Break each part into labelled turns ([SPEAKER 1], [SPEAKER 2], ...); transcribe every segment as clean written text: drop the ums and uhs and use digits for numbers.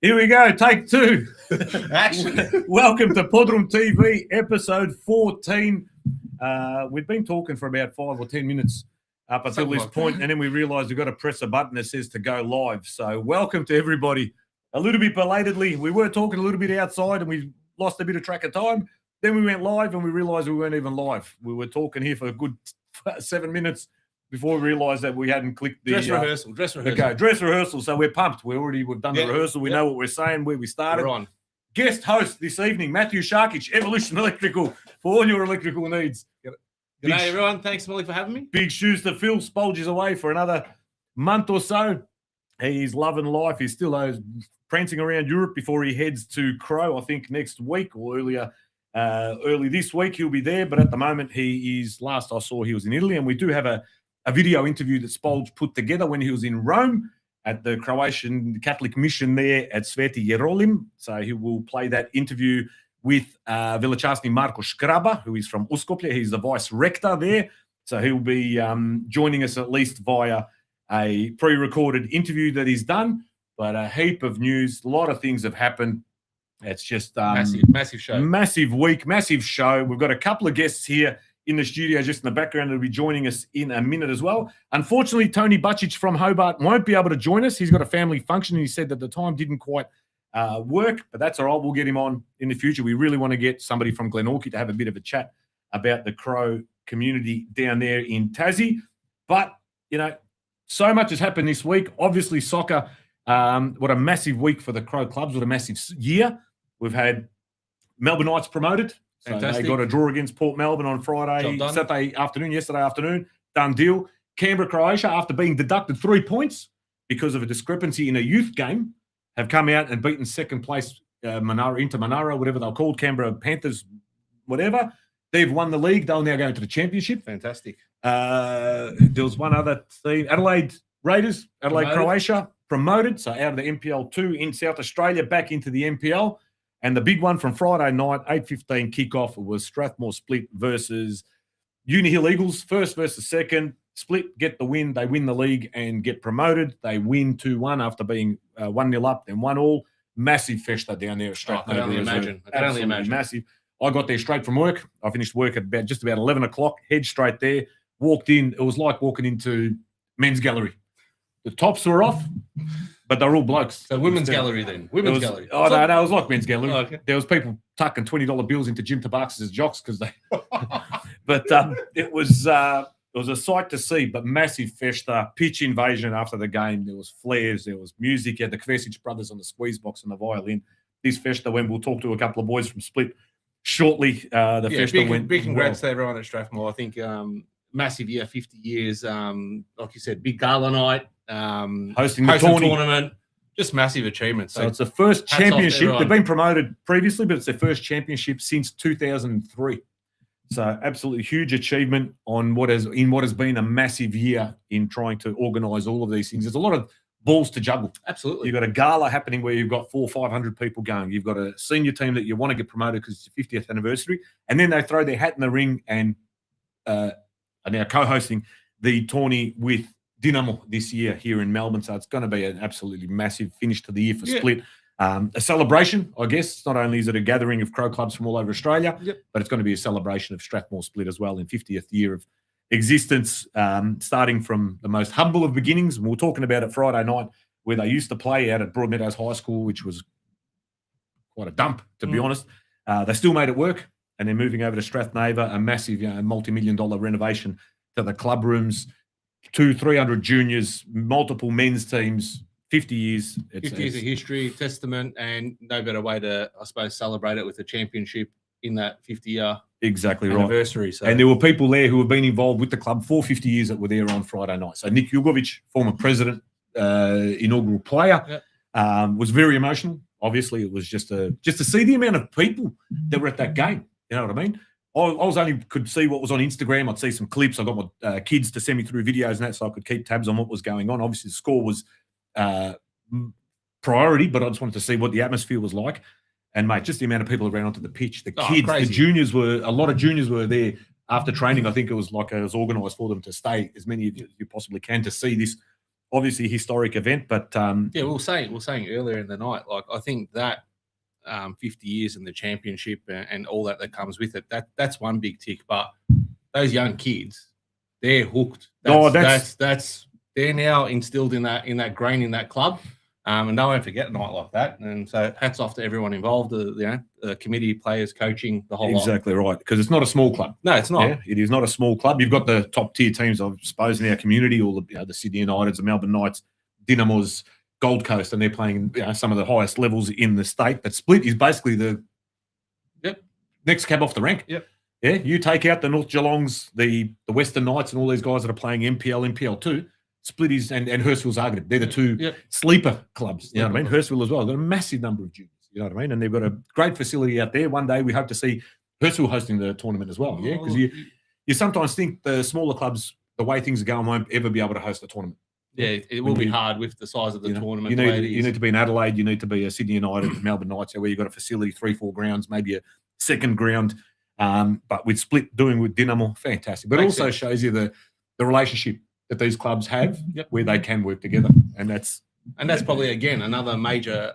[SPEAKER 1] Here we go, take two.
[SPEAKER 2] Action.
[SPEAKER 1] Welcome to PodroomTV, episode 14. We've been talking for about 5 or 10 minutes up until this point, and then we realised we've got to press a button that says to go live. So welcome to everybody. A little bit belatedly, we were talking a little bit outside and we lost a bit of track of time. Then we went live and we realised we weren't even live. We were talking here for a good 7 minutes before we realised that we hadn't clicked the
[SPEAKER 2] dress rehearsal.
[SPEAKER 1] Dress rehearsal. So we're pumped. We've done the rehearsal. We know what we're saying, where we started.
[SPEAKER 2] We're on.
[SPEAKER 1] Guest host this evening, Matthew Sharkic, Evolution Electrical, for all your electrical needs.
[SPEAKER 2] Good day, everyone. Thanks, Molly, for having me.
[SPEAKER 1] Big shoes to fill. Spolge is away for another month or so. He's loving life. He's still prancing around Europe before he heads to Crow, I think, next week or early this week. He'll be there. But at the moment, last I saw, he was in Italy. And we do have a video interview that Spolge put together when he was in Rome at the Croatian Catholic mission there at Sveti Jerolim. So he will play that interview with Veličasni Marko Škraba, who is from Uskoplje. He's the vice rector there. So he'll be joining us at least via a pre-recorded interview that he's done. But a heap of news, a lot of things have happened. It's just
[SPEAKER 2] massive show.
[SPEAKER 1] Massive week, massive show. We've got a couple of guests here in the studio, just in the background, will be joining us in a minute as well. Unfortunately, Tony Butchich from Hobart won't be able to join us. He's got a family function, and he said that the time didn't quite work, but that's all right. We'll get him on in the future. We really want to get somebody from Glenorchy to have a bit of a chat about the Crow community down there in Tassie. But, so much has happened this week. Obviously, soccer, what a massive week for the Crow clubs, what a massive year. We've had Melbourne Knights promoted. So
[SPEAKER 2] Fantastic.
[SPEAKER 1] they got a draw against Port Melbourne on yesterday afternoon. Done deal. Canberra, Croatia, after being deducted 3 points because of a discrepancy in a youth game, have come out and beaten second place Inter Monaro, whatever they're called, Canberra Panthers, whatever. They've won the league. They'll now go into the championship.
[SPEAKER 2] Fantastic.
[SPEAKER 1] There was one other team, Adelaide Raiders, Croatia, promoted. So out of the NPL 2 in South Australia, back into the NPL. And the big one from Friday night, 8:15 kickoff, was Strathmore Split versus Uni Hill Eagles, first versus second. Split get the win. They win the league and get promoted. They win 2-1 after being 1-0 up, then 1-1. Massive festa down there at Strathmore.
[SPEAKER 2] I can only imagine.
[SPEAKER 1] Massive. I got there straight from work. I finished work at just about 11 o'clock, head straight there, walked in. It was like walking into men's gallery. The tops were off, but they're all blokes.
[SPEAKER 2] So women's gallery then? Gallery.
[SPEAKER 1] Oh, no, it was like men's gallery.
[SPEAKER 2] Oh, okay.
[SPEAKER 1] There was people tucking $20 bills into Jim Tabax's jocks because they... But it was a sight to see, but massive festa, pitch invasion after the game. There was flares, there was music. You had the Kvesic brothers on the squeeze box and the violin. This festa went, we'll talk to a couple of boys from Split shortly. Festa went
[SPEAKER 2] big congrats to everyone at Strathmore. I think massive year, 50 years. Like you said, big gala night.
[SPEAKER 1] Hosting the
[SPEAKER 2] tournament, just massive achievements.
[SPEAKER 1] So it's the first championship. They've been promoted previously, but it's their first championship since 2003. So absolutely huge achievement on what has been a massive year in trying to organise all of these things. There's a lot of balls to juggle.
[SPEAKER 2] Absolutely.
[SPEAKER 1] You've got a gala happening where you've got 400 or 500 people going. You've got a senior team that you want to get promoted because it's the 50th anniversary, and then they throw their hat in the ring and are now co-hosting the tourney with Dinamo this year here in Melbourne. So it's going to be an absolutely massive finish to the year for Split. A celebration, I guess. Not only is it a gathering of Crow clubs from all over Australia, but it's going to be a celebration of Strathmore Split as well in 50th year of existence, starting from the most humble of beginnings. And we were talking about it Friday night where they used to play out at Broadmeadows High School, which was quite a dump, to be honest. They still made it work, and they're moving over to Strathnava, a massive multi-million-dollar renovation to the club rooms, 200-300 juniors, multiple men's teams, 50 years.
[SPEAKER 2] 50 years of history, testament, and no better way to, I suppose, celebrate it with a championship in that 50-year anniversary. So.
[SPEAKER 1] And there were people there who have been involved with the club for 50 years that were there on Friday night. So Nick Jugovic, former president, inaugural player, was very emotional. Obviously, it was just to see the amount of people that were at that game. You know what I mean? I could see what was on Instagram. I'd see some clips. I got my kids to send me through videos and that, so I could keep tabs on what was going on. Obviously, the score was priority, but I just wanted to see what the atmosphere was like. And mate, just the amount of people around onto the pitch, the kids,
[SPEAKER 2] crazy.
[SPEAKER 1] The juniors a lot of juniors were there after training. I think it was organised for them to stay, as many of you possibly can, to see this obviously a historic event, but
[SPEAKER 2] we were saying earlier in the night, like I think that 50 years in the championship and all that comes with it, that's one big tick. But those young kids, they're hooked. That's they're now instilled in that grain in that club. And no one forget a night like that. And so hats off to everyone involved, the committee, players, coaching, the whole lot.
[SPEAKER 1] Exactly right, because it's not a small club.
[SPEAKER 2] No, it's not.
[SPEAKER 1] Yeah, it is not a small club. You've got the top tier teams, I suppose, in our community, all the Sydney Uniteds, the Melbourne Knights, Dynamos, Gold Coast, and they're playing some of the highest levels in the state. But Split is basically the next cab off the rank.
[SPEAKER 2] Yep.
[SPEAKER 1] Yeah, you take out the North Geelongs, the Western Knights, and all these guys that are playing MPL, MPL2. Split is and Hurstville's Argument. They're the two sleeper clubs. You know what I mean? Hurstville as well. They've got a massive number of juniors. You know what I mean? And they've got a great facility out there. One day we hope to see Hurstville hosting the tournament as well. Yeah, because you sometimes think the smaller clubs, the way things are going, won't ever be able to host a tournament.
[SPEAKER 2] Yeah, it will be hard with the size of the tournament.
[SPEAKER 1] You need to be in Adelaide. You need to be a Sydney United, Melbourne Knights, where you've got a facility, 3-4 grounds, maybe a second ground. But with Split doing with Dynamo, fantastic. But it also shows you the relationship that these clubs have, where they can work together, and that's
[SPEAKER 2] probably again another major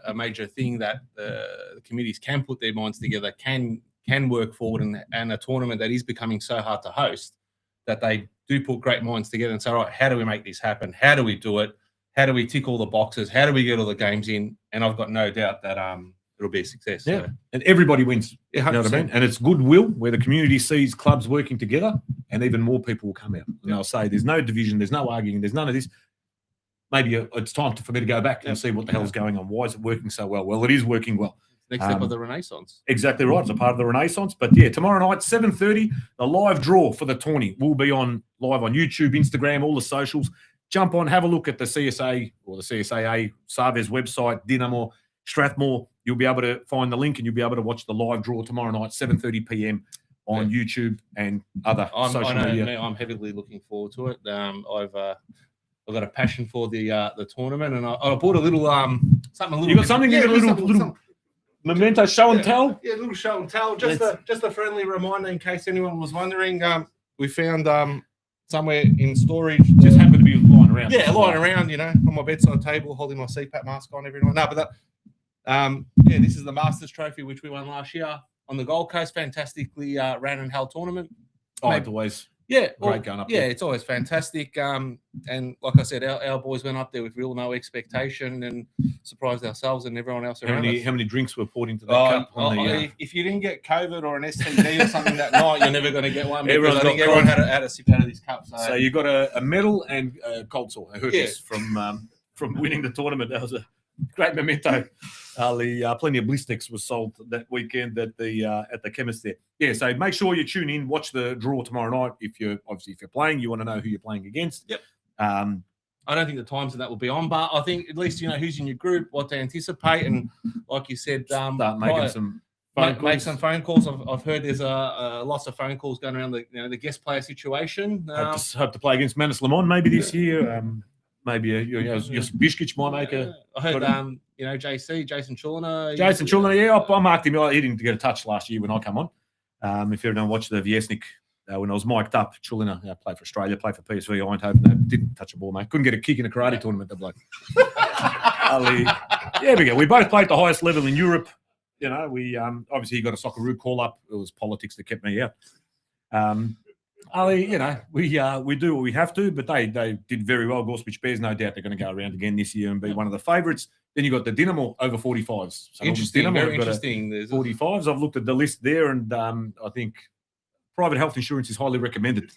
[SPEAKER 2] thing that the committees can put their minds together, can work forward, and a tournament that is becoming so hard to host, that they do put great minds together and say, all right, how do we make this happen? How do we do it? How do we tick all the boxes? How do we get all the games in? And I've got no doubt that it'll be a success.
[SPEAKER 1] Yeah, and everybody wins. You know what I mean? And it's goodwill where the community sees clubs working together, and even more people will come out. And they'll say, there's no division, there's no arguing, there's none of this. Maybe it's time for me to go back and see what the hell's going on. Why is it working so well? Well, it is working well.
[SPEAKER 2] Next step of the Renaissance.
[SPEAKER 1] Exactly right. It's a part of the Renaissance. But yeah, tomorrow night, 7:30, the live draw for the tourney will be live on YouTube, Instagram, all the socials. Jump on, have a look at the CSA or the CSAA Sarves website, Dynamo, Strathmore. You'll be able to find the link and you'll be able to watch the live draw tomorrow night, 7:30 p.m. on YouTube and other social media.
[SPEAKER 2] I'm heavily looking forward to it. I've got a passion for the tournament, and I bought a little something.
[SPEAKER 1] You got something? You got a little memento show and tell?
[SPEAKER 2] Yeah, a little show and tell. Just a friendly reminder in case anyone was wondering. We found somewhere in storage.
[SPEAKER 1] Just happened to be lying around.
[SPEAKER 2] Yeah, lying around, on my bedside table, holding my CPAP mask on every night. No, but this is the Masters Trophy, which we won last year on the Gold Coast. Fantastically ran and held tournament.
[SPEAKER 1] It's always great going up there.
[SPEAKER 2] Yeah, it's always fantastic. And like I said, our boys went up there with real no expectation and surprised ourselves and everyone else around us.
[SPEAKER 1] How many drinks were poured into that cup?
[SPEAKER 2] If you didn't get COVID or an STD or something that night, you're never going to get one. Everyone had a sip out of this cup.
[SPEAKER 1] So you got a medal and a cold sore from winning the tournament. That was a great memento. Plenty of Blistex was sold that weekend at the chemist there. Yeah, so make sure you tune in, watch the draw tomorrow night. If you're playing, you want to know who you're playing against.
[SPEAKER 2] Yep. I don't think the times that will be on, but I think at least who's in your group, what to anticipate, and like you said,
[SPEAKER 1] start making some phone calls.
[SPEAKER 2] Make some phone calls. I've heard there's lots of phone calls going around the guest player situation.
[SPEAKER 1] Hope to play against Manus Lemon maybe this year. Maybe Bishkic might make a.
[SPEAKER 2] I heard Jason Chulina.
[SPEAKER 1] Jason Chulina, I marked him. He didn't get a touch last year when I come on. If you ever watched the Viesnik when I was mic'd up, Chulina played for Australia, played for PSV Eindhoven. Didn't touch a ball, mate. Couldn't get a kick in a karate tournament. The bloke. Yeah, we go. We both played at the highest level in Europe. We obviously he got a Socceroo call up. It was politics that kept me out. Ali, we do what we have to, but they did very well. Gorsuch Bears, no doubt they're going to go around again this year and be one of the favourites. Then you got the Dynamo over 45s. So
[SPEAKER 2] interesting, very interesting.
[SPEAKER 1] 45s. I've looked at the list there, and I think private health insurance is highly recommended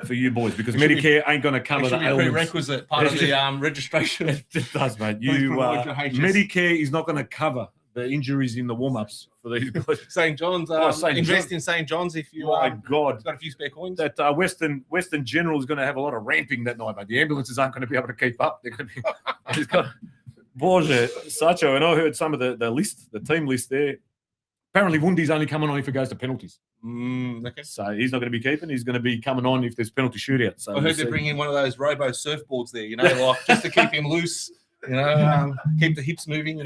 [SPEAKER 1] for you boys because Medicare ain't going to cover the ailments.
[SPEAKER 2] Prerequisite part of the registration.
[SPEAKER 1] It does, mate. Medicare is not going to cover the injuries in the warm-ups for these boys.
[SPEAKER 2] St. John's, invest in St. John's if you
[SPEAKER 1] got
[SPEAKER 2] a few spare coins.
[SPEAKER 1] That Western General is going to have a lot of ramping that night, mate. The ambulances aren't going to be able to keep up. They're going to be. He's got Borja, Sacho, and I heard some of the team list there. Apparently, Wundi's only coming on if it goes to penalties.
[SPEAKER 2] Okay.
[SPEAKER 1] So he's not going to be keeping. He's going to be coming on if there's penalty shootout. So
[SPEAKER 2] I heard they're bringing one of those robo surfboards there, like just to keep him loose, keep the hips moving,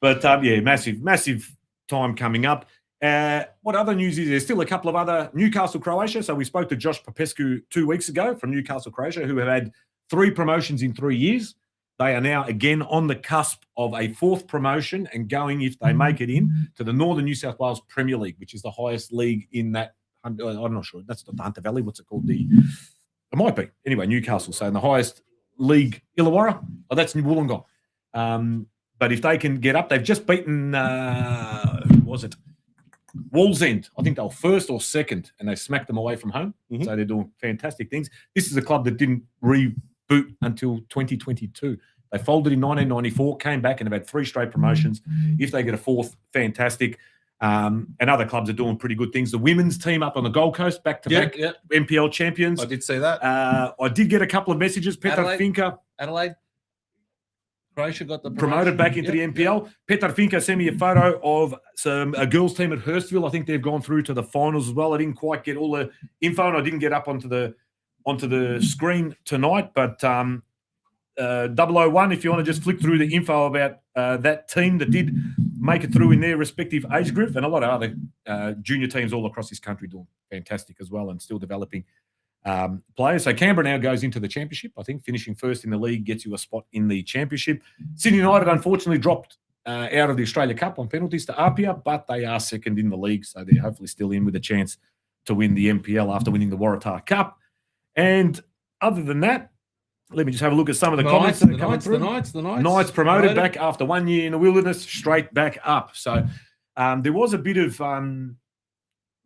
[SPEAKER 1] But massive time coming up. What other news is there? Still a couple of other Newcastle, Croatia. So we spoke to Josh Popescu 2 weeks ago from Newcastle, Croatia, who have had 3 promotions in 3 years. They are now again on the cusp of a 4th promotion and going, if they make it in, to the Northern New South Wales Premier League, which is the highest league in that. I'm not sure. That's not the Hunter Valley. What's it called? It might be. Anyway, Newcastle. So in the highest league, Illawarra. Oh, that's Wollongong. But if they can get up, they've just beaten, who was it? Wallsend. I think they were 1st or 2nd, and they smacked them away from home.
[SPEAKER 2] Mhm.
[SPEAKER 1] So they're doing fantastic things. This is a club that didn't reboot until 2022. They folded in 1994, came back and have had 3 straight promotions. If they get a 4th, fantastic. And other clubs are doing pretty good things. The women's team up on the Gold Coast, back-to-back NPL champions.
[SPEAKER 2] I did see that.
[SPEAKER 1] I did get a couple of messages. Petr Finka.
[SPEAKER 2] Adelaide. Croatia got the
[SPEAKER 1] promoted back into the NPL. Petr Finka sent me a photo of a girls' team at Hurstville. I think they've gone through to the finals as well. I didn't quite get all the info, and I didn't get up onto the screen tonight. But 001, if you want to just flick through the info about that team that did make it through in their respective age group, and a lot of other junior teams all across this country doing fantastic as well and still developing players. So Canberra now goes into the championship. I think finishing 1st in the league gets you a spot in the championship. Sydney United unfortunately dropped out of the Australia Cup on penalties to Apia, but they are 2nd in the league, so they're hopefully still in with a chance to win the NPL after winning the Waratah Cup. And other than that, let me just have a look at some of the comments that are coming through.
[SPEAKER 2] The Knights.
[SPEAKER 1] Knights promoted back after 1 year in the wilderness, straight back up. So there was a bit of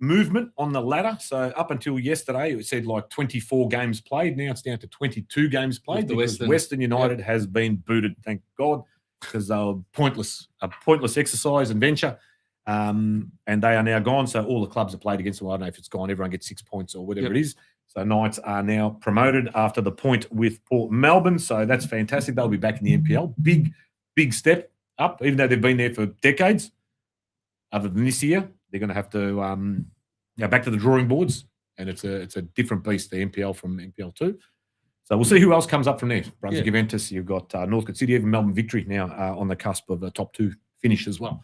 [SPEAKER 1] movement on the ladder. So up until yesterday, it said like 24 games played. Now it's down to 22 games played because Western United has been booted, thank God, because they were a pointless exercise and venture. And they are now gone. So all the clubs have played against them. I don't know if it's gone. Everyone gets 6 points or whatever it is. So Knights are now promoted after the point with Port Melbourne. So that's fantastic. They'll be back in the NPL. Big step up, even though they've been there for decades. Other than this year, they're going to have to back to the drawing boards. And it's a different beast, the NPL from NPL 2. So we'll see who else comes up from there. Brunswick Juventus, you've got Northcote City, even Melbourne Victory now on the cusp of a top 2 finish as well.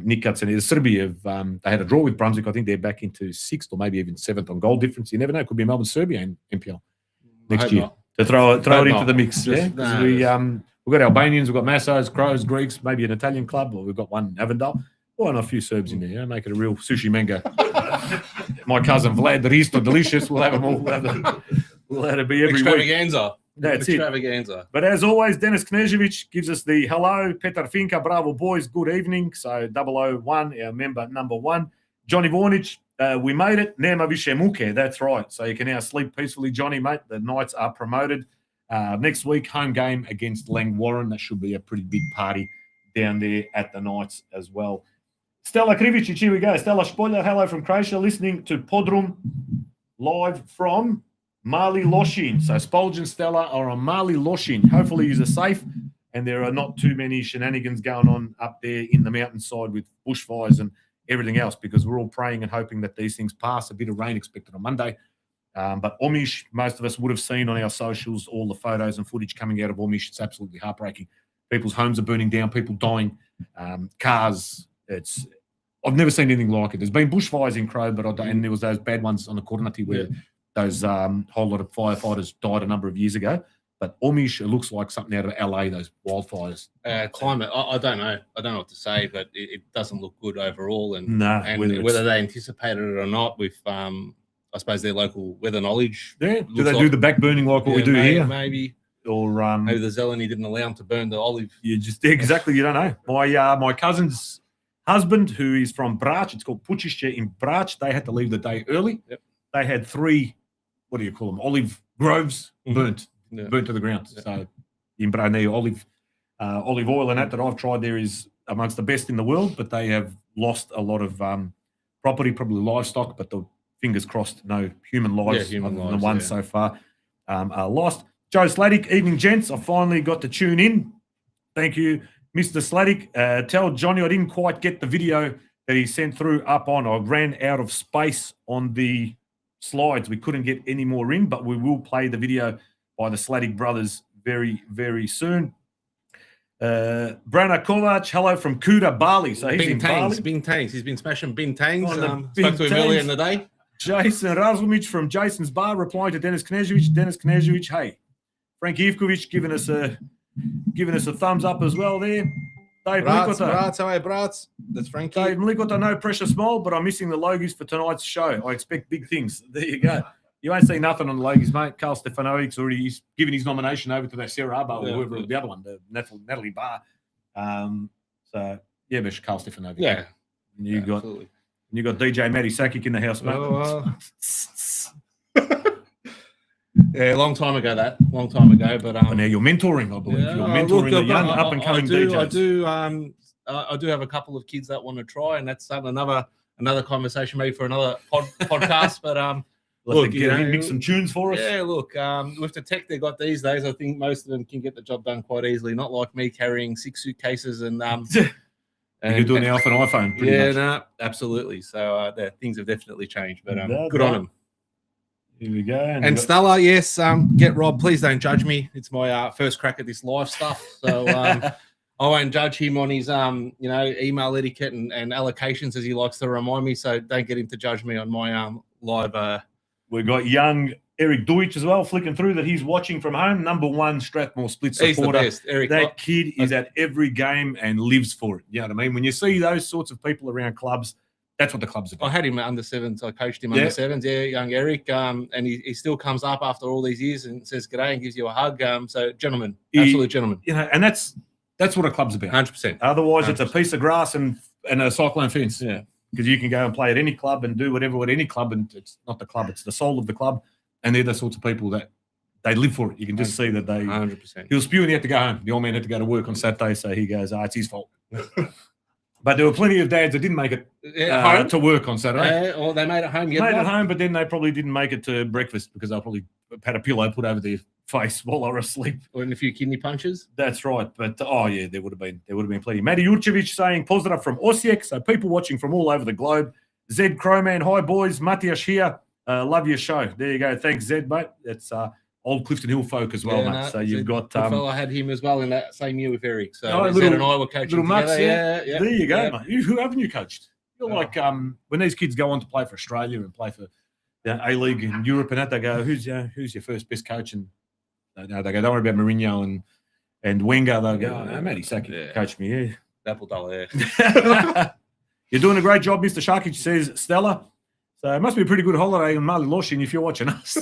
[SPEAKER 1] Nick Guts and Serbia they had a draw with Brunswick. I think they're back into 6th or maybe even 7th on goal difference. You never know. It could be Melbourne Serbia in NPL next year. To throw it into the mix. We've got Albanians, we've got Massos, Crows, Greeks, maybe an Italian club, or we've got one Avondale. Well, and a few Serbs in there, make it a real sushi mango. My cousin Vlad, the Risto, delicious. We'll have them all. We'll have to be every
[SPEAKER 2] Extravaganza.
[SPEAKER 1] week. That's
[SPEAKER 2] Extravaganza.
[SPEAKER 1] But as always, Denis Knežević gives us the hello. Petr Finka, bravo boys, good evening. So 001, our member number 1. Johnny Vornic, we made it. Nema više muke, that's right. So you can now sleep peacefully, Johnny, mate. The Knights are promoted. Next week, home game against Langwarren. That should be a pretty big party down there at the Knights as well. Stella Krivicic, here we go. Stella Spolja, hello from Croatia, listening to Podrum live from Mali Loshin. So Spolja and Stella are on Mali Loshin. Hopefully you're safe and there are not too many shenanigans going on up there in the mountainside with bushfires and everything else, because we're all praying and hoping that these things pass. A bit of rain expected on Monday. But Omish, most of us would have seen on our socials all the photos and footage coming out of Omish. It's absolutely heartbreaking. People's homes are burning down, people dying, cars. I've never seen anything like it. There's been bushfires in Crow, and there was those bad ones on the Koronati where those whole lot of firefighters died a number of years ago. But Omish, it looks like something out of LA, those wildfires.
[SPEAKER 2] Climate, I don't know. I don't know what to say, but it doesn't look good overall. And
[SPEAKER 1] whether
[SPEAKER 2] they anticipated it or not with, I suppose, their local weather knowledge.
[SPEAKER 1] Yeah, do they do the back burning like what we do here?
[SPEAKER 2] Maybe.
[SPEAKER 1] Or
[SPEAKER 2] maybe the Zeleny didn't allow them to burn the olive.
[SPEAKER 1] You don't know. My cousin's husband, who is from Brač, it's called Pučišće in Brač, they had to leave the day early.
[SPEAKER 2] Yep.
[SPEAKER 1] They had 3, what do you call them, olive groves burnt to the ground. Yep. So in Brač, olive oil and that I've tried there is amongst the best in the world, but they have lost a lot of property, probably livestock, but the fingers crossed, no human lives, the ones so far are lost. Joe Sladdick, evening gents. I finally got to tune in. Thank you, Mr. Sladdick. Tell Johnny I didn't quite get the video that he sent through up on. I ran out of space on the slides. We couldn't get any more in, but we will play the video by the Sladdick brothers very, very soon. Brana Kovac, hello from Kuta, Bali. So he's in Bali.
[SPEAKER 2] Bing Tangs. He's been smashing Bing Tangs.
[SPEAKER 1] Spoke
[SPEAKER 2] to him earlier in the day.
[SPEAKER 1] Jason Razumic from Jason's Bar replying to Denis Knežević. Denis Knežević, hey, Frank Ivkovic giving us a thumbs up as well there. Dave Mlikota.
[SPEAKER 2] Brats, how are you, Brats? That's Frankie.
[SPEAKER 1] Dave Mlikota, no pressure smile, but I'm missing the Logies for tonight's show. I expect big things. There you go. You won't see nothing on the Logies, mate. Carl Stefanovic's already given his nomination over to that Sarah Arbo or whoever the other one, the Natalie Barr. So yeah, but Carl Stefanovic.
[SPEAKER 2] Yeah.
[SPEAKER 1] And you got DJ Matty Sakic in the house, mate.
[SPEAKER 2] Yeah, long time ago. But
[SPEAKER 1] And now you're mentoring, I believe. You're mentoring the young up and coming DJs.
[SPEAKER 2] I do have a couple of kids that want to try, and that's another conversation maybe for another podcast. But
[SPEAKER 1] look, mix some tunes for us.
[SPEAKER 2] Yeah, look, with the tech they got these days, I think most of them can get the job done quite easily. Not like me carrying 6 suitcases and
[SPEAKER 1] you're doing it off an iPhone.
[SPEAKER 2] No, absolutely. So things have definitely changed, but good on them.
[SPEAKER 1] Here we go.
[SPEAKER 2] And Stella, yes, get Rob. Please don't judge me. It's my first crack at this live stuff, so I won't judge him on his email etiquette and allocations, as he likes to remind me. So don't get him to judge me on my live.
[SPEAKER 1] We've got young Eric Deutsch as well, flicking through that he's watching from home. #1 Strathmore Split supporter.
[SPEAKER 2] He's the best, Eric.
[SPEAKER 1] That kid is at every game and lives for it. You know what I mean? When you see those sorts of people around clubs, that's what the club's about.
[SPEAKER 2] I had him at under 7s. I coached him under 7s. Yeah, young Eric. And he still comes up after all these years and says g'day and gives you a hug. So gentleman, absolute gentleman.
[SPEAKER 1] You know, and that's what a club's about.
[SPEAKER 2] 100%.
[SPEAKER 1] Otherwise, it's a piece of grass and a cyclone fence.
[SPEAKER 2] Yeah.
[SPEAKER 1] Because you can go and play at any club and do whatever with any club, and it's not the club, it's the soul of the club. And they're the sorts of people that they live for it. You can just see that they
[SPEAKER 2] 100%.
[SPEAKER 1] He was spewing, he had to go home. The old man had to go to work on Saturday, so he goes, it's his fault. But there were plenty of dads that didn't make it to work on Saturday.
[SPEAKER 2] Or they made it home.
[SPEAKER 1] Made it home, but then they probably didn't make it to breakfast because they probably had a pillow put over their face while they were asleep.
[SPEAKER 2] Or in a few kidney punches.
[SPEAKER 1] That's right. But there would have been plenty. Matty Jurcevic saying positive from Osijek. So people watching from all over the globe. Zed Crowman, hi boys. Matias here. Love your show. There you go. Thanks, Zed, mate. That's old Clifton Hill folk as well, mate. So you've got
[SPEAKER 2] I had him as well in that same year with Eric. So
[SPEAKER 1] Zed
[SPEAKER 2] and I were coaching
[SPEAKER 1] little
[SPEAKER 2] together.
[SPEAKER 1] Yeah. There you go, mate. Who haven't you coached? You're like when these kids go on to play for Australia and play for A-League in Europe and that, they go, who's your first best coach? And they go, don't worry about Mourinho and Wenger. They'll go, Matty Sakic coached me. Yeah.
[SPEAKER 2] Double dollar, yeah.
[SPEAKER 1] You're doing a great job, Mr. Sharkic, says Stella. So it must be a pretty good holiday in Mali Loshin if you're watching us.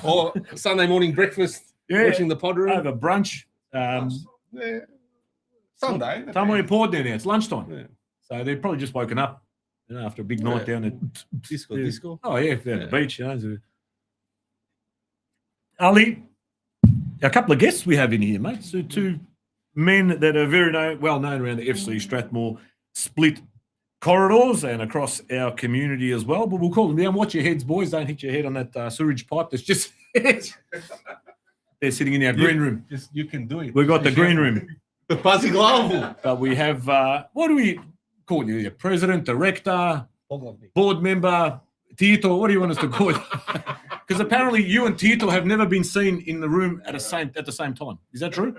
[SPEAKER 2] Or Sunday morning breakfast, watching the pod room.
[SPEAKER 1] Over brunch.
[SPEAKER 2] Sunday.
[SPEAKER 1] Time when you're poured down there. It's lunchtime.
[SPEAKER 2] Yeah.
[SPEAKER 1] So they've probably just woken up after a big night down at
[SPEAKER 2] Disco.
[SPEAKER 1] Oh, yeah, down at the beach. So. Ali, a couple of guests we have in here, mate. So 2 men that are very well known around the FC Strathmore Split corridors and across our community as well. But we'll call them down. Watch your heads, boys. Don't hit your head on that sewage pipe that's just they're sitting in our green room.
[SPEAKER 2] You can do it.
[SPEAKER 1] We've got the green room.
[SPEAKER 2] The fuzzy glove.
[SPEAKER 1] But we have, what do we call you? President, director, board member, Tito. What do you want us to call it? Because apparently you and Tito have never been seen in the room at the same time. Is that true?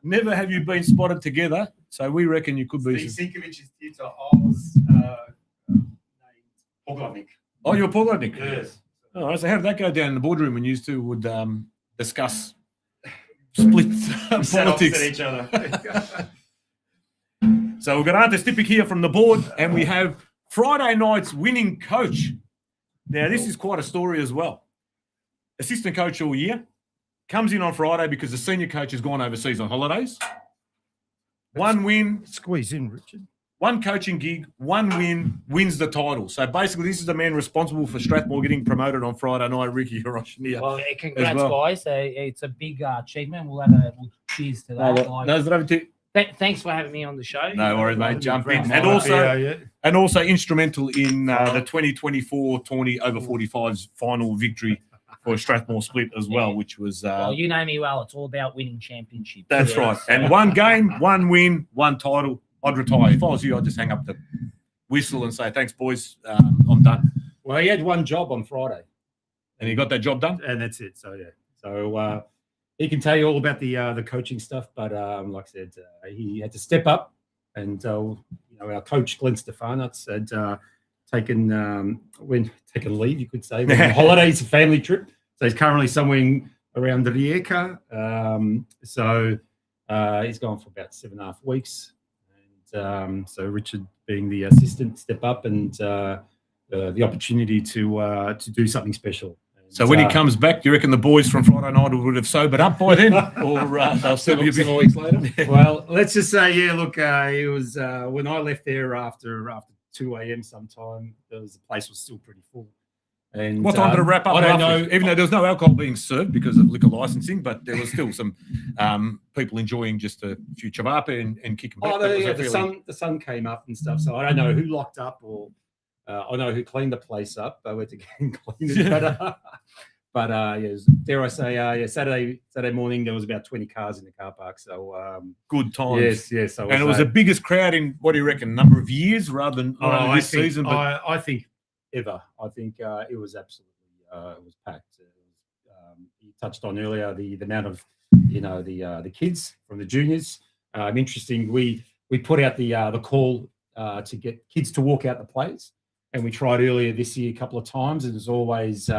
[SPEAKER 1] Never have you been spotted together. So we reckon you could be.
[SPEAKER 3] Sinkovic's Tito. I was named Poglavnik.
[SPEAKER 1] Oh, you're Poglavnik?
[SPEAKER 3] Yes.
[SPEAKER 1] Oh, so how did that go down in the boardroom when you two would discuss split politics?
[SPEAKER 3] Each other.
[SPEAKER 1] So we've got Ante Stipik here from the board, and we have Friday night's winning coach. Now, this is quite a story as well. Assistant coach all year, comes in on Friday because the senior coach has gone overseas on holidays. One win.
[SPEAKER 4] Squeeze in, Richard.
[SPEAKER 1] One coaching gig, one win, wins the title. So basically, this is the man responsible for Strathmore getting promoted on Friday night, Ricky Hiroshina.
[SPEAKER 5] Well, congrats, guys. It's a big achievement. We'll cheers to that. Thanks for having me on the show.
[SPEAKER 1] No worries, mate. Jump in. And also instrumental in the 2024 Tawny over 45s final victory for Strathmore Split as well, which was...
[SPEAKER 5] well, you know me well. It's all about winning championships.
[SPEAKER 1] That's right. And one game, one win, one title. I'd retire. If I was you, I'd just hang up the whistle and say, thanks, boys. I'm done.
[SPEAKER 4] Well, he had one job on Friday.
[SPEAKER 1] And he got that job done?
[SPEAKER 4] And that's it. So, yeah. So, he can tell you all about the coaching stuff, but like I said, he had to step up. And, our coach, Glenn Stefanitz, had taken leave, you could say, on holidays, a family trip. So he's currently somewhere around the Rijeka. So he's gone for about 7.5 weeks. And so Richard, being the assistant, step up and the opportunity to do something special. And,
[SPEAKER 1] So when he comes back, do you reckon the boys from Friday night would have sobered up by then, or they'll still be a bit
[SPEAKER 2] 7 weeks later?
[SPEAKER 4] well, let's just say, yeah. Look, it was when I left there after 2 a.m. sometime. The place was still pretty full. And
[SPEAKER 1] what time did it wrap up?
[SPEAKER 4] I don't
[SPEAKER 1] roughly?
[SPEAKER 4] know.
[SPEAKER 1] Even though there was no alcohol being served because of liquor licensing, but there was still some people enjoying just a few chavapa and kicking back.
[SPEAKER 4] The sun came up and stuff. So I don't know who locked up, or I know who cleaned the place up. I went to get and clean it. But yeah, dare I say, Saturday morning there was about 20 cars in the car park. So
[SPEAKER 1] good times.
[SPEAKER 4] Yes.
[SPEAKER 1] And it was the biggest crowd in, what do you reckon, number of years rather than this season? But
[SPEAKER 4] I think ever. I think it was absolutely it was packed. You touched on earlier the amount of the kids from the juniors. Interesting. We put out the call to get kids to walk out the plays. And we tried earlier this year a couple of times, and as always,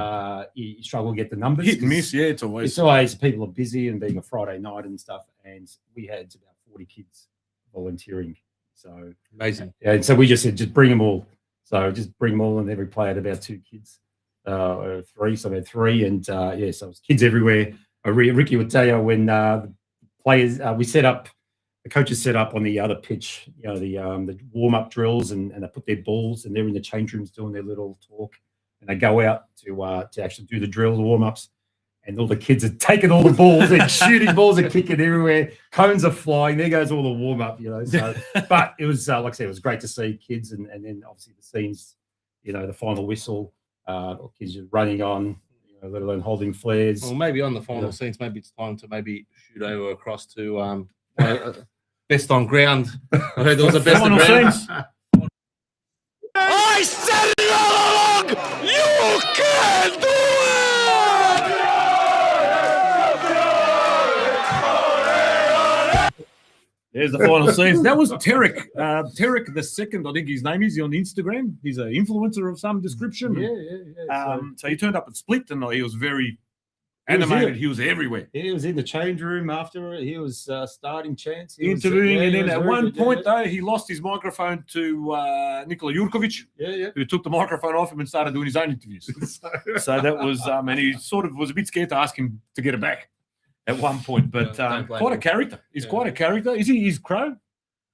[SPEAKER 4] you struggle to get the numbers.
[SPEAKER 1] Hit and miss, yeah, it's always
[SPEAKER 4] people are busy and being a Friday night and stuff. And we had about 40 kids volunteering. So
[SPEAKER 2] Amazing.
[SPEAKER 4] Yeah, and so we just said, just bring them all. So just bring them all, and every player had about 2 kids, or 3. So I had 3, and so it was kids everywhere. Ricky would tell you when players we set up. The coaches set up on the other pitch, the warm-up drills, and they put their balls, and they're in the change rooms doing their little talk, and they go out to actually do the drills, warm-ups, and all the kids are taking all the balls and shooting balls and kicking everywhere. Cones are flying. There goes all the warm-up, So, but it was like I said, it was great to see kids, and then obviously the scenes, the final whistle, kids just running on, let alone holding flares.
[SPEAKER 2] Well, maybe on the final scenes, maybe it's time to shoot over across to best on ground. I heard there was a best on ground.
[SPEAKER 6] I said it all along! You can do it!
[SPEAKER 1] There's the final scenes. That was Tarek. Tarek the second, I think his name is. He's on Instagram. He's an influencer of some description.
[SPEAKER 4] Yeah.
[SPEAKER 1] So he turned up at Split, and he was very animated. He was everywhere.
[SPEAKER 4] He was in the change room after. He was starting chants.
[SPEAKER 1] Interviewing, and then at one point, though, he lost his microphone to Nikola Jurkovic, who took the microphone off him and started doing his own interviews. So that was, and he sort of was a bit scared to ask him to get it back at one point, but quite a character. He's quite a character. Is he? He's Crow.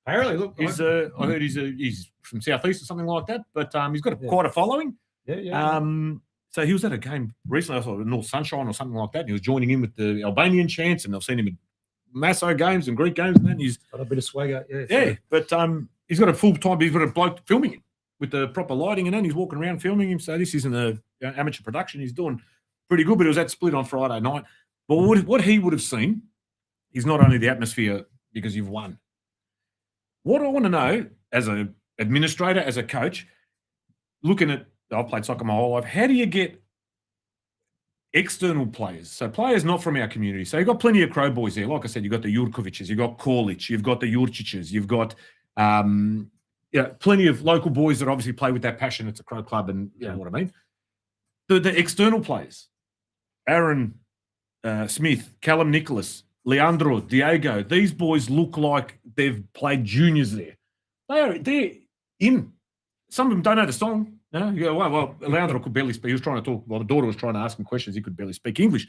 [SPEAKER 4] Apparently, look.
[SPEAKER 1] He's I heard he's from Southeast or something like that, but he's got quite a following.
[SPEAKER 4] Yeah.
[SPEAKER 1] So he was at a game recently, I thought North Sunshine or something like that. And he was joining in with the Albanian chants, and I've seen him at Masso games and Greek games, and then he's
[SPEAKER 4] got a bit of swagger.
[SPEAKER 1] But he's got a full time. He's got a bloke filming him with the proper lighting, and then he's walking around filming him. So this isn't a amateur production. He's doing pretty good. But it was at Split on Friday night. But what he would have seen is not only the atmosphere because you've won. What I want to know as an administrator, as a coach, looking at, I've played soccer my whole life, how do you get external players? So players not from our community. So you've got plenty of Crow boys there. Like I said, you've got the Jurkovic's, you've got Korlic, you've got the Jurčić's, you've got plenty of local boys that obviously play with that passion. It's a Crow club, and you know what I mean. The external players, Aaron Smith, Callum Nicholas, Leandro, Diego, these boys look like they've played juniors there. They're in. Some of them don't know the song. No, you go, well, Leandro could barely speak. He was trying to talk. Well, the daughter was trying to ask him questions. He could barely speak English.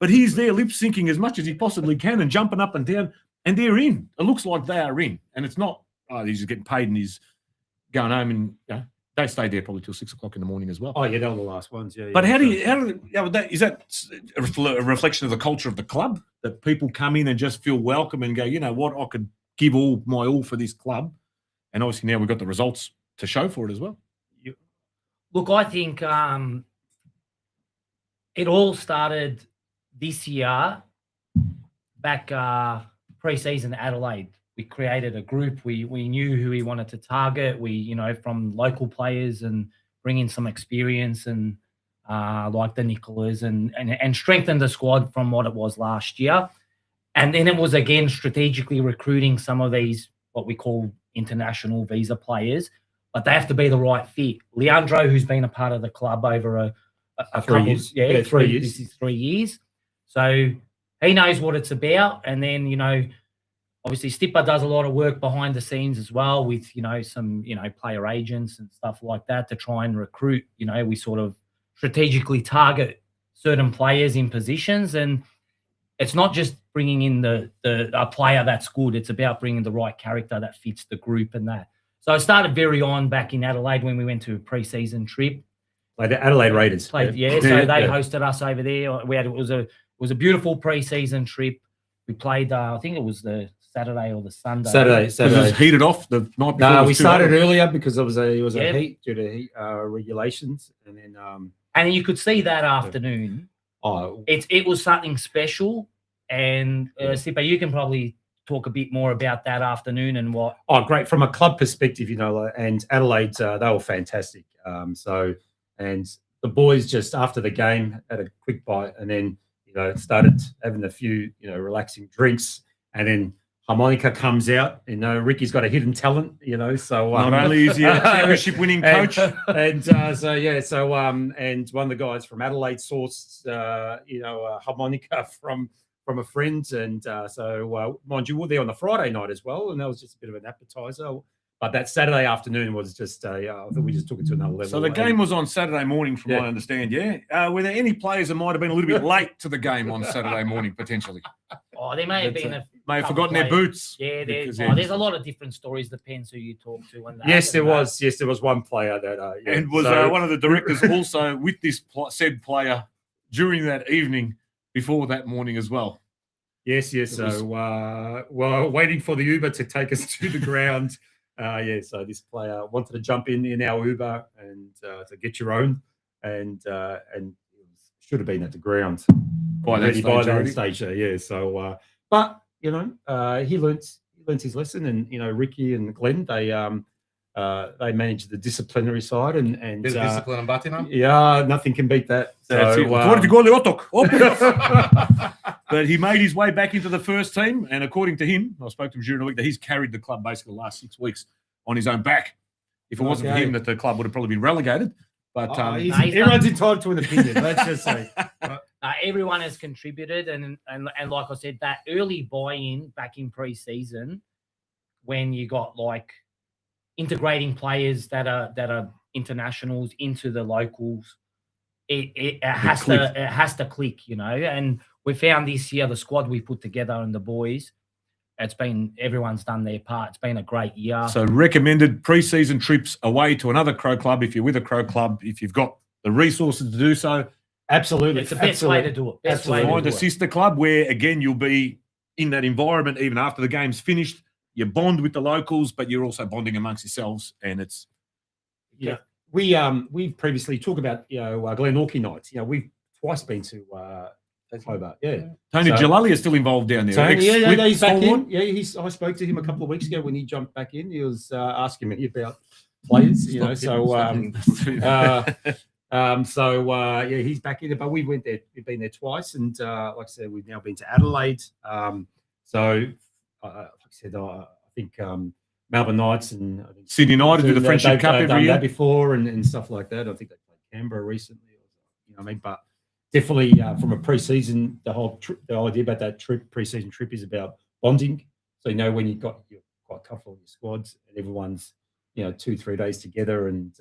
[SPEAKER 1] But he's there lip syncing as much as he possibly can and jumping up and down, and they're in. It looks like they are in. And it's not, he's just getting paid and he's going home, and they stayed there probably till 6 o'clock in the morning as well.
[SPEAKER 4] Oh, yeah, they were the last ones. Yeah.
[SPEAKER 1] But is that a reflection of the culture of the club, that people come in and just feel welcome and go, you know what, I could give all my all for this club? And obviously now we've got the results to show for it as well.
[SPEAKER 5] Look, I think it all started this year, back pre-season Adelaide. We created a group. We knew who we wanted to target. We, from local players, and bring in some experience, and like the Nicolas, and strengthen the squad from what it was last year. And then it was, again, strategically recruiting some of these, what we call international visa players, but they have to be the right fit. Leandro, who's been a part of the club over a couple years. 3 years. This is 3 years. So he knows what it's about. And then, obviously Stipper does a lot of work behind the scenes as well with, some, player agents and stuff like that to try and recruit. We sort of strategically target certain players in positions, and it's not just bringing in a player that's good. It's about bringing the right character that fits the group and that. So I started very on back in Adelaide when we went to a pre-season trip.
[SPEAKER 4] Like the Adelaide Raiders.
[SPEAKER 5] So they hosted us over there. It was a beautiful pre-season trip. We played, I think it was the Saturday or the Sunday.
[SPEAKER 4] Saturday.
[SPEAKER 1] It was heated off the night before.
[SPEAKER 4] No, we started earlier because it was a heat due to heat regulations, and then
[SPEAKER 5] and you could see that afternoon. It was something special, and Sipa, you can probably talk a bit more about that afternoon and what.
[SPEAKER 4] Oh, great! From a club perspective, and Adelaide, they were fantastic. And the boys just after the game had a quick bite, and then started having a few relaxing drinks, and then harmonica comes out. Ricky's got a hidden talent. So
[SPEAKER 1] not only is he a championship winning coach,
[SPEAKER 4] and one of the guys from Adelaide sourced a harmonica from a friend, and mind you, we were there on the Friday night as well, and that was just a bit of an appetizer. But that Saturday afternoon was just I think we just took it to another level.
[SPEAKER 1] So the game was on Saturday morning, from what I understand. Yeah, were there any players that might have been a little bit late to the game on Saturday morning potentially?
[SPEAKER 5] Oh, there may have been
[SPEAKER 1] may have forgotten their boots.
[SPEAKER 5] Yeah, there's a lot of different stories. Depends who you talk to. And
[SPEAKER 4] yes, there was. Yes, there was one player that.
[SPEAKER 1] And was one of the directors also with this said player during that evening before that morning as well.
[SPEAKER 4] Yes. So waiting for the Uber to take us to the ground. So this player wanted to jump in our Uber and to get your own, and it should have been at the ground
[SPEAKER 1] by that
[SPEAKER 4] stage. Yeah. So, but he learnt his lesson, and Ricky and Glenn they managed the disciplinary side, and
[SPEAKER 2] discipline and button.
[SPEAKER 4] Yeah, nothing can beat that.
[SPEAKER 1] But he made his way back into the first team, and according to him, I spoke to him during the week, that he's carried the club basically the last 6 weeks on his own back. If it wasn't for him, that the club would have probably been relegated. But
[SPEAKER 4] everyone's entitled to an opinion. Let's just say
[SPEAKER 5] everyone has contributed, and like I said, that early buy-in back in pre-season, when you got like integrating players that are internationals into the locals, it has to click, and we found this year the squad we put together and the boys, everyone's done their part. It's been a great year.
[SPEAKER 1] So recommended pre-season trips away to another Crow club if you're with a Crow club, if you've got the resources to do so.
[SPEAKER 4] Absolutely.
[SPEAKER 5] It's the best way to do it.
[SPEAKER 1] Find a sister club where, again, you'll be in that environment even after the game's finished. You bond with the locals, but you're also bonding amongst yourselves, and it's
[SPEAKER 4] we've previously talked about Glen Orkney nights. We've twice been to Hobart. Yeah,
[SPEAKER 1] Tony Jalali is still involved down there.
[SPEAKER 4] He's back in. Yeah, I spoke to him a couple of weeks ago when he jumped back in. He was asking me about players. He's back in it. But we went there. We've been there twice, and like I said, we've now been to Adelaide. Like I said, I think Melbourne Knights and I think
[SPEAKER 1] Sydney United do the Friendship Cup every year.
[SPEAKER 4] That before and stuff like that. I think they played Canberra recently. But definitely from a pre-season, the idea about that pre-season trip is about bonding. So when you're quite comfortable in your squads and everyone's 2-3 days together and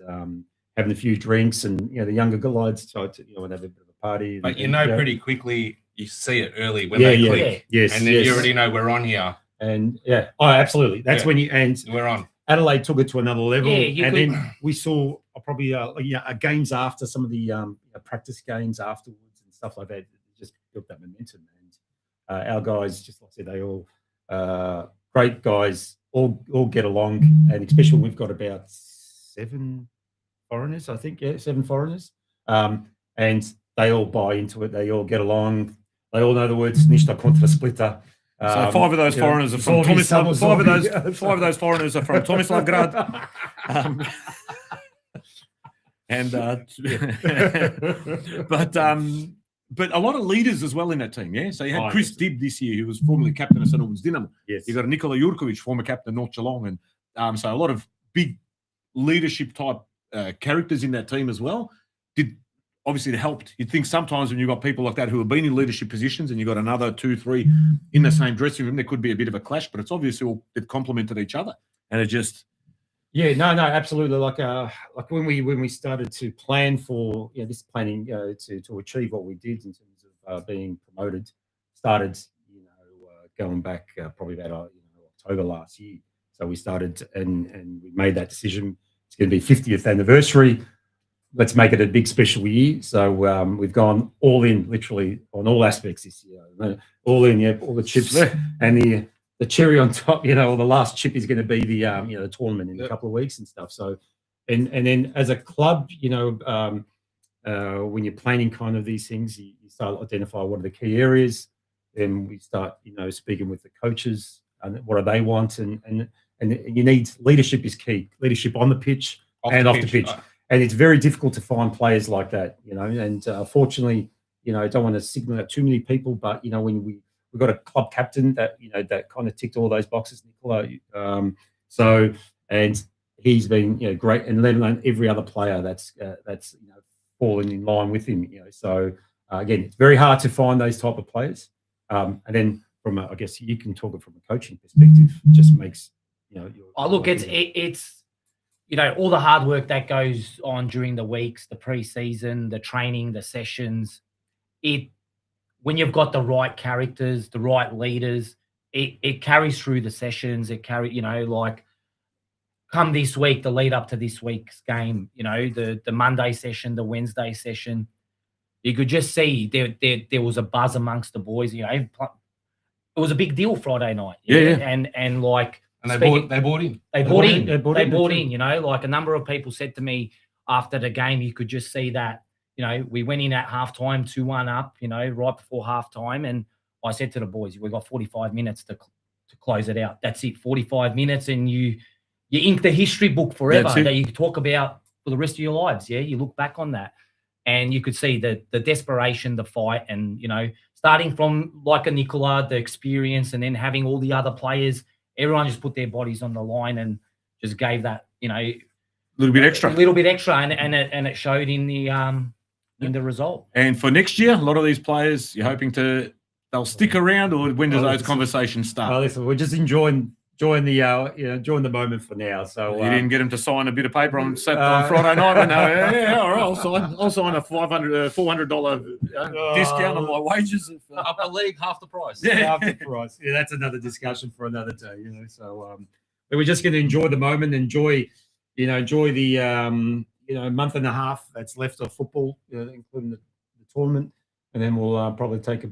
[SPEAKER 4] having a few drinks, and the younger guys try to have a bit of a party.
[SPEAKER 2] But pretty quickly, you see it early when they click.
[SPEAKER 4] Yes,
[SPEAKER 2] and then you already know we're on here.
[SPEAKER 4] And absolutely. That's when
[SPEAKER 2] we're on.
[SPEAKER 4] Adelaide took it to another level,
[SPEAKER 5] then
[SPEAKER 4] we saw probably games after some of the practice games afterwards and stuff like that. It just built that momentum, and our guys, just like I said, they all great guys, all get along, and especially we've got about 7 foreigners, I think, 7 foreigners, and they all buy into it. They all get along. They all know the words "Nishta kontra splitta."
[SPEAKER 1] So 5 of those foreigners are from Tomislav. 5 of those foreigners are from Tomislavgrad. But a lot of leaders as well in that team, yeah. So you had Chris Dibb this year, who was formerly captain of St Albans Dinamo.
[SPEAKER 4] Yes.
[SPEAKER 1] You got Nikola Jurkovic, former captain of North Geelong, and so a lot of big leadership type characters in that team as well. obviously it helped. You'd think sometimes when you've got people like that who have been in leadership positions and you've got another 2, 3 in the same dressing room, there could be a bit of a clash, but it's obviously all it complemented each other. And it just
[SPEAKER 4] no, absolutely. Like when we started to plan for this planning to achieve what we did in terms of being promoted, started going back probably about October last year. So we started and we made that decision. It's going to be 50th anniversary. Let's make it a big special year. So we've gone all in, literally on all aspects this year. All in, all the chips and the cherry on top. Or the last chip is going to be the the tournament in a couple of weeks and stuff. So, and then as a club, when you're planning kind of these things, you start to identify what are the key areas. Then we start, speaking with the coaches and what do they want, and you need leadership is key. Leadership on the pitch off the pitch. And it's very difficult to find players like that, and fortunately, I don't want to signal out too many people, but, when we've got a club captain that, that kind of ticked all those boxes, Nicola. And he's been, great, and let alone every other player that's fallen in line with him, So, again, it's very hard to find those type of players. And then I guess you can talk it from a coaching perspective, it just makes,
[SPEAKER 5] look, it's all the hard work that goes on during the weeks, the pre-season, the training, the sessions. When you've got the right characters, the right leaders, it carries through the sessions. It like come this week, the lead up to this week's game, the Monday session, the Wednesday session, you could just see there was a buzz amongst the boys. It was a big deal Friday night. And like.
[SPEAKER 2] And they bought in.
[SPEAKER 5] They bought in. Like a number of people said to me after the game, you could just see that, we went in at halftime 2-1 up, right before halftime. And I said to the boys, we've got 45 minutes to close it out. That's it, 45 minutes. And you ink the history book forever that you talk about for the rest of your lives. Yeah. You look back on that and you could see the desperation, the fight, and, starting from like a Nicola, the experience, and then having all the other players. Everyone just put their bodies on the line and just gave that,
[SPEAKER 1] a little bit extra,
[SPEAKER 5] and it showed in the result.
[SPEAKER 1] And for next year, a lot of these players, you're hoping they'll stick around, or when do those conversations start?
[SPEAKER 4] Well, listen, we're just enjoying the moment for now. So
[SPEAKER 1] you didn't get them to sign a bit of paper on Friday night. When all right, I'll sign a $400 discount on my wages.
[SPEAKER 2] Upper league, half the price.
[SPEAKER 4] Half the price. Yeah, that's another discussion for another day. So but we're just going to enjoy the moment, enjoy the month and a half that's left of football, including the tournament, and then we'll probably take a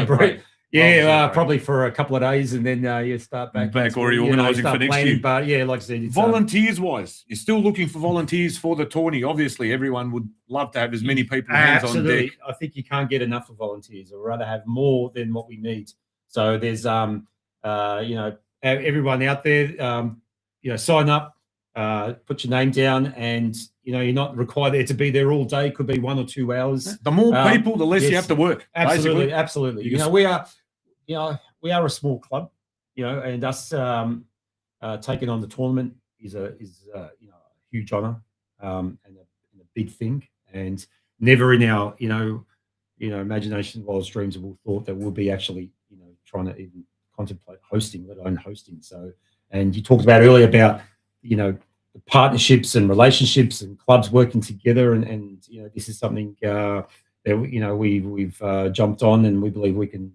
[SPEAKER 4] break. Yeah, probably for a couple of days, and then you start back
[SPEAKER 1] already organising for next year.
[SPEAKER 4] But yeah, like I said,
[SPEAKER 1] volunteers-wise, you're still looking for volunteers for the tourney. Obviously, everyone would love to have as many people hands on deck.
[SPEAKER 4] I think you can't get enough of volunteers. I'd rather have more than what we need. So there's everyone out there, sign up, put your name down, and you're not required there to be there all day. Could be 1 or 2 hours.
[SPEAKER 1] The more people, the less you have to work.
[SPEAKER 4] Absolutely. We are a small club, and us taking on the tournament is a huge honour and a big thing. And never in our imagination, wildest dreams, have we thought that we'll be actually trying to even contemplate hosting, let alone hosting. So, and you talked about earlier about the partnerships and relationships and clubs working together, and this is something that we've jumped on, and we believe we can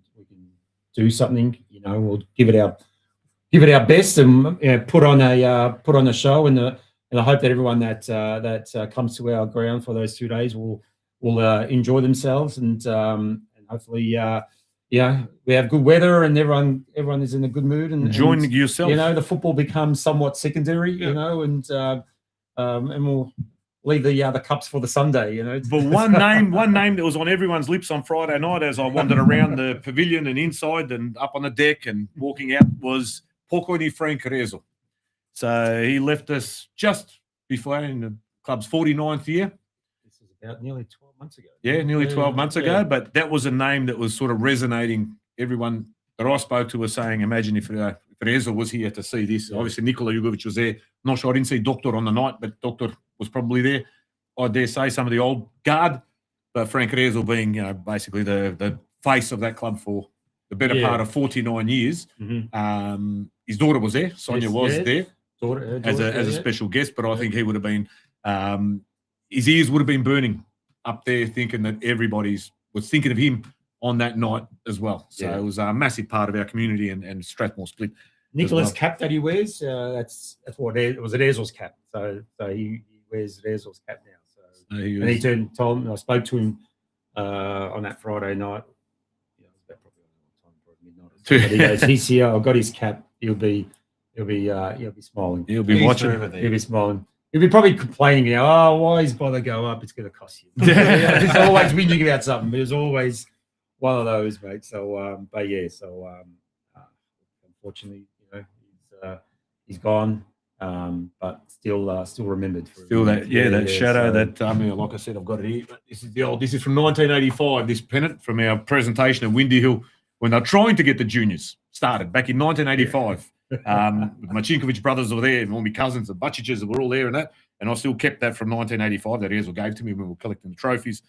[SPEAKER 4] do something. We'll give it our best, and put on a show, and I hope that everyone that comes to our ground for those 2 days will enjoy themselves, and hopefully we have good weather, and everyone is in a good mood, and
[SPEAKER 1] enjoying yourself.
[SPEAKER 4] The football becomes somewhat secondary, and we'll leave the cups for the Sunday.
[SPEAKER 1] But one name that was on everyone's lips on Friday night as I wandered around the pavilion and inside and up on the deck and walking out was Pokoni Frank Rezo. So he left us just before in the club's 49th year.
[SPEAKER 4] This is about nearly 12 months ago.
[SPEAKER 1] Yeah, nearly 12 months ago. But that was a name that was sort of resonating. Everyone that I spoke to was saying, imagine if Rezo was here to see this. Obviously, Nikola Jugovic was there. Not sure, I didn't see Doctor on the night, but Doctor was probably there. I dare say, some of the old guard, but Frank Rezel being, basically the face of that club for the better part of 49 years. His daughter was there. Sonia was there as a special guest, but I think he would have been, his ears would have been burning up there, thinking that everybody was thinking of him on that night as well. So it was a massive part of our community and Strathmore Split.
[SPEAKER 4] Nicholas cap that he wears, that's what it was. An Ezel's cap, so he wears Ezel's cap now. So he told me, I spoke to him on that Friday night. It was about probably midnight. But he goes, he's here. I've got his cap. He'll be smiling.
[SPEAKER 1] He'll be watching.
[SPEAKER 4] He'll be smiling. He'll be probably complaining, oh, why is bother go up? It's going to cost you. He's always whinging about something, but it's always one of those, mate. So, unfortunately, he's gone, but still remembered.
[SPEAKER 1] That shadow. That like I said, I've got it here. This is from 1985. This pennant from our presentation at Windy Hill when they're trying to get the juniors started back in 1985. My Chinkovich brothers were there, and all my cousins, the Butchiches were all there, and I still kept that from 1985. That Ezel gave to me when we were collecting the trophies,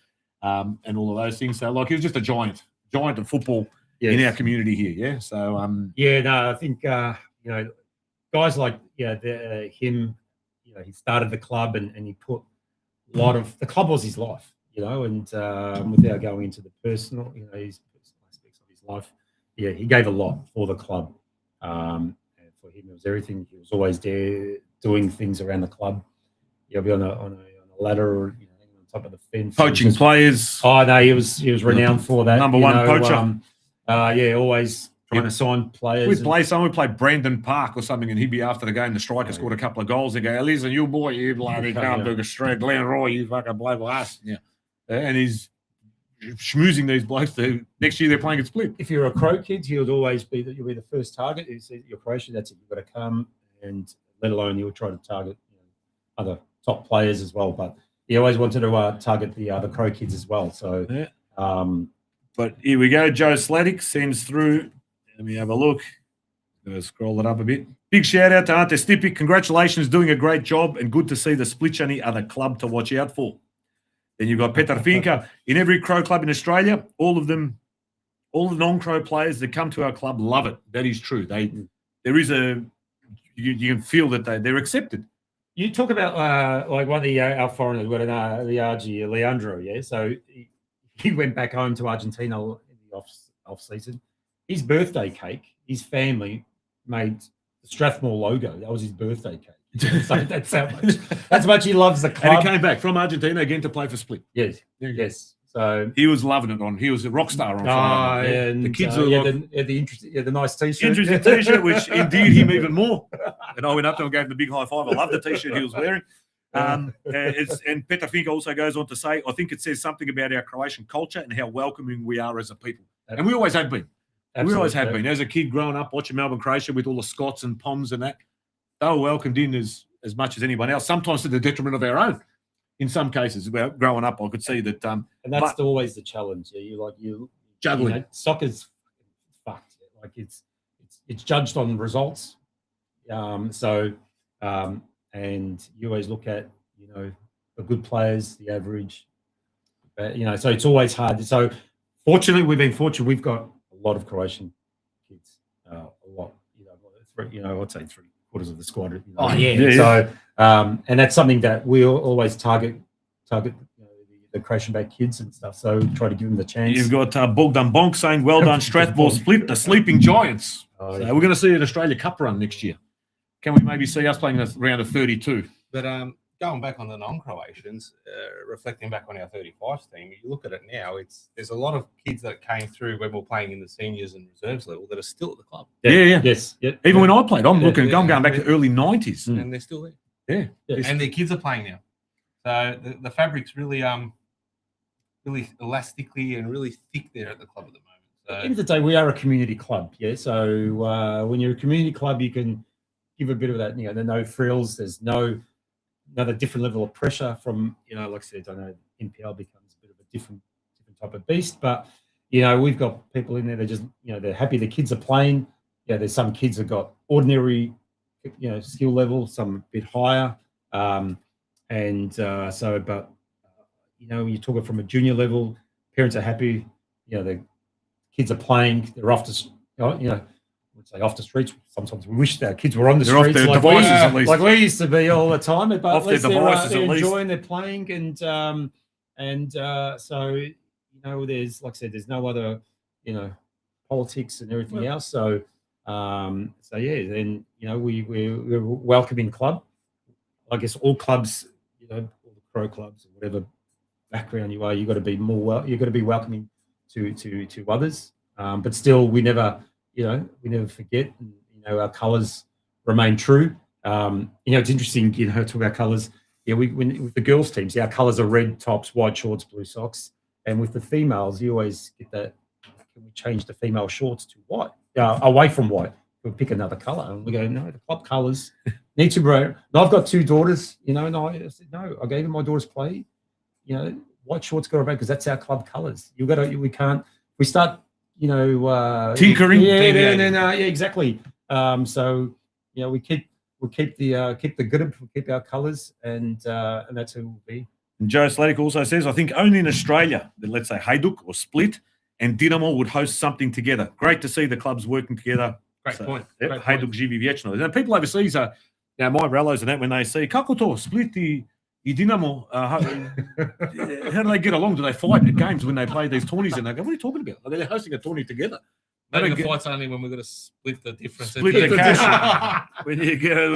[SPEAKER 1] and all of those things. So, he was just a giant of football in our community here. Yeah. So,
[SPEAKER 4] I think guys like him. He started the club, and he put a lot of the club was his life. And without going into the personal, his personal aspects of his life, he gave a lot for the club. And for him, it was everything. He was always there doing things around the club. He'll be on a ladder, or, on top of the fence,
[SPEAKER 1] poaching players.
[SPEAKER 4] Oh no, he was renowned for that.
[SPEAKER 1] Number one poacher.
[SPEAKER 4] Always trying to sign players.
[SPEAKER 1] We'd play Brandon Park or something, and he'd be after the game. The striker scored a couple of goals. They go, "Listen, you boy, you bloody can't do a straight. Glenn Roy, you fucking play for us." Yeah, and he's schmoozing these blokes. Next year they're playing at Split.
[SPEAKER 4] If you're a Crow kid, you'll be the first target. You see your Croatia, that's it. You've got to come, and let alone you'll try to target other top players as well. But he always wanted to target the other Crow kids as well. So,
[SPEAKER 1] but here we go. Joe Sladdick sends through. Let me have a look. Gonna scroll it up a bit. Big shout out to Ante Stipic. Congratulations, doing a great job, and good to see the Split Shani are the club to watch out for. Then you've got Petar Finka. In every Crow club in Australia, all the non-Crow players that come to our club love it. That is true. There is you can feel that they're accepted.
[SPEAKER 4] You talk about like one of our foreigners, the RG Leandro, yeah. So he went back home to Argentina in the off season. His birthday cake, his family made the Strathmore logo. That was his birthday cake. So that's how much he loves the club.
[SPEAKER 1] And he came back from Argentina again to play for Split.
[SPEAKER 4] Yes. So
[SPEAKER 1] he was loving it. He was a rock star on Friday.
[SPEAKER 4] And
[SPEAKER 1] the kids
[SPEAKER 4] the nice T-shirt.
[SPEAKER 1] Interesting T-shirt, which endeared him even more. And I went up to him and gave him the big high five. I love the T-shirt he was wearing. And Petar Finka also goes on to say, I think it says something about our Croatian culture and how welcoming we are as a people. And we always have been. Absolutely. We always have been. As a kid growing up, watching Melbourne Croatia with all the Scots and Poms and that, they were welcomed in as much as anyone else, sometimes to the detriment of our own. In some cases, growing up, I could see that.
[SPEAKER 4] And that's always the challenge. Yeah, you
[SPEAKER 1] juggling.
[SPEAKER 4] Soccer's fucked. Like it's judged on results. And you always look at the good players, the average. So it's always hard. So fortunately, we've been fortunate. We've got a lot of Croatian kids. A lot. I'd say 3/4 of the squad.
[SPEAKER 5] Oh yeah.
[SPEAKER 4] So and that's something that we'll always target the Croatian back kids and stuff. So try to give them the chance.
[SPEAKER 1] You've got Bogdan Bonk saying, "Well done, Strathmore Split, the sleeping giants." So we're going to see an Australia Cup run next year. Can we maybe see us playing a round of 32?
[SPEAKER 2] But going back on the non-Croatians, reflecting back on our 35s team, you look at it now, there's a lot of kids that came through when we were playing in the seniors and reserves level that are still at the club.
[SPEAKER 1] Yeah.
[SPEAKER 4] Yes. Yeah.
[SPEAKER 1] Even when I played, I'm going back to early 90s.
[SPEAKER 2] And they're still there.
[SPEAKER 1] Yeah.
[SPEAKER 2] And their kids are playing now. So the fabric's really elastically and really thick there at the club at the moment. So,
[SPEAKER 4] at the end of the day, we are a community club. Yeah. So when you're a community club, you can give a bit of that, the no frills. There's another different level of pressure from, like I said, I know NPL becomes a bit of a different type of beast, but, we've got people in there that just, they're happy the kids are playing. Yeah, there's some kids that got ordinary, skill level, some a bit higher. But you know, when you're talking from a junior level, parents are happy. You know, the kids are playing. They're off to, you know, I would say off the streets. Sometimes we wish our kids were on the
[SPEAKER 1] They're off
[SPEAKER 4] streets
[SPEAKER 1] their
[SPEAKER 4] like
[SPEAKER 1] devices at least.
[SPEAKER 4] like we used to be all the time. But
[SPEAKER 1] Off
[SPEAKER 4] at
[SPEAKER 1] their
[SPEAKER 4] least
[SPEAKER 1] devices
[SPEAKER 4] they're
[SPEAKER 1] at least.
[SPEAKER 4] enjoying, they're playing, and so you know, there's like I said, there's no other, you know, politics and everything else. So yeah, then you know, we're a welcoming club. I guess all clubs, you know, all the pro clubs or whatever background you are, you got to be you've got to be welcoming to others. But still, we never forget. And, you know, our colours remain true. You know, it's interesting. You know, talk about colours. Yeah, with the girls' teams, our colours are red tops, white shorts, blue socks, and with the females, you always get that. Can we change the female shorts to white? Away from white. We'll pick another colour, and we go, no, the club colours need to grow. And I've got 2 daughters, you know, and I said, no, I gave them my daughter's play. You know, white shorts got to because that's our club colours. We can't. We start, you know,
[SPEAKER 1] Tinkering.
[SPEAKER 4] Yeah, exactly. So you know, we'll keep the good, we'll keep our colours, and that's who we'll be.
[SPEAKER 1] And Joe Slatic also says, I think only in Australia that, let's say, Hajduk or Split and Dinamo would host something together. Great to see the clubs working together.
[SPEAKER 2] Great point.
[SPEAKER 1] Yep,
[SPEAKER 2] Great
[SPEAKER 1] Hajduk Živi Vječno. And people overseas are, now my relatives and that, when they say, kako to, Split i Dinamo, how do they get along? Do they fight at games when they play these tourneys? And they go, what are you talking about? They're hosting a tourney together.
[SPEAKER 2] Maybe the fight's only when we're going to split the difference.
[SPEAKER 1] Split the cash. when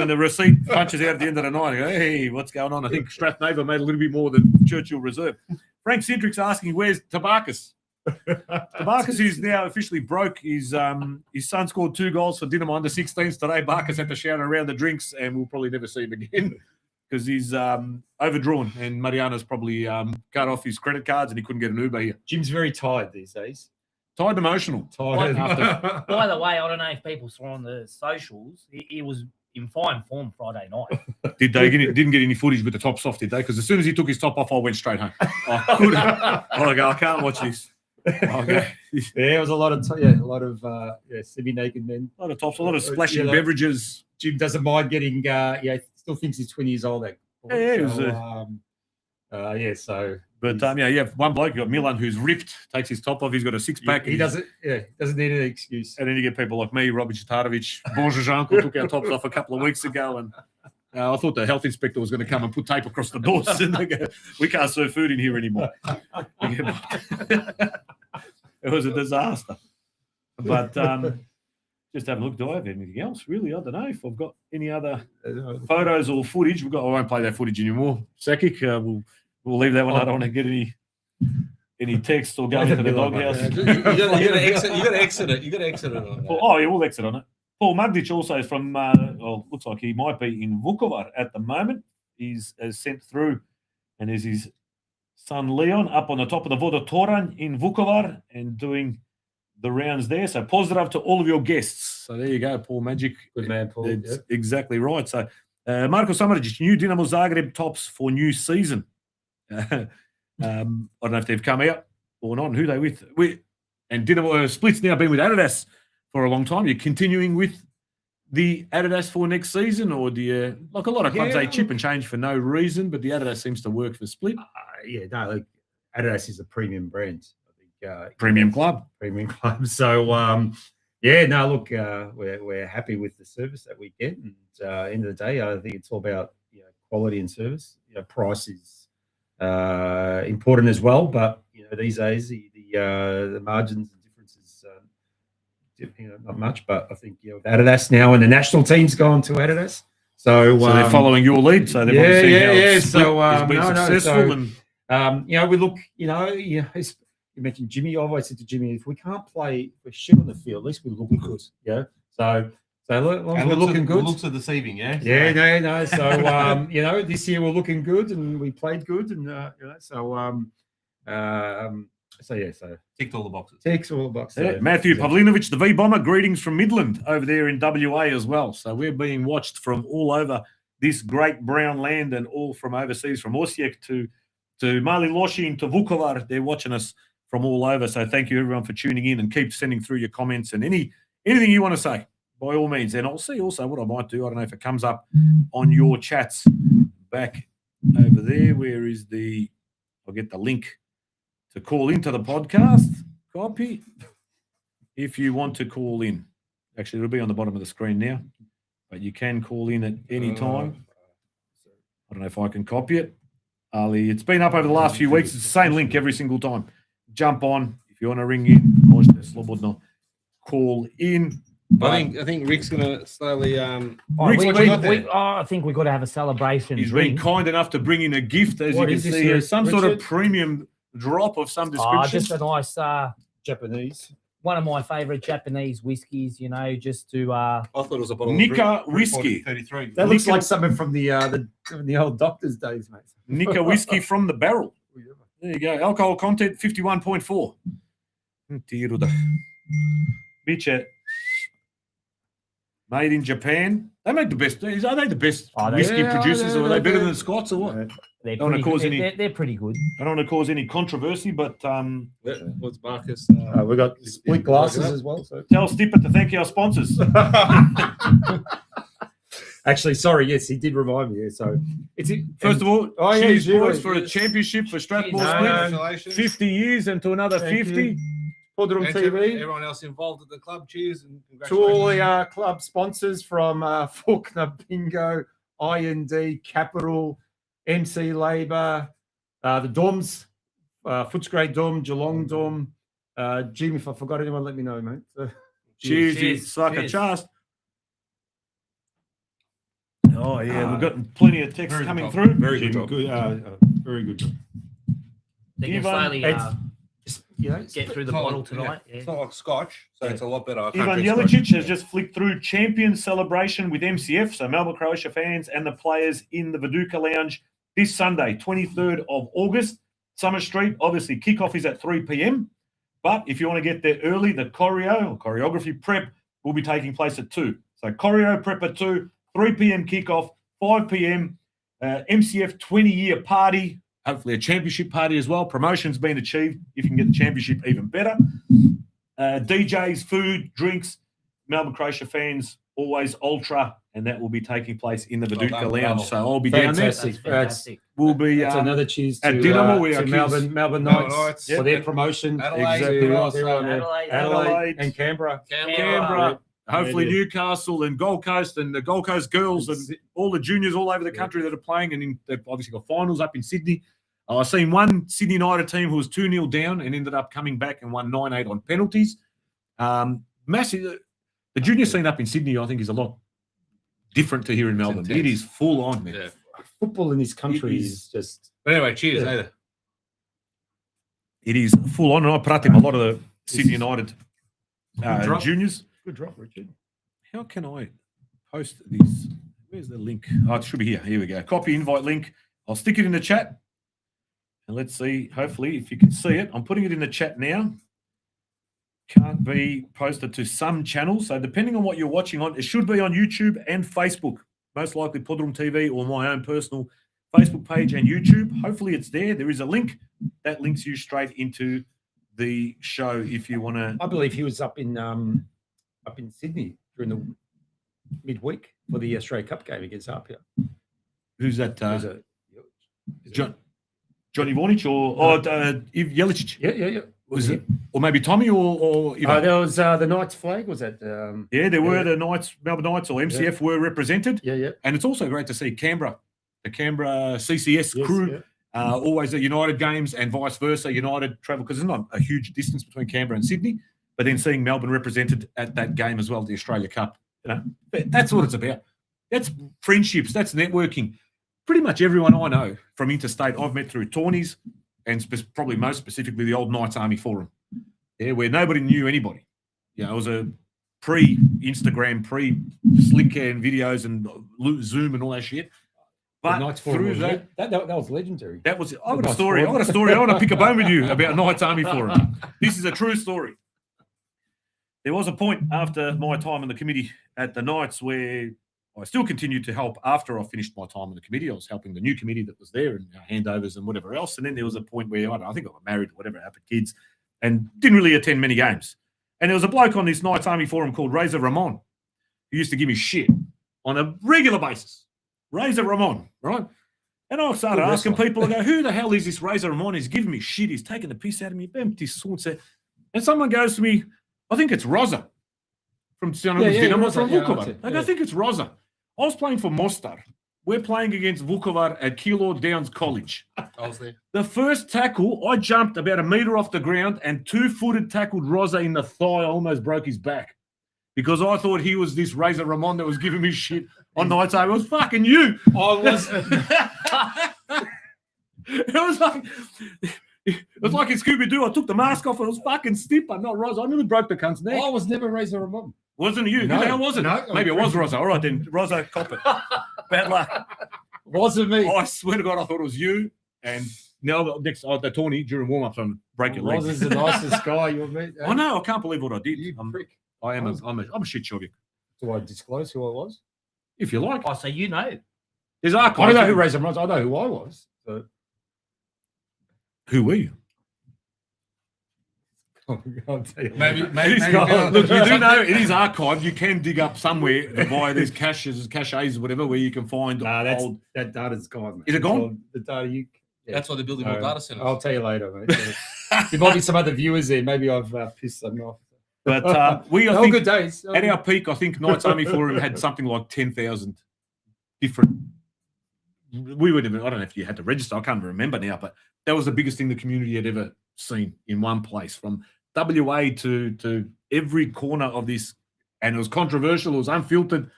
[SPEAKER 1] the receipt punches out at the end of the night, you go, hey, what's going on? I think Strathnaver made a little bit more than Churchill Reserve. Frank Cedric's asking, where's Tabakas? Tabakas is now officially broke. His son scored 2 goals for Dinamo under 16s today. Barkas had to shout around the drinks, and we'll probably never see him again because he's overdrawn, and Mariano's probably cut off his credit cards, and he couldn't get an Uber here.
[SPEAKER 4] Jim's very tired these days.
[SPEAKER 1] Tired, emotional.
[SPEAKER 4] Tired.
[SPEAKER 5] By the way, I don't know if people saw on the socials, he was in fine form Friday night.
[SPEAKER 1] Didn't get any footage with the tops off, did they? Because as soon as he took his top off, I went straight home. I can't watch this. Okay.
[SPEAKER 4] Yeah, it was a lot of semi-naked men.
[SPEAKER 1] A lot of tops, a lot of splashing beverages.
[SPEAKER 4] Jim doesn't mind getting. Still thinks he's 20 years old.
[SPEAKER 1] But you have one bloke, you got Milan, who's ripped, takes his top off, he's got a 6-pack.
[SPEAKER 4] He doesn't need an excuse.
[SPEAKER 1] And then you get people like me, Robbie Chitarovic, Bonjour, who took our tops off a couple of weeks ago, and I thought the health inspector was going to come and put tape across the doors. And they go, we can't serve food in here anymore. It was a disaster. But just have a look. Do I have anything else? Really, I don't know if I've got any other photos or footage. I won't play that footage anymore. Sakic, we'll leave that one. I don't want to get any text or go into the doghouse.
[SPEAKER 2] You got to exit it. You got to exit it on that.
[SPEAKER 1] Oh, yeah, we'll exit on it. Paul Magdic also is from, looks like he might be in Vukovar at the moment. He's sent through, and there's his son Leon up on the top of the Vodotoran in Vukovar and doing the rounds there. So pozdrav to all of your guests. So there you go, Paul Magic.
[SPEAKER 4] Good man, Paul.
[SPEAKER 1] That's exactly right. So Marko Samaric, new Dinamo Zagreb tops for new season. I don't know if they've come out or not, and who they with. And Dinamo Split's now been with Adidas for a long time. You're continuing with the Adidas for next season, or do you, like a lot of clubs, they chip and change for no reason, but the Adidas seems to work for Split.
[SPEAKER 4] Adidas is a premium brand. I think
[SPEAKER 1] premium club.
[SPEAKER 4] So we're happy with the service that we get, and end of the day, I think it's all about quality and service. Price is important as well, but these days the margins and differences not much. But I think with Adidas now, and the national team's gone to Adidas, so
[SPEAKER 1] they're following your lead. So they've
[SPEAKER 4] so
[SPEAKER 1] successful.
[SPEAKER 4] We look. You mentioned Jimmy. I've always said to Jimmy, if we can't play, if we're shit on the field, at least we look good. Yeah. So we're looking good.
[SPEAKER 2] Looks are deceiving, yeah.
[SPEAKER 4] Yeah, no. So this year we're looking good, and we played good, and so
[SPEAKER 2] ticked all the boxes.
[SPEAKER 4] Ticks all the boxes.
[SPEAKER 1] Yeah. Matthew Pavlinovic, the V Bomber, greetings from Midland over there in WA as well. So we're being watched from all over this great brown land, and all from overseas, from Osijek to Mali Loshin to Vukovar. They're watching us from all over. So thank you everyone for tuning in, and keep sending through your comments and anything you want to say, by all means. And I'll see also what I might do. I don't know if it comes up on your chats back over there. Where is the I'll get the link to call into the podcast. Copy. If you want to call in. Actually, it'll be on the bottom of the screen now. But you can call in at any time. I don't know if I can copy it. Ali, it's been up over the last few weeks. It's the same link every single time. Jump on. If you want to ring in, možete slobodno call in.
[SPEAKER 2] I think Rick's gonna slowly.
[SPEAKER 5] I think we've got to have a celebration.
[SPEAKER 1] He's
[SPEAKER 5] drink.
[SPEAKER 1] been kind enough to bring in a gift, as
[SPEAKER 4] What
[SPEAKER 1] you can
[SPEAKER 4] is this
[SPEAKER 1] see,
[SPEAKER 4] here,
[SPEAKER 1] some sort of
[SPEAKER 4] Richard?
[SPEAKER 1] premium drop of some description.
[SPEAKER 5] Just a nice,
[SPEAKER 4] Japanese.
[SPEAKER 5] one of my favorite Japanese whiskies. Just to.
[SPEAKER 2] I thought it was a bottle
[SPEAKER 1] Nika
[SPEAKER 2] of Brut
[SPEAKER 1] whiskey.
[SPEAKER 2] 33.
[SPEAKER 4] That looks
[SPEAKER 1] Nika-
[SPEAKER 4] like something from the old doctor's days, mate.
[SPEAKER 1] Nika whiskey from the barrel. There you go. Alcohol content 51.4. Biche. Made in Japan. They make the best. Are they the best whiskey producers, or are they better than the Scots, or what?
[SPEAKER 5] They're
[SPEAKER 1] Don't wanna
[SPEAKER 5] pretty,
[SPEAKER 1] cause
[SPEAKER 5] good.
[SPEAKER 1] any-
[SPEAKER 5] They're pretty good.
[SPEAKER 1] I don't want to cause any controversy, but
[SPEAKER 2] What's Marcus?
[SPEAKER 4] We've got split glasses as well. So
[SPEAKER 1] tell Stipper to thank our sponsors.
[SPEAKER 4] actually, sorry, yes, he did remind me. So it's
[SPEAKER 1] First of all,
[SPEAKER 4] Oh, yeah,
[SPEAKER 1] cheers,
[SPEAKER 4] cheers.
[SPEAKER 1] boys, for a championship for Strathmore
[SPEAKER 5] Cheers.
[SPEAKER 1] Split.
[SPEAKER 2] Congratulations.
[SPEAKER 1] 50 years and to another
[SPEAKER 4] Thank
[SPEAKER 1] 50.
[SPEAKER 4] you. Podrum
[SPEAKER 2] And to
[SPEAKER 4] TV.
[SPEAKER 2] everyone else involved at the club, cheers and
[SPEAKER 4] To all
[SPEAKER 2] congratulations.
[SPEAKER 4] the club sponsors from Faulkner Bingo, I&D, Capital, MC Labour, the Doms, Footscray Dom, Geelong Dom. Jim, if I forgot anyone, let me know, mate.
[SPEAKER 1] Cheers, you
[SPEAKER 5] Cheers.
[SPEAKER 1] sucker
[SPEAKER 5] Cheers.
[SPEAKER 1] chast. Oh, yeah, we've got plenty of texts
[SPEAKER 2] Very good
[SPEAKER 1] coming
[SPEAKER 2] job.
[SPEAKER 1] through.
[SPEAKER 2] Very good
[SPEAKER 4] Jim,
[SPEAKER 2] job.
[SPEAKER 4] very good job.
[SPEAKER 5] They can
[SPEAKER 1] Ivan,
[SPEAKER 5] slowly
[SPEAKER 4] it's- You know,
[SPEAKER 5] get through the
[SPEAKER 2] It's not
[SPEAKER 5] bottle
[SPEAKER 2] like-
[SPEAKER 5] tonight.
[SPEAKER 2] It's not like Scotch, so it's a lot better. I can't
[SPEAKER 1] Ivan
[SPEAKER 2] drink
[SPEAKER 1] Jelicic
[SPEAKER 2] Scotch.
[SPEAKER 1] has just flicked through champion celebration with MCF, so Melbourne Croatia fans and the players in the Viduka Lounge this Sunday, 23rd of August, Summer Street. Obviously, kickoff is at 3 p.m. But if you want to get there early, the choreography prep will be taking place at 2. So choreo prep at 2, 3 p.m. kickoff, 5 p.m. MCF 20-year party, hopefully a championship party as well. Promotion's been achieved. If you can get the championship, even better. DJs, food, drinks, Melbourne Croatia fans, always ultra, and that will be taking place in the
[SPEAKER 2] Well
[SPEAKER 1] Viduka
[SPEAKER 2] done,
[SPEAKER 1] Lounge.
[SPEAKER 2] bravo.
[SPEAKER 1] So I'll be down there.
[SPEAKER 4] Fantastic.
[SPEAKER 5] That's fantastic.
[SPEAKER 1] We'll be
[SPEAKER 4] That's another cheers
[SPEAKER 1] at
[SPEAKER 4] to,
[SPEAKER 1] Dynamo, we
[SPEAKER 4] to
[SPEAKER 1] are
[SPEAKER 4] Melbourne
[SPEAKER 2] Melbourne
[SPEAKER 4] Knights
[SPEAKER 2] Knights.
[SPEAKER 4] for
[SPEAKER 1] Yep.
[SPEAKER 4] their promotion.
[SPEAKER 2] Adelaide,
[SPEAKER 4] Exactly
[SPEAKER 2] who
[SPEAKER 4] right.
[SPEAKER 2] else?
[SPEAKER 4] They're on there.
[SPEAKER 1] Adelaide.
[SPEAKER 4] And Canberra.
[SPEAKER 1] Canberra, hopefully
[SPEAKER 4] Yeah.
[SPEAKER 1] Newcastle and Gold Coast and the Gold Coast girls and all the juniors all over the country that are playing. And they've obviously got finals up in Sydney. I've seen one Sydney United team who was 2-0 down and ended up coming back and won 9-8 on penalties. Massive. The junior scene up in Sydney, I think, is a lot different to here in Melbourne.
[SPEAKER 2] intense.
[SPEAKER 1] It is full on, man.
[SPEAKER 2] Yeah.
[SPEAKER 4] Football in this country
[SPEAKER 1] It
[SPEAKER 4] is
[SPEAKER 1] is-
[SPEAKER 4] just
[SPEAKER 2] But anyway, cheers.
[SPEAKER 4] Yeah.
[SPEAKER 2] Later.
[SPEAKER 1] It is full on. And I pratim a lot of the Sydney
[SPEAKER 4] is-
[SPEAKER 1] United
[SPEAKER 4] Good drop.
[SPEAKER 1] juniors.
[SPEAKER 4] good drop, Richard.
[SPEAKER 1] How can I post this? Where's the link? Oh, it should be here. Here we go. Copy invite link. I'll stick it in the chat. And let's see, hopefully, if you can see it. I'm putting it in the chat now. Can't be posted to some channels. So depending on what you're watching on, it should be on YouTube and Facebook. Most likely PodroomTV or my own personal Facebook page and YouTube. Hopefully it's there. There is a link that links you straight into the show if you want to.
[SPEAKER 4] I believe he was up in Sydney during the midweek for the Australia Cup game against Apia.
[SPEAKER 1] Who's that?
[SPEAKER 4] There's a-
[SPEAKER 1] Johnny Vornic or Iv Jelicic?
[SPEAKER 4] yeah.
[SPEAKER 1] Was it? Or maybe Tommy or Ivan?
[SPEAKER 4] There was the Knights flag. Was that?
[SPEAKER 1] Yeah, there were
[SPEAKER 4] yeah.
[SPEAKER 1] the Knights, Melbourne Knights or MCF were represented.
[SPEAKER 4] Yeah.
[SPEAKER 1] And it's also great to see Canberra, the Canberra CCS
[SPEAKER 4] Yes,
[SPEAKER 1] crew,
[SPEAKER 4] yeah.
[SPEAKER 1] always at United games and vice versa. United travel, because there's not a huge distance between Canberra and Sydney, but then seeing Melbourne represented at that game as well, the Australia Cup. That's what it's about. That's friendships, that's networking. Pretty much everyone I know from interstate I've met through tourneys and probably most specifically the old Knights Army Forum. Yeah, where nobody knew anybody. You know, it was a pre-Instagram, pre-Slickr and videos and Zoom and all that shit. But
[SPEAKER 4] The Knights Forum
[SPEAKER 1] through
[SPEAKER 4] was
[SPEAKER 1] that,
[SPEAKER 4] that was legendary.
[SPEAKER 1] that was. I got a
[SPEAKER 4] Knights
[SPEAKER 1] story. I
[SPEAKER 4] Forum.
[SPEAKER 1] got a story. I want to pick a bone with you about Knights Army Forum. This is a true story. There was a point after my time on the committee at the Knights where I still continued to help after I finished my time on the committee. I was helping the new committee that was there and handovers and whatever else. And then there was a point where I think I got married or whatever happened, kids, and didn't really attend many games. And there was a bloke on this Knights Army Forum called Razor Ramon who used to give me shit on a regular basis. Razor Ramon, right? And I started
[SPEAKER 4] Good
[SPEAKER 1] asking
[SPEAKER 4] wrestler.
[SPEAKER 1] people, I go, who the hell is this Razor Ramon? He's giving me shit. He's taking the piss out of me. And someone goes to me, I think it's Rosa from Dinamo
[SPEAKER 4] Rosa,
[SPEAKER 1] from
[SPEAKER 4] yeah,
[SPEAKER 1] Vukovar.
[SPEAKER 4] that's it,
[SPEAKER 1] I go,
[SPEAKER 4] yeah.
[SPEAKER 1] I think it's Rosa. I was playing for Mostar. We're playing against Vukovar at Kilo Downs College.
[SPEAKER 2] I was there.
[SPEAKER 1] The first tackle, I jumped about a meter off the ground and two-footed tackled Rosa in the thigh. I almost broke his back because I thought he was this Razor Ramon that was giving me shit on nights. It was fucking you.
[SPEAKER 2] I was.
[SPEAKER 1] It was like in Scooby-Doo. I took the mask off and it was fucking Stipper, not Rosa. I nearly broke the cunt's neck.
[SPEAKER 4] I was never Razor Ramon.
[SPEAKER 1] Wasn't it you?
[SPEAKER 4] No.
[SPEAKER 1] Who the hell was it?
[SPEAKER 4] No.
[SPEAKER 1] Maybe it was Rosa. All right, then. Rosa, cop it. Bad luck.
[SPEAKER 4] Wasn't me.
[SPEAKER 1] I swear to God, I thought it was you. And now the tourney during warm-ups, I'm break your legs.
[SPEAKER 4] Rosa's the nicest guy you'll meet.
[SPEAKER 1] I know. I can't believe what I did.
[SPEAKER 4] You prick.
[SPEAKER 1] I'm a shit shoggy.
[SPEAKER 4] Do I disclose who I was?
[SPEAKER 1] If you like.
[SPEAKER 5] Oh, so you know.
[SPEAKER 1] There's
[SPEAKER 4] I
[SPEAKER 1] archives.
[SPEAKER 4] don't know who Razor Ramon was. I know who I was. So.
[SPEAKER 1] Who were you?
[SPEAKER 4] I'll tell you
[SPEAKER 2] Maybe.
[SPEAKER 1] Look, you do know it is archived. You can dig up somewhere via these caches, whatever, where you can find
[SPEAKER 4] Nah,
[SPEAKER 1] old.
[SPEAKER 4] that data's gone. Mate.
[SPEAKER 1] Is it gone?
[SPEAKER 4] The data you. Yeah.
[SPEAKER 2] That's why they're building more data centers.
[SPEAKER 4] I'll tell you later, mate. There might be some other viewers there. Maybe I've pissed them off.
[SPEAKER 1] But we, I
[SPEAKER 4] All
[SPEAKER 1] think,
[SPEAKER 4] good days.
[SPEAKER 1] at our peak, I think Knights Army Forum had something like 10,000 different. We would have, I don't know if you had to register, I can't remember now, but that was the biggest thing the community had ever seen in one place, from WA to every corner of this. And it was controversial, it was unfiltered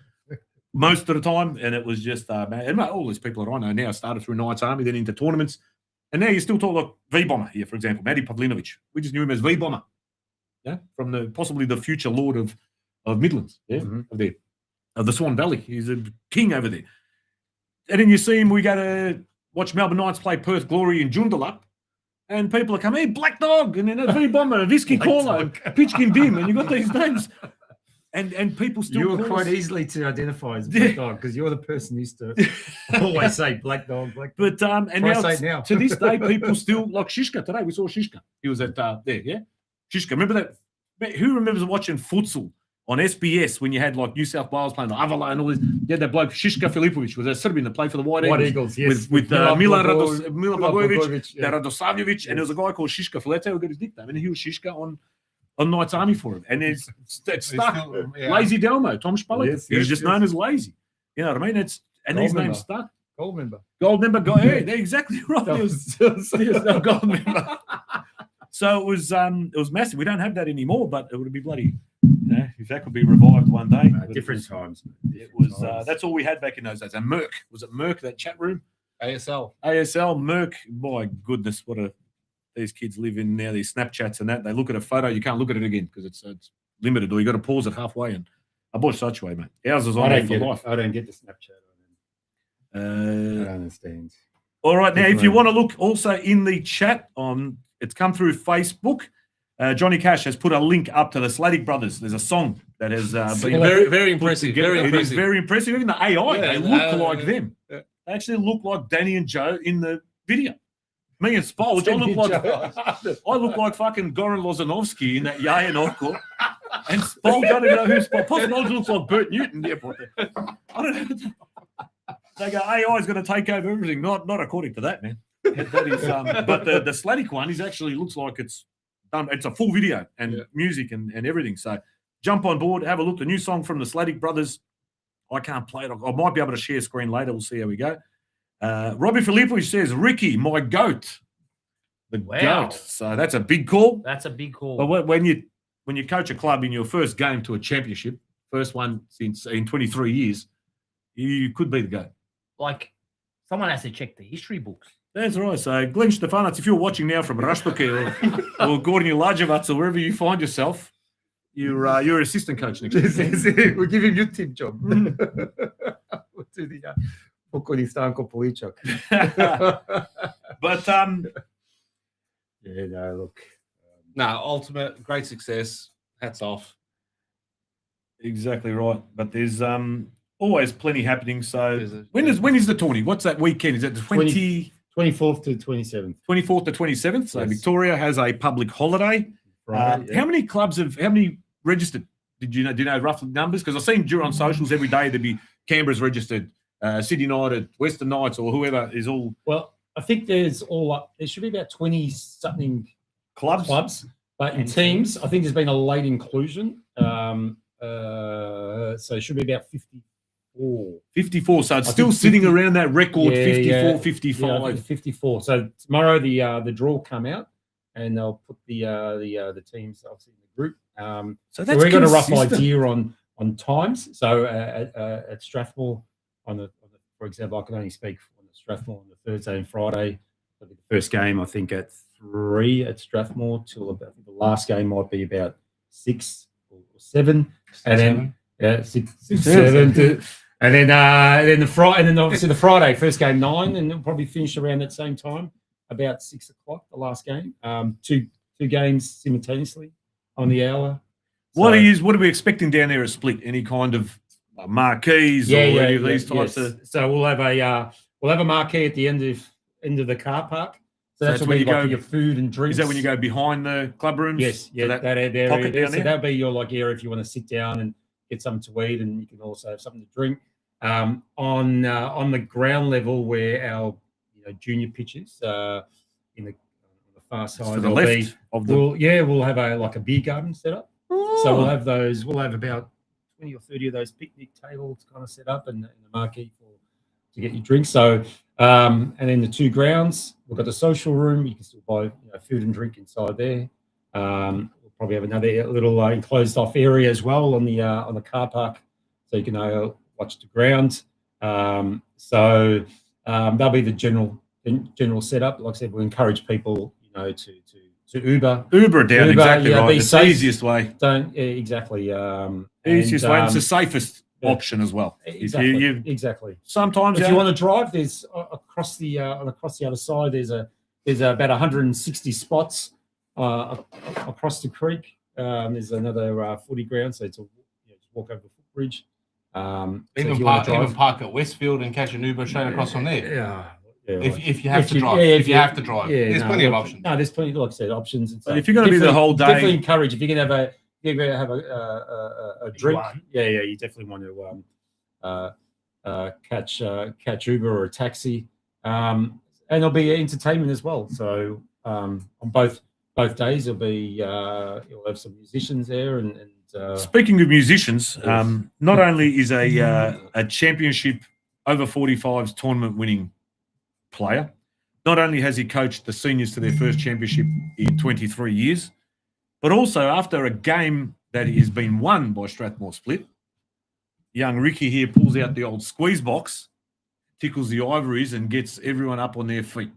[SPEAKER 1] most of the time. And it was just, man, and all these people that I know now started through Knights Army, then into tournaments. And now you still talk like V-Bomber here, for example, Matty Pavlinovic. We just knew him as V-Bomber. Yeah, from the possibly the future Lord of Midlands, of the Swan Valley. He's a king over there. And then you see him, we go to watch Melbourne Knights play Perth Glory in Joondalup, and people are coming, hey, Black Dog, and then a V-Bomber, a Whiskey Caller, and Pitchkin Dim, and you got these names. And people still
[SPEAKER 4] You were
[SPEAKER 1] call
[SPEAKER 4] quite
[SPEAKER 1] us-
[SPEAKER 4] easily to identify as Black Dog because you're the person who used to always say Black Dog, Black Dog.
[SPEAKER 1] But and
[SPEAKER 4] Try
[SPEAKER 1] now,
[SPEAKER 4] say it now.
[SPEAKER 1] to this day, people still like Shishka today. We saw Shishka. He was at there, yeah. Shishka. Remember that? Who remembers watching futsal on SBS when you had like New South Wales playing the Avala and all this? You had that bloke Shishka Filipovic was a Serbian that played for the White
[SPEAKER 4] Eagles, yes.
[SPEAKER 1] with Mila
[SPEAKER 4] Blagojevic,
[SPEAKER 1] Blagojevic,
[SPEAKER 4] yeah.
[SPEAKER 1] Radosavljevic, and there was a guy called Shishka Filete who got his nickname, and he was Shishka on Knights Army for him. And it's stuck.
[SPEAKER 2] still- yeah.
[SPEAKER 1] Lazy Delmo, Tom Spalletti.
[SPEAKER 4] Yes,
[SPEAKER 1] He's
[SPEAKER 4] yes,
[SPEAKER 1] just
[SPEAKER 4] yes.
[SPEAKER 1] known as Lazy. You know what I mean? These
[SPEAKER 4] Gold
[SPEAKER 1] names
[SPEAKER 4] member.
[SPEAKER 1] stuck.
[SPEAKER 4] Gold member.
[SPEAKER 1] Gold member guy. Yeah, they're exactly right. It was no gold member. So it was massive. We don't have that anymore, but it would be bloody. If that could be revived one day. But
[SPEAKER 4] Different times.
[SPEAKER 1] It was. That's all we had back in those days. And Merck, was it Merck, that chat room?
[SPEAKER 2] ASL.
[SPEAKER 1] ASL Merck. My goodness, what these kids live in now. These Snapchats and that. They look at a photo, you can't look at it again because it's limited, or you got to pause it halfway. And I bought such way, mate. Ours is on there for life.
[SPEAKER 4] I don't get the Snapchat. I don't understand.
[SPEAKER 1] All right, now if you want to look also in the chat it's come through Facebook. Johnny Cash has put a link up to the Slatic Brothers. There's a song that has been
[SPEAKER 2] Very, very
[SPEAKER 1] put
[SPEAKER 2] impressive.
[SPEAKER 1] together.
[SPEAKER 2] Very
[SPEAKER 1] It is
[SPEAKER 2] impressive.
[SPEAKER 1] very impressive. Even the AI,
[SPEAKER 2] Yeah,
[SPEAKER 1] they look
[SPEAKER 2] yeah.
[SPEAKER 1] like them.
[SPEAKER 2] Yeah.
[SPEAKER 1] They actually look like Danny and Joe in the video. Me and Spolge, I look like fucking Goran Lozanovsky in that Yaya Norco. And Spolge, I don't even know who Spolge. Spolge looks like Bert Newton. Yeah, I don't know. They go, AI is going to take over everything. Not according to that, man. That is, but the Slatic one is actually looks like it's done. It's a full video and music and everything. So jump on board, have a look. The new song from the Slatic Brothers. I can't play it. I might be able to share screen later. We'll see how we go. Robbie Filipovic says, Ricky, my goat. The
[SPEAKER 5] Wow.
[SPEAKER 1] goat. So that's a big call.
[SPEAKER 5] That's a big call.
[SPEAKER 1] But when you coach a club in your first game to a championship, first one since in 23 years, you could be the goat.
[SPEAKER 5] Like, someone has to check the history books.
[SPEAKER 1] That's right. So Glenn Stefanac, if you're watching now from Rastoke or Gordon Lajevac or wherever you find yourself, you're assistant coach next year.
[SPEAKER 4] We'll give him your team job. We'll do the Pokojni Stanko Poličak.
[SPEAKER 1] But
[SPEAKER 4] Yeah, no, look.
[SPEAKER 2] No, ultimate, great success. Hats off.
[SPEAKER 1] exactly right. But there's always plenty happening. So
[SPEAKER 2] There's a-
[SPEAKER 1] when is the tourney? What's that weekend? Is it the
[SPEAKER 4] 24th to 27th.
[SPEAKER 1] 24th to 27th? So
[SPEAKER 4] Yes.
[SPEAKER 1] Victoria has a public holiday.
[SPEAKER 4] Right.
[SPEAKER 1] How many clubs how many registered? Do you know roughly numbers? Because I've seen on socials every day there'd be Canberra's registered, Sydney United, Western Knights, or whoever is all
[SPEAKER 4] Well, I think there should be about 20 something
[SPEAKER 1] clubs.
[SPEAKER 4] but in
[SPEAKER 5] And
[SPEAKER 4] teams,
[SPEAKER 5] teams.
[SPEAKER 4] I think there's been a late inclusion. So it should be about 54.
[SPEAKER 1] 54. So it's
[SPEAKER 4] I
[SPEAKER 1] still
[SPEAKER 4] think
[SPEAKER 1] sitting
[SPEAKER 4] 50
[SPEAKER 1] around that record,
[SPEAKER 4] Yeah,
[SPEAKER 1] 54,
[SPEAKER 4] yeah.
[SPEAKER 1] 55.
[SPEAKER 4] Yeah, I think it's 54. So tomorrow the draw come out, and they'll put the teams obviously in the group.
[SPEAKER 1] So
[SPEAKER 4] So
[SPEAKER 1] that's
[SPEAKER 4] we've got a rough
[SPEAKER 1] consistent.
[SPEAKER 4] idea on times. So at Strathmore, for example, I can only speak on the Strathmore on the Thursday and Friday. So the first game, I think, at 3 at Strathmore till about, I think the last game might be about 6 or 7, and then 6, 7, and then the Friday, and then obviously the Friday first game 9, and it'll probably finish around that same time, about 6 o'clock. The last game, two games simultaneously on the hour.
[SPEAKER 1] What
[SPEAKER 4] So-
[SPEAKER 1] are we expecting down there at Split? Any kind of marquees or any of these types of?
[SPEAKER 4] So we'll have a marquee at the end of the car park. So
[SPEAKER 1] that's
[SPEAKER 4] that's
[SPEAKER 1] when
[SPEAKER 4] where
[SPEAKER 1] you
[SPEAKER 4] you go
[SPEAKER 1] go-
[SPEAKER 4] for your food and drinks.
[SPEAKER 1] Is that when you go behind the club rooms?
[SPEAKER 4] Yes, yeah,
[SPEAKER 1] So
[SPEAKER 4] that
[SPEAKER 1] that
[SPEAKER 4] area.
[SPEAKER 1] pocket down
[SPEAKER 4] So
[SPEAKER 1] there?
[SPEAKER 4] that'll be your area if you want to sit down and get something to eat, and you can also have something to drink. On the ground level, where our junior pitches on the far side,
[SPEAKER 1] to the
[SPEAKER 4] there'll
[SPEAKER 1] left
[SPEAKER 4] be-
[SPEAKER 1] of the.
[SPEAKER 4] we'll have a beer garden set up. So we'll have those. We'll have about 20 or 30 of those picnic tables kind of set up, and a marquee to get your drinks. So, and then the 2 grounds, we've got the social room. You can still buy food and drink inside there. We'll probably have another little enclosed off area as well on the car park, so you can watch the ground. So that'll be the general setup. Like I said, we'll encourage people, to Uber.
[SPEAKER 1] Uber down,
[SPEAKER 4] Uber,
[SPEAKER 1] exactly
[SPEAKER 4] yeah,
[SPEAKER 1] right.
[SPEAKER 4] be
[SPEAKER 1] It's
[SPEAKER 4] safe.
[SPEAKER 1] the easiest way.
[SPEAKER 4] Exactly.
[SPEAKER 1] Easiest way. It's the
[SPEAKER 4] and,
[SPEAKER 1] safest
[SPEAKER 4] yeah.
[SPEAKER 1] option as well.
[SPEAKER 4] exactly.
[SPEAKER 1] If you
[SPEAKER 4] Exactly.
[SPEAKER 1] sometimes
[SPEAKER 4] If you want to drive, there's across the other side. There's about 160 spots across the creek. There's another footy ground, so it's just walk over the footbridge. So if
[SPEAKER 2] Even
[SPEAKER 4] you wanna
[SPEAKER 2] park at Westfield and catch an Uber straight across from there.
[SPEAKER 4] Yeah.
[SPEAKER 2] If you have
[SPEAKER 4] If
[SPEAKER 2] to
[SPEAKER 4] you-
[SPEAKER 2] drive,
[SPEAKER 4] yeah,
[SPEAKER 2] if you have to drive,
[SPEAKER 4] yeah,
[SPEAKER 2] there's
[SPEAKER 4] no,
[SPEAKER 2] plenty of
[SPEAKER 4] look,
[SPEAKER 2] options.
[SPEAKER 4] No, there's plenty. Like I said, options. And
[SPEAKER 1] But
[SPEAKER 4] stuff.
[SPEAKER 1] if you're gonna be there the
[SPEAKER 4] Definitely-
[SPEAKER 1] whole day-
[SPEAKER 4] definitely encourage. If you're gonna have a drink,
[SPEAKER 5] one.
[SPEAKER 4] yeah, you definitely want to catch Uber or a taxi, and there'll be entertainment as well. So on both days, there'll be you'll have some musicians there, and
[SPEAKER 1] Speaking of musicians,
[SPEAKER 4] Yes.
[SPEAKER 1] not only is a championship over 45s tournament winning player, not only has he coached the seniors to their first championship in 23 years, but also after a game that has been won by Strathmore Split, young Ricky here pulls out the old squeeze box, tickles the ivories, and gets everyone up on their feet.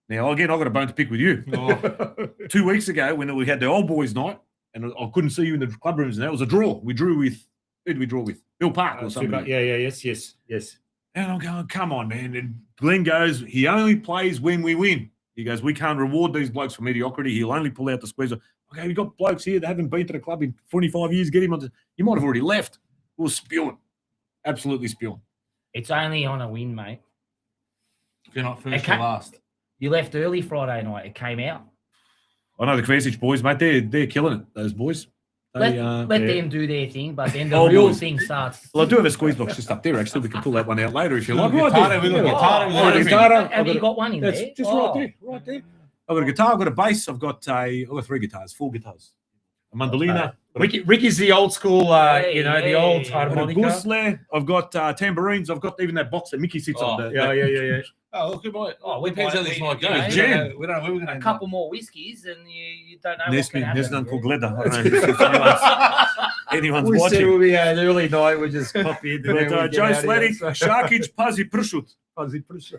[SPEAKER 1] Now, again, I've got a bone to pick with you.
[SPEAKER 2] Oh,
[SPEAKER 1] 2 weeks ago, when we had the old boys' night, and I couldn't see you in the club rooms, and that was a draw. We drew with, who did we draw with? Bill Park or something.
[SPEAKER 4] yes.
[SPEAKER 1] And I'm going, come on, man. And Glenn goes, he only plays when we win. He goes, we can't reward these blokes for mediocrity. He'll only pull out the squeeze. Okay, we've got blokes here that haven't been to the club in 25 years. Get him on. You might have already left. We're spewing. Absolutely spewing.
[SPEAKER 5] It's only on a win, mate.
[SPEAKER 2] if you're not first
[SPEAKER 5] Okay.
[SPEAKER 2] or last.
[SPEAKER 5] You left early Friday night. It came out.
[SPEAKER 1] I know the Kvesic boys, mate. They're killing it, those boys.
[SPEAKER 5] Let
[SPEAKER 1] yeah.
[SPEAKER 5] them do their thing, but then the
[SPEAKER 1] Oh,
[SPEAKER 5] real
[SPEAKER 1] boys.
[SPEAKER 5] thing starts.
[SPEAKER 1] Well, I do have a squeeze box just up there, actually. We can pull that one out later if you like.
[SPEAKER 2] We've got guitar, we've got guitar, we've got
[SPEAKER 1] I've
[SPEAKER 2] everything.
[SPEAKER 1] guitar.
[SPEAKER 5] Have you got one in
[SPEAKER 1] That's
[SPEAKER 5] there?
[SPEAKER 1] just
[SPEAKER 5] Oh.
[SPEAKER 1] right there. I've got a guitar, I've got a bass, I've got 3 guitars, 4 guitars. A mandolina,
[SPEAKER 4] Ricky's the old school,
[SPEAKER 5] Hey,
[SPEAKER 4] the old
[SPEAKER 5] hey.
[SPEAKER 1] I've got a
[SPEAKER 4] harmonica.
[SPEAKER 1] gusle, I've got tambourines, I've got even that box that Mickey sits on.
[SPEAKER 2] Oh,
[SPEAKER 4] Yeah.
[SPEAKER 2] Oh, look at my.
[SPEAKER 5] Oh, we
[SPEAKER 2] depends
[SPEAKER 5] might-
[SPEAKER 2] how this
[SPEAKER 5] we-
[SPEAKER 2] might
[SPEAKER 5] you
[SPEAKER 2] go.
[SPEAKER 5] know,
[SPEAKER 2] We
[SPEAKER 1] jam.
[SPEAKER 2] don't know where we're going
[SPEAKER 5] A
[SPEAKER 2] to
[SPEAKER 5] couple more whiskeys, and you don't know what's
[SPEAKER 1] Nesmin,
[SPEAKER 5] going to happen.
[SPEAKER 1] Nesnan Kogleda. I don't know if anyone's
[SPEAKER 4] We said
[SPEAKER 1] watching.
[SPEAKER 4] we'll be an early night. We just copy it.
[SPEAKER 1] But Joe Sladdick, Sharkic, Puzzy Prushut.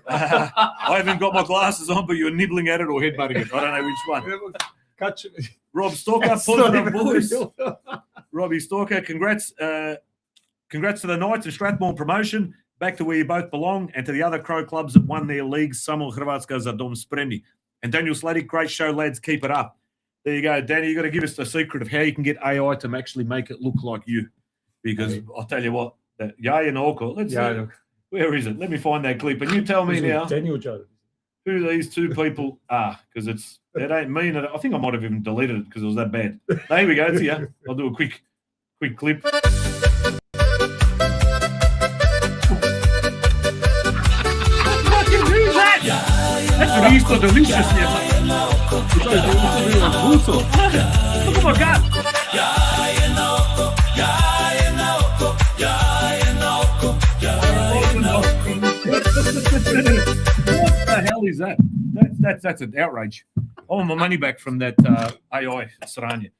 [SPEAKER 1] I haven't got my glasses on, but you're nibbling at it or headbutting it. I don't know which one. Rob Stalker, positive boys. Robbie Stalker, congrats to the Knights and Strathmore promotion, back to where you both belong, and to the other Crow clubs that won their leagues, Samo Hrvatska za dom spremni. And Daniel Sladdick, great show, lads, keep it up. There you go, Danny, you got to give us the secret of how you can get AI to actually make it look like you. Because I'll tell you what, that Yaya and Orko, let's see, where is it? Let me find that clip. And you tell me now
[SPEAKER 4] Daniel Joe.
[SPEAKER 1] who these 2 people are, because it ain't me. And I think I might have even deleted it because it was that bad. There we go. It's here. I'll do a quick clip. Cristo, delicious. Look at my God. What the hell is that? That's an outrage. I want my money back from that AI Saranya.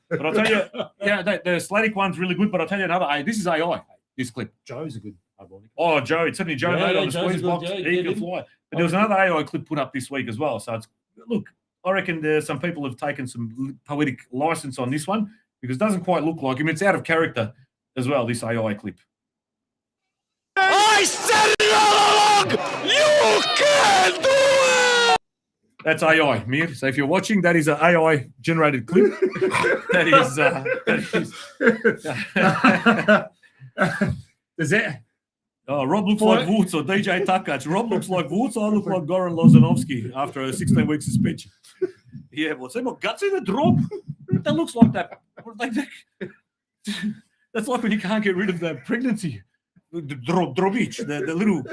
[SPEAKER 1] But I'll tell you, yeah, the Slatic one's really good. But I'll tell you another. This is AI. This clip.
[SPEAKER 4] Joe's a good harmonica.
[SPEAKER 1] Oh, Joe, it's certainly Joe made on the
[SPEAKER 4] Joe's
[SPEAKER 1] squeeze
[SPEAKER 4] a good-
[SPEAKER 1] box.
[SPEAKER 4] yeah,
[SPEAKER 1] He
[SPEAKER 4] get
[SPEAKER 1] can
[SPEAKER 4] him.
[SPEAKER 1] fly. But there was another AI clip put up this week as well. So it's look. I reckon there's some people have taken some poetic license on this one because it doesn't quite look like him. It's out of character as well. This AI clip.
[SPEAKER 6] I said it all along! You can do it!
[SPEAKER 1] That's AI, Mir. So if you're watching, that is an AI generated clip. that is.
[SPEAKER 4] Does that?
[SPEAKER 1] Oh, Rob looks like Woods or DJ Takac. Rob looks like Woods. I look like Goran Lozanovsky after a 16-week suspension. Yeah, well, see my guts in the drop. That looks like that. That's like when you can't get rid of the pregnancy. The Drobic, the little,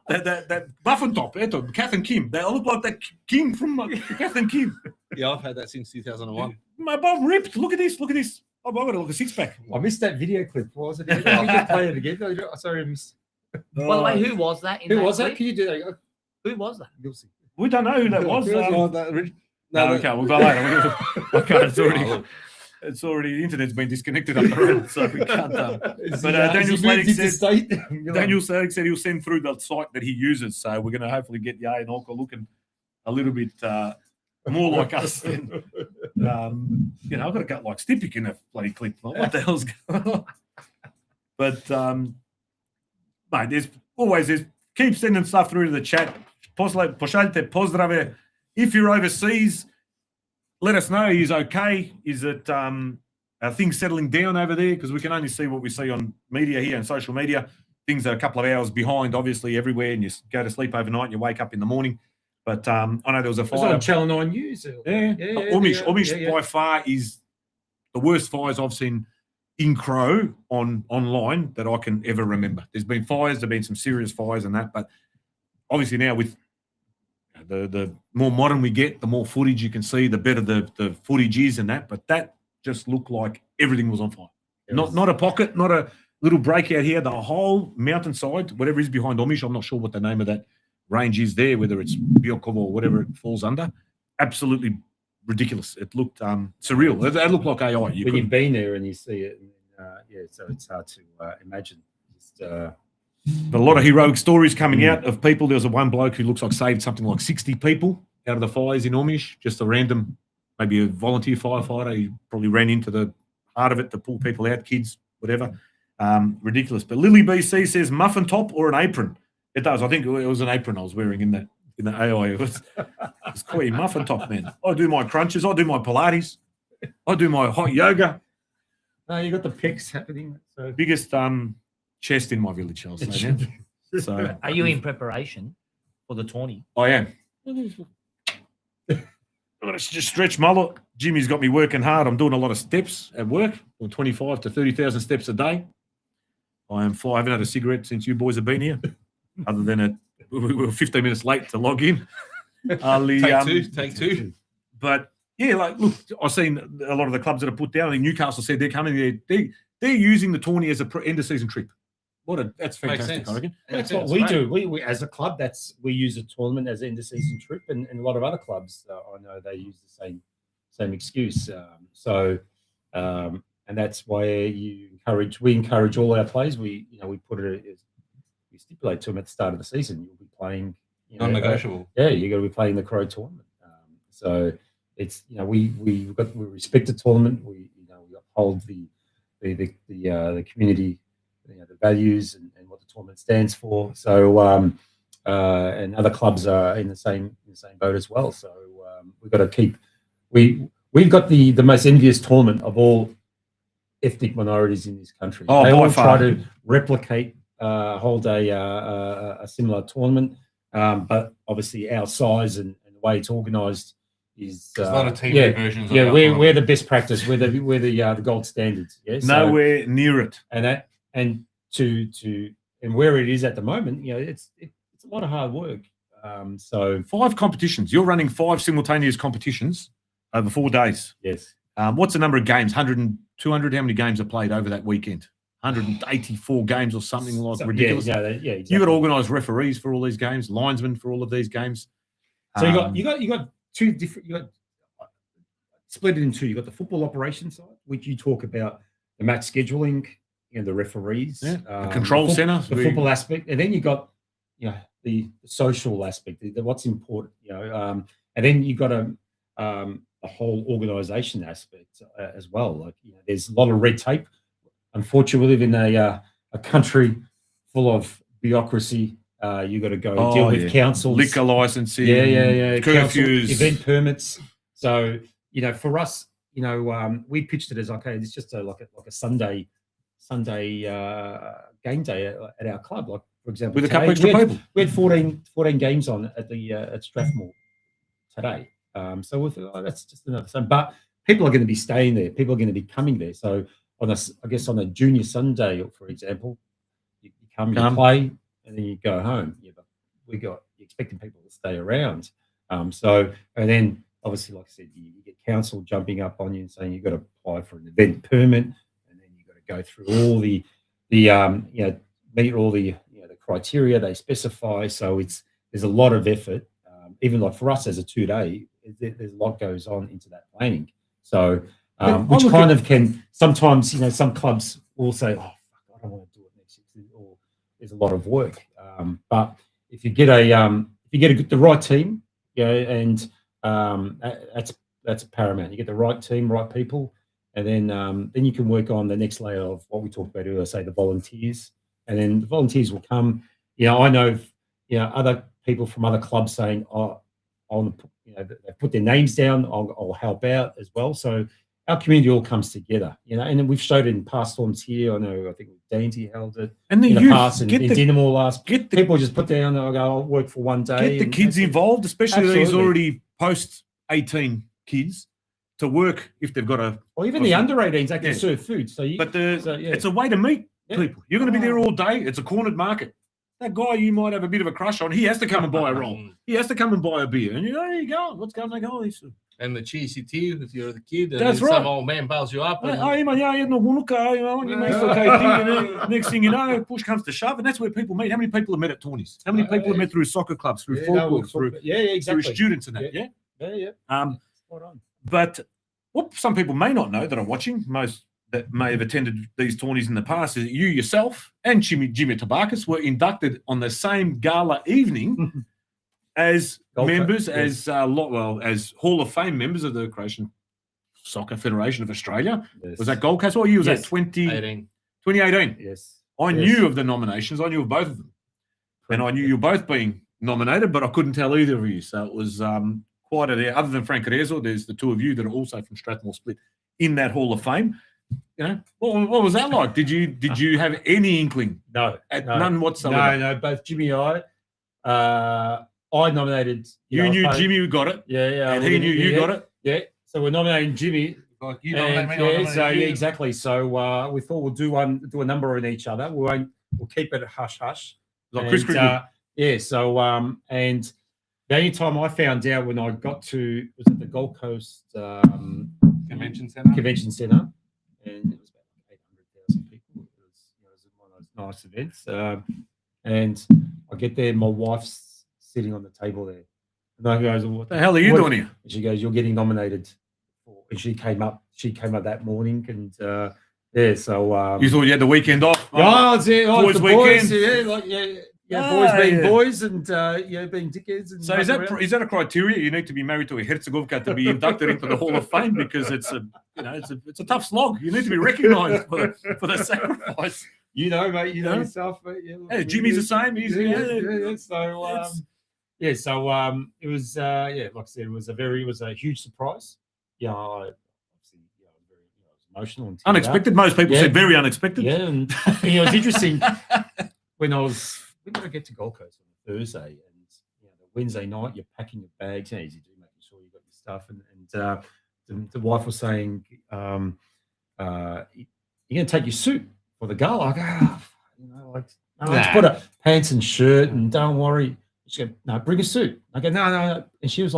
[SPEAKER 1] that muffin top, Kath and Kim. They all look like that Kim from Kath and Kim.
[SPEAKER 2] Yeah, I've had that since 2001.
[SPEAKER 1] My bum ripped. Look at this. I've got to look a six-pack.
[SPEAKER 4] I missed that video clip. What was it? Can you just play it again? Sorry, I missed.
[SPEAKER 5] By the way, who was that? In
[SPEAKER 4] Who
[SPEAKER 5] that
[SPEAKER 4] was that?
[SPEAKER 5] clip?
[SPEAKER 4] Can you do that?
[SPEAKER 5] Who was that?
[SPEAKER 4] You'll see.
[SPEAKER 1] We don't know who that was.
[SPEAKER 2] No,
[SPEAKER 1] Okay, we'll go later. Okay, it's already the internet's been disconnected up the road, so we can't. But Daniel Slatic said he'll send through the site that he uses, so we're going to hopefully get Yay and Olka looking a little bit more like us. Than, I've got a gut like Stipic in that bloody clip. What the hell's going on? But mate, there's keep sending stuff through to the chat. Pošaljite pozdrave. If you're overseas, let us know. He's okay. Is it are things settling down over there? Because we can only see what we see on media here and social media. Things are a couple of hours behind, obviously, everywhere, and you go to sleep overnight and you wake up in the morning. But I know there was a
[SPEAKER 4] It was
[SPEAKER 1] fire.
[SPEAKER 4] on Channel 9 News.
[SPEAKER 1] Omish by far is the worst fires I've seen in Crow online that I can ever remember. There's been fires, there've been some serious fires and that, but obviously now with the more modern we get, the more footage you can see, the better the footage is and that. But that just looked like everything was on fire. Not a pocket, not a little breakout here. The whole mountainside, whatever is behind Omish, I'm not sure what the name of that range is there, whether it's Biokov or whatever it falls under. Absolutely ridiculous. It looked surreal. It looked like AI.
[SPEAKER 4] You've been there and you see it, so it's hard to imagine.
[SPEAKER 1] But a lot of heroic stories coming out of people. There was one bloke who looks like saved something like 60 people out of the fires in Omish. Just a random, maybe a volunteer firefighter. He probably ran into the heart of it to pull people out, kids, whatever. Ridiculous. But Lily BC says muffin top or an apron. It does. I think it was an apron I was wearing in the AI. It's quite a muffin top, man. I do my crunches. I do my Pilates. I do my hot yoga.
[SPEAKER 4] No, you got the pics happening. So
[SPEAKER 1] Biggest chest in my village, I'll say. Man. So
[SPEAKER 5] Are you in preparation for the tourney?
[SPEAKER 1] I am. I've got a stretch mullet. Jimmy's got me working hard. I'm doing a lot of steps at work, doing 25 to 30,000 steps a day. I haven't had a cigarette since you boys have been here, other than we were 15 minutes late to log in.
[SPEAKER 2] Take two.
[SPEAKER 1] But yeah, look, I've seen a lot of the clubs that have put down. I think Newcastle said they're coming there. They're using the tourney as a end of season trip. That's fantastic, I reckon.
[SPEAKER 4] that's what we do. We as a club, we use a tournament as an end of season trip, and a lot of other clubs I know they use the same excuse. And that's why we encourage all our players. We put it as we stipulate to them at the start of the season. You'll be playing
[SPEAKER 2] Non-negotiable.
[SPEAKER 4] You're going to be playing the Crow tournament. So it's we respect the tournament. We uphold the community, the values and what the tournament stands for. So and other clubs are in the same boat as well. So we've got to keep we've got the most envious tournament of all ethnic minorities in this country.
[SPEAKER 1] Oh,
[SPEAKER 4] they all
[SPEAKER 1] by far.
[SPEAKER 4] try to replicate, hold a similar tournament, but obviously our size and the way it's organised is
[SPEAKER 2] There's a lot of TV versions.
[SPEAKER 4] yeah, we're the best practice. We're the gold standards. Yeah,
[SPEAKER 1] Nowhere near it.
[SPEAKER 4] And where it is at the moment, it's a lot of hard work. So
[SPEAKER 1] 5 competitions. You're running 5 simultaneous competitions over 4 days.
[SPEAKER 4] yes,
[SPEAKER 1] What's the number of games? 100 and 200? How many games are played over that weekend? 184 games or something like ridiculous.
[SPEAKER 4] Yeah, exactly.
[SPEAKER 1] You've got organised referees for all these games, linesmen for all of these games.
[SPEAKER 4] So you got 2 different. You got split it in 2. You got the football operations side, which you talk about the match scheduling and the referees,
[SPEAKER 1] the control centre,
[SPEAKER 4] the football aspect, and then you got the social aspect, what's important, and then you got a whole organisation aspect as well. Like there's a lot of red tape. Unfortunately, we live in a country full of bureaucracy. You got to go deal with councils,
[SPEAKER 1] liquor licensing,
[SPEAKER 4] curfews,
[SPEAKER 1] council,
[SPEAKER 4] event permits. So for us, we pitched it as okay, it's just like a Sunday game day at our club. Like for example,
[SPEAKER 1] with a couple extra people,
[SPEAKER 4] we had 14 games on at Strathmore today. So we thought, that's just another Sunday. But people are going to be staying there. People are going to be coming there. So on a junior Sunday, for example, you come, you play, and then you go home. Yeah, but you're expecting people to stay around. And then obviously, like I said, you get council jumping up on you and saying you've got to apply for an event permit, and then you've got to go through all the meet all the criteria they specify. So there's a lot of effort. Even like for us as a 2-day, there's a lot goes on into that planning. So which kind of can sometimes some clubs will say, oh fuck, I don't want to do it next year, or there's a lot of work. But if you get the right team, and that's paramount. You get the right team, right people, and then you can work on the next layer of what we talked about earlier, say the volunteers, and then the volunteers will come. I know other people from other clubs saying, oh, they put their names down. I'll help out as well. So our community all comes together, and then we've showed it in past storms here. I think Dainty held it,
[SPEAKER 1] and the
[SPEAKER 4] in
[SPEAKER 1] youth,
[SPEAKER 4] the past, and in Dinamore last. People just put down. I'll work for one day.
[SPEAKER 1] Get the kids involved, especially these already post 18 kids, to work if they've got a.
[SPEAKER 4] Or even the under 18s, they can serve food.
[SPEAKER 1] It's a way to meet people. You're going to be there all day. It's a cornered market. That guy you might have a bit of a crush on, he has to come and buy a roll. He has to come and buy a beer. And there you go. What's going on?
[SPEAKER 2] And the cheesy tea if you're the kid. And
[SPEAKER 1] that's
[SPEAKER 2] then
[SPEAKER 1] right.
[SPEAKER 2] Some old man bails you up. And...
[SPEAKER 1] Next thing you know, push comes to shove. And that's where people meet. How many people have met at tourneys? How many people have met through soccer clubs, through football, through students and that? Yeah. But what some people may not know that are watching, most that may have attended these tourneys in the past, is that you yourself and Jimmy Tabakis were inducted on the same gala evening as members, as Hall of Fame members of the Croatian Soccer Federation of Australia. Yes. Was that Gold Coast? What year was that? 2018.
[SPEAKER 4] Yes.
[SPEAKER 1] I knew of the nominations. I knew of both of them. And I knew you were both being nominated, but I couldn't tell either of you. So it was quite other than Frank Arezzo, there's the 2 of you that are also from Strathmore Split in that Hall of Fame. What was that like? Did you have any inkling?
[SPEAKER 4] No.
[SPEAKER 1] None whatsoever.
[SPEAKER 4] No. Both Jimmy and I nominated.
[SPEAKER 1] You knew Jimmy got it.
[SPEAKER 4] Yeah.
[SPEAKER 1] And he knew you got it.
[SPEAKER 4] Yeah. So we're nominating Jimmy.
[SPEAKER 2] Like you nominate me.
[SPEAKER 4] Exactly. So we thought we'll do a number on each other. We'll keep it hush hush.
[SPEAKER 1] Like Chris Cricket.
[SPEAKER 4] Yeah. So and the only time I found out when I got to was at the Gold Coast
[SPEAKER 2] Convention Centre.
[SPEAKER 4] And it was about 800,000 people. It was one of those nice events. And I get there, my wife's sitting on the table there. And I goes, "What
[SPEAKER 1] the hell are you doing here?"
[SPEAKER 4] And she goes, "You're getting nominated." And she came up that morning, and so
[SPEAKER 1] you thought you had the weekend off?
[SPEAKER 4] Boys
[SPEAKER 1] weekend.
[SPEAKER 4] Boys being boys and being dickheads. And
[SPEAKER 1] so is that a criteria? You need to be married to a Herzegovka to be inducted into the Hall of Fame, because it's a tough slog. You need to be recognised for the sacrifice.
[SPEAKER 4] Mate. You know yourself. But
[SPEAKER 1] Jimmy's the same. He's
[SPEAKER 4] So it was like I said, it was a huge surprise. Obviously, very emotional and
[SPEAKER 1] unexpected. Most people said very unexpected.
[SPEAKER 4] Yeah, and it was interesting when did I get to Gold Coast on Thursday, and the Wednesday night you're packing your bags, as you do, making sure you got your stuff, and the wife was saying, you're going to take your suit for the gala. I go, let's put a pants and shirt, and don't worry, She go, no, bring a suit. I go, no. And she was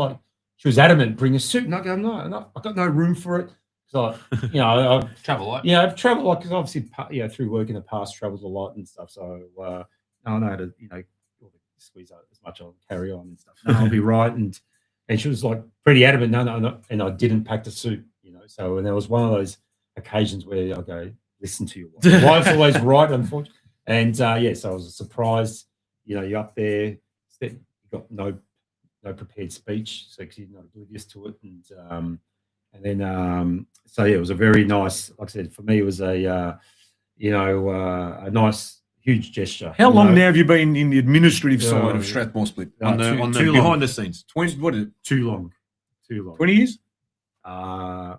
[SPEAKER 4] adamant, bring a suit. And I go, no, I've got no room for it. So, I've
[SPEAKER 2] Travel light.
[SPEAKER 4] I've traveled like, because obviously, through work in the past, traveled a lot and stuff. So, I know how to, squeeze out as much, I'll carry on and stuff. No, I'll be right. And she was like pretty adamant, no. And I didn't pack the suit, So, and there was one of those occasions where I go, listen to your wife. Wife's always right, unfortunately. And, so it was a surprise. You're up there, you got no prepared speech, so because you're not oblivious to it. And then, it was a very nice, like I said, for me, it was a nice, huge gesture.
[SPEAKER 1] How long now have you been in the administrative side of
[SPEAKER 4] Yeah.
[SPEAKER 1] Strathmore Split?
[SPEAKER 4] No,
[SPEAKER 1] On the
[SPEAKER 4] too
[SPEAKER 1] behind
[SPEAKER 4] long.
[SPEAKER 1] the scenes? 20, what is it?
[SPEAKER 4] Too long.
[SPEAKER 1] 20 years?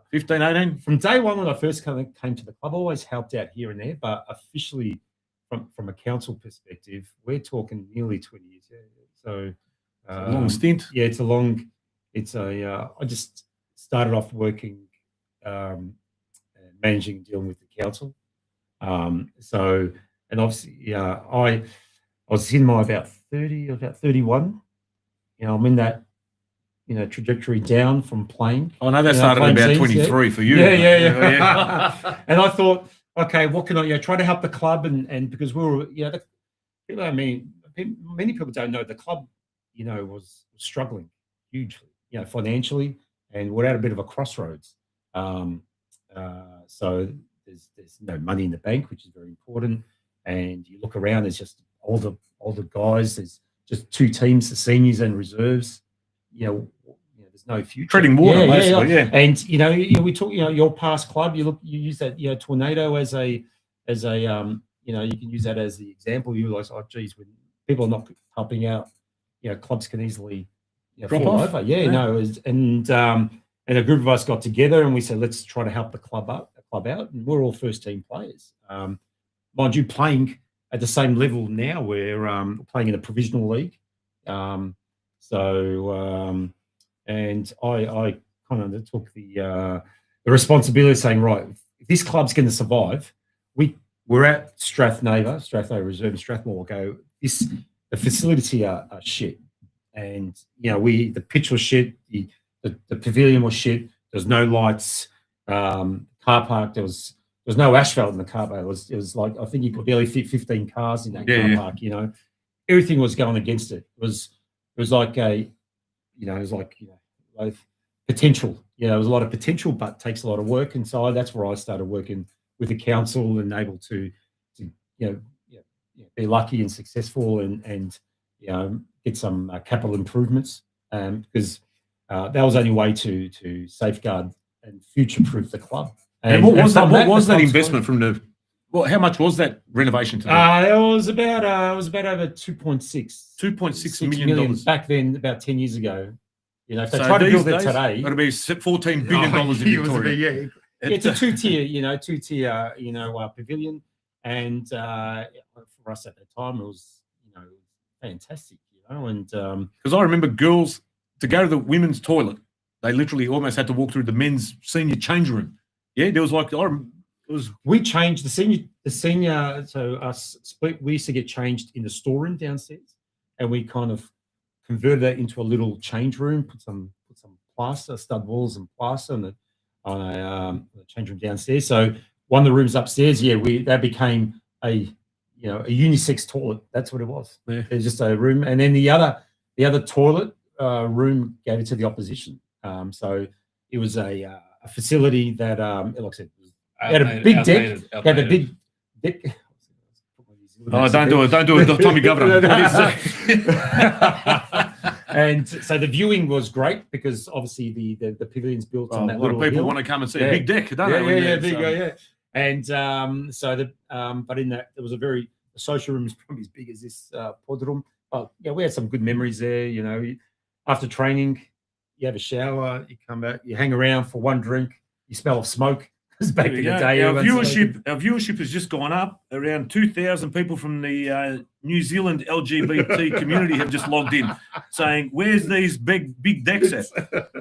[SPEAKER 1] 15, 18?
[SPEAKER 4] From day one when I first came to the club, I always helped out here and there, but officially from a council perspective, we're talking nearly 20 years. Yeah. So
[SPEAKER 1] A long stint.
[SPEAKER 4] Yeah, I just started off working, managing, dealing with the council. And obviously, I was in my about 30 or about 31. I'm in that, trajectory down from playing.
[SPEAKER 1] Oh, no, that started
[SPEAKER 4] playing
[SPEAKER 1] about
[SPEAKER 4] teams,
[SPEAKER 1] 23 for you.
[SPEAKER 4] Yeah. And I thought, okay, what can I try to help the club and because we were, many people don't know the club, was struggling hugely, financially, and we're at a bit of a crossroads. So there's no money in the bank, which is very important. And you look around, there's just older guys. There's just two teams, the seniors and reserves. There's no future.
[SPEAKER 1] Treading water, basically, yeah.
[SPEAKER 4] And we talk. Your past club. You use that. Tornado as a. You can use that as the example. You realize, oh, geez, when people are not helping out, clubs can easily
[SPEAKER 1] Drop
[SPEAKER 4] fall
[SPEAKER 1] off.
[SPEAKER 4] over. And a group of us got together and we said, let's try to help the club out. And we're all first team players. Mind you, playing at the same level now. We're playing in a provisional league. And I kind of took the responsibility of saying, right, if this club's going to survive, we're at Strathnaver Reserve in Strathmore. We'll go, the facilities here are shit. And, the pitch was shit. The pavilion was shit. There's no lights. Car park, there was no asphalt in the car park. It was like, I think you could barely fit 15 cars in that car park, Everything was going against it. It was like potential. There was a lot of potential, but it takes a lot of work inside. That's where I started working with the council and able to be lucky and successful and get some capital improvements because that was the only way to safeguard and future-proof the club.
[SPEAKER 1] And what was that investment from the? Well, how much was that renovation?
[SPEAKER 4] It was about over 2.6
[SPEAKER 1] million
[SPEAKER 4] back then, about 10 years ago. If they
[SPEAKER 1] So
[SPEAKER 4] try to build it
[SPEAKER 1] these days,
[SPEAKER 4] today,
[SPEAKER 1] it'll be $14 billion in Victoria.
[SPEAKER 4] it's a two-tier, pavilion, and for us at that time, it was, fantastic, and
[SPEAKER 1] because I remember girls to go to the women's toilet, they literally almost had to walk through the men's senior change room. Yeah, there was like
[SPEAKER 4] we changed the senior. So us split, we used to get changed in the storeroom downstairs, and we kind of converted that into a little change room. Put some plaster, stud walls, and plaster on a change room downstairs. So one of the rooms upstairs, that became a unisex toilet. That's what it was.
[SPEAKER 1] Yeah.
[SPEAKER 4] There's just a room, and then the other toilet room gave it to the opposition. So it was a facility that, like I said, had a big deck. Had a big deck.
[SPEAKER 1] Oh, don't do it, Tommy Governor.
[SPEAKER 4] And so the viewing was great because obviously the pavilion's built on that
[SPEAKER 1] a lot of
[SPEAKER 4] little
[SPEAKER 1] people
[SPEAKER 4] hill.
[SPEAKER 1] want to come and see a big deck, don't they?
[SPEAKER 4] Yeah. And but in that there was the social room is probably as big as this Podroom. But we had some good memories there. After training, you have a shower, you come back, you hang around for one drink, you smell of smoke. Back in the day,
[SPEAKER 1] our viewership has just gone up. Around 2,000 people from the New Zealand LGBT community have just logged in, saying, "Where's these big decks at?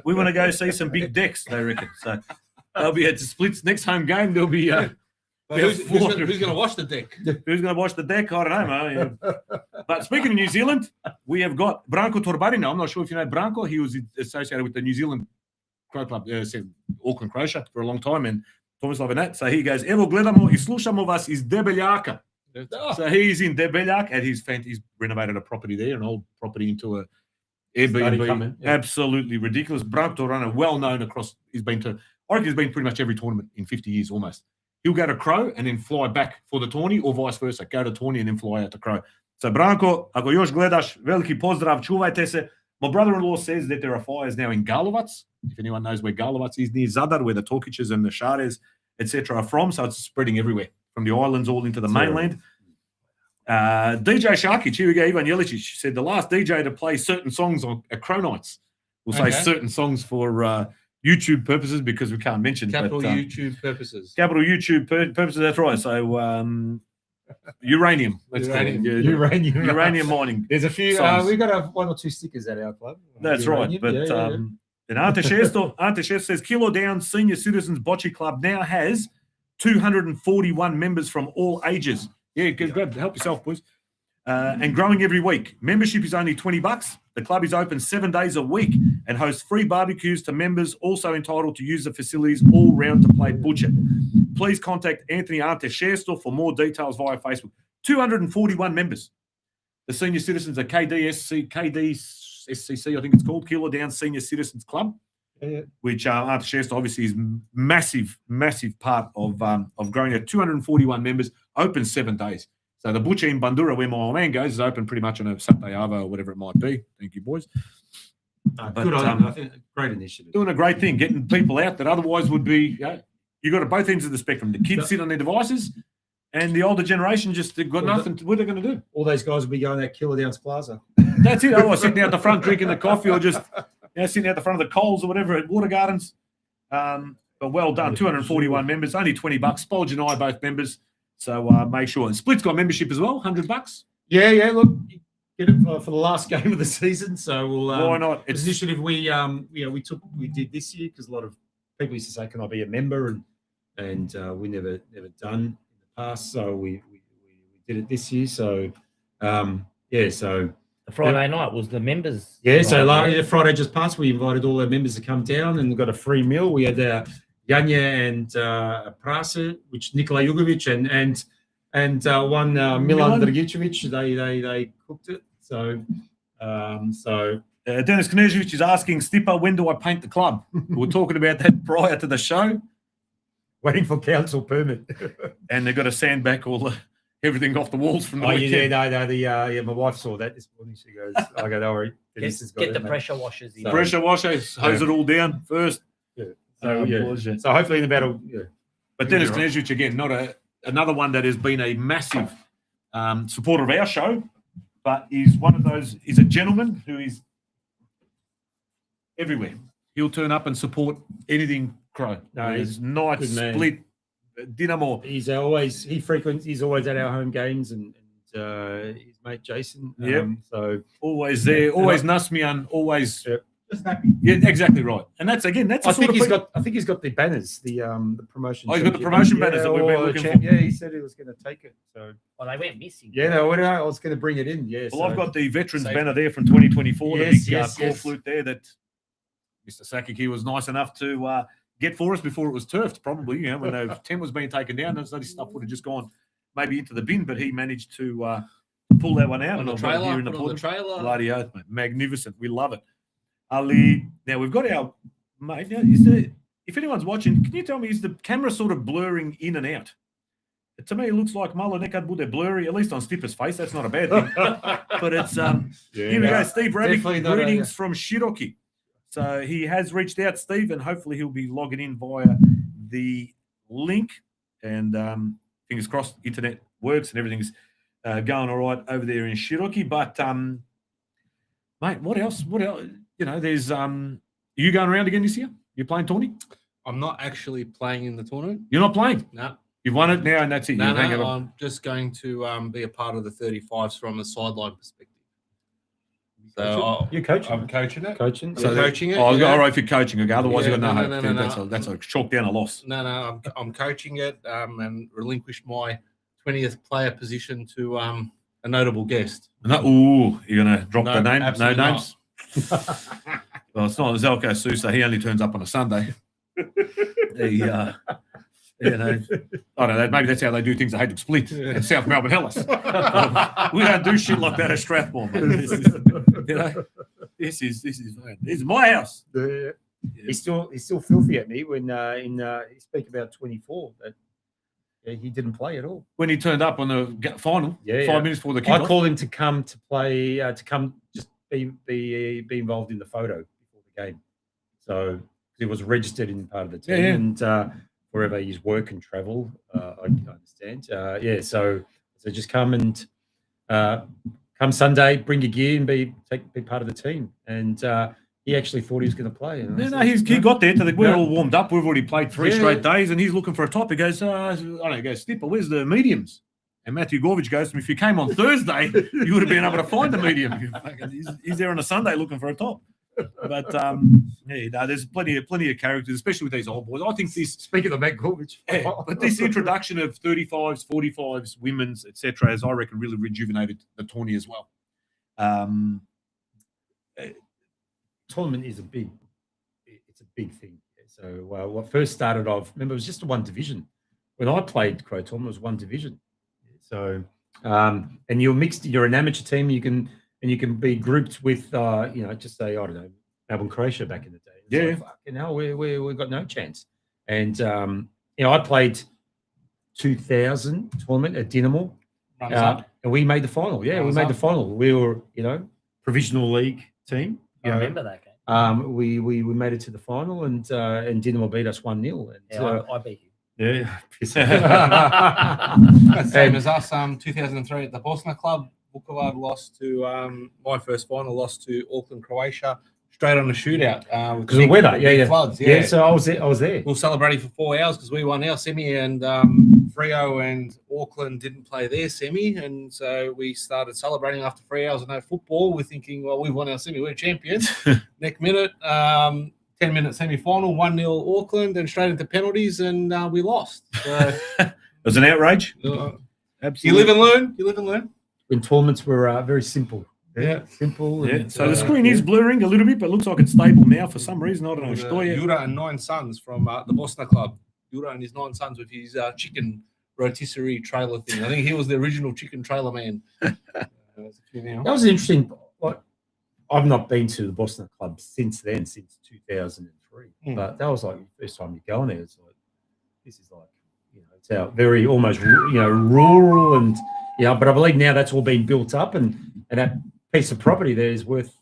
[SPEAKER 1] We want to go see some big decks." They reckon. So they'll be at the Splits next home game. There'll be
[SPEAKER 2] But who's going to watch the deck?
[SPEAKER 1] Who's going to watch the deck? I don't know, man. But speaking of New Zealand, we have got Branko Torbarino. I'm not sure if you know Branko. He was associated with the New Zealand Crow Club, Auckland Croatia for a long time, and Tomislav and that. So he goes, evo gledamo i slušamo vas iz Debeljaka. So he's in Debeljak, and he's renovated a property there, an old property into a Airbnb. Absolutely ridiculous. Branko Torbarino, well known across, I reckon he's been pretty much every tournament in 50 years almost. He'll go to Crow and then fly back for the tourney, or vice versa. Go to tourney and then fly out to Crow. So Branko, ako još gledaš, veliki pozdrav, čuvajte se. My brother-in-law says that there are fires now in Garlovac. If anyone knows where Garlovac is, near Zadar, where the Tokiches and the Shares, etc. are from. So it's spreading everywhere, from the islands all into the mainland. DJ Sharkic, here we go, Ivan Jelicic said the last DJ to play certain songs at Crow Nights. We'll say certain songs for YouTube purposes because we can't mention
[SPEAKER 2] capital YouTube purposes.
[SPEAKER 1] Capital YouTube purposes. That's right. So uranium. Uranium mining.
[SPEAKER 4] There's a few. We've got 1 or 2 stickers at our club.
[SPEAKER 1] That's right. But and Ante Shesto says Kilo Down Senior Citizens Bocce Club now has 241 members from all ages. Yeah, grab, help yourself, boys. And growing every week. Membership is only $20. The club is open 7 days a week and hosts free barbecues to members, also entitled to use the facilities all round to play butcher. Please contact Anthony Arteshestor for more details via Facebook. 241 members. The Senior Citizens are KDSCC, I think it's called, Kilo Down Senior Citizens Club, which Arteshestor obviously is massive part of growing at 241 members, open 7 days. So the butcher in Bandura, where my old man goes, is open pretty much on a Saturday Arvo or whatever it might be. Thank you, boys.
[SPEAKER 4] Good on I think great initiative.
[SPEAKER 1] Doing a great thing, getting people out that otherwise would be, you got at both ends of the spectrum. The kids sit on their devices, and the older generation just got nothing. What are they going to do?
[SPEAKER 4] All those guys will be going at Killer Downs Plaza.
[SPEAKER 1] That's it. Otherwise, sitting out the front drinking the coffee, or just sitting out the front of the Coles or whatever at Water Gardens. But well done, 241 members, only $20. Spolge and I are both members. So make sure. And Split's got membership as well, $100.
[SPEAKER 4] Yeah. Look, get it for the last game of the season. So we'll.
[SPEAKER 1] Why not?
[SPEAKER 4] It's an initiative we did this year because a lot of people used to say, "Can I be a member?" And we never done in the past. So we did it this year. So so
[SPEAKER 5] the Friday night was the members.
[SPEAKER 4] Yeah. So Friday just passed. We invited all our members to come down and got a free meal. We had Janja and Prase, which Nikola Jugovic and one Milan Dragicevic, they cooked it. So
[SPEAKER 1] Dennis Knežević is asking Stipa, when do I paint the club? We were talking about that prior to the show.
[SPEAKER 4] Waiting for council permit.
[SPEAKER 1] And they've got to sand back everything off the walls from the weekend.
[SPEAKER 4] My wife saw that this morning. She goes, I go, don't worry.
[SPEAKER 5] Get the pressure washers in.
[SPEAKER 1] Pressure washers, hose it all down first.
[SPEAKER 4] So hopefully in about
[SPEAKER 1] But Dennis Knežević, again, not another one that has been a massive supporter of our show, but he's one of those. He's a gentleman who is everywhere. He'll turn up and support anything Crow.
[SPEAKER 4] No,
[SPEAKER 1] he's Night, Split, Dinamo.
[SPEAKER 4] He's always at our home games and his mate Jason. So
[SPEAKER 1] always there, always Nasmian, always.
[SPEAKER 4] Yep.
[SPEAKER 3] Just happy.
[SPEAKER 1] Yeah, exactly right. And that's
[SPEAKER 4] I think he's got the banners, the promotion.
[SPEAKER 1] Oh, he's got the promotion banners that we've been looking for.
[SPEAKER 4] Yeah, he said he was going to take it. So
[SPEAKER 5] they went missing.
[SPEAKER 4] Yeah, I was going to bring it in. Yeah.
[SPEAKER 1] Well, I've got the veterans banner there from 2024.
[SPEAKER 4] Yes,
[SPEAKER 1] the big core flute there that Mr. Sakiki was nice enough to get for us before it was turfed. Probably, when the tent was being taken down, that stuff would have just gone maybe into the bin. But he managed to pull that one out
[SPEAKER 2] on the trailer.
[SPEAKER 1] Bloody oath, mate. Magnificent. We love it. Ali, now we've got our mate. Now, if anyone's watching, can you tell me, is the camera sort of blurring in and out? To me, it looks like Malanekat Bude blurry, at least on Stipper's face. That's not a bad thing. But it's here we go. Steve Rabbit, greetings from Shiroki. So he has reached out, Steve, and hopefully he'll be logging in via the link. And fingers crossed, internet works and everything's going all right over there in Shiroki. But mate, what else? There's you going around again this year? You playing tourney?
[SPEAKER 2] I'm not actually playing in the tournament.
[SPEAKER 1] You're not playing?
[SPEAKER 2] No.
[SPEAKER 1] You've won it now, and that's it.
[SPEAKER 2] No, I'm just going to be a part of the 35s from a sideline perspective. So
[SPEAKER 4] You coaching?
[SPEAKER 2] I'm coaching it.
[SPEAKER 4] Coaching.
[SPEAKER 2] So
[SPEAKER 4] Yeah.
[SPEAKER 2] coaching it.
[SPEAKER 1] Oh,
[SPEAKER 2] yeah.
[SPEAKER 1] all right for coaching. Okay, otherwise
[SPEAKER 2] Yeah,
[SPEAKER 1] you got no,
[SPEAKER 2] no,
[SPEAKER 1] hope.
[SPEAKER 2] no.
[SPEAKER 1] That's a chalk down a loss.
[SPEAKER 2] No, I'm coaching it and relinquished my 20th player position to a notable guest.
[SPEAKER 1] No, ooh, you're gonna drop
[SPEAKER 2] No,
[SPEAKER 1] the name? No
[SPEAKER 2] absolutely
[SPEAKER 1] names. Well, it's not Zelko Sousa. He only turns up on a Sunday. He, you know, I don't know. Maybe that's how they do things at Haydock Split and South Melbourne Hellas. We don't do shit like that at Strathmore, man. This is, you know, this is my house.
[SPEAKER 4] Yeah. He's still filthy at me when he speak about 24 that he didn't play at all.
[SPEAKER 1] When he turned up on the final,
[SPEAKER 4] Yeah,
[SPEAKER 1] 5 minutes before the kickoff.
[SPEAKER 4] I called him to come to play, to come just be involved in the photo before the game. So he was registered in part of the team,
[SPEAKER 1] Yeah.
[SPEAKER 4] and wherever his work and travel, I understand. So just come and come Sunday, bring your gear and be part of the team. And he actually thought he was going to play. And I
[SPEAKER 1] No,
[SPEAKER 4] said,
[SPEAKER 1] he got there. We're all warmed up. We've already played 3
[SPEAKER 4] Yeah.
[SPEAKER 1] straight days, and he's looking for a top. He goes, I don't know, he goes, Snipper, where's the mediums? And Matthew Gorvich goes to him, if you came on Thursday, you would have been able to find the medium. He's there on a Sunday looking for a top. But there's plenty of characters, especially with these old boys. I think this.
[SPEAKER 4] Speaking of Matt Gorvich,
[SPEAKER 1] But this introduction of 35s, 45s, women's, etc., has I reckon really rejuvenated the tourney as well.
[SPEAKER 4] tournament is a big thing. So what first started off, remember, it was just a one division. When I played Crow tournament, it was one division. So and you're mixed. You're an amateur team. You can be grouped with just say, I don't know, Melbourne Croatia back in the day. It's like, fucking hell, we got no chance. And I played 2000 tournament at Dinamo, and we made the final. Yeah, we made the final. We were provisional league team.
[SPEAKER 5] I remember that game.
[SPEAKER 4] We made it to the final, and Dinamo beat us 1-0. And
[SPEAKER 5] I beat you.
[SPEAKER 4] yeah,
[SPEAKER 2] Same as us. 2003 at the Bosna Club. Vukovar lost to my first final. Lost to Auckland, Croatia. Straight on the shootout.
[SPEAKER 4] Because of the weather. Yeah.
[SPEAKER 2] Floods.
[SPEAKER 4] Yeah. So I was there.
[SPEAKER 2] We were celebrating for 4 hours because we won our semi, and Freo and Auckland didn't play their semi, and so we started celebrating after 3 hours of no football. We're thinking, well, we won our semi, we're champions. Next minute, 10-minute semi-final, 1-0 Auckland, and straight into penalties, and we lost. So,
[SPEAKER 1] It was an outrage.
[SPEAKER 2] you live and learn. You live and learn.
[SPEAKER 4] When tournaments were very simple.
[SPEAKER 2] Yeah.
[SPEAKER 4] Simple.
[SPEAKER 1] Yeah.
[SPEAKER 4] And,
[SPEAKER 1] So the screen is blurring a little bit, but it looks like it's stable now for some reason. I don't know.
[SPEAKER 2] Jura and 9 sons from the Bosna Club. Jura and his 9 sons with his chicken rotisserie trailer thing. I think he was the original chicken trailer man.
[SPEAKER 4] That was interesting. I've not been to the Boston Club since 2003. But that was like the first time you go in there. It's like, this is like, it's out very almost, rural and, but I believe now that's all been built up and that piece of property there is worth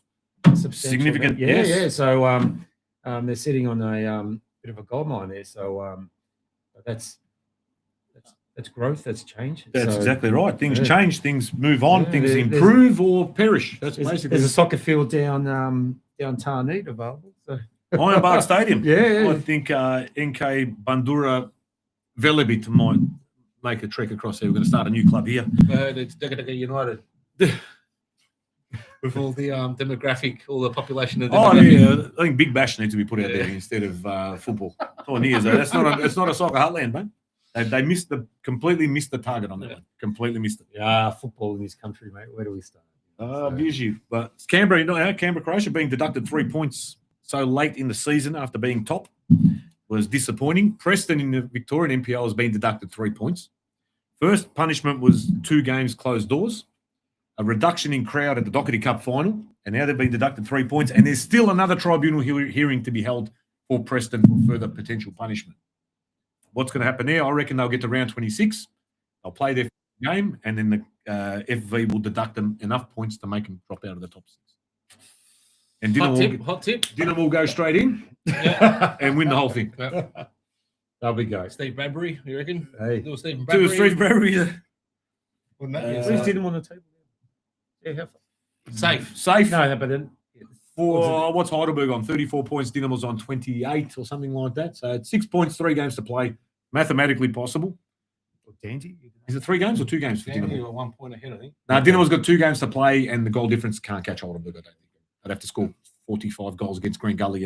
[SPEAKER 1] Significant,
[SPEAKER 4] amount.
[SPEAKER 1] yes.
[SPEAKER 4] Yeah. So they're sitting on a bit of a gold mine there. So that's growth, that's change.
[SPEAKER 1] That's
[SPEAKER 4] So,
[SPEAKER 1] exactly right. Things change, things move on,
[SPEAKER 4] Yeah,
[SPEAKER 1] things
[SPEAKER 4] there's-
[SPEAKER 1] improve or perish. That's
[SPEAKER 4] There's
[SPEAKER 1] basically
[SPEAKER 4] a soccer field down Tarneed available. So.
[SPEAKER 1] Ironbark Stadium.
[SPEAKER 4] Yeah.
[SPEAKER 1] I think NK Bandura Velebit might make a trek across here. We're going to start a new club here.
[SPEAKER 2] It's Dega United. With all the demographic, all the population of
[SPEAKER 1] Oh,
[SPEAKER 2] demographic.
[SPEAKER 1] yeah. I think Big Bash needs to be put out there instead of football. That's not a soccer heartland, man. They completely missed the target on that one. Completely missed it.
[SPEAKER 4] Yeah, football in this country, mate. Where do we start?
[SPEAKER 1] Abuse you. But Canberra, Croatia being deducted 3 points so late in the season after being top was disappointing. Preston in the Victorian NPL has been deducted 3 points. First punishment was 2 games closed doors, a reduction in crowd at the Doherty Cup final, and now they've been deducted 3 points. And there's still another tribunal hearing to be held for Preston for further potential punishment. What's going to happen there? I reckon they'll get to round 26. They'll play their game, and then the FV will deduct them enough points to make them drop out of the top 6. And
[SPEAKER 2] Hot tip.
[SPEAKER 1] Dinner will go straight in and win the whole thing.
[SPEAKER 2] Yep.
[SPEAKER 4] There we go.
[SPEAKER 2] Steve Bradbury, you reckon?
[SPEAKER 4] Hey.
[SPEAKER 2] Do a Stephen
[SPEAKER 1] To
[SPEAKER 2] Bradbury.
[SPEAKER 1] Steve Bradbury,
[SPEAKER 2] Wouldn't that be
[SPEAKER 4] Who's didn't want to table? Yeah, how far?
[SPEAKER 1] safe.
[SPEAKER 4] No, but then
[SPEAKER 1] What's Heidelberg on? 34 points. Dinamo's on 28 or something like that. So it's 6 points, 3 games to play. Mathematically possible.
[SPEAKER 4] Dandy.
[SPEAKER 1] Is it 3 games or 2 games for
[SPEAKER 2] Danny
[SPEAKER 1] Dinamo?
[SPEAKER 2] got 1 point ahead, I think.
[SPEAKER 1] No, Dinamo's got 2 games to play, and the goal difference can't catch hold of it. I don't think they'd have to score 45 goals against Green Gully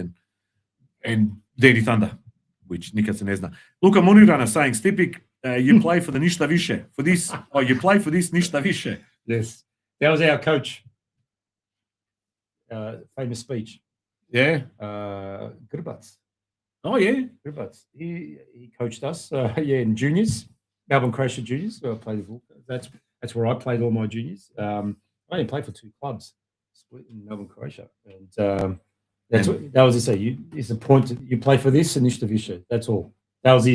[SPEAKER 1] and Dirty Thunder, which Nikas and Esna. Luka Muniran is saying, Stipik, you play for the Ništa Više. For this, you play for this Ništa Više.
[SPEAKER 4] Yes, that was our coach. Famous speech.
[SPEAKER 1] Yeah.
[SPEAKER 4] Grbac.
[SPEAKER 1] Oh, yeah.
[SPEAKER 4] Grbac. He coached us. In juniors, Melbourne Croatia juniors. Where I played with. That's where I played all my juniors. I only played for 2 clubs, split in Melbourne Croatia, and that was to say. It's a point. You play for this and Ništa Više. That's all. That was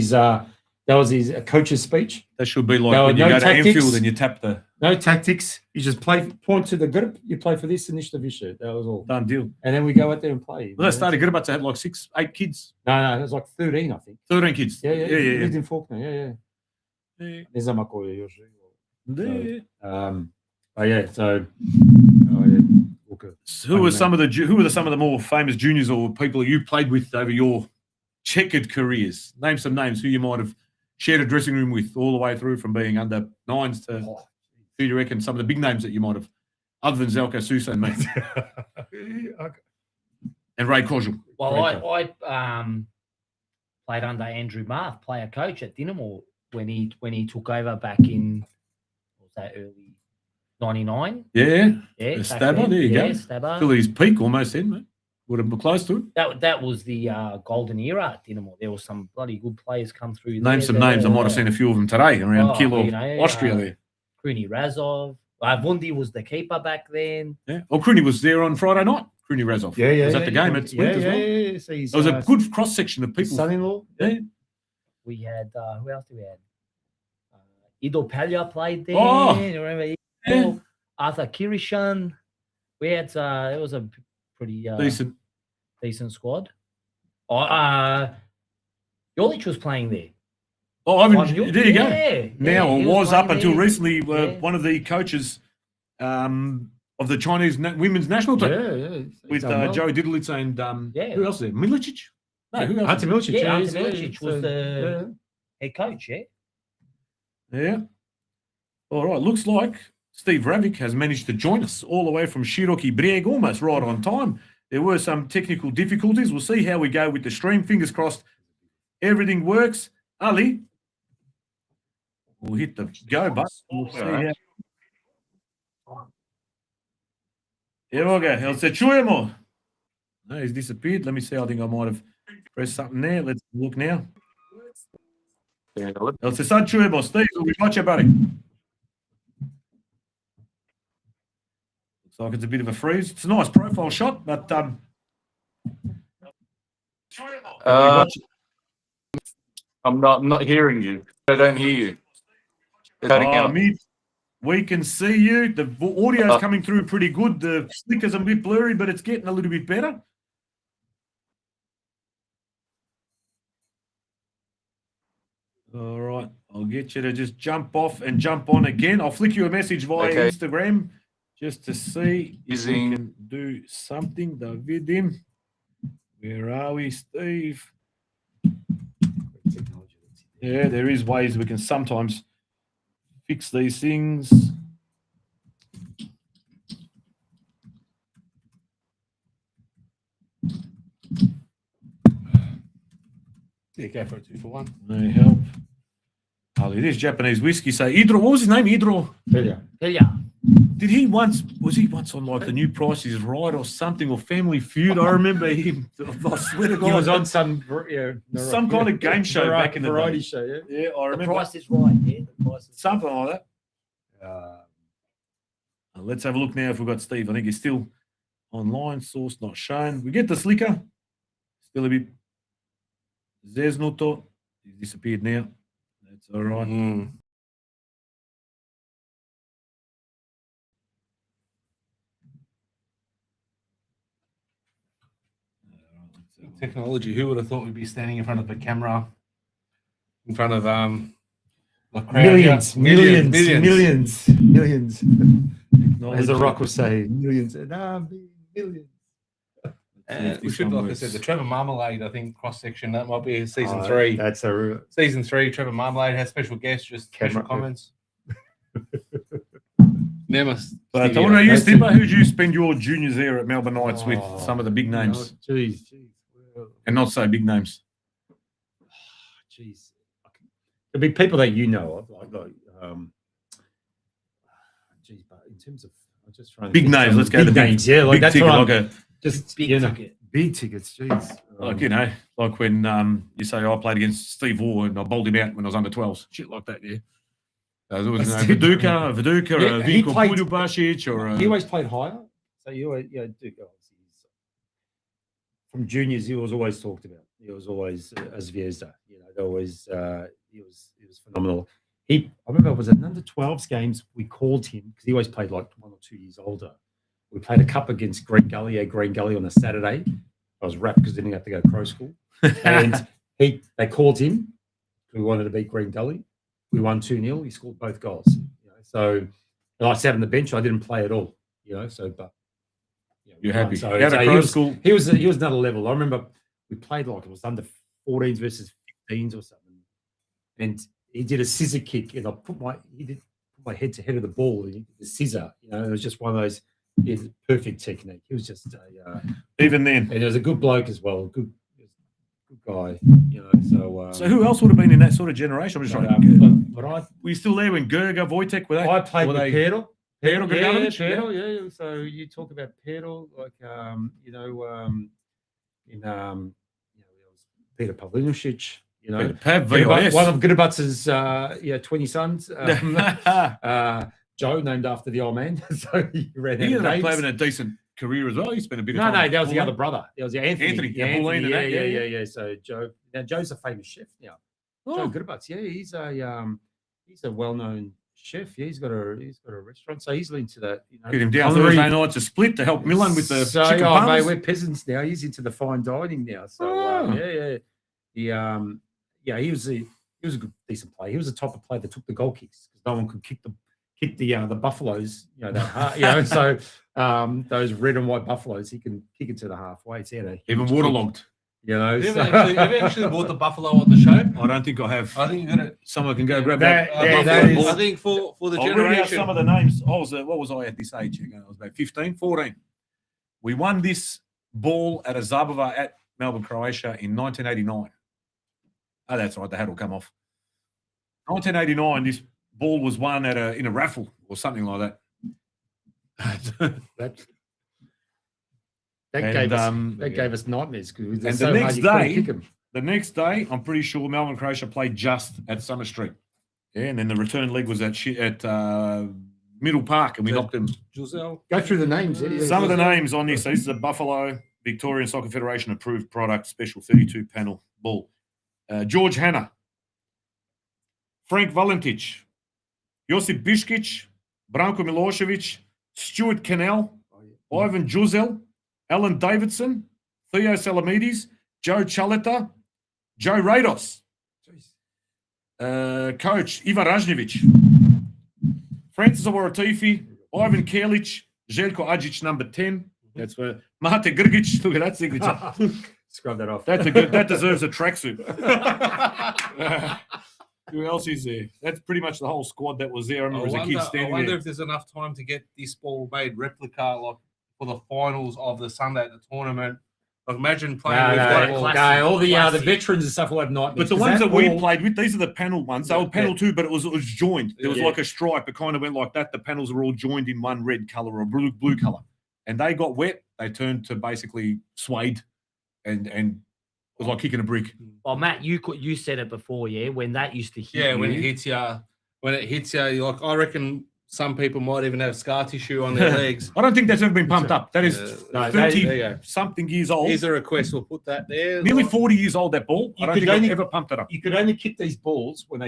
[SPEAKER 4] his coach's speech.
[SPEAKER 1] That should be like
[SPEAKER 4] No,
[SPEAKER 1] when you
[SPEAKER 4] no
[SPEAKER 1] go
[SPEAKER 4] tactics.
[SPEAKER 1] to Anfield and you tap the
[SPEAKER 4] No tactics. You just point to the grip. You play for this and Ništa Više. That was all.
[SPEAKER 1] done deal.
[SPEAKER 4] And then we go out there and play.
[SPEAKER 1] Well, they started Grbac had like 6, 8 kids,
[SPEAKER 4] No, it was like 13, I think.
[SPEAKER 1] 13 kids.
[SPEAKER 4] Yeah.
[SPEAKER 1] Yeah.
[SPEAKER 4] He lived in Faulkner. Yeah.
[SPEAKER 1] Yeah.
[SPEAKER 4] Ne znam ako je još živo.
[SPEAKER 1] Yeah.
[SPEAKER 4] Okay.
[SPEAKER 1] Who were some of the more famous juniors or people you played with over your checkered careers? Name some names who you might have shared a dressing room with all the way through from being under 9s to who do you reckon some of the big names that you might have, other than Zelko Sousa and me and Ray Kožul.
[SPEAKER 5] Well, I played under Andrew Marth, player coach at Dinamo when he took over back in what was that, early '99.
[SPEAKER 1] Yeah,
[SPEAKER 5] Yeah, back
[SPEAKER 1] Stabber,
[SPEAKER 5] then.
[SPEAKER 1] there you
[SPEAKER 5] Yeah,
[SPEAKER 1] go.
[SPEAKER 5] Stabber.
[SPEAKER 1] Still at his peak almost then, mate. Would have been close to it.
[SPEAKER 5] That was the golden era at Dinamo. There were some bloody good players come through.
[SPEAKER 1] Name
[SPEAKER 5] there
[SPEAKER 1] some names. I might have seen a few of them today around Kilo, Austria there.
[SPEAKER 5] Kruni Razov. Vundi was the keeper back then.
[SPEAKER 1] Yeah. Oh, Kruni was there on Friday night. Kruni Razov. Was at the game at Split as well.
[SPEAKER 4] Yeah. So he's,
[SPEAKER 1] There was a good cross section of people.
[SPEAKER 4] son-in-law.
[SPEAKER 1] Yeah.
[SPEAKER 5] We had who else do we have? Ido Palya played there.
[SPEAKER 1] Oh,
[SPEAKER 5] You remember Ido?
[SPEAKER 1] yeah.
[SPEAKER 5] Arthur Kirishan. We had it was a pretty decent squad. Jolic was playing there.
[SPEAKER 1] Oh, there you go.
[SPEAKER 5] Yeah,
[SPEAKER 1] Now,
[SPEAKER 5] he
[SPEAKER 1] it was up
[SPEAKER 5] playing
[SPEAKER 1] until
[SPEAKER 5] there.
[SPEAKER 1] recently
[SPEAKER 5] Yeah.
[SPEAKER 1] one of the coaches of the Chinese women's national team
[SPEAKER 4] Yeah.
[SPEAKER 1] with Joey Didlitz and who else there? Milicic? No, who else?
[SPEAKER 4] Ante Milicic.
[SPEAKER 5] Yeah, Ante Milicic was the head coach, yeah.
[SPEAKER 1] Yeah. All right. Looks like Steve Ravik has managed to join us all the way from Široki Brijeg, almost right on time. There were some technical difficulties. We'll see how we go with the stream. Fingers crossed everything works. Ali, we'll hit the go button. We'll see how. Evo ga, jel se čujemo? No, he's disappeared. Let me see. I think I might have pressed something there. Let's look now. Jel se sad čujemo? Steve, we got you, buddy. Looks like it's a bit of a freeze. It's a nice profile shot, but
[SPEAKER 7] I'm not hearing you. I don't hear you. It's cutting out.
[SPEAKER 1] we can see you. The audio is coming through pretty good. The flicker's a bit blurry, but it's getting a little bit better. All right, I'll get you to just jump off and jump on again. I'll flick you a message via
[SPEAKER 7] Okay.
[SPEAKER 1] Instagram just to see if we
[SPEAKER 7] Using-
[SPEAKER 1] can do something. Davidim, where are we, Steve? Yeah, there is ways we can sometimes fix these things.
[SPEAKER 2] Yeah, go for a 2-for-1.
[SPEAKER 1] No help. Oh, it is Japanese whiskey. So Idro, what was his name? Idro.
[SPEAKER 4] Yeah.
[SPEAKER 1] Was he once on like the New Price is Right or something, or Family Feud? I remember him. I swear to God.
[SPEAKER 4] He was on some
[SPEAKER 1] Some kind of game show back in the
[SPEAKER 4] variety
[SPEAKER 1] day.
[SPEAKER 4] show. Yeah.
[SPEAKER 1] Yeah, I
[SPEAKER 5] The
[SPEAKER 1] remember.
[SPEAKER 5] price is right, yeah. The price is
[SPEAKER 1] Something like that. Let's have a look now if we've got Steve. I think he's still online. Source not shown. We get the slicker. Still a bit zeznuto. He's disappeared now. That's all right.
[SPEAKER 2] Technology. Who would have thought we'd be standing in front of a camera, in front of a crowd here?
[SPEAKER 4] Millions. As
[SPEAKER 1] Technology.
[SPEAKER 4] The Rock will say, millions. Millions.
[SPEAKER 2] We should, like I said, the Trevor Marmalade, I think, cross section. That might be season 3.
[SPEAKER 4] That's a
[SPEAKER 2] Season 3, Trevor Marmalade has special guests, just special
[SPEAKER 4] Camera-
[SPEAKER 2] comments. Never.
[SPEAKER 1] But
[SPEAKER 2] Stevie,
[SPEAKER 1] what about you,
[SPEAKER 4] that's
[SPEAKER 1] Stipper? Who did you spend your juniors there at Melbourne Knights with some of the big names
[SPEAKER 4] Jeez.
[SPEAKER 1] and not so big names?
[SPEAKER 4] Jeez. There'll be people that you know of, geez, but in terms of, I'm just trying to
[SPEAKER 1] Big
[SPEAKER 4] think
[SPEAKER 1] names.
[SPEAKER 4] some
[SPEAKER 1] Let's go
[SPEAKER 4] big
[SPEAKER 1] to the
[SPEAKER 4] names. Yeah, like
[SPEAKER 1] big
[SPEAKER 4] that's
[SPEAKER 1] ticket,
[SPEAKER 4] what I'm,
[SPEAKER 1] like a
[SPEAKER 4] just
[SPEAKER 5] Big
[SPEAKER 4] you know,
[SPEAKER 5] ticket.
[SPEAKER 4] big tickets. Jeez.
[SPEAKER 1] like you know, like when you say I played against Steve Waugh and I bowled him out when I was under 12s, shit like that. Yeah. There was Viduka,
[SPEAKER 4] Yeah,
[SPEAKER 1] or
[SPEAKER 4] he
[SPEAKER 1] Vinko
[SPEAKER 4] played-
[SPEAKER 1] Budubasic, or
[SPEAKER 4] he always played higher. So you always, yeah, Duke, obviously, from juniors, he was always talked about. He was always as Zvezda. You know, they always he was phenomenal. I remember it was at under 12s games. We called him because he always played like 1 or 2 years older. We played a cup against Green Gully on a Saturday. I was wrapped because I didn't have to go to Crow School, and they called him. We wanted to beat Green Gully. We won 2-0. He scored both goals. You know, so and I sat on the bench. I didn't play at all. You know, so but
[SPEAKER 1] You're happy.
[SPEAKER 4] So,
[SPEAKER 1] Out of
[SPEAKER 4] he
[SPEAKER 1] Crow
[SPEAKER 4] was,
[SPEAKER 1] School.
[SPEAKER 4] he was another level. I remember we played like it was under 14s versus 15s or something, and he did a scissor kick, and put my head to head of the ball, and he did the scissor. You know, it was just one of those perfect technique. He was just
[SPEAKER 1] Even then.
[SPEAKER 4] and he was a good bloke as well, good guy. You know, so
[SPEAKER 1] So who else would have been in that sort of generation? I'm just trying to.
[SPEAKER 4] but I
[SPEAKER 1] Were you still there when Gerga, Wojtek were they?
[SPEAKER 4] I played
[SPEAKER 1] were
[SPEAKER 4] with
[SPEAKER 1] they-
[SPEAKER 4] Pedal.
[SPEAKER 1] Pedal
[SPEAKER 4] Yeah,
[SPEAKER 1] Griganovic?
[SPEAKER 4] Pedal, yeah. So you talk about Pedal, like you know, there was Peter Pavlinovic, you know,
[SPEAKER 1] Pav
[SPEAKER 4] Goodebutt-
[SPEAKER 1] VIS.
[SPEAKER 4] one of Goodebutt's 20 sons. Joe, named after the old man. So he ran
[SPEAKER 1] He
[SPEAKER 4] out of
[SPEAKER 1] ended up
[SPEAKER 4] names.
[SPEAKER 1] having a decent career as well. He spent a bit of
[SPEAKER 4] No,
[SPEAKER 1] time.
[SPEAKER 4] that was the
[SPEAKER 1] Pauline.
[SPEAKER 4] other brother. That was Anthony.
[SPEAKER 1] Anthony, yeah,
[SPEAKER 4] Anthony,
[SPEAKER 1] Pauline and that, yeah,
[SPEAKER 4] yeah. So Joe, now Joe's a famous chef now. Joe
[SPEAKER 1] Oh,
[SPEAKER 4] Goodebutts, yeah, he's a well-known chef. Yeah, he's got a restaurant, so he's into that. You know,
[SPEAKER 1] get him down
[SPEAKER 4] culinary-
[SPEAKER 1] Thursday night to split to help Milan with the
[SPEAKER 4] so,
[SPEAKER 1] chicken
[SPEAKER 4] oh, mate,
[SPEAKER 1] parmas.
[SPEAKER 4] we're peasants now. He's into the fine dining now. So
[SPEAKER 1] Oh.
[SPEAKER 4] he was a good decent player. He was a type of player that took the goal kicks because no one could kick the buffaloes, you know, that hard, you know. So those red and white buffaloes, he can kick it to the halfway. It's
[SPEAKER 1] Even
[SPEAKER 4] huge
[SPEAKER 1] waterlogged.
[SPEAKER 4] kick, you know.
[SPEAKER 2] Have you
[SPEAKER 4] so-
[SPEAKER 2] actually bought the buffalo on the show?
[SPEAKER 1] I don't think I have.
[SPEAKER 2] I think you got it.
[SPEAKER 1] Someone can go grab
[SPEAKER 4] That-
[SPEAKER 1] that.
[SPEAKER 4] yeah,
[SPEAKER 1] buffalo
[SPEAKER 4] that is-
[SPEAKER 1] ball.
[SPEAKER 2] I think for the
[SPEAKER 1] I'll read out
[SPEAKER 2] generation.
[SPEAKER 1] some of the names. What was I at this age? I was about 15, 14. We won this ball at a Zabava at Melbourne, Croatia in 1989. Oh, that's right. The hat will come off. 1989, this ball was won in a raffle or something like that.
[SPEAKER 4] that gave us nightmares because
[SPEAKER 1] and the next day, the next day, I'm pretty sure Melbourne Croatia played just at Summer Street. Yeah, and then the return leg was at Middle Park, and we knocked them.
[SPEAKER 2] Giselle.
[SPEAKER 4] Go through the names.
[SPEAKER 1] Some of the names on this. So this is a Buffalo Victorian Soccer Federation approved product, special 32 panel ball. George Hanna, Frank Valentic, Josip Biškić, Branko Milošević, Stuart Cannell, Ivan Juzel, Alan Davidson, Theo Salamides, Joe Chaleta, Joe Rados, coach Ivan Ražnjević, Francis Awaratifi, Ivan Kerlic, Željko Ađić, number 10. That's where Mate Grgić. Look at that signature.
[SPEAKER 4] Scrub that off.
[SPEAKER 1] That deserves a tracksuit. Who else is there? That's pretty much the whole squad that was there. I remember as a kid
[SPEAKER 2] I
[SPEAKER 1] standing
[SPEAKER 2] wonder
[SPEAKER 1] there.
[SPEAKER 2] if there's enough time to get this ball made replica like for the finals of the Sunday at the tournament. Like imagine playing with that ball.
[SPEAKER 4] all the
[SPEAKER 5] classic.
[SPEAKER 4] veterans and stuff will have nightmares.
[SPEAKER 1] But the
[SPEAKER 4] 'cause
[SPEAKER 1] ones that we
[SPEAKER 4] ball-
[SPEAKER 1] played with, these are the panel ones. They were panel too, but it was joined. There was
[SPEAKER 4] Yeah.
[SPEAKER 1] like a stripe. It kind of went like that. The panels were all joined in one red color or blue color. And they got wet. They turned to basically suede and it was like kicking a brick.
[SPEAKER 5] Well, Matt, you said it before, yeah. When that used to hit
[SPEAKER 2] Yeah, when
[SPEAKER 5] you,
[SPEAKER 2] it hits you, you're like I reckon some people might even have scar tissue on their legs.
[SPEAKER 1] I don't think that's ever been pumped up. That is
[SPEAKER 4] No,
[SPEAKER 1] 30
[SPEAKER 2] there you go.
[SPEAKER 1] something years old.
[SPEAKER 2] Here's a request. We'll put that there.
[SPEAKER 1] Nearly 40 years old, that ball.
[SPEAKER 4] You
[SPEAKER 1] I don't
[SPEAKER 4] could
[SPEAKER 1] think I've
[SPEAKER 4] only-
[SPEAKER 1] ever pumped it up.
[SPEAKER 4] you could only kick these balls when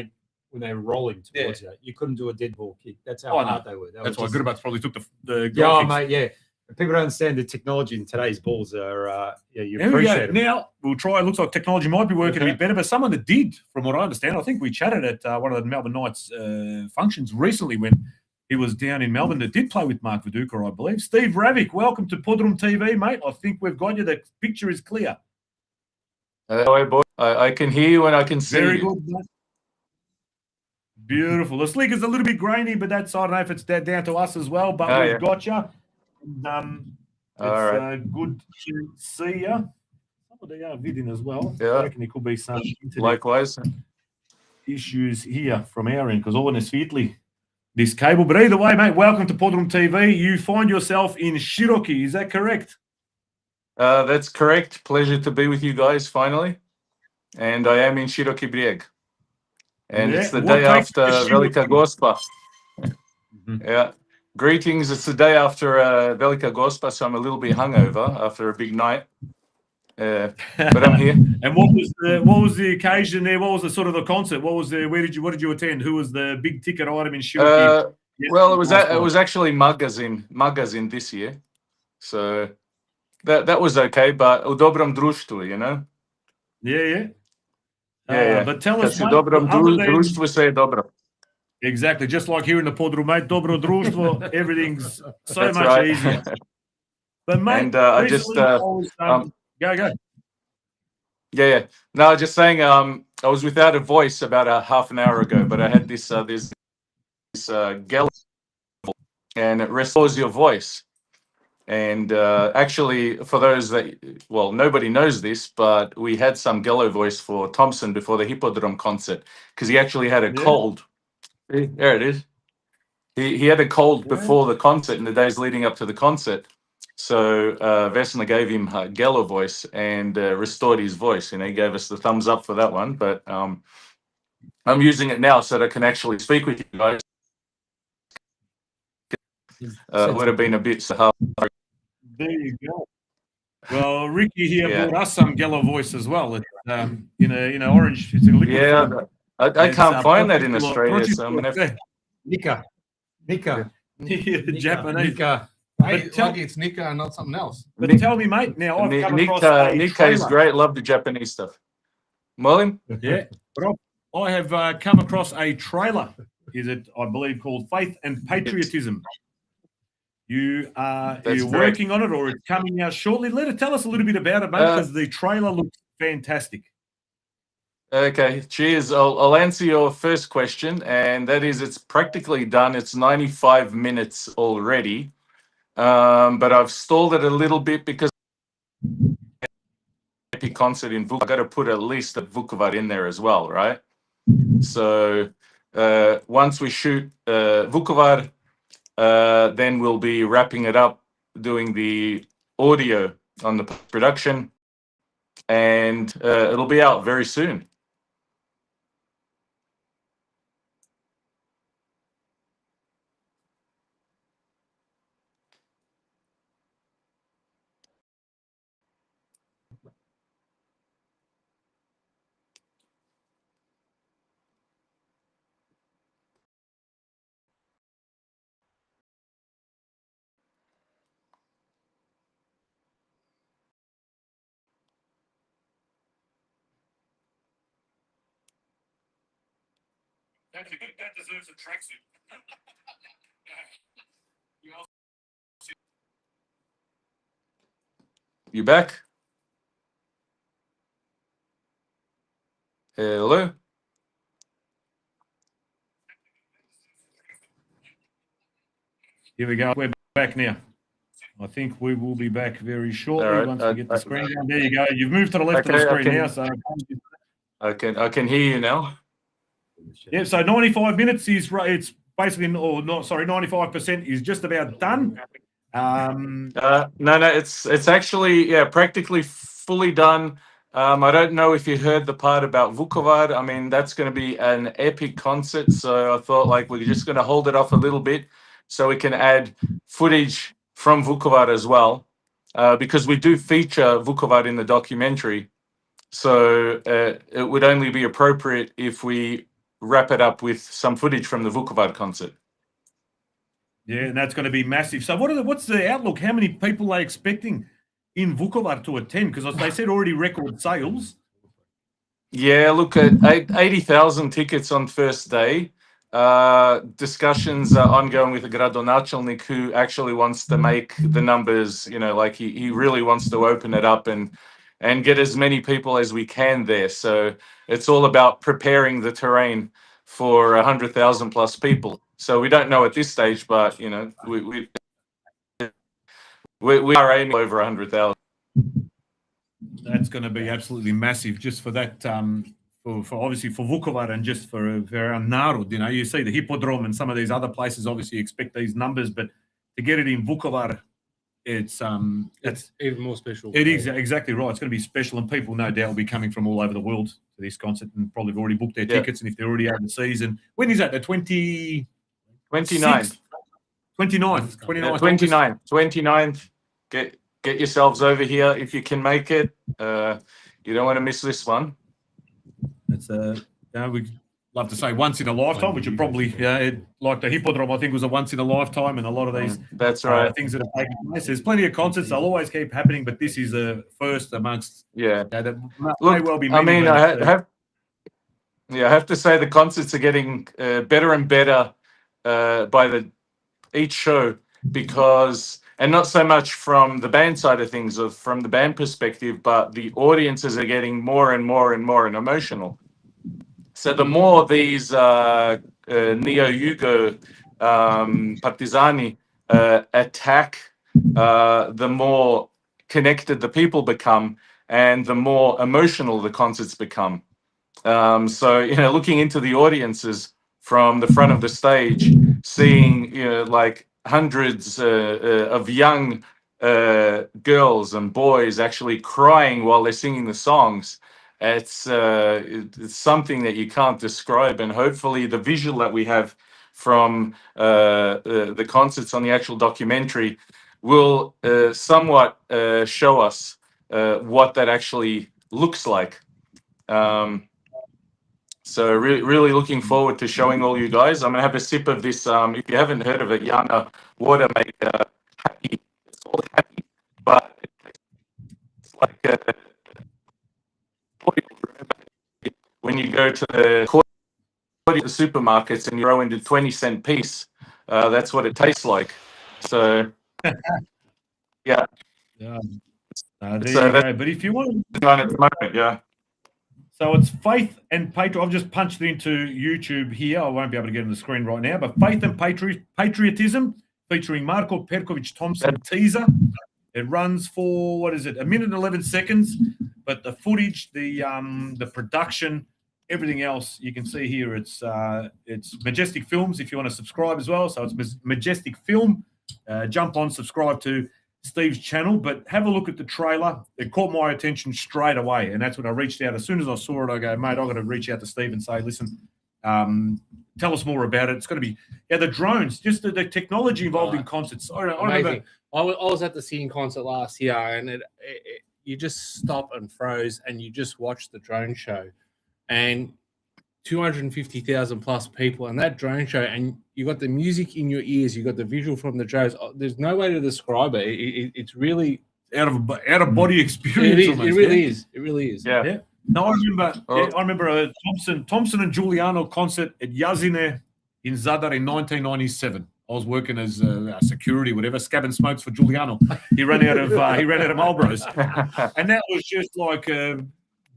[SPEAKER 4] they were rolling towards you. You couldn't do a dead ball kick. That's how
[SPEAKER 1] Oh, no.
[SPEAKER 4] hard they were.
[SPEAKER 1] That's why Goodabouts probably took the
[SPEAKER 4] Yeah,
[SPEAKER 1] goal
[SPEAKER 4] oh,
[SPEAKER 1] kicks.
[SPEAKER 4] mate, yeah. People don't understand the technology in today's balls are, you
[SPEAKER 1] There we go.
[SPEAKER 4] appreciate them.
[SPEAKER 1] Now we'll try. It looks like technology might be working a bit better, but someone that did, from what I understand, I think we chatted at one of the Melbourne Knights functions recently when He was down in Melbourne that did play with Mark Viduka, I believe. Steve Ravick, welcome to PodroomTV, mate. I think we've got you. The picture is clear.
[SPEAKER 7] Boy, I can hear you and I can see
[SPEAKER 1] Very
[SPEAKER 7] you.
[SPEAKER 1] good, mate. Beautiful. The slick is a little bit grainy, but that's, I don't know if it's down to us as well, but we've got you. It's
[SPEAKER 7] right.
[SPEAKER 1] Good to see you. Somebody are vidding as well.
[SPEAKER 7] Yeah.
[SPEAKER 1] I reckon there could be some internet
[SPEAKER 7] Likewise.
[SPEAKER 1] issues here from our end because all is sweetly this cable. But either way, mate, welcome to PodroomTV. You find yourself in Shiroki, is that correct?
[SPEAKER 7] That's correct. Pleasure to be with you guys finally. And I am in Shiroki Brijeg. And it's the
[SPEAKER 1] What
[SPEAKER 7] day
[SPEAKER 1] takes
[SPEAKER 7] after
[SPEAKER 1] you to Shiroki?
[SPEAKER 7] Velika Gospa.
[SPEAKER 1] Mhm.
[SPEAKER 7] Yeah. Greetings. It's the day after Velika Gospa, so I'm a little bit hungover after a big night. But I'm here.
[SPEAKER 1] And what was the occasion there? What was the sort of the concert? What did you attend? Who was the big ticket item in Shiroki?
[SPEAKER 7] Well, it was actually magazine this year. So that was okay, but u dobrom društvu, you know?
[SPEAKER 1] Yeah.
[SPEAKER 7] Yeah.
[SPEAKER 1] But tell us,
[SPEAKER 7] Kad si u
[SPEAKER 1] mate,
[SPEAKER 7] dobrom
[SPEAKER 1] other than-
[SPEAKER 7] društvu, sve je dobro.
[SPEAKER 1] Exactly, just like here in the Podrum, mate. Dobro društvo, everything's so
[SPEAKER 7] That's
[SPEAKER 1] much
[SPEAKER 7] right.
[SPEAKER 1] easier. But mate,
[SPEAKER 7] And I just
[SPEAKER 1] recently I was, go.
[SPEAKER 7] Yeah. No, just saying. I was without a voice about a half an hour ago, but I had this gel, and it restores your voice. And actually, for those that, well, nobody knows this, but we had some Gello voice for Thompson before the Hippodrome concert because he actually had a cold. There it is. He had a cold before the concert in the days leading up to the concert. So Vesna gave him a Gello voice and restored his voice. He gave us the thumbs up for that one. But I'm using it now so that I can actually speak with you guys. Would have been a bit hard.
[SPEAKER 1] There you go. Well, Ricky here brought us some Gello voice as well. It's in a orange. It's a liquid form.
[SPEAKER 7] I can't find that in Australia. So I'm gonna have
[SPEAKER 2] Nika.
[SPEAKER 1] Japanese.
[SPEAKER 2] Nika.
[SPEAKER 1] But
[SPEAKER 2] It's Nika and not something else.
[SPEAKER 1] But tell me, mate. Now I've come across a
[SPEAKER 7] Nika is
[SPEAKER 1] trailer.
[SPEAKER 7] great. Love the Japanese stuff. Molim?
[SPEAKER 1] Yeah, but I have come across a trailer. Is it, I believe, called Faith and Patriotism? You're working on it, or it's coming out shortly. Tell us a little bit about it, mate, because the trailer looks fantastic.
[SPEAKER 7] Okay, cheers. I'll answer your first question, and that is it's practically done. It's 95 minutes already, but I've stalled it a little bit because epic concert in Vukovar. I've got to put at least a Vukovar in there as well, right? So once we shoot Vukovar, then we'll be wrapping it up, doing the audio on the production, and it'll be out very soon.
[SPEAKER 1] That deserves a tracksuit.
[SPEAKER 7] You back? Hello?
[SPEAKER 1] Here we go. We're back now. I think we will be back very shortly
[SPEAKER 7] All right.
[SPEAKER 1] once we get the screen down. There you go. You've moved to the left of the screen now. So
[SPEAKER 7] I can hear you now.
[SPEAKER 1] yeah, so 95 minutes is it's basically, or not, sorry, 95% is just about done.
[SPEAKER 7] No, it's actually practically fully done. I don't know if you heard the part about Vukovar. I mean, that's going to be an epic concert. So I thought like we're just going to hold it off a little bit so we can add footage from Vukovar as well, because we do feature Vukovar in the documentary. So it would only be appropriate if we wrap it up with some footage from the Vukovar concert.
[SPEAKER 1] Yeah, and that's going to be massive. So what's the outlook? How many people are expecting in Vukovar to attend? Because they said already record sales.
[SPEAKER 7] Yeah, look at 80,000 tickets on first day. discussions are ongoing with the Gradonačelnik, who actually wants to make the numbers, like he really wants to open it up and get as many people as we can there. So it's all about preparing the terrain for 100,000 plus people. So we don't know at this stage, but we are aiming over 100,000.
[SPEAKER 1] That's going to be absolutely massive, just for that. For obviously for Vukovar and just for our narod. You see the Hippodrome and some of these other places obviously expect these numbers, but to get it in Vukovar, it's
[SPEAKER 2] even more special.
[SPEAKER 1] It is exactly right. It's going to be special, and people no doubt will be coming from all over the world to this concert and probably have already booked their tickets. And if they're already overseas, and when is that? The 29th.
[SPEAKER 7] 29th. Get yourselves over here if you can make it. You don't want to miss this one.
[SPEAKER 1] It's we'd love to say once in a lifetime, which would probably like the Hippodrome, I think was a once in a lifetime, and a lot of these
[SPEAKER 7] that's right
[SPEAKER 1] things that are taking place. There's plenty of concerts; they'll always keep happening, but this is a first amongst.
[SPEAKER 7] That
[SPEAKER 1] may well be.
[SPEAKER 7] I mean, I have to say the concerts are getting better and better by each show, because, and not so much from the band side of things or from the band perspective, but the audiences are getting more and more and more emotional. So the more these neo-Yugo Partizani attack, the more connected the people become and the more emotional the concerts become. So, looking into the audiences from the front of the stage, seeing, like hundreds of young girls and boys actually crying while they're singing the songs. It's something that you can't describe, and hopefully the visual that we have from the concerts on the actual documentary will somewhat show us what that actually looks like. So really looking forward to showing all you guys. I'm gonna have a sip of this. If you haven't heard of it, Yana water maker happy. It's called happy, but it's like when you go to the supermarkets and you throw into 20-cent piece. That's what it tastes like. So yeah.
[SPEAKER 1] There you go. But if you want
[SPEAKER 7] on at the moment, yeah.
[SPEAKER 1] So it's Faith and Patriot. I've just punched it into YouTube here. I won't be able to get on the screen right now, but Faith and Patriotism featuring Marko Perkovic Thompson teaser. It runs for, what is it, 1 minute and 11 seconds, but the footage, the production, everything else you can see here, it's Majestic Films if you want to subscribe as well. So it's Majestic Film. Jump on, subscribe to Steve's channel, but have a look at the trailer. It caught my attention straight away, and that's when I reached out. As soon as I saw it, I go, mate, I've got to reach out to Steve and say, listen, tell us more about it. It's going to be the drones, just the technology involved in concerts. I remember
[SPEAKER 2] I was at the singing concert last year, and you just stop and froze, and you just watch the drone show, and 250,000 plus people, and that drone show, and you got the music in your ears, you got the visual from the drones. There's no way to describe it. It's really
[SPEAKER 1] out of body experience.
[SPEAKER 2] It really is. It really is.
[SPEAKER 7] Yeah.
[SPEAKER 1] No, I remember a Thompson and Giuliano concert at Yazine in Zadar in 1997. I was working as security, whatever, scabbing smokes for Giuliano. He ran out of Marlboros, and that was just like.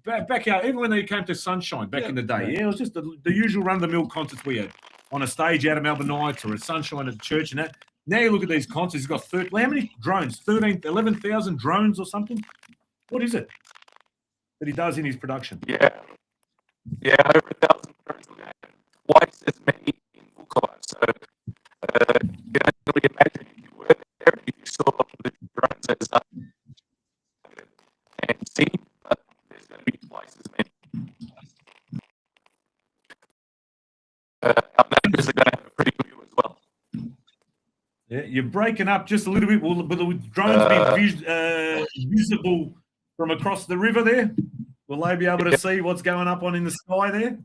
[SPEAKER 1] Back out, even when they came to Sunshine back in the day, it was just the usual run-of-the-mill concerts we had on a stage out of Melbourne Nights or at Sunshine at church and that. Now you look at these concerts, he's got how many drones? 11,000 drones or something? What is it that he does in his production?
[SPEAKER 7] Yeah, over 1,000 drones. Twice as many in Vukovar. So you can only imagine if you were there, if you saw the drones as and see. Be twice as many. Our neighbors are going to have a pretty good view as well.
[SPEAKER 1] Yeah, you're breaking up just a little bit. Will the drones be visible from across the river there? Will they be able to see what's going up in the sky there?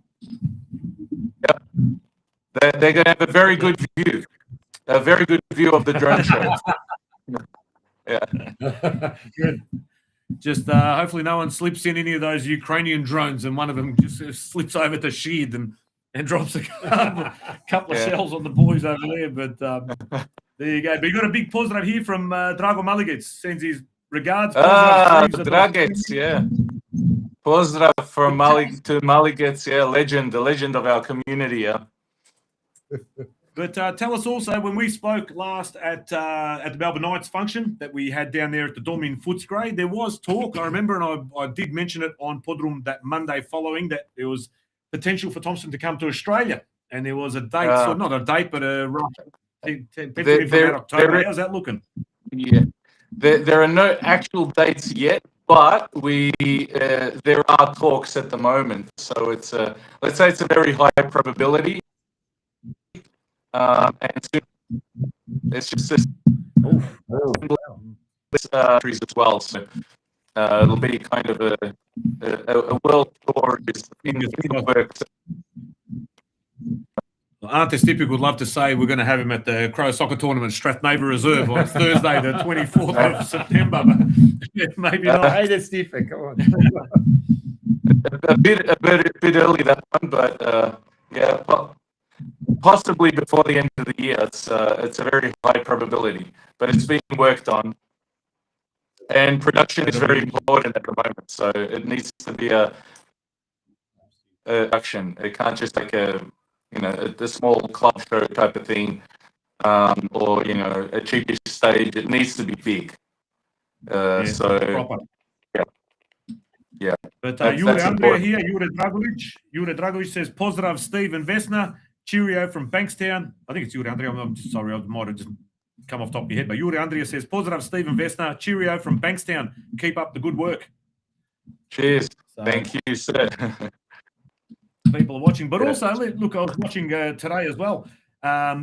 [SPEAKER 7] Yeah. They're going to have a very good view. A very good view of the drone show. Yeah.
[SPEAKER 1] Good. Just hopefully no one slips in any of those Ukrainian drones and one of them just slips over to Shid and and drops a couple of
[SPEAKER 7] Yeah.
[SPEAKER 1] shells on the boys over there. But there you go. But you got a big positive here from Drago Maligec. Sends his regards. Positive
[SPEAKER 7] Dragets, yeah. Pozdrav from Maligec, yeah, the legend of our community, yeah.
[SPEAKER 1] But tell us also, when we spoke last at the Melbourne Knights function that we had down there at the Dom in Footscray, there was talk, I remember, and I did mention it on Podroom that Monday following, that there was potential for Thompson to come to Australia. And there was a date, so not a date, but a October. How's that looking?
[SPEAKER 7] Yeah. There are no actual dates yet, but there are talks at the moment. So it's let's say it's a very high probability. And it's just this countries as well. So it'll be kind of a world tour in the works.
[SPEAKER 1] Ante Stipic would love to say we're going to have him at the Crow Soccer Tournament Strathnaver Reserve on Thursday, the 24th of September. But maybe not.
[SPEAKER 4] Hey, that's Stipic. Come on.
[SPEAKER 7] A bit early that one, but yeah, well, possibly before the end of the year. It's a very high probability, but it's being worked on, and production is very important at the moment. So it needs to be a action. It can't just like a small club show type of thing, or a cheapish stage. It needs to be big.
[SPEAKER 1] Proper.
[SPEAKER 7] Yeah.
[SPEAKER 1] But
[SPEAKER 7] That's
[SPEAKER 1] Andrea
[SPEAKER 7] important.
[SPEAKER 1] here, Jure Dragovic says, Pozdrav, Steve and Vesna. Cheerio from Bankstown. I think it's Jure Andrea. I'm just sorry, I might have just come off the top of your head. But Jure Andrea says, Pozdrav, Steve and Vesna. Cheerio from Bankstown. Keep up the good work.
[SPEAKER 7] Cheers.
[SPEAKER 1] So,
[SPEAKER 7] thank you, sir.
[SPEAKER 1] People are watching. But also, look, I was watching today as well,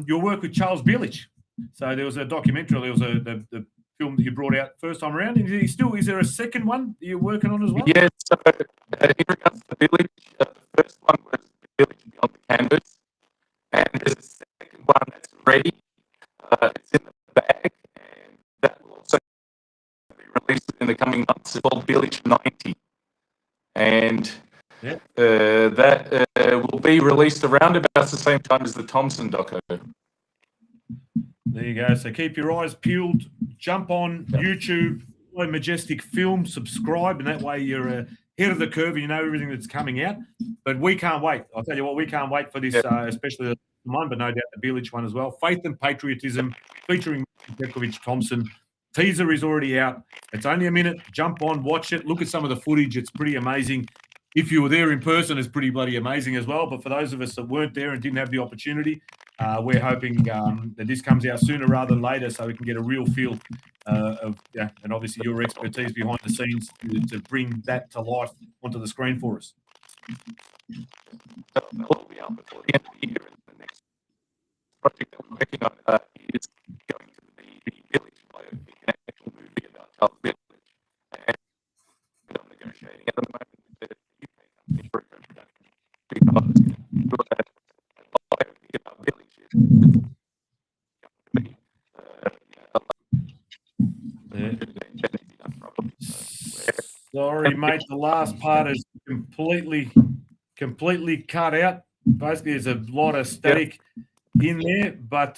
[SPEAKER 1] your work with Charles Bielich. So there was a documentary. There was the film that you brought out first time around. Is there a second one that you're working on as well?
[SPEAKER 7] Yes. So in regards to Village, the first one was Village Beyond the Canvas. And there's a second one that's ready. It's in the bag, and that will also be released in the coming months. It's called Village 90. And that will be released around about the same time as the Thompson doco.
[SPEAKER 1] There you go. So keep your eyes peeled. Jump on YouTube, follow Majestic Film, subscribe, and that way you're ahead of the curve and you know everything that's coming out. But we can't wait. I'll tell you what, we can't wait for this, especially the one, but no doubt the Village one as well. Faith and Patriotism, featuring Petkovic Thompson. Teaser is already out. It's only a minute. Jump on, watch it. Look at some of the footage. It's pretty amazing. If you were there in person, it's pretty bloody amazing as well. But for those of us that weren't there and didn't have the opportunity, we're hoping that this comes out sooner rather than later so we can get a real feel of, and obviously your expertise behind the scenes to bring that to life onto the screen for us.
[SPEAKER 7] Will be out before the end of the year. And the next project that we're working on is going to be the Village biopic, an actual movie about Charles Village. And I'm negotiating at the moment with the UK company for a co-production because a biopic about Village is
[SPEAKER 1] Sorry, mate. The last part is completely cut out. Basically, there's a lot of static in there. But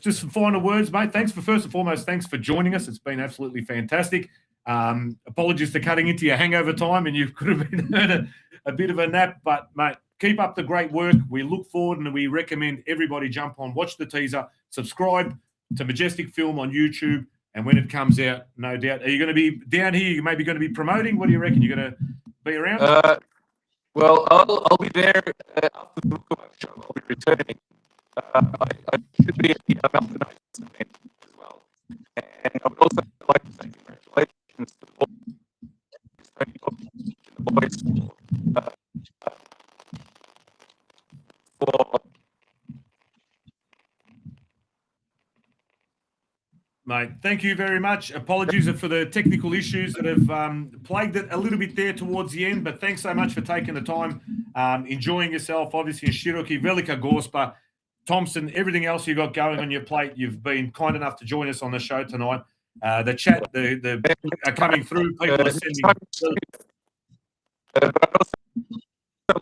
[SPEAKER 1] just some final words, mate. Thanks for joining us. It's been absolutely fantastic. Apologies for cutting into your hangover time, and you could have been having a bit of a nap. But mate, keep up the great work. We look forward, and we recommend everybody jump on, watch the teaser, subscribe to Majestic Film on YouTube. And when it comes out, no doubt, are you going to be down here? You maybe going to be promoting. What do you reckon? You're going to be around?
[SPEAKER 7] Well, I'll be there after the book show. I'll be returning. I should be at the Melbourne Knights event as well. And I would also like to say congratulations to the boys for
[SPEAKER 1] Mate, thank you very much. Apologies for the technical issues that have plagued it a little bit there towards the end, but thanks so much for taking the time, enjoying yourself, obviously in Shiroki, Velika Gorspa, Thompson, everything else you got going on your plate. You've been kind enough to join us on the show tonight. The chat, the are coming through. People are sending.
[SPEAKER 7] But I'd also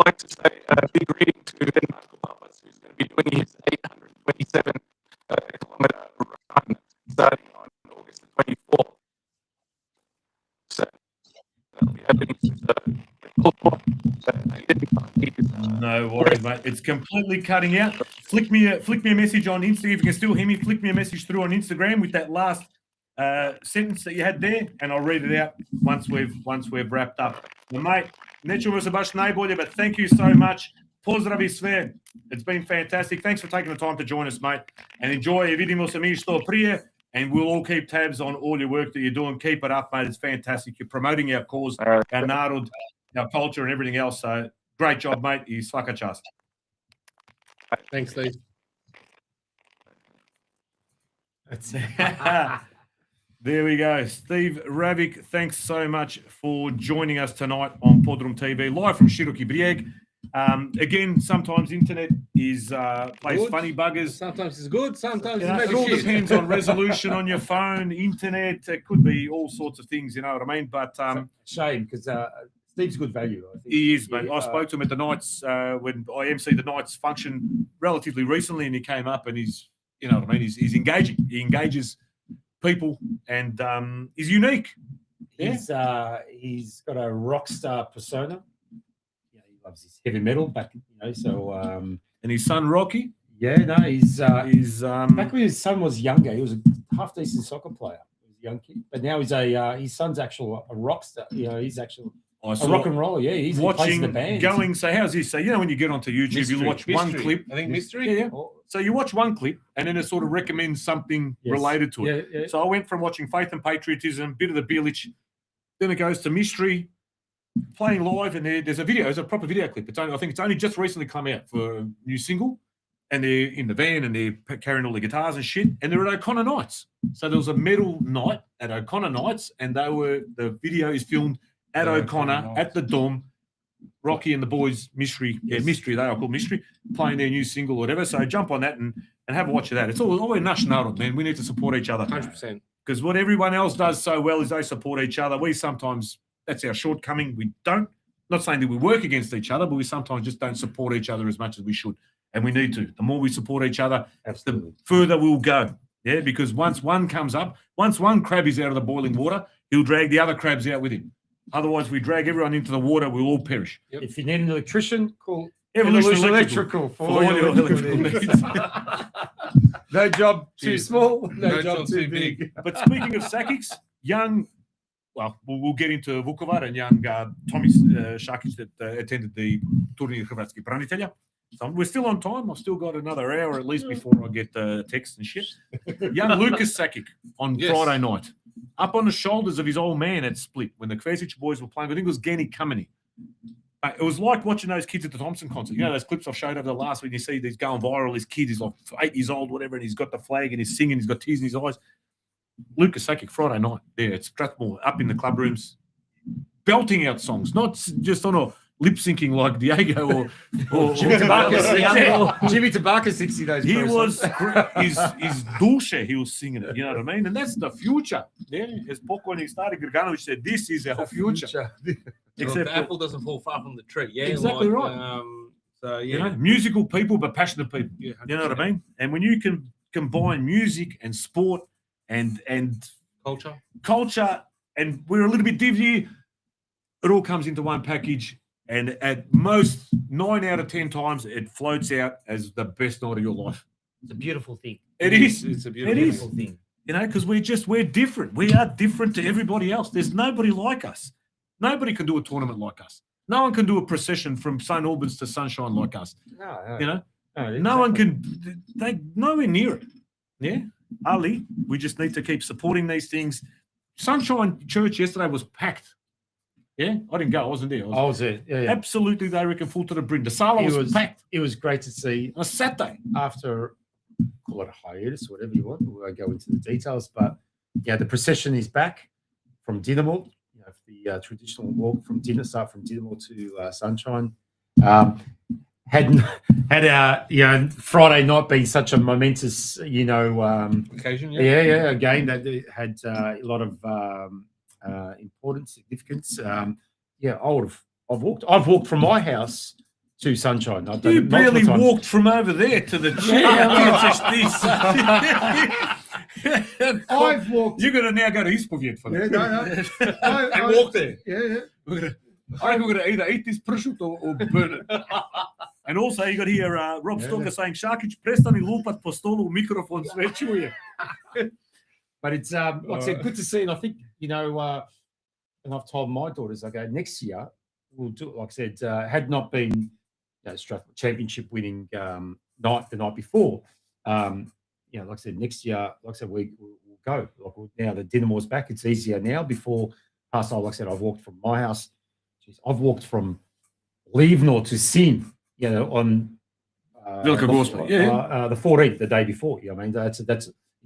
[SPEAKER 7] like to say big greeting to Marco Papas, who's going to be doing his 827 kilometer run starting on August the 24th. So that'll be happening.
[SPEAKER 1] No worries, mate. It's completely cutting out. Flick me a message on Insta if you can still hear me. Flick me a message through on Instagram with that last sentence that you had there, and I'll read it out once we've wrapped up. Well, mate, nećemo se baš najbolje, but thank you so much. Pozdravi sve. It's been fantastic. Thanks for taking the time to join us, mate. And enjoy. Vidimo se mi što prije, and we'll all keep tabs on all your work that you're doing. Keep it up, mate. It's fantastic. You're promoting our cause, our narod, our culture, and everything else. So great job, mate. I svaka čast.
[SPEAKER 2] Thanks, Steve.
[SPEAKER 1] That's There we go. Steve Ravik, thanks so much for joining us tonight on PodroomTV, live from Široki Brijeg. Again, sometimes internet is plays
[SPEAKER 2] Good.
[SPEAKER 1] funny buggers.
[SPEAKER 2] Sometimes it's good, sometimes
[SPEAKER 1] You know,
[SPEAKER 2] it's
[SPEAKER 1] it all
[SPEAKER 2] maybe shit.
[SPEAKER 1] depends on resolution on your phone, internet. It could be all sorts of things, you know what I mean? But
[SPEAKER 4] Shame because Steve's good value. I think.
[SPEAKER 1] he is, mate.
[SPEAKER 4] Yeah,
[SPEAKER 1] I spoke to him at the Knights when I emceed the Knights function relatively recently, and he came up and he's, you know what I mean? He's engaging. He engages people, and he's unique. Yeah.
[SPEAKER 4] He's got a rock star persona. Yeah, he loves his heavy metal back, you know. So
[SPEAKER 1] And his son Rocky
[SPEAKER 4] yeah, no, he's
[SPEAKER 1] is
[SPEAKER 4] back when his son was younger. He was a half decent soccer player. He was a young kid, but now he's his son's actual a rock star. You know, he's actual
[SPEAKER 1] I
[SPEAKER 4] a
[SPEAKER 1] saw
[SPEAKER 4] rock and roller. Yeah, he's he plays in
[SPEAKER 1] watching
[SPEAKER 4] the band.
[SPEAKER 1] going. So how's this? So you know when you get onto YouTube, you watch one clip.
[SPEAKER 2] I think mystery.
[SPEAKER 1] Yeah. So you watch one clip, and then it sort of recommends something
[SPEAKER 4] Yes.
[SPEAKER 1] related to it.
[SPEAKER 4] Yeah, yeah.
[SPEAKER 1] So I went from watching Faith and Patriotism, bit of the Bilic, then it goes to Mystery, playing live, and there's a video, there's a proper video clip. I think it's only just recently come out for a new single, and they're in the van and they're carrying all the guitars and shit, and they're at O'Connor Nights. So there was a metal night at O'Connor Nights, and the video is filmed at O'Connor at the Dome. Rocky and the boys, Mystery, Mystery, they are called Mystery, playing their new single or whatever. So jump on that and have a watch of that. It's all national, man. We need to support each other.
[SPEAKER 2] 100%.
[SPEAKER 1] Because what everyone else does so well is they support each other. We sometimes, that's our shortcoming. We don't, not saying that we work against each other, but we sometimes just don't support each other as much as we should. And we need to. The more we support each other,
[SPEAKER 4] Absolutely.
[SPEAKER 1] the further we'll go. Yeah, because once one comes up, once one crab is out of the boiling water, he'll drag the other crabs out with him. Otherwise, we drag everyone into the water, we'll all perish.
[SPEAKER 2] Yep.
[SPEAKER 4] If you need an electrician, call
[SPEAKER 1] Evolution
[SPEAKER 4] Electrical for
[SPEAKER 1] all your electrical
[SPEAKER 4] needs.
[SPEAKER 1] needs.
[SPEAKER 4] No job too
[SPEAKER 2] Yes.
[SPEAKER 4] small, no,
[SPEAKER 2] No
[SPEAKER 4] job
[SPEAKER 2] job
[SPEAKER 4] too
[SPEAKER 2] too
[SPEAKER 4] big.
[SPEAKER 1] But speaking of Sakics, young, well, we'll get into Vukovar and young Tommy Sakic that attended the Turnir Hrvatskih branitelja. So we're still on time. I've still got another hour at least before I get text and shit. Young Lucas Sakic on
[SPEAKER 2] Yes.
[SPEAKER 1] Friday night, up on the shoulders of his old man at Split when the Kvesic boys were playing. I think it was Gani Kameni. It was like watching those kids at the Thompson concert. You know, those clips I've showed over the last week, you see these going viral. This kid is like 8 years old, whatever, and he's got the flag and he's singing. He's got tears in his eyes. Lucas Sakic, Friday night, there at Strathmore, up in the club rooms, belting out songs, not just on a lip syncing like Diego or
[SPEAKER 4] Jimmy Tabakis,
[SPEAKER 1] Yeah.
[SPEAKER 4] Jimmy Tabakis thinks he knows.
[SPEAKER 1] He
[SPEAKER 4] pro
[SPEAKER 1] was
[SPEAKER 4] songs.
[SPEAKER 1] his dulce, he was singing it, you know what I mean? And that's the future. Yeah, as when he started, Grganovic said, "This is our future."
[SPEAKER 2] Well,
[SPEAKER 1] Except
[SPEAKER 2] the apple doesn't fall far from the tree. Yeah,
[SPEAKER 1] Exactly right.
[SPEAKER 2] So yeah,
[SPEAKER 1] you know, musical people, but passionate people.
[SPEAKER 2] yeah,
[SPEAKER 1] You know what I mean? And when you can combine music and sport and
[SPEAKER 2] Culture.
[SPEAKER 1] culture, and we're a little bit divvy, it all comes into one package. And at most 9 out of 10 times, it floats out as the best night of your life.
[SPEAKER 5] It's a beautiful thing.
[SPEAKER 1] It is.
[SPEAKER 2] It's a
[SPEAKER 1] It
[SPEAKER 2] beautiful.
[SPEAKER 1] is.
[SPEAKER 5] Beautiful thing.
[SPEAKER 1] You know, because we're different. We are different to everybody else. There's nobody like us. Nobody can do a tournament like us. No one can do a procession from St. Albans to Sunshine like us.
[SPEAKER 4] No,
[SPEAKER 1] You know,
[SPEAKER 4] no,
[SPEAKER 1] no one can. They nowhere near it. Yeah, Ali. We just need to keep supporting these things. Sunshine Church yesterday was packed. Yeah, I didn't go. I wasn't there.
[SPEAKER 4] I was there. Yeah, yeah.
[SPEAKER 1] Absolutely, they reckon full to the brim. The Sala was packed
[SPEAKER 4] It was great to see
[SPEAKER 1] on a Saturday.
[SPEAKER 4] after, call it a hiatus, whatever you want. We won't go into the details, but yeah, the procession is back from Dinamo. You know, the traditional walk from start from Dinamo to Sunshine. Had Friday night being such a momentous,
[SPEAKER 2] Occasion.
[SPEAKER 4] a game that had a lot of importance, significance. I've walked from my house to Sunshine. I've done
[SPEAKER 1] You
[SPEAKER 4] it multiple
[SPEAKER 1] barely
[SPEAKER 4] times.
[SPEAKER 1] walked from over there to the chair.
[SPEAKER 3] I've walked.
[SPEAKER 1] You're going to now go to Ispoved for
[SPEAKER 3] Yeah,
[SPEAKER 1] that.
[SPEAKER 3] no.
[SPEAKER 1] And walk there.
[SPEAKER 3] Yeah.
[SPEAKER 1] I reckon we're going to either eat this prosciutto or burn it. And also, you got here Rob Stalker saying, Šakić, prestani lupat po stolu, mikrofon sve čuje.
[SPEAKER 4] But it's like I said, good to see. And I think, and I've told my daughters, I go, next year we'll do it. Like I said, had not been Strathmore championship winning night the night before. Like I said, next year, like I said, we'll go. Like now the Dynamo's back. It's easier now. Before past, like I said, I've walked from my house. I've walked from Livno to Sin, on
[SPEAKER 1] Velika Gospa,
[SPEAKER 4] the 14th, the day before. I mean, that's in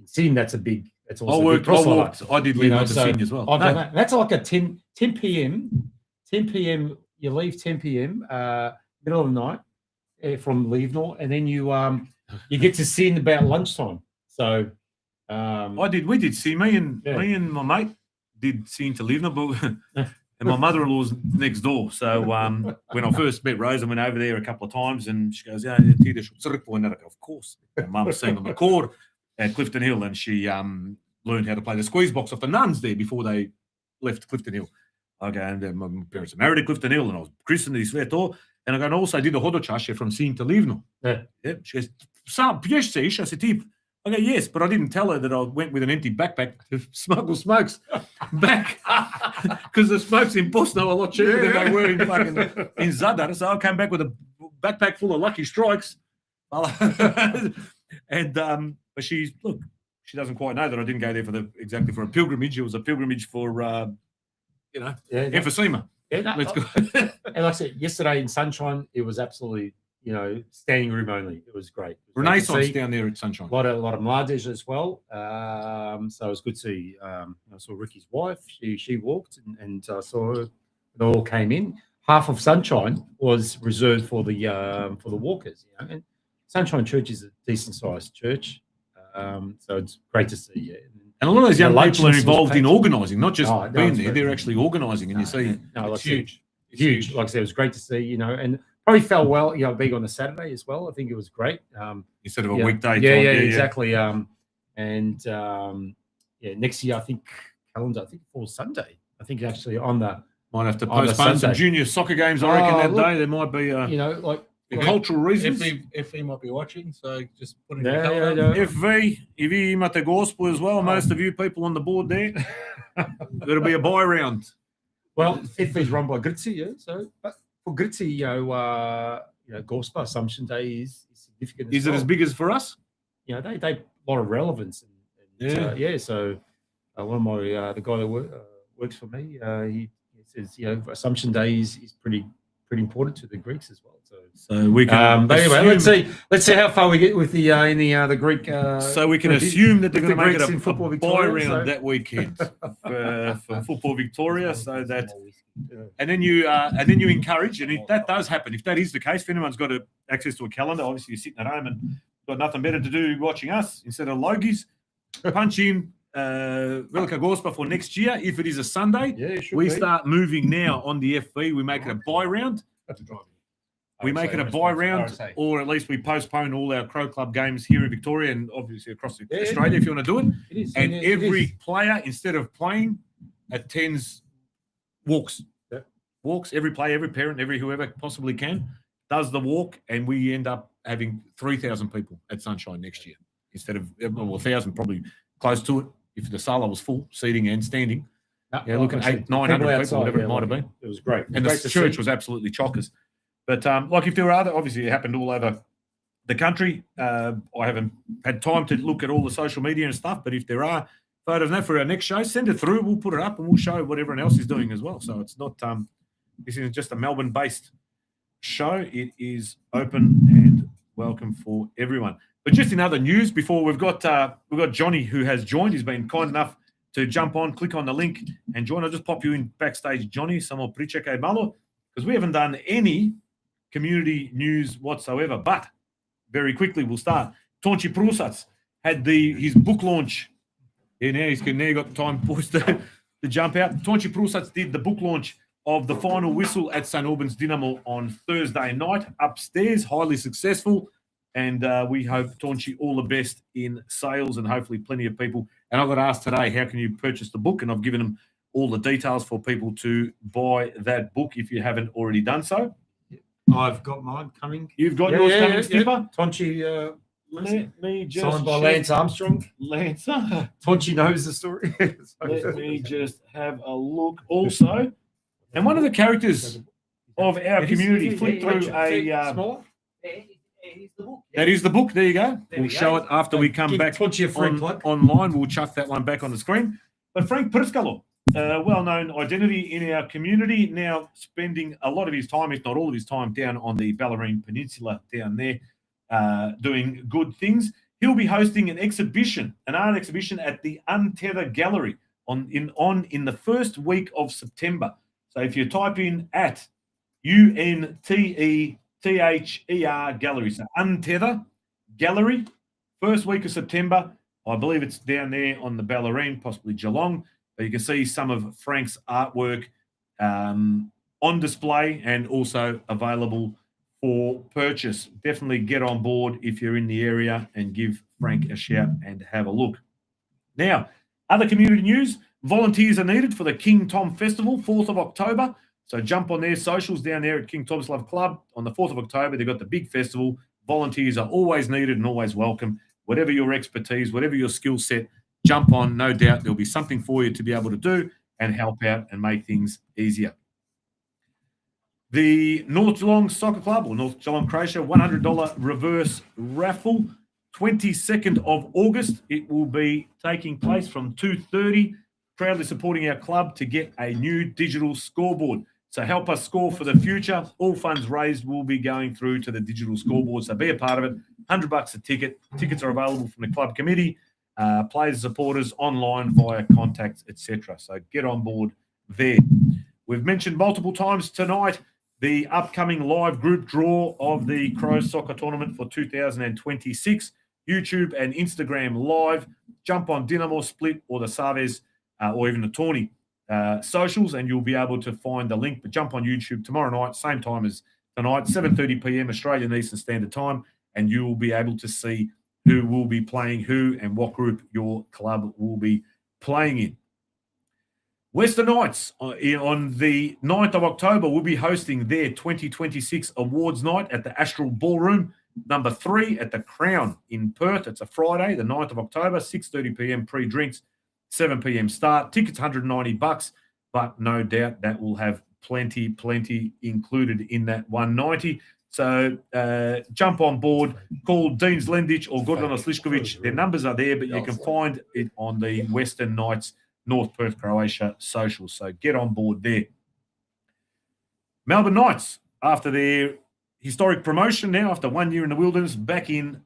[SPEAKER 4] Sin. That's a big. That's also
[SPEAKER 1] I
[SPEAKER 4] a big cross line.
[SPEAKER 1] I did leave on the scene as well.
[SPEAKER 4] I've done that. That's like a 10 p.m. 10 p.m. You leave 10 p.m. Middle of the night from Livno, and then you get to Sin about lunchtime. So
[SPEAKER 1] We did see me and my mate did see to Livno, but and my mother-in-law's next door. So when I first met Rose, I went over there a couple of times, and she goes, "Yeah, of course." My mum was singing on the chord at Clifton Hill, and she learned how to play the squeeze box off the nuns there before they left Clifton Hill. Okay, and my parents are married at Clifton Hill, and I was christened in Sveto, and I also did the hodočašće from Sin to Livno.
[SPEAKER 4] Yeah.
[SPEAKER 1] She goes, "Sam, pješ se iša se tip?" Okay, yes, but I didn't tell her that I went with an empty backpack to smuggle smokes back because the smokes in Boston are a lot cheaper than they were in Zadar. So I came back with a backpack full of Lucky Strikes. And but she doesn't quite know that I didn't go there exactly for a pilgrimage. It was a pilgrimage for emphysema.
[SPEAKER 4] Yeah,
[SPEAKER 1] Let's go.
[SPEAKER 4] And like I said, yesterday in Sunshine, it was absolutely, standing room only. It was great. It was great to
[SPEAKER 1] Renaissance
[SPEAKER 4] see.
[SPEAKER 1] down there at Sunshine.
[SPEAKER 4] A lot of mladež as well. So it was good to see. I saw Ricky's wife. She walked, and I saw her. It all came in. Half of Sunshine was reserved for the walkers. And Sunshine Church is a decent sized church. So it's great to see. Yeah.
[SPEAKER 1] And a lot of those young people are
[SPEAKER 4] luncheons was
[SPEAKER 1] involved in
[SPEAKER 4] packed.
[SPEAKER 1] organising, not just being
[SPEAKER 4] it's
[SPEAKER 1] there.
[SPEAKER 4] great.
[SPEAKER 1] They're actually organising, and you see,
[SPEAKER 4] No,
[SPEAKER 2] It's
[SPEAKER 4] like I said,
[SPEAKER 2] huge. It's
[SPEAKER 4] huge. Like I said, it was great to see. And probably felt well. Being on a Saturday as well. I think it was great.
[SPEAKER 1] instead of a
[SPEAKER 4] Yeah.
[SPEAKER 1] weekday.
[SPEAKER 4] Yeah,
[SPEAKER 1] time.
[SPEAKER 4] exactly. Next year I think calendar. I think it falls Sunday. I think actually on the
[SPEAKER 1] Might have to
[SPEAKER 4] On a
[SPEAKER 1] postpone some
[SPEAKER 4] Sunday.
[SPEAKER 1] junior soccer games. I reckon that
[SPEAKER 4] look,
[SPEAKER 1] day there might be
[SPEAKER 4] like
[SPEAKER 1] cultural reasons.
[SPEAKER 2] If he might be watching, so just put it in
[SPEAKER 4] Yeah,
[SPEAKER 2] your
[SPEAKER 4] yeah,
[SPEAKER 2] calendar.
[SPEAKER 4] yeah.
[SPEAKER 1] If you imate gospel as well, most of you people on the board there, there'll be a buy round.
[SPEAKER 4] Well, if he's run by Gritzy, yeah. So, but for Gritzy, Gospa Assumption Day is significant.
[SPEAKER 1] Is it as big as for us?
[SPEAKER 4] They a lot of relevance. And So one of my the guy that works for me, he says Assumption Day is pretty important to the Greeks as well.
[SPEAKER 1] So we can.
[SPEAKER 4] But anyway,
[SPEAKER 1] assume-
[SPEAKER 4] let's see how far we get with the in the Greek.
[SPEAKER 1] So we can
[SPEAKER 4] with the-
[SPEAKER 1] assume that they're
[SPEAKER 4] with
[SPEAKER 1] going to
[SPEAKER 4] the
[SPEAKER 1] make
[SPEAKER 4] Greeks
[SPEAKER 1] it
[SPEAKER 4] in
[SPEAKER 1] a
[SPEAKER 4] Football
[SPEAKER 1] buy
[SPEAKER 4] Victoria,
[SPEAKER 1] round
[SPEAKER 4] so-
[SPEAKER 1] that weekend for Football Victoria, so that and then you encourage, and if that does happen, if that is the case, if anyone's got access to a calendar, obviously you're sitting at home and got nothing better to do watching us instead of Logies, punch in Velika Gospa for next year. If it is a Sunday,
[SPEAKER 4] Yeah, it should
[SPEAKER 1] we
[SPEAKER 4] be.
[SPEAKER 1] start moving now on the FB. We make it a buy round. We make it a buy round, or at least we postpone all our Crow Club games here in Victoria and obviously across Australia if you want to do it.
[SPEAKER 4] It is,
[SPEAKER 1] And
[SPEAKER 4] it
[SPEAKER 1] every
[SPEAKER 4] is.
[SPEAKER 1] player, instead of playing, attends walks.
[SPEAKER 4] Yeah.
[SPEAKER 1] Walks, every player, every parent, every whoever possibly can, does the walk, and we end up having 3,000 people at Sunshine next year instead of 1,000, probably close to it if the sala was full, seating and standing. Yeah, looking at 800-900 people, whatever it might have been.
[SPEAKER 4] It was great.
[SPEAKER 1] And the church was absolutely chockers. But like if there were other, obviously it happened all over the country. I haven't had time to look at all the social media and stuff, but if there are photos now for our next show, send it through. We'll put it up and we'll show what everyone else is doing as well. So it's not, this isn't just a Melbourne-based show. It is open and welcome for everyone. But just in other news, before we've got Johnny who has joined. He's been kind enough to jump on, click on the link and join. I'll just pop you in backstage, Johnny. Samo pričekaj malo, because we haven't done any community news whatsoever. But very quickly, we'll start. Tonči Prusac had his book launch. Yeah, now he's got time, boys, to jump out. Tonči Prusac did the book launch of the final whistle at St Albans Dynamo on Thursday night upstairs, highly successful. And we hope, Taunchy, all the best in sales and hopefully plenty of people. And I got asked today, how can you purchase the book? And I've given them all the details for people to buy that book if you haven't already done so.
[SPEAKER 4] I've got mine coming.
[SPEAKER 1] You've got yours coming, Skipper?
[SPEAKER 4] Tonchi,
[SPEAKER 1] Let me just
[SPEAKER 4] signed by
[SPEAKER 1] check.
[SPEAKER 4] Lance Armstrong.
[SPEAKER 1] Lance.
[SPEAKER 4] Tonchi knows the story.
[SPEAKER 1] Let me just have a look also. And one of the characters of our community flipped through a... that is the book. There you go. We'll show it after we come back
[SPEAKER 4] Tonchi a free plug.
[SPEAKER 1] online. We'll chuck that one back on the screen. But Frank Priscalo, well-known identity in our community, now spending a lot of his time, if not all of his time, down on the Ballerine Peninsula down there, doing good things. He'll be hosting an exhibition, an art exhibition at the Untether Gallery in the first week of September. So if you type in at UNTETHER Gallery, so Untether Gallery, first week of September. I believe it's down there on the Ballerine, possibly Geelong. But you can see some of Frank's artwork on display and also available for purchase. Definitely get on board if you're in the area and give Frank a shout and have a look. Now, other community news. Volunteers are needed for the King Tom Festival, 4th of October. So jump on their socials down there at King Tom's Love Club. On the 4th of October, they've got the big festival. Volunteers are always needed and always welcome. Whatever your expertise, whatever your skill set, jump on. No doubt there'll be something for you to be able to do and help out and make things easier. The North Geelong Soccer Club, or North Geelong Croatia, $100 reverse raffle, 22nd of August. It will be taking place from 2:30. Proudly supporting our club to get a new digital scoreboard. So help us score for the future. All funds raised will be going through to the digital scoreboard. So be a part of it. $100 a ticket. Tickets are available from the club committee, players, supporters, online via contacts, etc. So get on board there. We've mentioned multiple times tonight the upcoming live group draw of the Crows Soccer Tournament for 2026. YouTube and Instagram live. Jump on Dynamo Split or the Savez or even the Tawny socials, and you'll be able to find the link. But jump on YouTube tomorrow night, same time as tonight, 7:30 p.m. Australian Eastern Standard Time, and you will be able to see who will be playing who and what group your club will be playing in. Western Knights on the 9th of October will be hosting their 2026 awards night at the Astral Ballroom, number 3 at the Crown in Perth. It's a Friday, the 9th of October, 6:30 p.m. pre-drinks, 7 p.m. start. Tickets $190, but no doubt that will have plenty included in that $190. So jump on board, call Deans Lendich or Gordana Slišković. Their numbers are there, but you can find it on the Western Knights North Perth, Croatia social. So get on board there. Melbourne Knights, after their historic promotion now, after 1 year in the wilderness, back in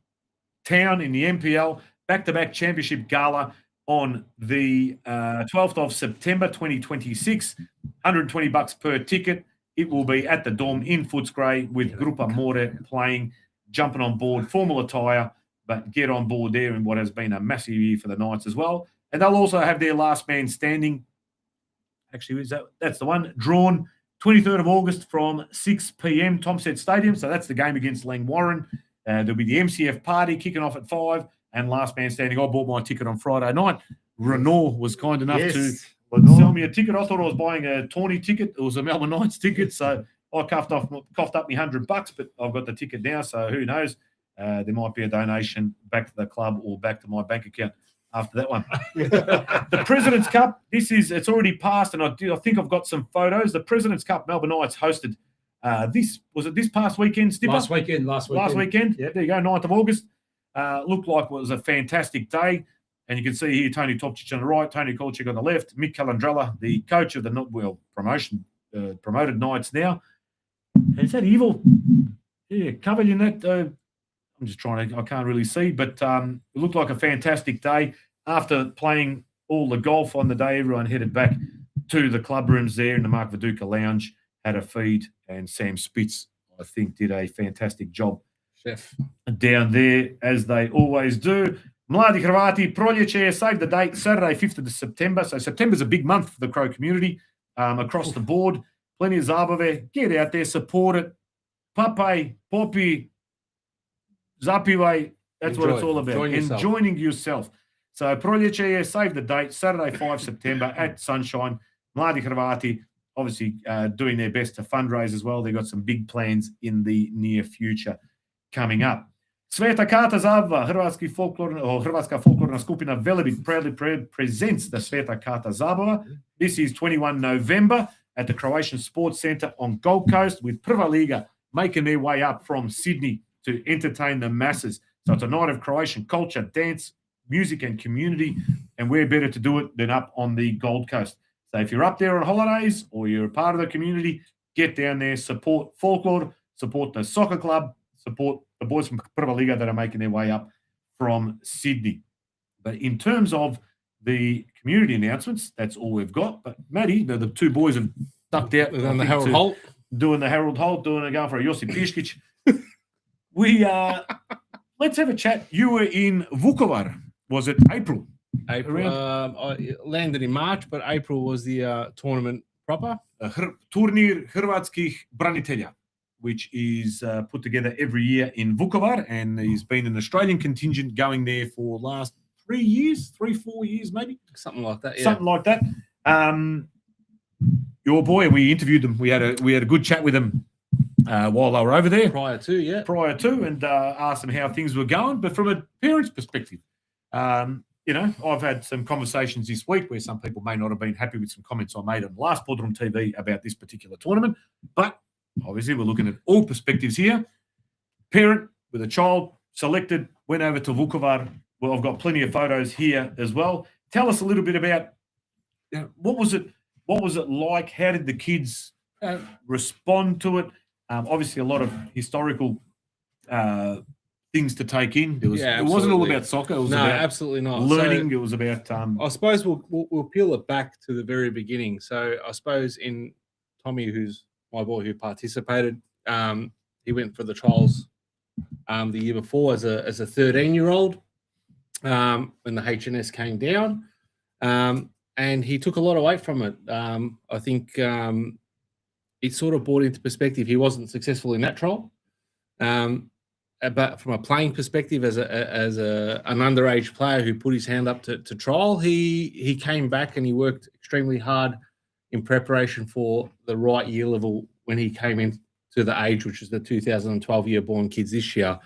[SPEAKER 1] town in the NPL, back-to-back championship gala on the 12th of September 2026, $120 per ticket. It will be at the Dome in Footscray with Grupa More playing, jumping on board, formal attire, but get on board there in what has been a massive year for the Knights as well. And they'll also have their last man standing. Actually, that's the one, drawn 23rd of August from 6 p.m. Tomset Stadium. So that's the game against Lang Warren. There'll be the MCF party kicking off at 5. And last man standing, I bought my ticket on Friday night. Renault was kind enough to sell me a ticket. I thought I was buying a Tawny ticket. It was a Melbourne Knights ticket. So I coughed up me $100, but I've got the ticket now. So who knows? There might be a donation back to the club or back to my bank account after that one. The President's Cup, it's already passed, and I think I've got some photos. The President's Cup, Melbourne Knights hosted this past weekend, Stipper?
[SPEAKER 4] Last weekend.
[SPEAKER 1] Yep. There you go, 9th of August. Looked like it was a fantastic day. And you can see here Tony Topčić on the right, Tony Kolchik on the left, Mick Calandrella, the coach of the promoted Knights now. Is that evil? Yeah, covered in that. I'm just I can't really see, but it looked like a fantastic day. After playing all the golf on the day, everyone headed back to the club rooms there in the Mark Viduka Lounge, had a feed, and Sam Spitz, I think, did a fantastic job.
[SPEAKER 2] Chef.
[SPEAKER 1] Down there, as they always do. Mladi Hrvati, Proljeće, save the date, Saturday, 5th of September. So September's a big month for the Crow community across the board. plenty of zabave. Get out there, support it. Papaj, popi, zapivaj. That's what it's
[SPEAKER 2] Enjoy.
[SPEAKER 1] all about.
[SPEAKER 2] Join yourself.
[SPEAKER 1] Enjoying yourself. So proljeće je, save the date, Saturday 5 September at Sunshine. Mladi Hrvati, obviously doing their best to fundraise as well. They've got some big plans in the near future coming up. Sveta Kata Zabava, Hrvatska folklorna skupina Velebit proudly presents the Sveta Kata Zabava. This is 21 November at the Croatian Sports Centre on Gold Coast, with Prva Liga making their way up from Sydney to entertain the masses. So it's a night of Croatian culture, dance, music and community, and where better to do it than up on the Gold Coast. So if you're up there on holidays or you're a part of the community, get down there, support folklore, support the soccer club, support the boys from Prva Liga that are making their way up from Sydney. But in terms of the community announcements, that's all we've got. But Matty, the two boys have ducked out.
[SPEAKER 2] On the Harold Holt.
[SPEAKER 1] Doing the Harold Holt, going for a Josip Piškić. Let's have a chat. You were in Vukovar. Was it April?
[SPEAKER 2] April. I landed in March, but April was the tournament proper.
[SPEAKER 1] Turnir Hrvatskih branitelja, which is put together every year in Vukovar, and he's been an Australian contingent going there for last 4 years maybe.
[SPEAKER 2] Something like that, yeah.
[SPEAKER 1] Something like that. Your boy, we interviewed them. We had a good chat with them while they were over there.
[SPEAKER 2] Prior to,
[SPEAKER 1] and asked them how things were going. But from a parent's perspective, I've had some conversations this week where some people may not have been happy with some comments I made on the last PodroomTV about this particular tournament. But obviously, we're looking at all perspectives here. Parent with a child selected, went over to Vukovar. Well, I've got plenty of photos here as well. Tell us a little bit about what was it like? How did the kids respond to it? Obviously, a lot of historical things to take in. It wasn't all about soccer. It was about
[SPEAKER 2] absolutely not.
[SPEAKER 1] learning.
[SPEAKER 2] So,
[SPEAKER 1] it was about.
[SPEAKER 2] I suppose we'll peel it back to the very beginning. So I suppose in Tommy, who's my boy who participated, he went for the trials the year before as a 13-year-old when the HNS came down, and he took a lot of weight from it. I think it sort of brought into perspective. He wasn't successful in that trial, but from a playing perspective, as an underage player who put his hand up to trial, he came back and he worked extremely hard in preparation for the right year level when he came into the age, which is the 2012 year born kids this year.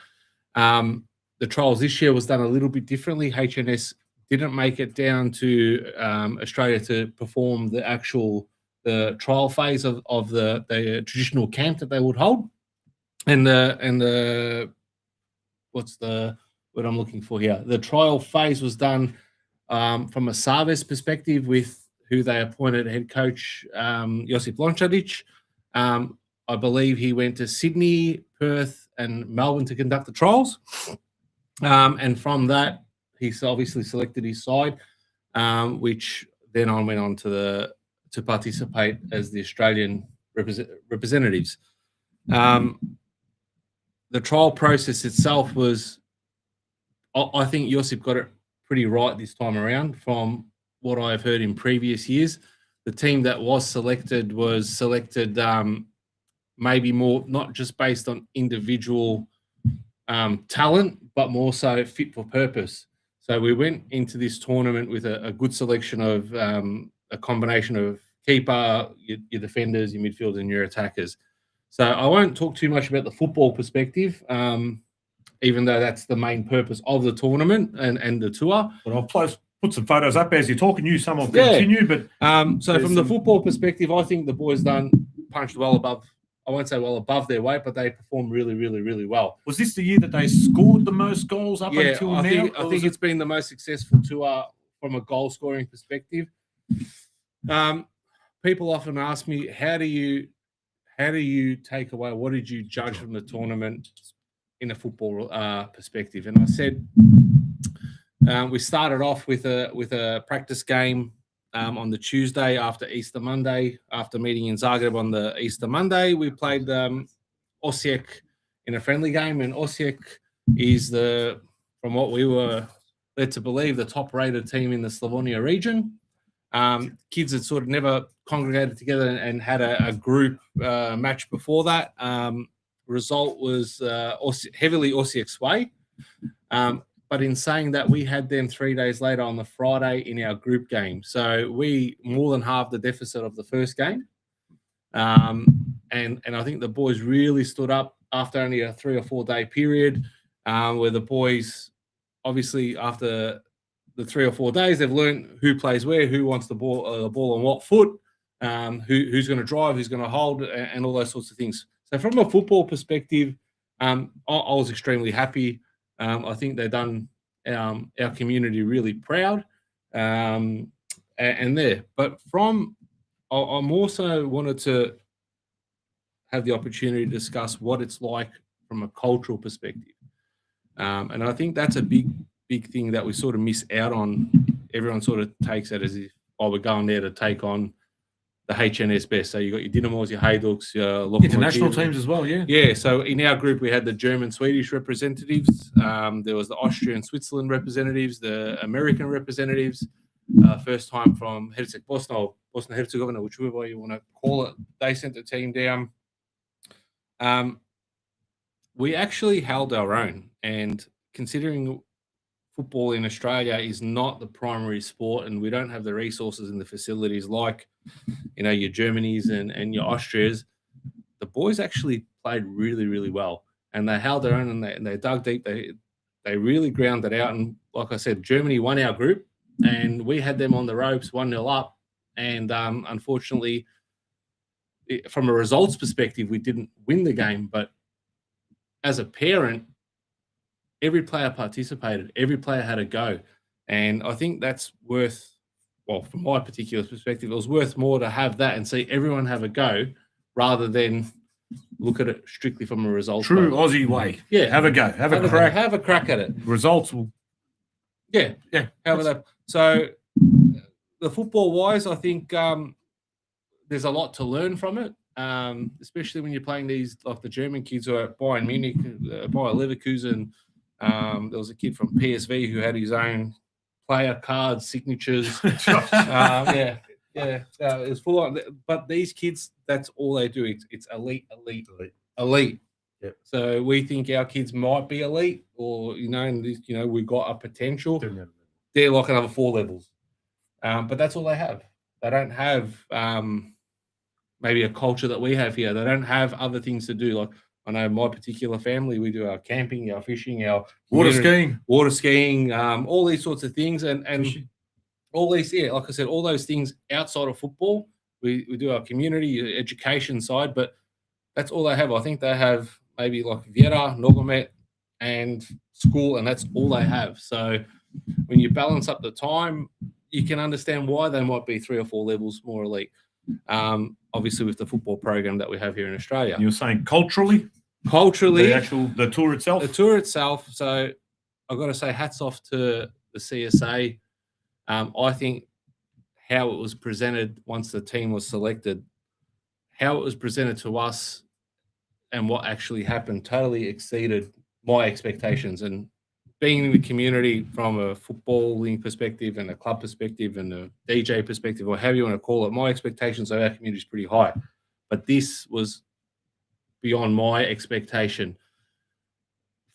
[SPEAKER 2] The trials this year was done a little bit differently. HNS didn't make it down to Australia to perform the trial phase of the traditional camp that they would hold, and the what's the what I'm looking for here? The trial phase was done from a Savez perspective with who they appointed head coach Josip Lončarić. I believe he went to Sydney, Perth, and Melbourne to conduct the trials, and from that he's obviously selected his side, which then went on to participate as the Australian representatives. The trial process itself was, I think Josip got it pretty right this time around from what I've heard in previous years. The team that was selected maybe more not just based on individual talent, but more so fit for purpose. So we went into this tournament with a good selection of a combination of keeper, your defenders, your midfielders, and your attackers. So I won't talk too much about the football perspective, even though that's the main purpose of the tournament and the tour.
[SPEAKER 1] But I'll put some photos up as you're talking. Some will continue. But
[SPEAKER 2] so from the football perspective, I think the boys punched well above. I won't say well above their weight, but they performed really, really, really well.
[SPEAKER 1] Was this the year that they scored the most goals up until now?
[SPEAKER 2] I think it's been the most successful tour from a goal scoring perspective. People often ask me, how do you take away, what did you judge from the tournament in a football perspective? And I said we started off with a practice game on the Tuesday after Easter Monday. After meeting in Zagreb on the Easter Monday, we played Osijek in a friendly game, and Osijek is from what we were led to believe, the top-rated team in the Slavonia region. Kids had sort of never congregated together and had a group match before that. Result was heavily Ossex way. But in saying that, we had them 3 days later on the Friday in our group game. So we more than halved the deficit of the first game. And I think the boys really stood up after only a 3 or 4 day period, where the boys, obviously after the 3 or 4 days, they've learned who plays where, who wants the ball on what foot, who's going to drive, who's going to hold, and all those sorts of things. So from a football perspective, I was extremely happy. I think they've done our community really proud, and there. But I'm also wanted to have the opportunity to discuss what it's like from a cultural perspective, and I think that's a big thing that we sort of miss out on. Everyone sort of takes it as if, oh, we're going there to take on the HNS best. So you got your Dynamos, your Haydukes, your
[SPEAKER 1] International teams as well, yeah.
[SPEAKER 2] Yeah, so in our group, we had the German, Swedish representatives. There was the Austrian, Switzerland representatives, the American representatives. First time from Herceg Bosna, or Bosnia-Herzegovina, whichever way you want to call it. They sent the team down. We actually held our own. And considering football in Australia is not the primary sport, and we don't have the resources and the facilities like, you know, your Germanys and your Austrias, the boys actually played really, really well, and they held their own, and they dug deep. They really ground it out. And like I said, Germany won our group, and we had them on the ropes 1-0 up. And unfortunately, from a results perspective, we didn't win the game. But as a parent, every player participated. Every player had a go. And I think that's worth, well, from my particular perspective, it was worth more to have that and see everyone have a go rather than look at it strictly from a result.
[SPEAKER 1] True Aussie way.
[SPEAKER 2] Yeah.
[SPEAKER 1] Have a go. Have a crack.
[SPEAKER 2] Have a crack at it.
[SPEAKER 1] Results will.
[SPEAKER 2] Yeah.
[SPEAKER 1] Yeah.
[SPEAKER 2] How about that? So the football-wise, I think there's a lot to learn from it, especially when you're playing these, like the German kids who are at Bayern Munich, Bayer Leverkusen. There was a kid from PSV who had his own player cards, signatures. Yeah, it was full on. But these kids, that's all they do. It's elite.
[SPEAKER 4] Yep.
[SPEAKER 2] So we think our kids might be elite, or we got a potential. They're like another 4 levels, but that's all they have. They don't have maybe a culture that we have here. They don't have other things to do. Like, I know my particular family, we do our camping, our fishing, our
[SPEAKER 1] water skiing,
[SPEAKER 2] all these sorts of things, and all these, like I said, all those things outside of football. We do our community education side, but that's all they have. I think they have maybe like Viera, Nogomet, and school, and that's all they have. So when you balance up the time, you can understand why they might be 3 or 4 levels more elite. Obviously, with the football program that we have here in Australia.
[SPEAKER 1] You were saying culturally, the tour itself. So I've got to say, hats off to the CSA. I think how it was presented once the team was selected, how it was presented to us, and what actually happened totally exceeded my expectations. And being in the community from a footballing perspective and a club perspective and a DJ perspective, or however you want to call it, my expectations of our community is pretty high. But this was beyond my expectation.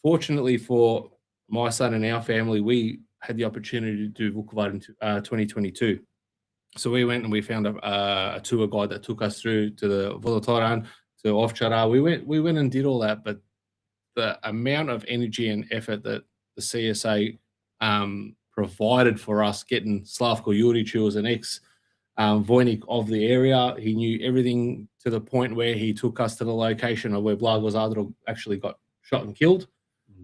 [SPEAKER 1] Fortunately for my son and our family, we had the opportunity to do Vukovar in 2022. So we went and we found a tour guide that took us through to the Vodotoran, to Ovčara. We went and did all that, but the amount of energy and effort that the CSA provided for us, getting Slavko Juric, who was an ex-Vojnik of the area. He knew everything to the point where he took us to the location of where Blago Zadro actually got shot and killed.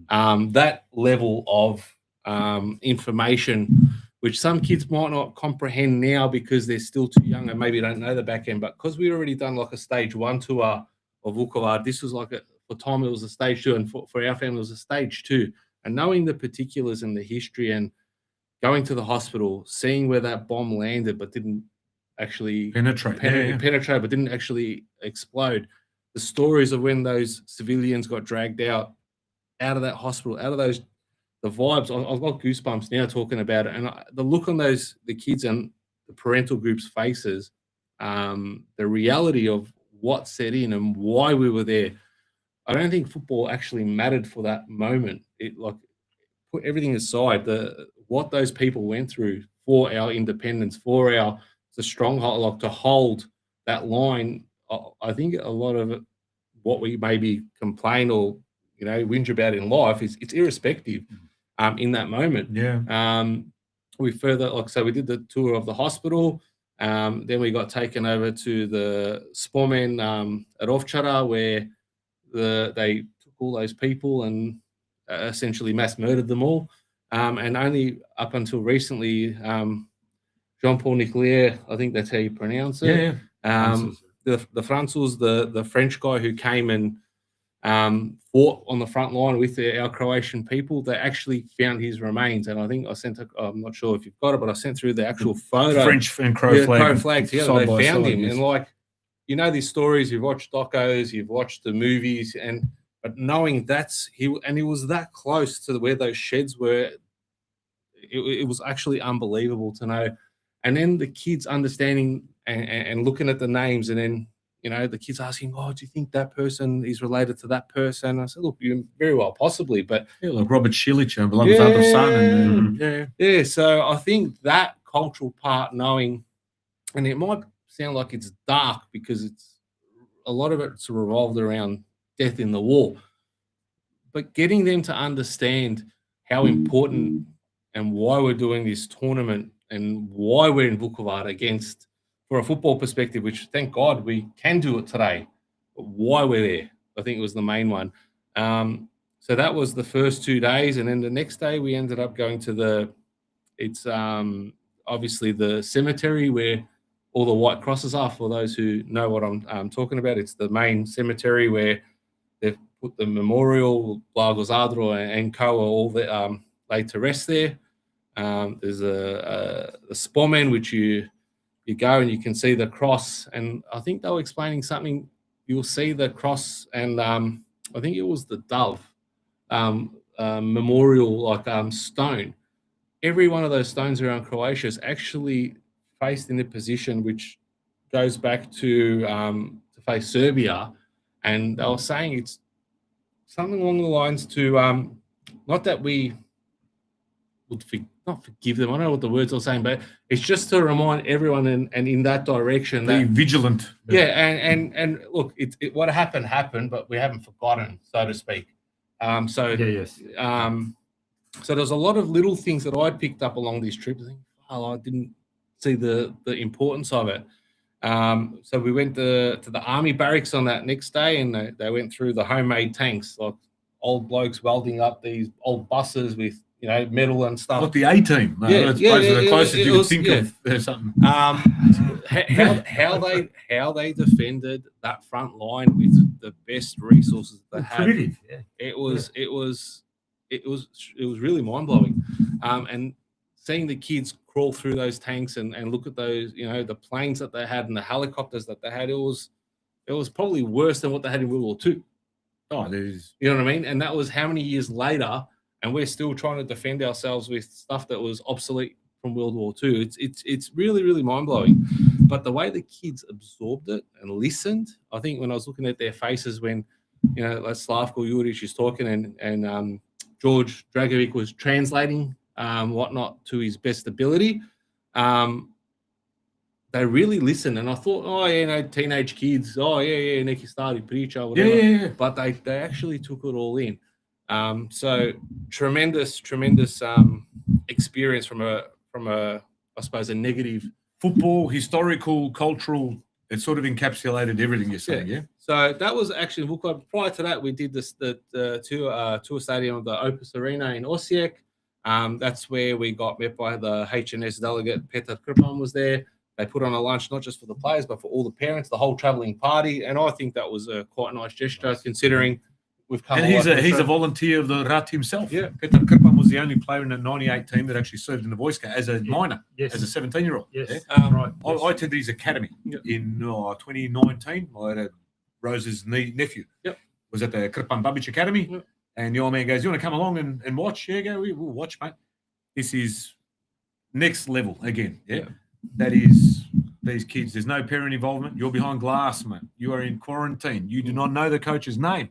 [SPEAKER 1] That level of information, which some kids might not comprehend now because they're still too young and maybe don't know the back end, but because we already done like a stage 1 tour of Vukovar, this was like for Tom, it was a stage 2, and for our family, it was a stage 2. And knowing the particulars and the history, and going to the hospital, seeing where that bomb landed but didn't actually penetrate,
[SPEAKER 2] but didn't actually explode. The stories of when those civilians got dragged out of that hospital, out of those, the vibes. I've got goosebumps now talking about it, and the look on the kids, and the parental group's faces, the reality of what set in and why we were there. I don't think football actually mattered for that moment. It like put everything aside, what those people went through for our independence, for the stronghold, like to hold that line. I think a lot of it, what we maybe complain or whinge about in life is it's irrespective in that moment.
[SPEAKER 1] Yeah.
[SPEAKER 2] We further, like so we did the tour of the hospital. Then we got taken over to the Spomen at Ovčara, where they took all those people and essentially mass murdered them all. And only up until recently, Jean-Paul Nicolier, I think that's how you pronounce it.
[SPEAKER 1] Yeah.
[SPEAKER 2] The Francouz, the French guy who came and fought on the front line with our Croatian people, they actually found his remains. And I think I'm not sure if you've got it, but I sent through the actual photo.
[SPEAKER 1] French and Crow flag
[SPEAKER 2] together. They found him.
[SPEAKER 1] Yes.
[SPEAKER 2] And these stories, you've watched docos, you've watched the movies, but knowing he was that close to where those sheds were, it was actually unbelievable to know. And then the kids understanding and looking at the names, and then the kids asking, "Oh, do you think that person is related to that person?" I said, "Look, you very well possibly, but
[SPEAKER 1] like Robert Shilic and belongs other son." And
[SPEAKER 2] So I think that cultural part, knowing, and it might sound like it's dark because a lot of it's revolved around death in the war, but getting them to understand how important and why we're doing this tournament and why we're in Vukovar for a football perspective, which thank God we can do it today, but why we're there, I think it was the main one. So that was the first 2 days. And then the next day we ended up going to it's obviously the cemetery where all the white crosses are, for those who know what I'm talking about. It's the main cemetery where they've put the memorial, Blago Zadro and Koa, all laid to rest there. There's a Spomen, which you go and you can see the cross. And I think they were explaining something. You'll see the cross, and I think it was the dove memorial, stone. Every one of those stones around Croatia is actually faced in a position which goes back to face Serbia. And they were saying it's something along the lines to not that we would not forgive them. I don't know what the words are saying, but it's just to remind everyone and in that direction.
[SPEAKER 1] Be vigilant.
[SPEAKER 2] Yeah, and look, what happened, but we haven't forgotten, so to speak. So there's a lot of little things that I picked up along this trip. I think, I didn't see the importance of it. So we went to the army barracks on that next day, and they went through the homemade tanks, like old blokes welding up these old buses with metal and stuff.
[SPEAKER 1] Like the A-team. That's the closest you could think of something.
[SPEAKER 2] How they defended that front line with the best resources they had. It was really mind blowing. And seeing the kids crawl through those tanks and look at those, the planes that they had and the helicopters that they had, it was probably worse than what they had in World War II.
[SPEAKER 1] Oh, there's,
[SPEAKER 2] you know what I mean? And that was how many years later, and we're still trying to defend ourselves with stuff that was obsolete from World War II. It's really, really mind blowing. But the way the kids absorbed it and listened, I think when I was looking at their faces when, like Slavko Juric is talking and George Dragovic was translating whatnot to his best ability, they really listened. And I thought, teenage kids, neki stari priča, whatever.
[SPEAKER 1] Yeah.
[SPEAKER 2] But they actually took it all in. So tremendous experience from a I suppose a negative
[SPEAKER 1] football, historical, cultural. It sort of encapsulated everything you're saying. Yeah.
[SPEAKER 2] So that was actually prior to that we did the tour stadium of the Opus Arena in Osijek. That's where we got met by the HNS delegate. Petar Krpan was there. They put on a lunch not just for the players but for all the parents, the whole traveling party, and I think that was a quite nice gesture considering.
[SPEAKER 1] And he's a volunteer of the RAT himself. Yeah, Petar Krpan was the only player in the '98 team that actually served in the Vojska as a minor, as a 17-year-old.
[SPEAKER 2] Yes,
[SPEAKER 1] right. I attended his academy in 2019. I had Rose's nephew. Was at the Krpan Babic Academy, and the old man goes, "You want to come along and watch?" Yeah, we'll watch, mate. This is next level again. Yeah. that is these kids. There's no parent involvement. You're behind glass, man. You are in quarantine. You do not know the coach's name.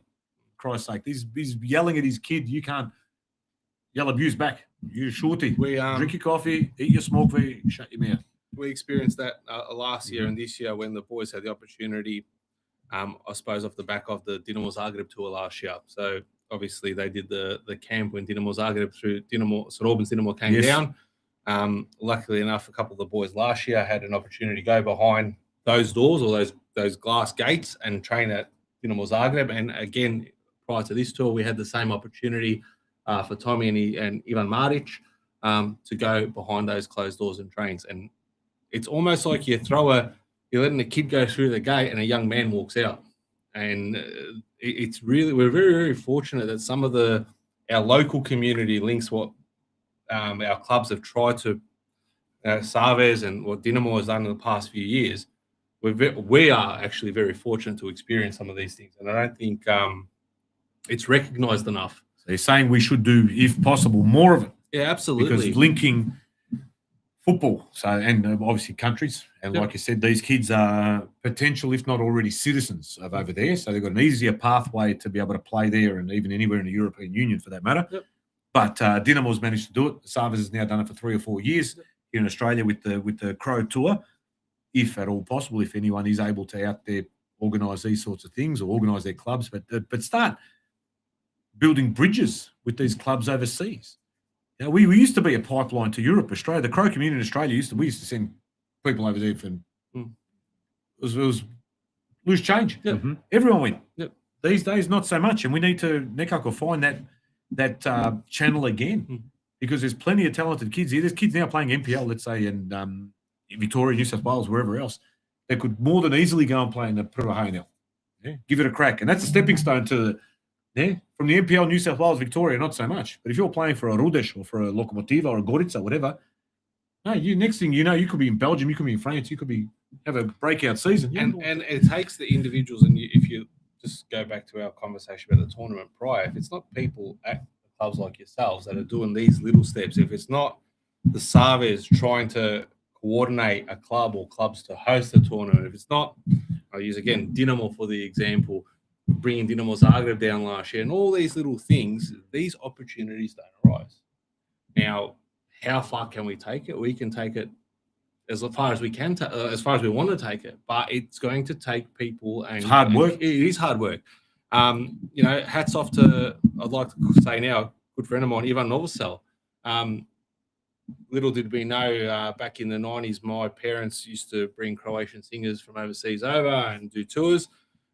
[SPEAKER 1] Christ's sake, he's yelling at his kid. You can't yell abuse back. You're shorty. Drink your coffee, eat your smoke weed, shut your mouth.
[SPEAKER 2] We experienced that last year and this year when the boys had the opportunity, I suppose, off the back of the Dinamo Zagreb tour last year. So obviously they did the camp when Dinamo Zagreb through Dinamo, St. Albans Dinamo came down. Luckily enough, a couple of the boys last year had an opportunity to go behind those doors or those glass gates and train at Dinamo Zagreb. And again, prior to this tour, we had the same opportunity for Tommy and Ivan Maric to go behind those closed doors and trains. And it's almost like you're letting a kid go through the gate and a young man walks out. And it's really, we're very, very fortunate that some of our local community links what our clubs have tried to, Savez and what Dinamo has done in the past few years. We are actually very fortunate to experience some of these things. And I don't think it's recognized enough.
[SPEAKER 1] So you're saying we should do, if possible, more of it.
[SPEAKER 2] Yeah, absolutely.
[SPEAKER 1] Because linking football, and obviously countries, and like you said, these kids are potential, if not already, citizens of over there. So they've got an easier pathway to be able to play there and even anywhere in the European Union for that matter.
[SPEAKER 2] Yep.
[SPEAKER 1] But Dinamo's managed to do it. Savas has now done it for 3 or 4 years here in Australia with the Crow Tour, if at all possible, if anyone is able to out there organise these sorts of things or organise their clubs, but start building bridges with these clubs overseas. You know, we used to be a pipeline to Europe, Australia. The Crow community in Australia we used to send people over there for it was loose change.
[SPEAKER 2] Yep.
[SPEAKER 1] Everyone went.
[SPEAKER 2] Yep.
[SPEAKER 1] These days, not so much, and we need to find that channel again because there's plenty of talented kids here. There's kids now playing NPL, let's say, in Victoria, New South Wales, wherever else. They could more than easily go and play in the Pro now. Yeah, give it a crack, and that's a stepping stone to from the NPL, New South Wales, Victoria, not so much. But if you're playing for a Rudesh or for a Lokomotiva or a Gorica, whatever, next thing you know, you could be in Belgium, you could be in France, you could have a breakout season.
[SPEAKER 2] And it takes the individuals, and if you just go back to our conversation about the tournament prior, if it's not people at clubs like yourselves that are doing these little steps, if it's not the Savas trying to coordinate a club or clubs to host a tournament, if it's not, I'll use again Dinamo for the example, bringing Dinamo Zagreb down last year, and all these little things, these opportunities don't arise. Now, how far can we take it? We can take it as far as we can, as far as we want to take it, but it's going to take people and
[SPEAKER 1] it's hard work.
[SPEAKER 2] It is hard work. Hats off to, I'd like to say now, a good friend of mine, Ivan Novosel. Little did we know, back in the 90s, my parents used to bring Croatian singers from overseas over and do tours.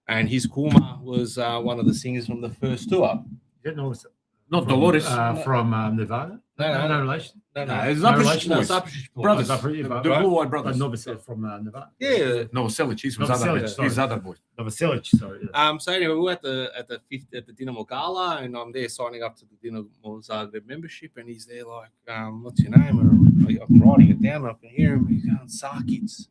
[SPEAKER 2] And his Kuma was one of the singers from the first tour.
[SPEAKER 1] Not Dolores.
[SPEAKER 4] From Nevada? No relation?
[SPEAKER 2] No.
[SPEAKER 1] It's
[SPEAKER 4] No
[SPEAKER 1] Zapraszczys
[SPEAKER 4] relation?
[SPEAKER 1] boys.
[SPEAKER 2] Brothers.
[SPEAKER 1] The blue-eyed brothers.
[SPEAKER 4] Novoselic from Nevada.
[SPEAKER 2] Yeah.
[SPEAKER 1] Novoselic, he's from
[SPEAKER 4] Novoselic,
[SPEAKER 1] Zadar.
[SPEAKER 4] sorry.
[SPEAKER 1] He's Zadar boy.
[SPEAKER 4] Novoselic, sorry. Yeah.
[SPEAKER 2] So anyway, we were at the Dinamo Gala, and I'm there signing up to the Dinamo Zagreb membership, and he's there like, what's your name? And I'm writing it down. I can hear him. He's going, Sarkic.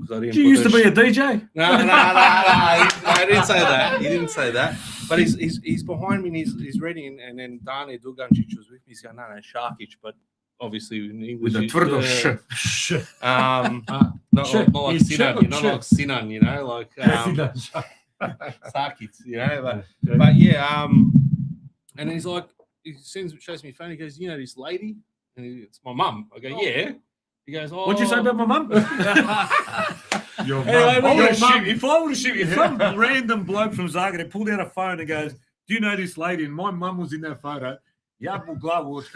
[SPEAKER 1] Did you used to be a DJ?
[SPEAKER 2] No, I didn't say that. He didn't say that. But he's behind me and he's reading, and then Dani Dugancic was with me. He's going, no, Sarkic, but obviously in English.
[SPEAKER 1] With the tvrdo
[SPEAKER 2] not like Sinan, not like Sinan, like Sarkic, But yeah, and he's like, shows me a phone. He goes, this lady? And it's my mum. I go, yeah. He goes, oh.
[SPEAKER 1] What'd you say about my mum?
[SPEAKER 4] Your
[SPEAKER 1] Anyway,
[SPEAKER 4] mum.
[SPEAKER 1] if I would have shoot, if some random bloke from Zagreb pulled out a phone and goes, do you know this lady? And my mum was in that photo. I would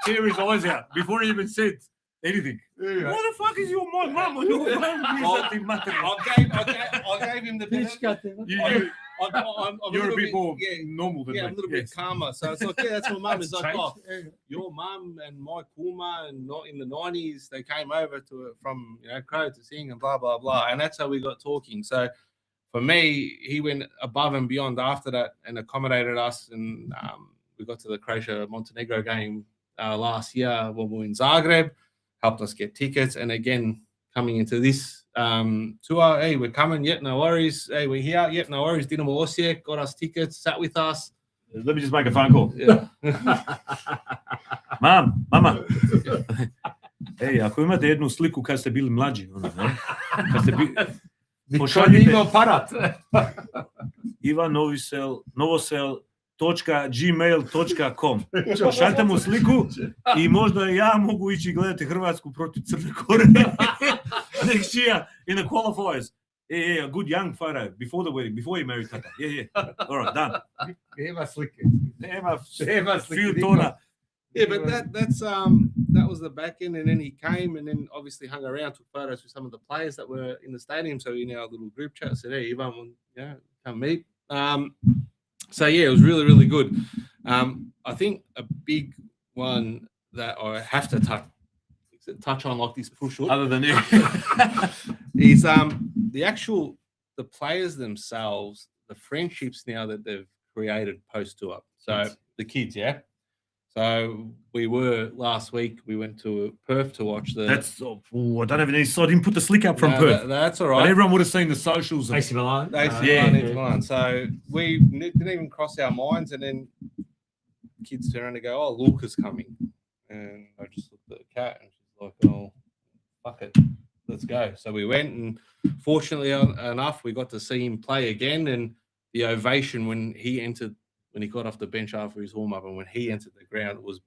[SPEAKER 1] tear his eyes out before he even said anything. Yeah. What the fuck is my mum on your phone?
[SPEAKER 2] I gave him the benefit.
[SPEAKER 1] You're a bit more normal than me.
[SPEAKER 2] I'm a little bit calmer. So it's like, that's my mum. It's like, your mum and my Kuma, and not in the 90s, they came over from Crow to sing and blah, blah, blah. And that's how we got talking. So for me, he went above and beyond after that and accommodated us. And we got to the Croatia-Montenegro game last year when we were in Zagreb, helped us get tickets. And again, coming into this tour, hey, we're coming, yet no worries. Hey, we're here, yet no worries. Dinamo Osijek got us tickets, sat with us.
[SPEAKER 1] Let me just make a phone call.
[SPEAKER 2] Yeah.
[SPEAKER 1] Mama, Ej, ako imate jednu sliku kad ste bili mlađi, ono, ne? Kad ste bili...
[SPEAKER 4] Niko
[SPEAKER 1] Pošaljite-
[SPEAKER 4] nije imao aparat.
[SPEAKER 1] ivanovosel.gmail.com Pošaljite mu sliku i možda ja mogu ići gledati Hrvatsku protiv Crne Gore next year in the qualifiers. Yeah, good young fighter before the wedding, before you marry Tata. Yeah. All right, done.
[SPEAKER 4] Nema slike.
[SPEAKER 1] Nema
[SPEAKER 4] Nema slike.
[SPEAKER 1] few
[SPEAKER 4] niko.
[SPEAKER 1] tona.
[SPEAKER 2] Yeah, but that was the back end, and then he came and then obviously hung around, took photos with some of the players that were in the stadium. So in our little group chat said, "Hey, Ivan, come meet." So yeah, it was really, really good. I think a big one that I have to touch on, like this push up,
[SPEAKER 1] Other than you.
[SPEAKER 2] is the players themselves, the friendships now that they've created post tour. So the kids, yeah. So we were last week. We went to Perth to watch the.
[SPEAKER 1] That's I don't have any. So I didn't put the slick up from
[SPEAKER 2] No,
[SPEAKER 1] Perth.
[SPEAKER 2] that's all
[SPEAKER 1] But
[SPEAKER 2] right.
[SPEAKER 1] everyone would have seen the socials. Of,
[SPEAKER 4] AC Milan.
[SPEAKER 2] AC
[SPEAKER 1] Yeah.
[SPEAKER 2] Milan, Inter Milan. So we didn't even cross our minds, and then kids turn around and go, "Oh, Luca's coming," and I just looked at the cat, and she's like, "Oh, fuck it, let's go." So we went, and fortunately enough, we got to see him play again, and the ovation when he got off the bench after his warm up, and when he entered the ground was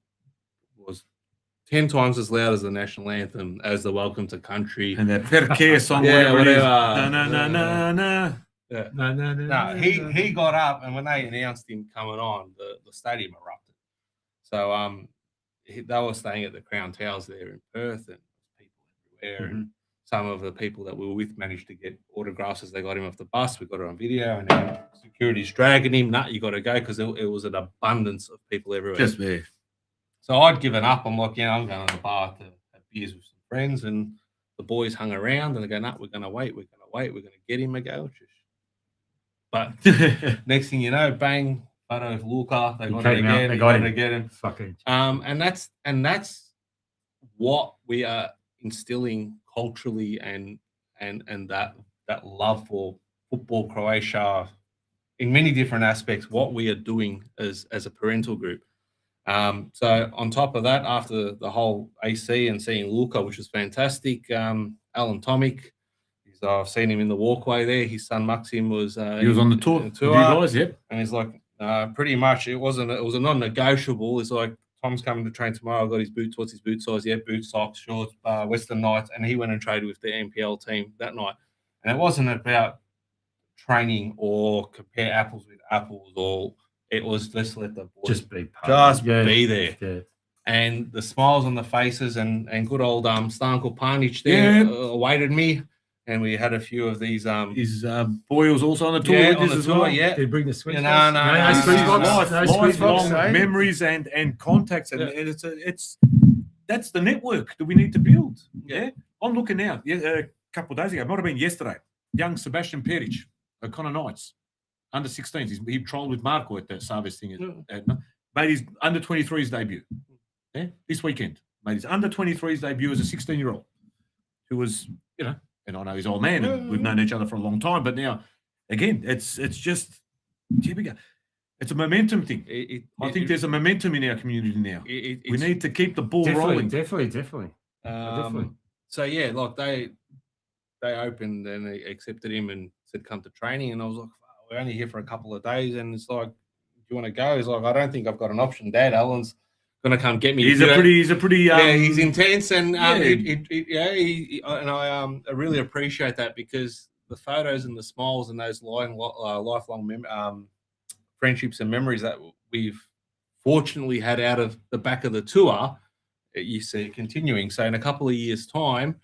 [SPEAKER 2] 10 times as loud as the national anthem, as the welcome to country.
[SPEAKER 1] and that Perché song,
[SPEAKER 2] Yeah,
[SPEAKER 1] whatever it is.
[SPEAKER 2] whatever.
[SPEAKER 1] Na, na, na, na, na.
[SPEAKER 2] Yeah.
[SPEAKER 4] No.
[SPEAKER 2] No, he got up, and when they announced him coming on, the stadium erupted. So they were staying at the Crown Towers there in Perth, and people everywhere. And some of the people that we were with managed to get autographs as they got him off the bus. We got it on video, and then security's dragging him. Nah, you got to go, because it was an abundance of people everywhere.
[SPEAKER 1] Just me.
[SPEAKER 2] So I'd given up. I'm like, I'm going to the bar to have beers with some friends, and the boys hung around, and they go, "No, we're going to wait. We're going to get him a go." But next thing you know, bang, photo of Luca. They
[SPEAKER 4] He
[SPEAKER 2] got it
[SPEAKER 4] came out,
[SPEAKER 2] again.
[SPEAKER 4] they
[SPEAKER 2] They
[SPEAKER 4] got
[SPEAKER 2] got
[SPEAKER 4] him.
[SPEAKER 2] it again.
[SPEAKER 4] Fucking.
[SPEAKER 2] And that's what we are instilling culturally, and that love for football, Croatia, in many different aspects. What we are doing as a parental group. So on top of that, after the whole AC and seeing Luca, which was fantastic, Alan Tomic, I've seen him in the walkway there. His son Maxim was
[SPEAKER 1] He was on the tour.
[SPEAKER 2] in
[SPEAKER 1] With you guys, yep.
[SPEAKER 2] and he's like, pretty much it was a non-negotiable. It's like, Tom's coming to train tomorrow. Got his boots. What's his boot size? Yeah, boots, socks, shorts, Western Knights, and he went and traded with the NPL team that night. And it wasn't about training or compare apples with apples, or it was just let the boys
[SPEAKER 4] Just be part.
[SPEAKER 2] just
[SPEAKER 4] Yeah.
[SPEAKER 2] be there.
[SPEAKER 4] Yeah.
[SPEAKER 2] And the smiles on the faces, and good old Stanko Panic there
[SPEAKER 1] Yeah.
[SPEAKER 2] awaited me, and we had a few of these.
[SPEAKER 1] His boy was also on the tour
[SPEAKER 2] Yeah,
[SPEAKER 1] with
[SPEAKER 2] on
[SPEAKER 1] this
[SPEAKER 2] the
[SPEAKER 1] as
[SPEAKER 2] tour,
[SPEAKER 1] well.
[SPEAKER 2] yeah.
[SPEAKER 4] Did he bring the switch?
[SPEAKER 2] No,
[SPEAKER 4] box?
[SPEAKER 2] no,
[SPEAKER 4] no,
[SPEAKER 2] no,
[SPEAKER 4] switch
[SPEAKER 2] no,
[SPEAKER 4] box.
[SPEAKER 2] no.
[SPEAKER 4] No switch box.
[SPEAKER 1] Lifelong
[SPEAKER 4] eh?
[SPEAKER 1] memories and contacts, and
[SPEAKER 2] Yeah.
[SPEAKER 1] it's that's the network that we need to build.
[SPEAKER 2] Yeah.
[SPEAKER 1] Yeah, I'm looking now. Yeah, a couple of days ago, it might have been yesterday. Young Sebastian Peric, O'Connor Knights, under 16s. He trolled with Marco at that Sarvis thing. Made his under 23s debut. Yeah, this weekend made his under 23s debut as a 16-year-old, who was, and I know he's old man, and we've known each other for a long time. But now, again, it's just here we go. It's a momentum thing. I think there's a momentum in our community now. We need to keep the ball rolling.
[SPEAKER 4] Definitely.
[SPEAKER 2] So yeah, like they opened and they accepted him and said come to training, and I was like, we're only here for a couple of days, and it's like, do you want to go? He's like, I don't think I've got an option. Dad, Alan's gonna come get me.
[SPEAKER 1] He's a pretty
[SPEAKER 2] yeah, he's intense, and
[SPEAKER 1] yeah.
[SPEAKER 2] I really appreciate that, because the photos and the smiles and those lifelong friendships and memories that we've fortunately had out of the back of the tour, you see it continuing. So in a couple of years' time,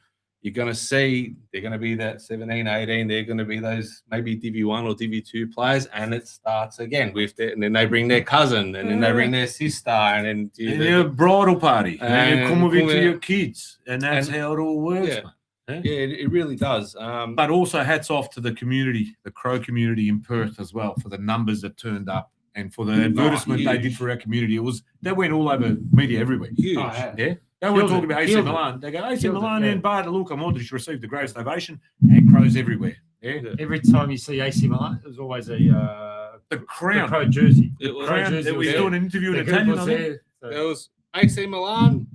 [SPEAKER 2] you're going to see they're going to be that 17, 18. They're going to be those maybe Div 1 or Div 2 players, and it starts again with and then they bring their cousin, and then they bring their sister, and then
[SPEAKER 1] your bridal party, and you come with it to
[SPEAKER 2] come
[SPEAKER 1] your kids, and that's how it all works.
[SPEAKER 2] Yeah.
[SPEAKER 1] man.
[SPEAKER 2] Yeah, it really does.
[SPEAKER 1] But also hats off to the community, the Crow community in Perth as well, for the numbers that turned up and for the advertisement they did
[SPEAKER 2] huge.
[SPEAKER 1] for our community. That went all over media everywhere.
[SPEAKER 2] Huge.
[SPEAKER 1] Yeah. They were
[SPEAKER 4] Killed
[SPEAKER 1] talking
[SPEAKER 4] it,
[SPEAKER 1] about AC
[SPEAKER 4] killed it.
[SPEAKER 1] Milan. They go, AC
[SPEAKER 4] Killed it,
[SPEAKER 1] Milan
[SPEAKER 4] yeah.
[SPEAKER 1] and Barda Luka Modric received the greatest ovation, and Crows everywhere. Yeah.
[SPEAKER 4] Every time you see AC Milan, there's always a
[SPEAKER 1] The crown.
[SPEAKER 4] Crow jersey.
[SPEAKER 2] It was-
[SPEAKER 1] Crown
[SPEAKER 4] jersey
[SPEAKER 1] that was
[SPEAKER 4] was
[SPEAKER 1] doing an interview in
[SPEAKER 4] The
[SPEAKER 1] Italian.
[SPEAKER 4] was
[SPEAKER 1] I think.
[SPEAKER 4] there. So-
[SPEAKER 2] There was AC Milan,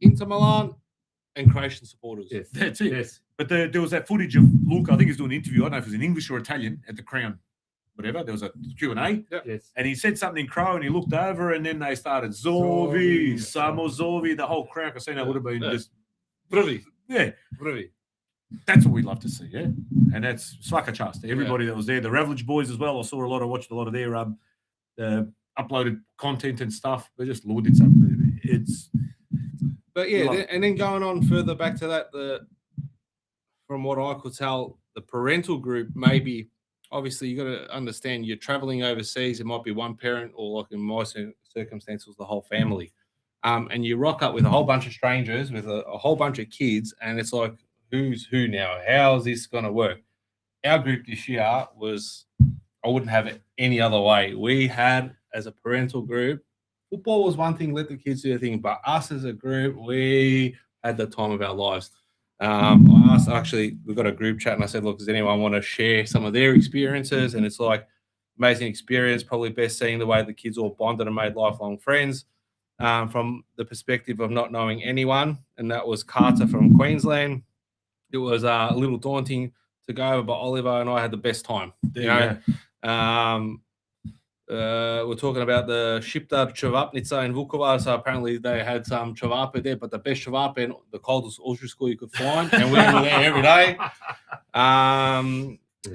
[SPEAKER 2] Inter Milan, and Croatian supporters.
[SPEAKER 4] Yes.
[SPEAKER 1] That's it.
[SPEAKER 4] Yes.
[SPEAKER 1] But there was that footage of Luke, I think he's doing an interview. I don't know if it was in English or Italian at the Crown, whatever. There was a Q&A.
[SPEAKER 4] Yes.
[SPEAKER 1] And he said something in Crow and he looked over and then they started Zovi, Samo Zovi, the whole Crown casino would have been just,
[SPEAKER 2] Prvi.
[SPEAKER 1] yeah.
[SPEAKER 2] Prvi.
[SPEAKER 1] That's what we'd love to see, yeah. And that's svaka čast to everybody that was there. The Ravlich boys as well. I saw watched a lot of their uploaded content and stuff. They just lauded something.
[SPEAKER 2] But yeah, and then going on further back to that, from what I could tell, the parental group maybe obviously you got to understand you're traveling overseas. It might be one parent, or like in my circumstances, the whole family. And you rock up with a whole bunch of strangers, with a whole bunch of kids, and it's like, who's who now? How's this going to work? Our group this year was, I wouldn't have it any other way. We had, as a parental group, football was one thing, let the kids do their thing, but us as a group, we had the time of our lives. I asked, actually, we've got a group chat, and I said, look, does anyone want to share some of their experiences? And it's like, amazing experience, probably best seeing the way the kids all bonded and made lifelong friends. From the perspective of not knowing anyone, and that was Carter from Queensland. It was a little daunting to go over, but Oliver and I had the best time. We're talking about the Shipta Chavapnica in Vukovar, so apparently they had some Chavape there, but the best Chavape and the coldest old school you could find, and we were there every day.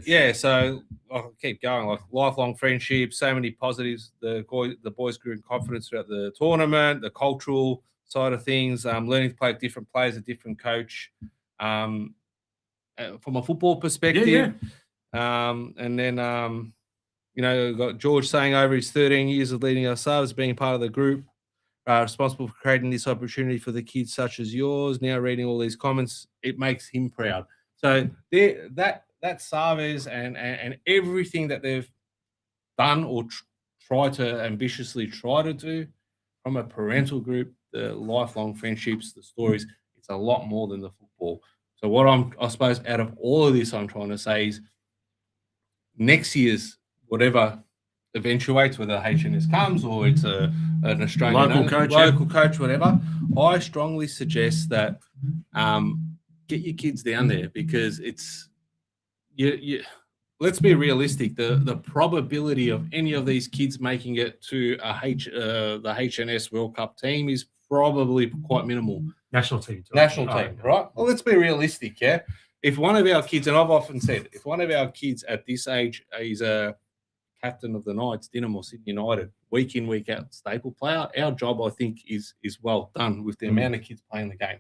[SPEAKER 2] Yeah, so I'll keep going. Like lifelong friendship, so many positives. The boys grew in confidence throughout the tournament, the cultural side of things, learning to play with different players, a different coach. From a football perspective, and then we've got George saying over his 13 years of leading ourselves, being part of the group, responsible for creating this opportunity for the kids such as yours. Now reading all these comments, it makes him proud. So that Savez and everything that they've done or tried to ambitiously try to do from a parental group, the lifelong friendships, the stories, it's a lot more than the football. So what I suppose out of all of this, I'm trying to say is next year's whatever eventuates, whether HNS comes or it's an Australian local coach, whatever, I strongly suggest that get your kids down there, because it's let's be realistic. The probability of any of these kids making it to the HNS World Cup team is probably quite minimal.
[SPEAKER 4] National team,
[SPEAKER 2] right? Well, let's be realistic, yeah? If one of our kids, and I've often said, if one of our kids at this age is a captain of the Knights, Dinamo Sydney United, week in, week out, staple player, our job, I think, is well done with the amount of kids playing the game.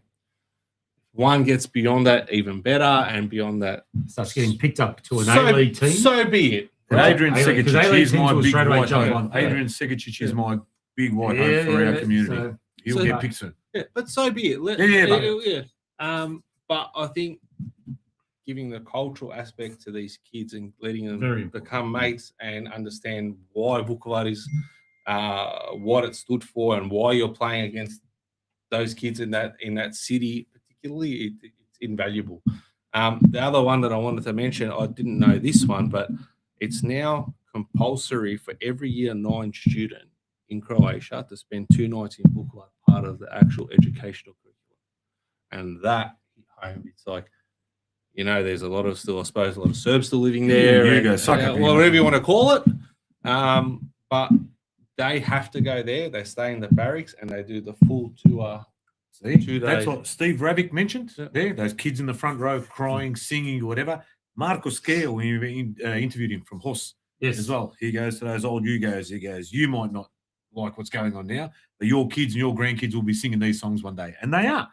[SPEAKER 2] If one gets beyond that, even better, and beyond that,
[SPEAKER 4] starts getting picked up to an A-League team.
[SPEAKER 2] So be it.
[SPEAKER 1] Right? Adrian Segicic is my big white
[SPEAKER 4] jump.
[SPEAKER 1] Adrian Segicic is my big white hope for our community. He'll get picked soon.
[SPEAKER 2] Yeah, but so be it. But I think giving the cultural aspect to these kids and letting them become mates and understand why Vukovar is what it stood for and why you're playing against those kids in that city, particularly, it's invaluable. The other one that I wanted to mention, I didn't know this one, but it's now compulsory for every year 9 student in Croatia to spend 2 nights in Vukovar, part of the actual educational curriculum. And that, it's like, there's a lot of Serbs still living there. Whatever you want to call it. But they have to go there. They stay in the barracks and they do the full tour.
[SPEAKER 1] See, that's what Steve Ravic mentioned there. Those kids in the front row crying, singing, or whatever. Marco Scale, when you interviewed him from Huss as well, he goes to those old Yugos. He goes, you might not like what's going on now, but your kids and your grandkids will be singing these songs one day. And they are.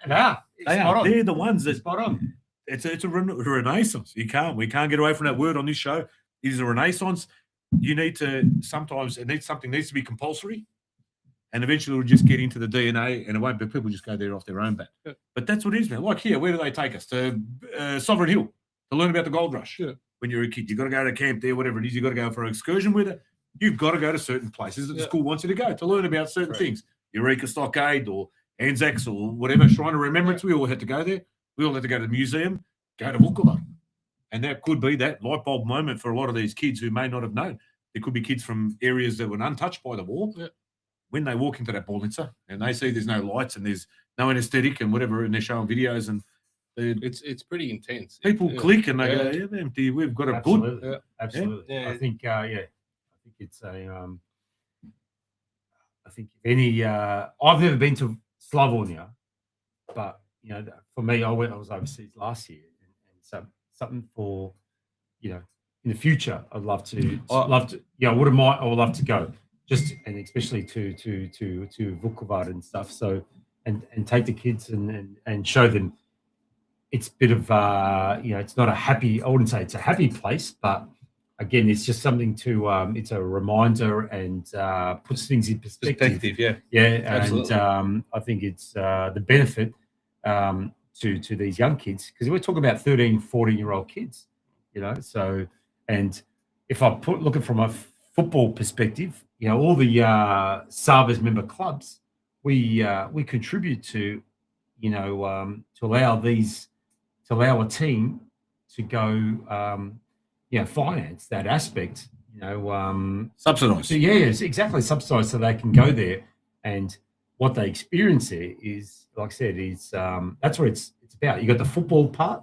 [SPEAKER 1] They're the ones that spot on. It's a renaissance. We can't get away from that word on this show. It is a renaissance. You need to sometimes something needs to be compulsory, and eventually it'll just get into the DNA, and it won't be people just go there off their own bat. Yeah. But that's what it is, man. Like here, where do they take us? To Sovereign Hill to learn about the gold rush. Yeah. When you're a kid, you've got to go to camp there, whatever it is. You've got to go for an excursion with it. You've got to go to certain places that the school wants you to go to learn about certain things. Eureka Stockade or Anzacs or whatever, Shrine of Remembrance. We all had to go there. We all had to go to the museum, go to Vukovar. And that could be that light bulb moment for a lot of these kids who may not have known. There could be kids from areas that were untouched by the war when they walk into that Borlitzer and they see there's no lights and there's no anesthetic and whatever, and they're showing videos and
[SPEAKER 2] It's pretty intense.
[SPEAKER 1] people click and they
[SPEAKER 2] Yeah.
[SPEAKER 1] go, yeah, empty. We've got a good.
[SPEAKER 4] Absolutely.
[SPEAKER 2] Yeah.
[SPEAKER 4] Absolutely.
[SPEAKER 2] Yeah.
[SPEAKER 4] I think it's a I think if any I've never been to Slavonia, but you know, for me, I was overseas last year, and so something for, you know, in the future, I'd love to I would love to go, just, and especially to Vukovar and stuff. So and take the kids and show them. It's a bit of you know, it's not a happy, I wouldn't say it's a happy place, but again, it's just something to it's a reminder and puts things in perspective.
[SPEAKER 2] Yeah.
[SPEAKER 4] And I think it's the benefit to these young kids, because we're talking about 13, 14-year-old kids, you know. So, and if I looking from a football perspective, you know, all the Sabres member clubs, we contribute to, you know, to allow a team to go, you know, finance that aspect, you know,
[SPEAKER 1] Subsidised.
[SPEAKER 4] so yes, exactly, subsidised, so they can go there, and what they experience there is, like I said, is that's what it's about. You got the football part,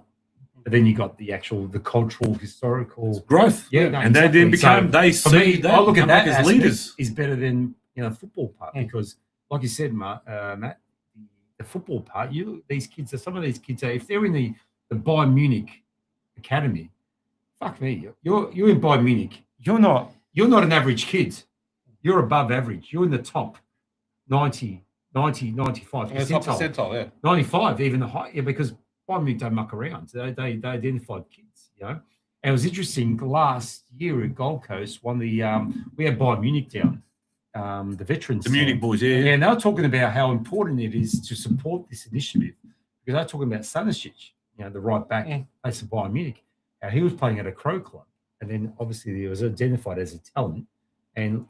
[SPEAKER 4] but then you got the cultural, historical
[SPEAKER 1] Growth.
[SPEAKER 4] Yeah, no,
[SPEAKER 1] and they then
[SPEAKER 4] exactly.
[SPEAKER 1] become, they
[SPEAKER 4] For
[SPEAKER 1] see
[SPEAKER 4] me,
[SPEAKER 1] that
[SPEAKER 4] I look at
[SPEAKER 1] come
[SPEAKER 4] that
[SPEAKER 1] back as
[SPEAKER 4] aspect
[SPEAKER 1] leaders.
[SPEAKER 4] is better than, you know, the football part, because, like you said, Matt, the football part, these kids are, some of these kids are, if they're in the Bayern Munich academy, fuck me, you're in Bayern Munich, you're not an average kid, you're above average, you're in the top 90, 95
[SPEAKER 2] Yeah, top
[SPEAKER 4] percentile.
[SPEAKER 2] percentile, yeah.
[SPEAKER 4] 95, even the high, yeah, because Bayern Munich don't muck around. They identified kids, you know. And it was interesting, last year at Gold Coast, we had Bayern Munich down, the veterans.
[SPEAKER 1] The Munich boys, yeah.
[SPEAKER 4] Yeah, and they were talking about how important it is to support this initiative, because they're talking about Stanisic, you know, the right back, place of Bayern Munich. He was playing at a Crow club, and then obviously he was identified as a talent, and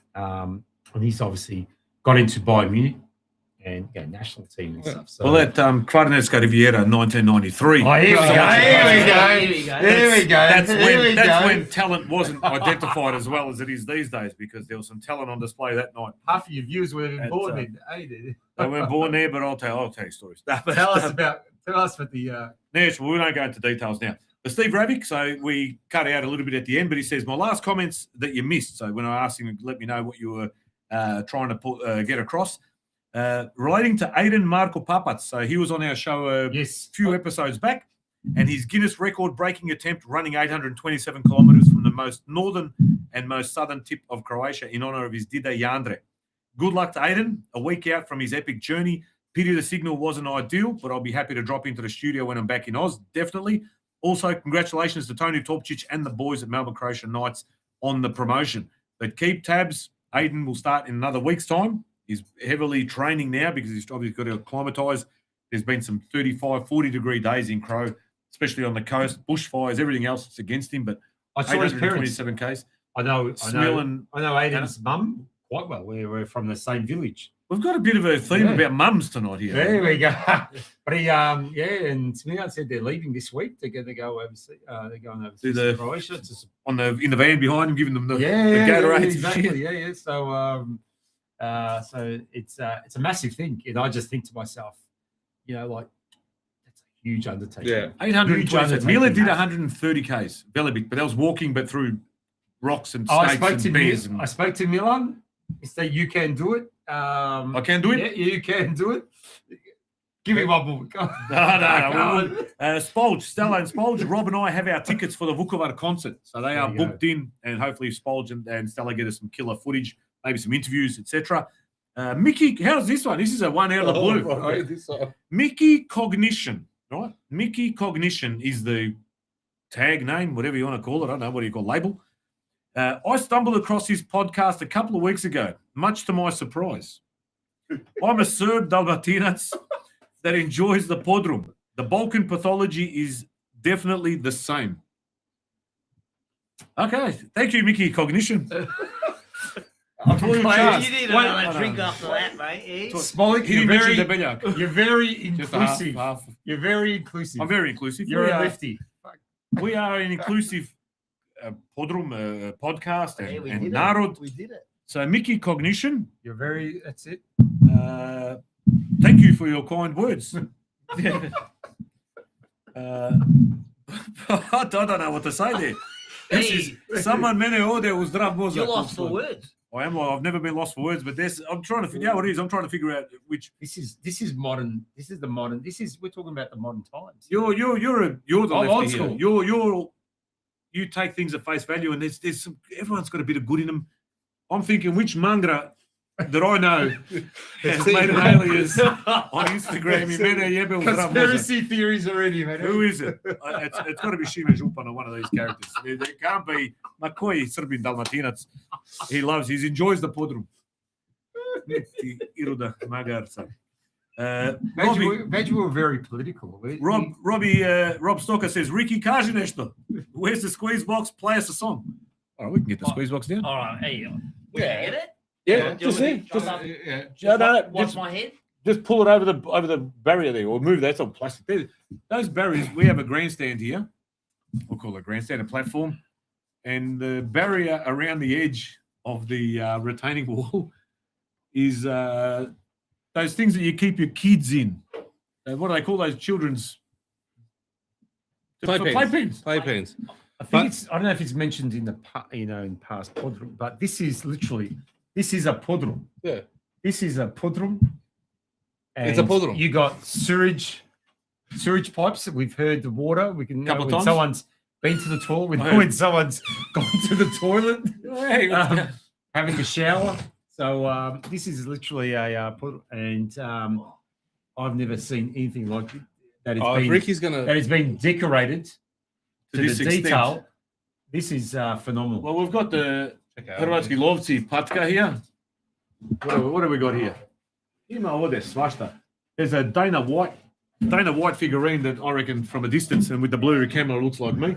[SPEAKER 4] he's obviously got into Bayern Munich and national team and stuff. So,
[SPEAKER 1] Well, that Kvaraneska Riviera 1993.
[SPEAKER 4] oh, here we go.
[SPEAKER 1] That's when talent wasn't identified as well as it is these days, because there was some talent on display that night.
[SPEAKER 4] Half of your viewers were
[SPEAKER 1] That's,
[SPEAKER 4] born in. Hey,
[SPEAKER 1] They weren't born there, but I'll tell you stories.
[SPEAKER 4] tell us about the.
[SPEAKER 1] Yes, well, we don't go into details now. But Steve Ravick, so we cut out a little bit at the end, but he says, my last comments that you missed. So when I asked him, let me know what you were trying to get across. Relating to Aiden Marco Papac. So he was on our show a few episodes back, and his Guinness record-breaking attempt running 827 kilometres from the most northern and most southern tip of Croatia in honour of his Dida Jandre. Good luck to Aiden, a week out from his epic journey. Pity the signal wasn't ideal, but I'll be happy to drop into the studio when I'm back in Oz, definitely. Also, congratulations to Tony Topčić and the boys at Melbourne Croatian Knights on the promotion. But keep tabs. Aiden will start in another week's time. He's heavily training now because he's obviously got to acclimatise. There's been some 35, 40-degree days in Crow, especially on the coast, bushfires, everything else that's against him. But
[SPEAKER 4] I saw his parents.
[SPEAKER 1] 827 Ks.
[SPEAKER 4] I know Aiden's
[SPEAKER 1] Hannah.
[SPEAKER 4] mum quite well. We're from the same village.
[SPEAKER 1] We've got a bit of a theme about mums tonight here.
[SPEAKER 4] There we go. But he, and Smiljana said they're leaving this week. They're going to go overseas. They're going overseas to Croatia.
[SPEAKER 1] In the van behind him, giving them the
[SPEAKER 4] Yeah,
[SPEAKER 1] Gatorades.
[SPEAKER 4] exactly. Yeah. So it's a massive thing, and I just think to myself, you know, like, that's a huge undertaking.
[SPEAKER 2] Yeah.
[SPEAKER 1] 827. Mila did 130 Ks, Velebit, but that was walking, but through rocks and snakes and bears.
[SPEAKER 4] I spoke to Milan. He said, "You can do it."
[SPEAKER 1] I can do it.
[SPEAKER 4] Yeah, you can do it. Give me one more.
[SPEAKER 1] No. Spolge, Stella and Spolge, Rob and I have our tickets for the Vukovar concert. So they are booked in, and hopefully Spolge and Stella get us some killer footage, maybe some interviews, etc. Mickey, how's this one? This is a one out of the blue. Mickey Cognition, right? Mickey Cognition is the tag name, whatever you want to call it. I don't know. What do you call label? I stumbled across his podcast a couple of weeks ago, much to my surprise. I'm a Serb Dalmatinac that enjoys the podrum. The Balkan pathology is definitely the same. Okay. Thank you, Mickey Cognition.
[SPEAKER 5] You need another drink after that, mate.
[SPEAKER 4] Smolik, you're very inclusive.
[SPEAKER 1] Half.
[SPEAKER 4] You're very inclusive.
[SPEAKER 1] I'm very inclusive.
[SPEAKER 4] You're a lefty.
[SPEAKER 1] We are an inclusive podrum podcast and
[SPEAKER 5] did
[SPEAKER 1] Narod.
[SPEAKER 5] We did it.
[SPEAKER 1] So Mickey Cognition,
[SPEAKER 4] You're very. That's it.
[SPEAKER 1] thank you for your kind words. I don't know what to say there. This is someone many order was zdrav mozak.
[SPEAKER 5] You're lost for words.
[SPEAKER 1] I am. I've never been lost for words, but I'm trying to figure out what it is. I'm trying to figure out which.
[SPEAKER 4] This is modern. This is the modern. We're talking about the modern times.
[SPEAKER 1] You're the
[SPEAKER 4] I'm
[SPEAKER 1] lefty
[SPEAKER 4] old
[SPEAKER 1] here.
[SPEAKER 4] school.
[SPEAKER 1] You take things at face value, and there's some. Everyone's got a bit of good in them. I'm thinking which mangra that I know has made an alias on Instagram. He made a yebel zdrav mozak.
[SPEAKER 4] Conspiracy theories already, man.
[SPEAKER 1] Who is it? It's got to be Shima Župan or one of these characters. It can't be McCoy, Srbin Dalmatinac. He enjoys the podrum. Iruda Magarca.
[SPEAKER 4] Imagine we were very political.
[SPEAKER 1] Rob Stocker says, Ricky, kaži nešto. Where's the squeeze box? Play us a song. All right, we can get the squeeze box down.
[SPEAKER 5] All right, hey, we can get it.
[SPEAKER 1] Yeah,
[SPEAKER 5] Do you
[SPEAKER 1] just
[SPEAKER 5] want me
[SPEAKER 1] see.
[SPEAKER 5] to
[SPEAKER 1] Just,
[SPEAKER 5] watch my head?
[SPEAKER 1] just pull it over the barrier there, or move that on plastic. Those barriers, we have a grandstand here. We'll call it a grandstand, a platform. And the barrier around the edge of the retaining wall is those things that you keep your kids in. What do they call those children's
[SPEAKER 2] Playpens. Playpens.
[SPEAKER 4] I think I don't know if it's mentioned in the in past podrum, but this is a podrum.
[SPEAKER 2] Yeah.
[SPEAKER 4] This is a podrum.
[SPEAKER 2] It's a podrum.
[SPEAKER 4] You got sewage pipes. We've heard the water. We can know
[SPEAKER 1] Couple
[SPEAKER 4] when
[SPEAKER 1] times.
[SPEAKER 4] someone's been to the toilet. We know when someone's gone to the toilet, having a shower. So this is literally a podrum, and I've never seen anything like it. That has been decorated to
[SPEAKER 1] this
[SPEAKER 4] the
[SPEAKER 1] extent.
[SPEAKER 4] detail. This is phenomenal.
[SPEAKER 1] Well, we've got the Hrvatski lovci patka here. What have we got here? Ima ovdje svašta. There's a Dana White figurine that I reckon from a distance and with the blurry camera looks like me.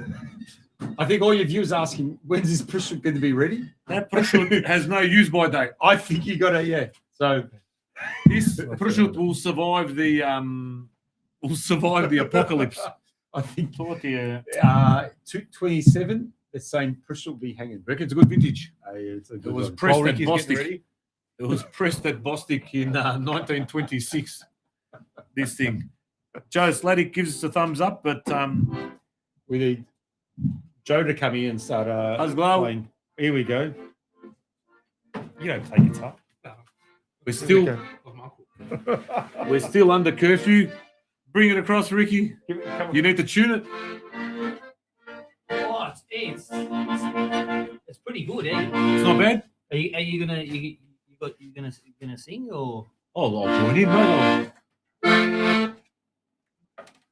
[SPEAKER 4] I think all your viewers asking, when's this Prussian going to be ready?
[SPEAKER 1] That Prussian has no use by date.
[SPEAKER 4] I think you got to, So
[SPEAKER 1] This Prussian will survive the apocalypse.
[SPEAKER 4] I think
[SPEAKER 1] Thought you.
[SPEAKER 4] 27, the same Prussian will be hanging.
[SPEAKER 1] Reckon it's a good vintage.
[SPEAKER 4] It's a
[SPEAKER 1] It
[SPEAKER 4] good
[SPEAKER 1] was
[SPEAKER 4] one.
[SPEAKER 1] pressed at
[SPEAKER 2] Ricky's getting
[SPEAKER 1] Bostik.
[SPEAKER 2] ready.
[SPEAKER 1] It was pressed at Bostik in 1926. This thing. Joe Sladdick gives us a thumbs up, but
[SPEAKER 4] We need Joe to come in and start
[SPEAKER 1] How's Glow?
[SPEAKER 4] playing. Here we go. You don't play guitar.
[SPEAKER 1] we're still under curfew. Bring it across, Ricky.
[SPEAKER 4] Come on.
[SPEAKER 1] You need to tune it.
[SPEAKER 5] Oh, it's pretty good, eh?
[SPEAKER 1] It's not bad.
[SPEAKER 5] Are you gonna sing or?
[SPEAKER 1] Oh, I'll join in, mate.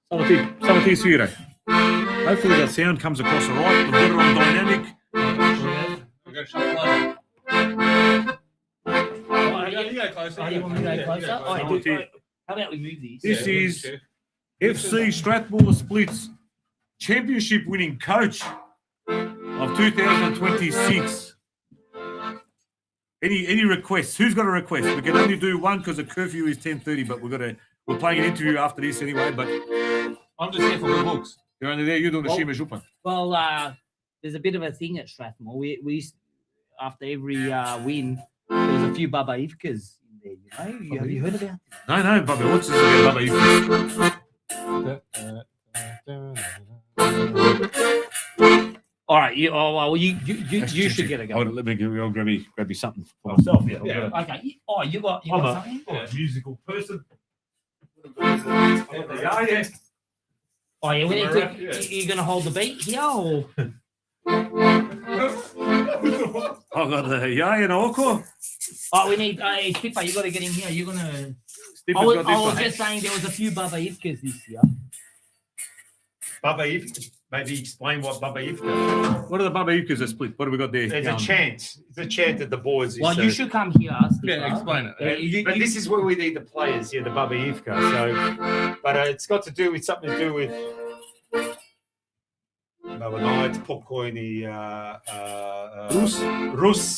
[SPEAKER 1] Some of these here. Hopefully that sound comes across all right. We've got it on dynamic.
[SPEAKER 2] We're going to shuffle over. You go closer.
[SPEAKER 5] Oh, you want me to go closer? All right,
[SPEAKER 1] Someone here.
[SPEAKER 5] how about we move these?
[SPEAKER 1] This
[SPEAKER 2] Yeah,
[SPEAKER 1] is
[SPEAKER 2] sure.
[SPEAKER 1] FC Strathmore Splits championship winning coach of 2026. Any requests? Who's got a request? We can only do one because the curfew is 10:30, but we're playing an interview after this anyway. But
[SPEAKER 2] I'm just here for good looks.
[SPEAKER 1] you're only there. You're doing the
[SPEAKER 5] Well-
[SPEAKER 1] Shima Župan.
[SPEAKER 5] Well, there's a bit of a thing at Strathmore. We used, after every win, there was a few Baba Ivkas in there. You know, have you heard about it?
[SPEAKER 1] No, Bobby. What's this about Baba Ivkas?
[SPEAKER 5] All right, you should get a go.
[SPEAKER 1] Let me grab me something for myself.
[SPEAKER 2] Yeah.
[SPEAKER 5] Okay. Oh, you got
[SPEAKER 1] I'm a-
[SPEAKER 5] something?
[SPEAKER 1] I'm a musical person.
[SPEAKER 5] Oh, yeah. We need
[SPEAKER 2] Right,
[SPEAKER 5] to.
[SPEAKER 2] yeah.
[SPEAKER 5] You're gonna hold the beat here, or?
[SPEAKER 1] I've got the Yaya and Oko.
[SPEAKER 5] Oh, we need. Skipper, you got to get in here. You're gonna.
[SPEAKER 1] Steve
[SPEAKER 5] I
[SPEAKER 1] has
[SPEAKER 5] was,
[SPEAKER 1] got
[SPEAKER 5] I
[SPEAKER 1] this
[SPEAKER 5] was
[SPEAKER 1] one.
[SPEAKER 5] just saying there was a few Baba Ivkas this year.
[SPEAKER 4] Baba Ivka. Maybe explain what Baba Ivka.
[SPEAKER 1] What are the Baba Ivkas that split? What have we got there?
[SPEAKER 4] There's a chant. It's a chant that the boys.
[SPEAKER 5] Well, you should come here. Skipper.
[SPEAKER 2] Yeah, explain it.
[SPEAKER 4] But this is where we need the players, the Baba Ivka. So, but it's got to do with something to do with Baba Nights, Pokojni, Rus.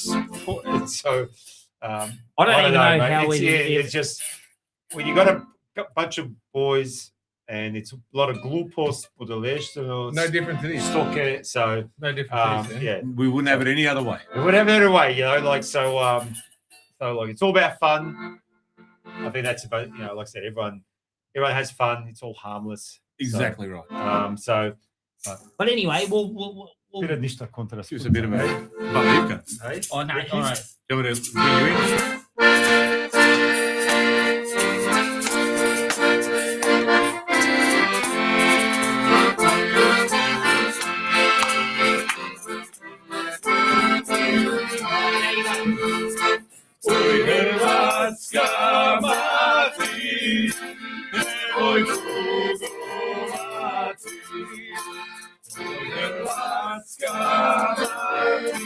[SPEAKER 4] So,
[SPEAKER 5] I don't even know
[SPEAKER 4] mate.
[SPEAKER 5] how
[SPEAKER 4] it's
[SPEAKER 5] we.
[SPEAKER 4] it's just when you got a bunch of boys
[SPEAKER 8] and it's a lot of glucose, budalesh,
[SPEAKER 2] No different to this.
[SPEAKER 8] stoke. So
[SPEAKER 2] No different to this.
[SPEAKER 8] yeah,
[SPEAKER 1] We wouldn't have it any other way.
[SPEAKER 8] whatever other way, like so like it's all about fun. I think that's about like I said, everyone has fun. It's all harmless.
[SPEAKER 1] Exactly right.
[SPEAKER 8] So
[SPEAKER 5] But anyway, we'll
[SPEAKER 8] bit of ništa kontra.
[SPEAKER 1] Just a bit of a Bavivka.
[SPEAKER 8] Hey?
[SPEAKER 5] oh no, all right.
[SPEAKER 1] Do you want to bring you in?
[SPEAKER 6] Hrvatska mati, nemoj tugovati. Hrvatska mati,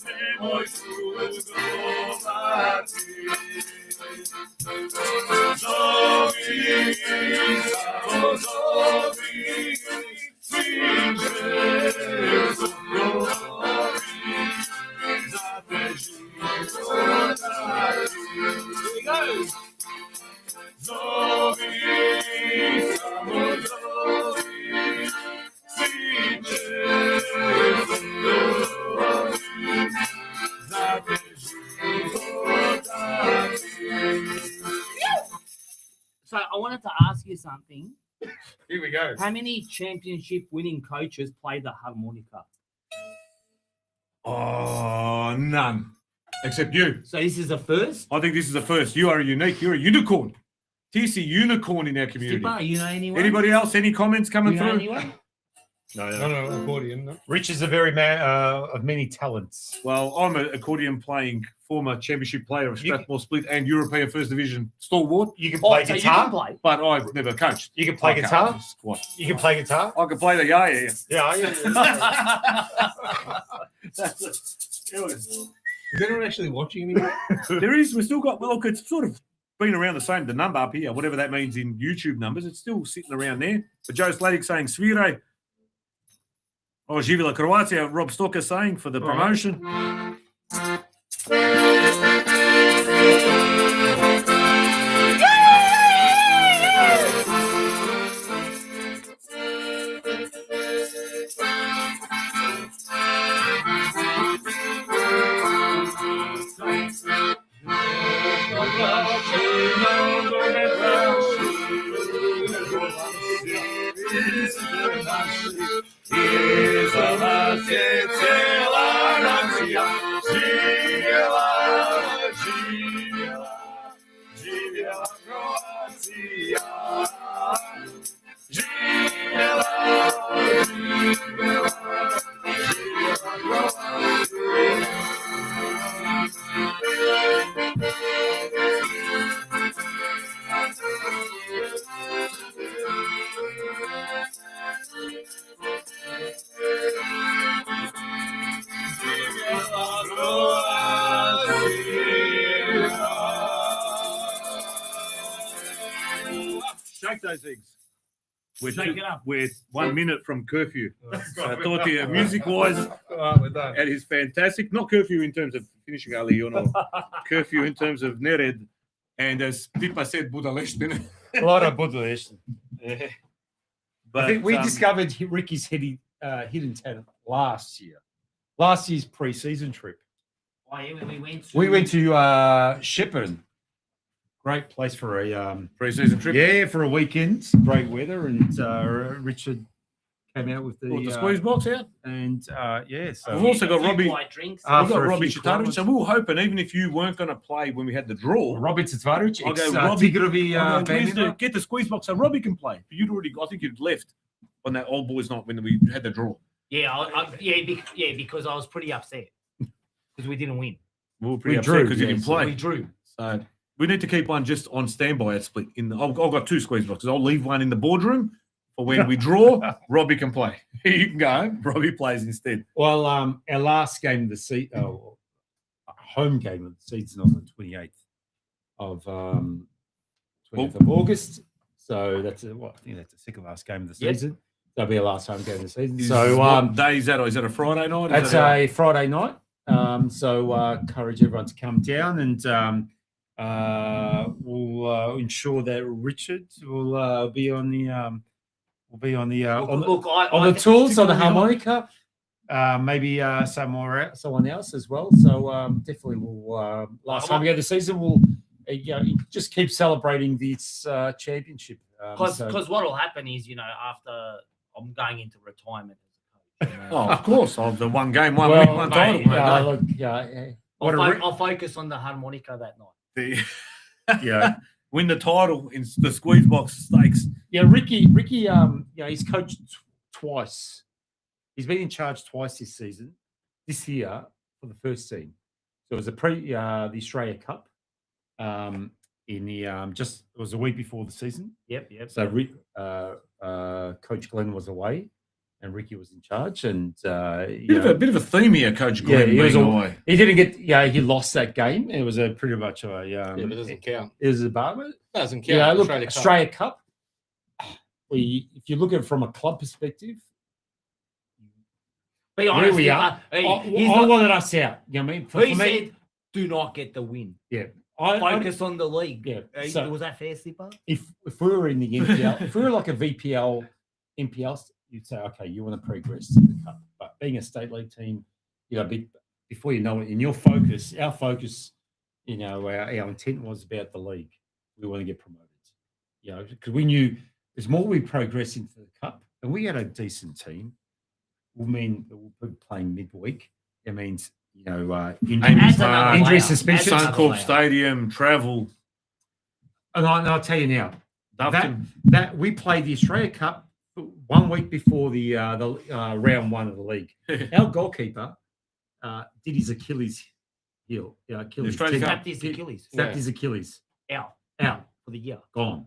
[SPEAKER 6] nemoj tugovati. Zovi, samo zovi, svim železom govori, za te život dati. Zovi, samo zovi, svim železom govori, za te život dati.
[SPEAKER 5] So I wanted to ask you something.
[SPEAKER 2] Here we go.
[SPEAKER 5] How many championship winning coaches play the harmonica?
[SPEAKER 1] Oh, none. Except you.
[SPEAKER 5] So this is the first.
[SPEAKER 1] I think this is the first. You are unique. You're a unicorn. TC unicorn in our community.
[SPEAKER 5] Skipper, you know anyone?
[SPEAKER 1] Anybody else? Any comments coming
[SPEAKER 5] You know
[SPEAKER 1] through?
[SPEAKER 5] anyone?
[SPEAKER 8] No.
[SPEAKER 2] No, accordion. No.
[SPEAKER 8] Rich is a very man of many talents.
[SPEAKER 1] Well, I'm an accordion playing former championship player of
[SPEAKER 8] You-
[SPEAKER 1] Strathmore Split and European First Division stalwart,
[SPEAKER 8] You can
[SPEAKER 5] Oh,
[SPEAKER 8] play
[SPEAKER 5] so you
[SPEAKER 8] guitar.
[SPEAKER 5] can play.
[SPEAKER 1] but I've never coached.
[SPEAKER 8] You can play
[SPEAKER 1] I can't.
[SPEAKER 8] guitar.
[SPEAKER 1] What?
[SPEAKER 8] You can play guitar.
[SPEAKER 1] I can play the yeah.
[SPEAKER 8] Yeah.
[SPEAKER 2] Is anyone actually watching anymore?
[SPEAKER 1] There is. We've still got. Well, it's sort of been around the same. The number up here, whatever that means in YouTube numbers, it's still sitting around there. But Joe Slatic saying Svire. Oh, Živela Croatia. Rob Stocker saying for the promotion.
[SPEAKER 6] Iza nas je cijela nacija, živjela, živjela, živjela Croatia. Živjela, živjela, živjela
[SPEAKER 1] Shake those eggs. We're,
[SPEAKER 5] Shake it up.
[SPEAKER 1] we're 1 minute from curfew. So I thought music-wise,
[SPEAKER 2] All right, we're done.
[SPEAKER 1] that is fantastic. Not curfew in terms of finishing early, or curfew in terms of Nered. And as Pippa said, Budalesh.
[SPEAKER 8] A lot of budalesh.
[SPEAKER 1] But
[SPEAKER 8] I think we
[SPEAKER 1] um,
[SPEAKER 8] discovered Ricky's hidden talent last year. Last year's pre-season trip.
[SPEAKER 5] Oh, yeah, we went to.
[SPEAKER 8] We went to Shepparton. Great place for a
[SPEAKER 1] pre-season trip.
[SPEAKER 8] for a weekend. Great weather, and Richard came out with the
[SPEAKER 1] Brought the squeeze box out.
[SPEAKER 8] and so
[SPEAKER 1] We've also got Robbie.
[SPEAKER 5] Light drinks.
[SPEAKER 8] Ah,
[SPEAKER 1] We've got
[SPEAKER 8] for a
[SPEAKER 1] Robbie
[SPEAKER 8] few
[SPEAKER 1] Chitarovich.
[SPEAKER 8] clubs.
[SPEAKER 1] So we were hoping, even if you weren't going to play when we had the draw,
[SPEAKER 8] Robbie Tavares,
[SPEAKER 1] I'll go Robbie.
[SPEAKER 8] Tigrovi
[SPEAKER 1] I'll go, where's
[SPEAKER 8] band
[SPEAKER 1] get the squeeze box so Robbie can play. But you'd already, I think you'd left on that old boys night when we had the draw.
[SPEAKER 5] Yeah, because I was pretty upset because we didn't win.
[SPEAKER 1] We were pretty
[SPEAKER 8] We
[SPEAKER 1] upset
[SPEAKER 8] drew,
[SPEAKER 1] because you
[SPEAKER 8] yeah,
[SPEAKER 1] didn't
[SPEAKER 8] so
[SPEAKER 1] play.
[SPEAKER 5] We drew.
[SPEAKER 1] So we need to keep one just on standby at Split. I've got 2 squeeze boxes. I'll leave one in the boardroom for when we draw. Robbie can play. You can go home. Robbie plays instead.
[SPEAKER 8] Well, our last game of the season, home game of the season on the 28th of 20th of August. So that's I think that's the second last game of the
[SPEAKER 5] Yep.
[SPEAKER 8] season. That'll be our last home game of the season.
[SPEAKER 1] Is-
[SPEAKER 8] So
[SPEAKER 1] what day is that? Is that a Friday night?
[SPEAKER 8] that's a Friday night. So encourage everyone to come down and We'll ensure that Richard will be on the on the tools, on the harmonica. Maybe someone else as well. So definitely we'll. Last time we had the season, we'll just keep celebrating this championship.
[SPEAKER 5] Because what will happen is, after I'm going into retirement as a coach.
[SPEAKER 1] Oh, of course. Of the one game, one
[SPEAKER 8] Well,
[SPEAKER 1] win, one
[SPEAKER 8] mate,
[SPEAKER 1] title.
[SPEAKER 5] I'll focus on the harmonica that night.
[SPEAKER 1] Win the title in the squeeze box stakes.
[SPEAKER 8] Yeah, Ricky, he's coached twice. He's been in charge twice this season. This year for the first team. So it was the Australia Cup. In the it was a week before the season.
[SPEAKER 5] Yep.
[SPEAKER 8] So Coach Glenn was away, and Ricky was in charge. And
[SPEAKER 1] Bit of a theme here, Coach Glenn.
[SPEAKER 8] he was
[SPEAKER 1] being
[SPEAKER 8] away.
[SPEAKER 1] away.
[SPEAKER 8] He didn't get. Yeah, he lost that game. It was a pretty much a.
[SPEAKER 2] but it doesn't count.
[SPEAKER 8] It was a bar.
[SPEAKER 2] Doesn't count.
[SPEAKER 8] Yeah, look,
[SPEAKER 2] Australia Cup.
[SPEAKER 8] Australia Cup. If you look at it from a club perspective,
[SPEAKER 5] Be honest.
[SPEAKER 8] where we are, I wanted us out. You know what I mean? For
[SPEAKER 5] He
[SPEAKER 8] me,
[SPEAKER 5] said, "Do not get the win.
[SPEAKER 8] yeah.
[SPEAKER 5] Focus on the league."
[SPEAKER 8] Yeah.
[SPEAKER 5] So, was that fair, Sipper?
[SPEAKER 8] If we were in the NPL, if we were like a VPL, NPL, you'd say, okay, you want to progress to the cup. But being a state league team, before you know it, in our focus, our intent was about the league. We want to get promoted. Because we knew as more we progress into the cup, and we had a decent team, will mean that we'll be playing midweek. It means injury suspension,
[SPEAKER 1] Suncorp Stadium, travel.
[SPEAKER 8] And I'll tell you now,
[SPEAKER 1] Dufton.
[SPEAKER 8] that we played the Australia Cup 1 week before the round one of the league. Our goalkeeper did his Achilles heel. Achilles
[SPEAKER 1] Australia
[SPEAKER 8] tendon.
[SPEAKER 1] Cup.
[SPEAKER 5] Snapped his Achilles.
[SPEAKER 8] Snapped his Achilles.
[SPEAKER 5] Out
[SPEAKER 8] Out.
[SPEAKER 5] for the year.
[SPEAKER 8] Gone.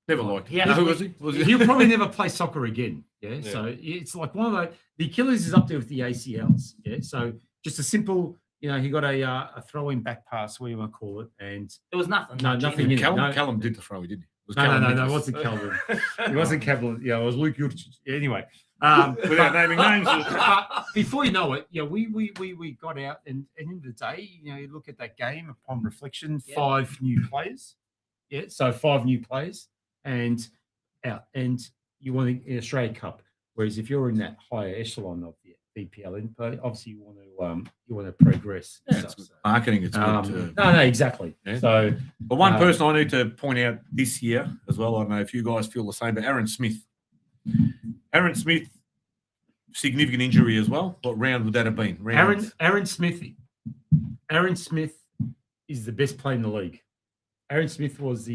[SPEAKER 1] Never liked
[SPEAKER 5] He
[SPEAKER 1] him.
[SPEAKER 5] has-
[SPEAKER 1] Who was he? Was he?
[SPEAKER 8] He'll probably never play soccer again. Yeah. So it's like one of the Achilles is up there with the ACLs. Yeah. So just a simple, he got a throw-in back pass, what do you want to call it? And
[SPEAKER 5] There was nothing.
[SPEAKER 8] No, nothing in it.
[SPEAKER 1] Callum did the throw, didn't he? Was
[SPEAKER 8] no,
[SPEAKER 1] Callum
[SPEAKER 8] it
[SPEAKER 1] Nicholas.
[SPEAKER 8] wasn't Calvin. It wasn't Calvin. Yeah, it was Luke Jurcic. Anyway,
[SPEAKER 1] Without naming names.
[SPEAKER 8] but before you know it, we got out, and in the day, you look at that game upon reflection, 5 new players. Yeah, so 5 new players, and out, and you want the Australia Cup. Whereas if you're in that higher echelon of the BPL, obviously you want to progress.
[SPEAKER 1] Yeah, it's good. Marketing, it's good. To,
[SPEAKER 8] no, exactly.
[SPEAKER 1] Yeah.
[SPEAKER 8] So,
[SPEAKER 1] but one person I need to point out this year as well, I don't know if you guys feel the same, but Aaron Smith. Aaron Smith, significant injury as well. What round would that have been?
[SPEAKER 8] Aaron Smith is the best player in the league. Aaron Smith was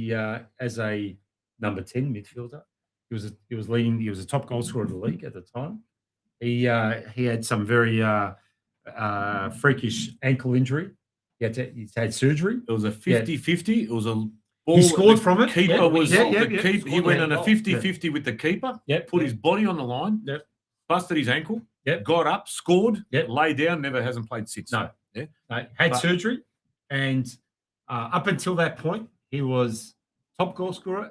[SPEAKER 8] as a number 10 midfielder. He was leading. He was a top goal scorer of the league at the time. He had some very freakish ankle injury. He's had surgery.
[SPEAKER 1] It was a 50-50. It was a ball.
[SPEAKER 8] He scored from it.
[SPEAKER 1] Keeper was
[SPEAKER 8] Yeah.
[SPEAKER 1] He went on a 50-50 with the keeper. Put his body on the line.
[SPEAKER 8] Yep.
[SPEAKER 1] Busted his ankle.
[SPEAKER 8] Yep.
[SPEAKER 1] Got up, scored.
[SPEAKER 8] Yep.
[SPEAKER 1] Lay down. Never hasn't played since.
[SPEAKER 8] No.
[SPEAKER 1] Yeah.
[SPEAKER 8] Had
[SPEAKER 1] But-
[SPEAKER 8] surgery, and up until that point, he was top goal scorer,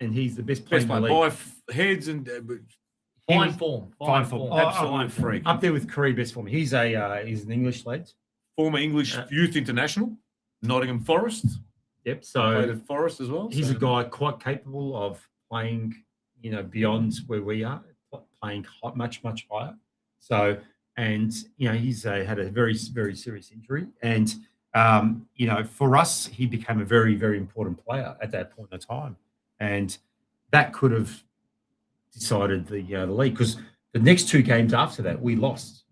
[SPEAKER 8] and he's the best player
[SPEAKER 1] Best
[SPEAKER 8] in the
[SPEAKER 1] player
[SPEAKER 8] league.
[SPEAKER 1] by heads and
[SPEAKER 5] Fine form.
[SPEAKER 8] Fine form.
[SPEAKER 1] absolute freak.
[SPEAKER 8] Up there with Curry, best form. He's an English lad.
[SPEAKER 1] Former English youth international, Nottingham Forest.
[SPEAKER 8] Yep.
[SPEAKER 1] Played
[SPEAKER 8] So
[SPEAKER 1] at Forest as well.
[SPEAKER 8] he's
[SPEAKER 1] so.
[SPEAKER 8] a guy quite capable of playing, beyond where we are, playing much higher. So, and he's had a very, very serious injury, and for us, he became a very, very important player at that point in time, and that could have decided the league, because the next 2 games after that we lost.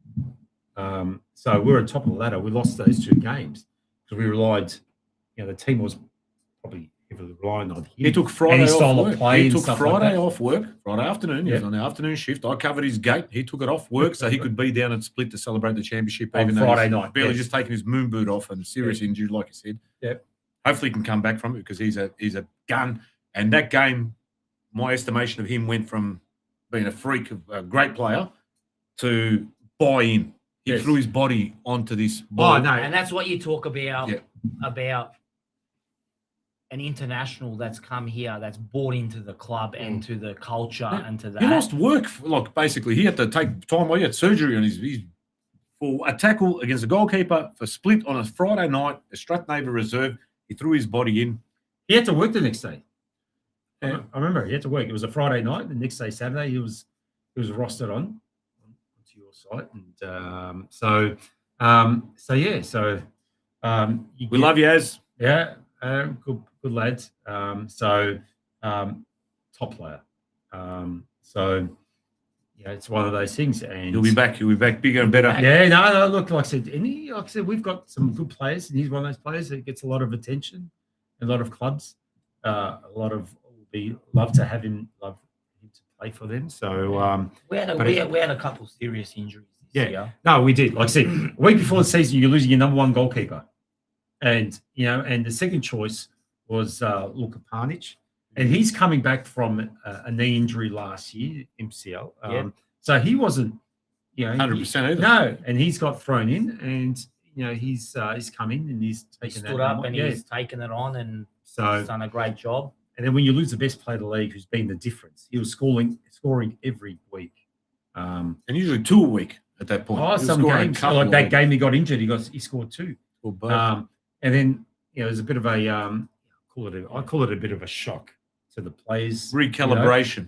[SPEAKER 8] So we're on top of the ladder. We lost those 2 games because we relied. The team was probably heavily relying on him.
[SPEAKER 1] He took Friday
[SPEAKER 8] and his
[SPEAKER 1] off
[SPEAKER 8] style of
[SPEAKER 1] work.
[SPEAKER 8] play
[SPEAKER 1] He
[SPEAKER 8] and
[SPEAKER 1] took
[SPEAKER 8] stuff like
[SPEAKER 1] Friday
[SPEAKER 8] that.
[SPEAKER 1] off work. Friday afternoon. He was on the afternoon shift. I covered his gate. He took it off work so he could be down at Split to celebrate the championship.
[SPEAKER 8] On
[SPEAKER 1] Even though
[SPEAKER 8] Friday
[SPEAKER 1] he's
[SPEAKER 8] night,
[SPEAKER 1] barely
[SPEAKER 8] yes.
[SPEAKER 1] just taking his moon boot off and serious injury, like you said.
[SPEAKER 8] Yep.
[SPEAKER 1] Hopefully he can come back from it because he's a gun. And that game, my estimation of him went from being a freak, a great player, to buy in. He
[SPEAKER 8] Yes.
[SPEAKER 1] threw his body onto this ball.
[SPEAKER 8] Oh no,
[SPEAKER 5] And that's what you talk about,
[SPEAKER 1] Yeah.
[SPEAKER 5] about an international that's come here, that's bought into the club and to the culture and to that.
[SPEAKER 1] He lost work. Basically, he had to take time away. He had surgery on his for a tackle against a goalkeeper for Split on a Friday night, a Stratnaver reserve. He threw his body in.
[SPEAKER 8] He had to work the next day. I remember he had to work. It was a Friday night. The next day, Saturday, he was rostered onto your site, and
[SPEAKER 1] We love you, Az.
[SPEAKER 8] Yeah, good lads. Top player. It's one of those things, and
[SPEAKER 1] He'll be back. He'll be back bigger and better.
[SPEAKER 8] Yeah, no, look, like I said, we've got some good players, and he's one of those players that gets a lot of attention, a lot of clubs, love to have him, love him to play for them. So
[SPEAKER 5] we had a couple serious injuries this year.
[SPEAKER 8] No, we did. Like I said, a week before the season, you're losing your number one goalkeeper, and the second choice was Luka Panic, and he's coming back from a knee injury last year, MCL. So he wasn't,
[SPEAKER 1] 100% either.
[SPEAKER 8] No, and he's got thrown in, and he's come in and he's taken
[SPEAKER 5] Stood up and he's taken it on, and he's done a great job.
[SPEAKER 8] And then when you lose the best player of the league, who's been the difference, he was scoring every week,
[SPEAKER 1] and usually 2 a week at that point.
[SPEAKER 8] Some games, like that game he got injured, he scored 2. And then it was a bit of a I call it a bit of a shock to the players.
[SPEAKER 1] Recalibration.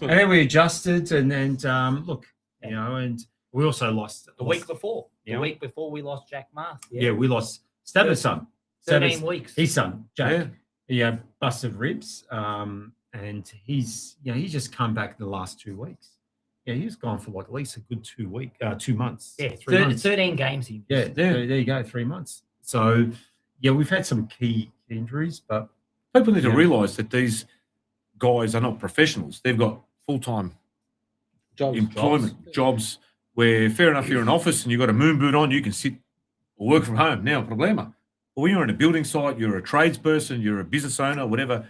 [SPEAKER 8] And then we adjusted, and then and we also lost
[SPEAKER 5] the week before. The week before we lost Jack Marth.
[SPEAKER 8] We lost Stabber's son.
[SPEAKER 5] 13 weeks.
[SPEAKER 8] His son, Jack. Busted ribs. And he's just come back in the last 2 weeks. Yeah, he was gone for like at least a good 2 months.
[SPEAKER 5] Yeah,
[SPEAKER 8] 3 months.
[SPEAKER 5] 13 games.
[SPEAKER 8] There you go, 3 months. So we've had some key injuries, but
[SPEAKER 1] people need to realise that these guys are not professionals. They've got full-time jobs where, fair enough, you're in an office and you've got a moon boot on, you can sit or work from home. Now, problema. But when you're in a building site, you're a tradesperson, you're a business owner, whatever,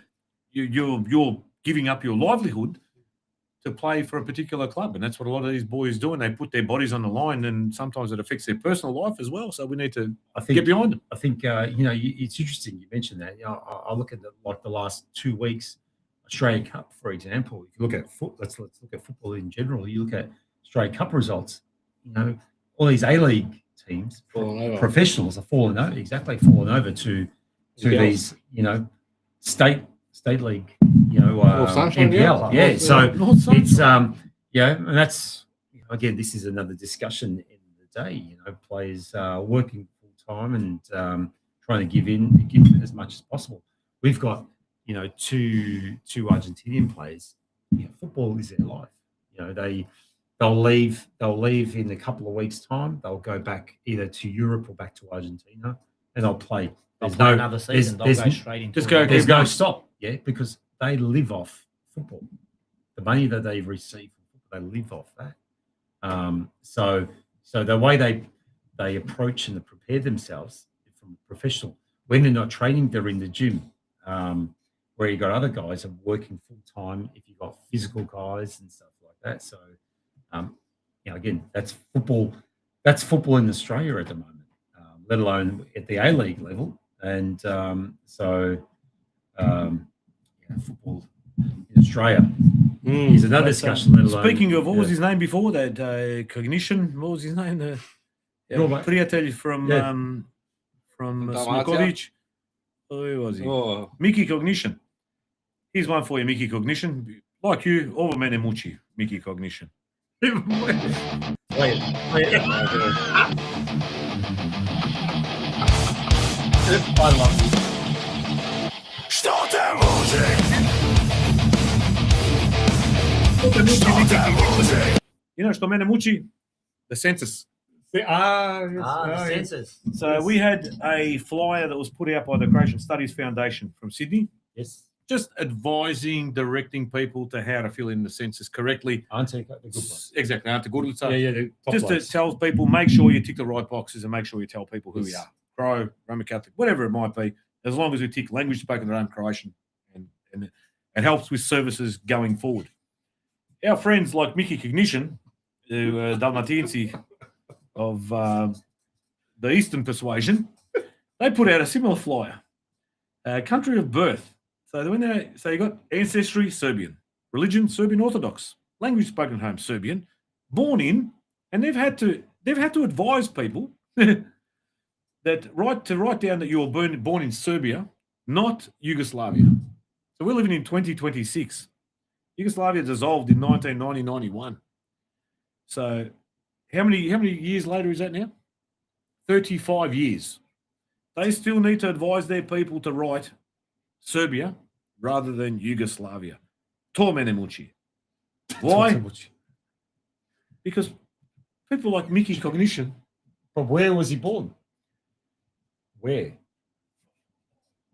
[SPEAKER 1] you're giving up your livelihood to play for a particular club. And that's what a lot of these boys do. And they put their bodies on the line, and sometimes it affects their personal life as well. So we need to get behind them.
[SPEAKER 8] I think, it's interesting you mentioned that. I look at the last 2 weeks, Australia Cup, for example. If you look at let's look at football in general. You look at Australia Cup results, all these A-League teams, professionals are falling over to these, state league, NPL. Yeah, so it's and that's again, this is another discussion in the day. Players working full time and trying to give as much as possible. We've got two Argentinian players. Football is their life. They'll leave in a couple of weeks' time. They'll go back either to Europe or back to Argentina, and they'll play.
[SPEAKER 5] There's another season. They'll go straight into
[SPEAKER 8] There's no stop. Yeah, because they live off football. The money that they receive from football, they live off that. So the way they approach and prepare themselves from professional, when they're not training, they're in the gym. Where you got other guys are working full time. If you've got physical guys and stuff like that, so again, that's football. That's football in Australia at the moment, let alone at the A-League level. And football in Australia is another discussion. Let alone,
[SPEAKER 1] speaking of, what was his name before that? Cognition. What was his name? Prijatelj from Smokovic. Who was he? Mickey Cognition. Here's one for you, Mickey Cognition. Like you, over mene muči, Mickey Cognition.
[SPEAKER 8] Play it. I love it.
[SPEAKER 1] Što mene muči? The census.
[SPEAKER 5] The census.
[SPEAKER 1] So we had a flyer that was put out by the Croatian Studies Foundation from Sydney.
[SPEAKER 8] Yes.
[SPEAKER 1] Just advising, directing people to how to fill in the census correctly.
[SPEAKER 8] Ante, the good one.
[SPEAKER 1] Exactly, Ante Gurlica.
[SPEAKER 8] Just
[SPEAKER 1] to tell people, make sure you tick the right boxes and make sure you tell people who we are. Crow, Roman Catholic, whatever it might be, as long as we tick language spoken at home, Croatian, and it helps with services going forward. Our friends like Mickey Cognition, who Dalmatinci of the Eastern persuasion, they put out a similar flyer. Country of birth. So you got ancestry Serbian, religion Serbian Orthodox, language spoken at home Serbian, born in, and they've had to advise people that write down that you were born in Serbia, not Yugoslavia. So we're living in 2026. Yugoslavia dissolved in 1990-91. So how many years later is that now? 35 years. They still need to advise their people to write Serbia rather than Yugoslavia. To mene muči. Why? Because people like Mickey Cognition.
[SPEAKER 8] But where was he born? Where?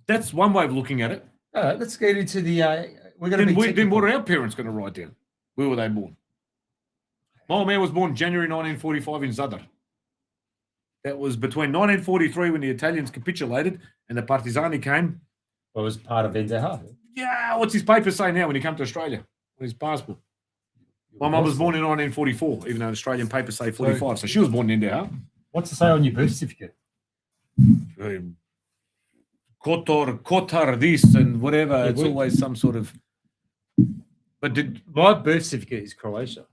[SPEAKER 1] That's one way of looking at it.
[SPEAKER 8] All right, let's get into the. We're going to be.
[SPEAKER 1] Then what are our parents going to write down? Where were they born? My old man was born January 1945 in Zadar. That was between 1943 when the Italians capitulated and the Partizani came.
[SPEAKER 8] Well, it was part of NZH.
[SPEAKER 1] Yeah, what's his paper say now when he come to Australia? On his passport. My mum was born in 1944, even though Australian papers say 45. So she was born in India.
[SPEAKER 8] What's it say on your birth certificate?
[SPEAKER 1] Kotar this and whatever.
[SPEAKER 8] Yeah,
[SPEAKER 1] it's always some sort of. But
[SPEAKER 8] My birth certificate is Croatia.